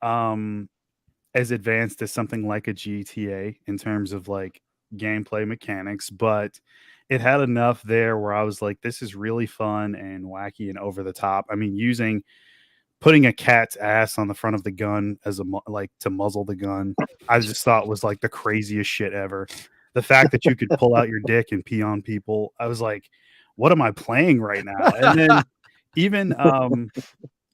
as advanced as something like a GTA in terms of like gameplay mechanics, but it had enough there where I was like, this is really fun and wacky and over the top. I mean, putting a cat's ass on the front of the gun as like to muzzle the gun, I just thought was like the craziest shit ever. The fact that you could pull out your dick and pee on people, I was like, what am I playing right now? And then even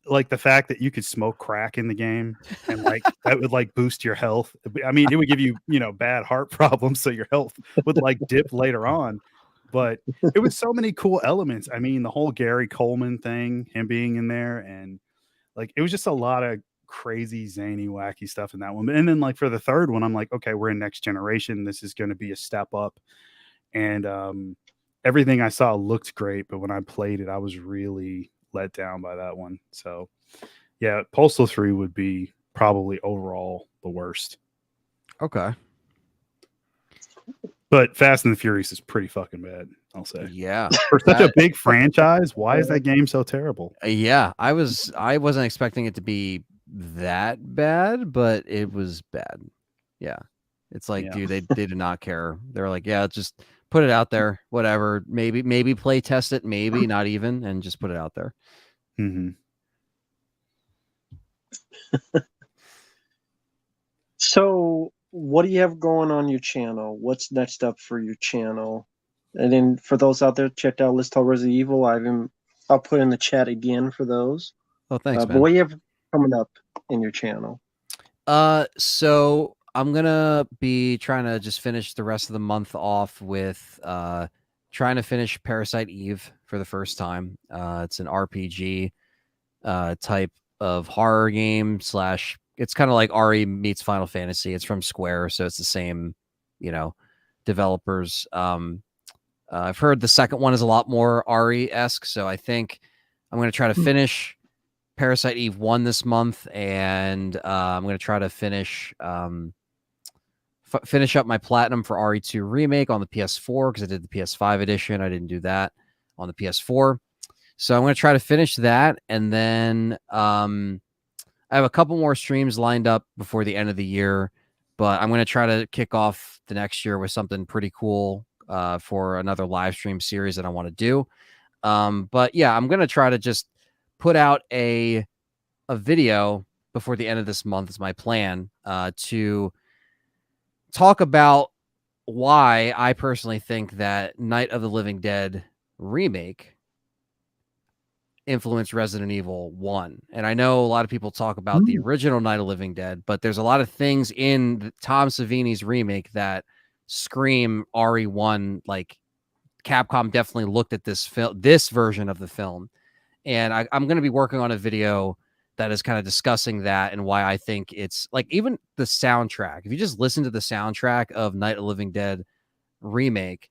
like the fact that you could smoke crack in the game and like that would like boost your health. I mean, it would give you, bad heart problems, so your health would like dip later on. But it was so many cool elements. I mean, the whole Gary Coleman thing, him being in there, and like it was just a lot of crazy, zany, wacky stuff in that one. And then like for the third one, I'm like, okay, we're in next generation. This is going to be a step up. And everything I saw looked great, but when I played it, I was really let down by that one. So Yeah, Postal 3 would be probably overall the worst. Okay. But Fast and the Furious is pretty fucking bad, I'll say. Yeah. For such a That big franchise, why is that game so terrible? yeah, I wasn't expecting it to be that bad, but it was bad. Yeah. It's like, Yeah. dude, they did not care. They're like, yeah, just put it out there, whatever. Maybe play test it, maybe not even, and just put it out there. Mm-hmm. So, what do you have going on your channel? What's next up for your channel? And then for those out there, check out Let's Talk Resident Evil. I'll put in the chat again for those. Oh, thanks, But man. what do you have coming up in your channel? So I'm gonna be trying to just finish the rest of the month off with trying to finish Parasite Eve for the first time. It's an RPG type of horror game slash. It's kind of like RE meets Final Fantasy. It's from Square, so it's the same, developers. I've heard the second one is a lot more RE-esque, so I think I'm going to try to finish Parasite Eve 1 this month, and I'm going to try to finish finish up my platinum for RE2 Remake on the PS4 because I did the PS5 edition. I didn't do that on the PS4. So I'm going to try to finish that, and then I have a couple more streams lined up before the end of the year, but I'm going to try to kick off the next year with something pretty cool for another live stream series that I want to do. But yeah, I'm going to try to just put out a video before the end of this month is my plan to talk about why I personally think that Night of the Living Dead remake influenced Resident Evil 1. And I know a lot of people talk about the original Night of Living Dead, but there's a lot of things in Tom Savini's remake that scream RE1. Like Capcom definitely looked at this version of the film. And I'm going to be working on a video that is kind of discussing that and why I think it's like even the soundtrack. If you just listen to the soundtrack of Night of the Living Dead remake,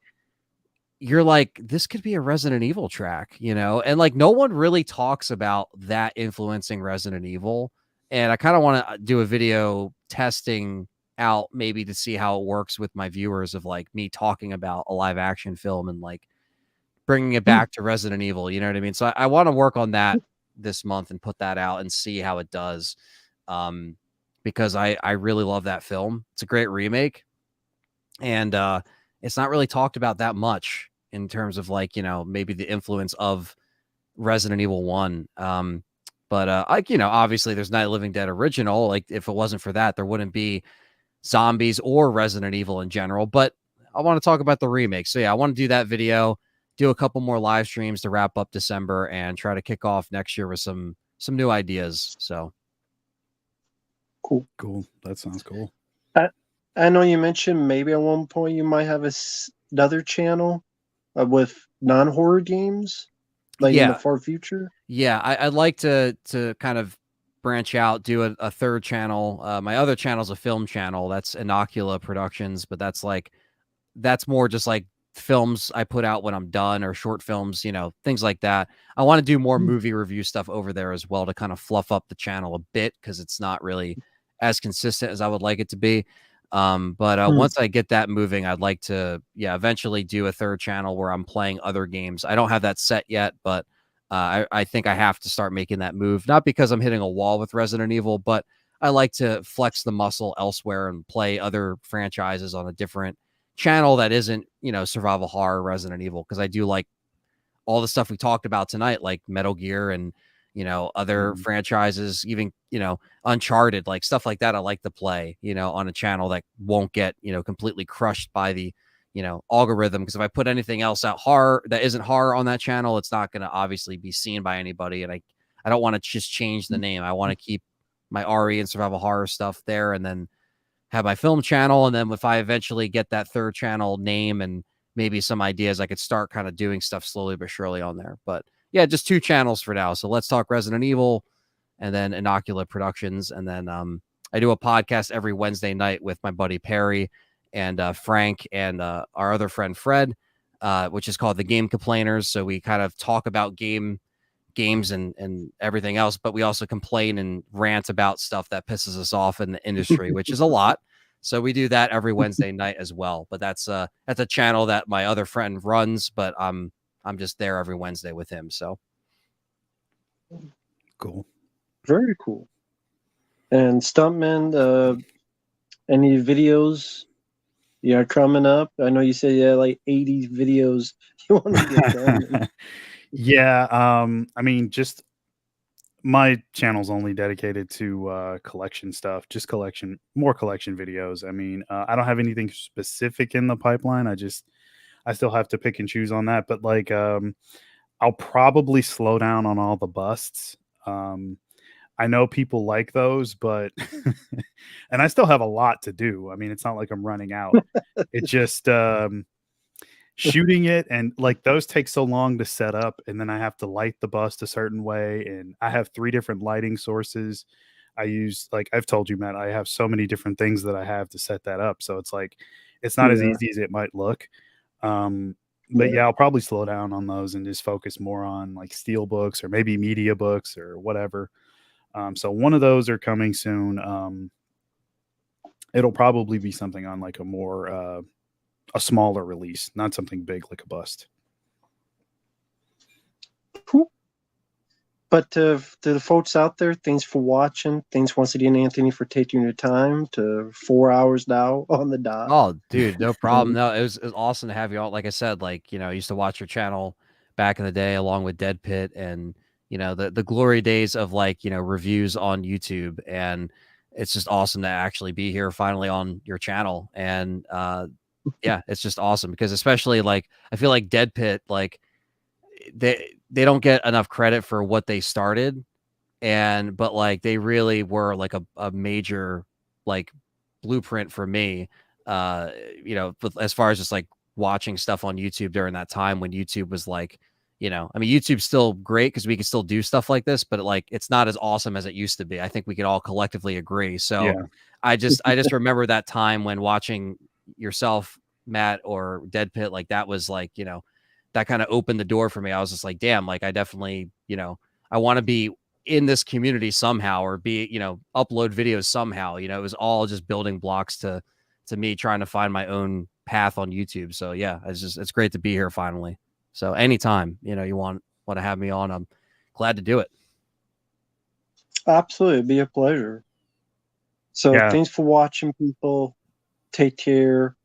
you're like, this could be a Resident Evil track, and like no one really talks about that influencing Resident Evil. And I kind of want to do a video testing out maybe to see how it works with my viewers of like me talking about a live action film and like bringing it back to Resident Evil. You know what I mean? So I want to work on that this month and put that out and see how it does. Because I really love that film. It's a great remake. And it's not really talked about that much in terms of like, maybe the influence of Resident Evil 1. But obviously there's Night of the Living Dead original. Like if it wasn't for that, there wouldn't be zombies or Resident Evil in general. But I want to talk about the remake. So yeah, I want to do that video, do a couple more live streams to wrap up December and try to kick off next year with some new ideas. So Cool. That sounds cool. I know you mentioned maybe at one point you might have another channel with non-horror games, like in the far future. Yeah, I'd like to kind of branch out, do a third channel. My other channel is a film channel. That's Inocula Productions, but that's more just like films I put out when I'm done or short films, things like that. I want to do more movie review stuff over there as well to kind of fluff up the channel a bit because it's not really as consistent as I would like it to be. But once I get that moving, I'd like to, eventually do a third channel where I'm playing other games. I don't have that set yet, but I think I have to start making that move. Not because I'm hitting a wall with Resident Evil, but I like to flex the muscle elsewhere and play other franchises on a different channel that isn't, survival horror Resident Evil. Because I do like all the stuff we talked about tonight, like Metal Gear and, other franchises, even, Uncharted, like stuff like that. I like to play, on a channel that won't get, completely crushed by the, algorithm. Because if I put anything else out horror that isn't horror on that channel, it's not going to obviously be seen by anybody. And I don't want to just change the name. I want to keep my RE and survival horror stuff there and then have my film channel. And then if I eventually get that third channel name and maybe some ideas, I could start kind of doing stuff slowly but surely on there. But yeah, just two channels for now. So Let's Talk Resident Evil and then Inocula Productions. And then I do a podcast every Wednesday night with my buddy Perry and Frank and our other friend Fred, which is called The Game Complainers. So we kind of talk about game games and everything else, but we also complain and rant about stuff that pisses us off in the industry, which is a lot. So we do that every Wednesday night as well. But that's a channel that my other friend runs, but I'm just there every Wednesday with him. So Cool. Very cool. And Stuntman, any videos you are coming up? I know you said you had like 80 videos you want to get done. Yeah, I mean, just my channel's only dedicated to collection stuff, just more collection videos. I mean, I don't have anything specific in the pipeline. I still have to pick and choose on that, but like I'll probably slow down on all the busts. I know people like those, but and I still have a lot to do. I mean, it's not like I'm running out. It just shooting it, and like those take so long to set up, and then I have to light the bust a certain way, and I have 3 different lighting sources. I use, like I've told you, Matt, I have so many different things that I have to set that up. So it's like it's not as Yeah. easy as it might look. But yeah, I'll probably slow down on those and just focus more on like steel books or maybe media books or whatever. So one of those are coming soon. It'll probably be something on like a smaller release, not something big like a bust. Cool. But to the folks out there, thanks for watching. Thanks once again, Anthony, for taking your time to 4 hours now on the dot. Oh, dude, no problem. No, it was awesome to have you all. Like I said, like, I used to watch your channel back in the day along with Dead Pit and, the glory days of like, reviews on YouTube. And it's just awesome to actually be here finally on your channel. And yeah, it's just awesome because especially like, I feel like Dead Pit, like they don't get enough credit for what they started. But like, they really were like a major, like, blueprint for me, as far as just like watching stuff on YouTube during that time when YouTube was like, I mean, YouTube's still great because we can still do stuff like this, but like it's not as awesome as it used to be. I think we could all collectively agree. So Yeah. I just remember that time when watching yourself, Matt, or Dead Pit, like that was like, that kind of opened the door for me. I was just like, damn, like I definitely, I want to be in this community somehow or be, upload videos somehow. It was all just building blocks to me trying to find my own path on YouTube. So yeah, it's great to be here finally. So anytime, you want to have me on, I'm glad to do it. Absolutely. It'd be a pleasure. So Yeah. thanks for watching, people. Take care.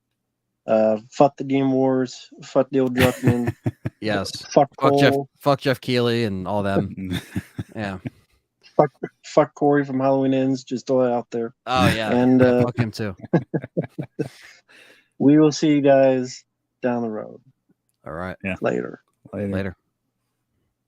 Fuck the Game Wars. Fuck Neil Druckmann. Yes. Fuck Cole. Fuck Jeff Keighley and all them. Yeah. Fuck Corey from Halloween Ends. Just throw it out there. Oh yeah. And fuck him too. We will see you guys down the road. All right. Yeah. Later. Later.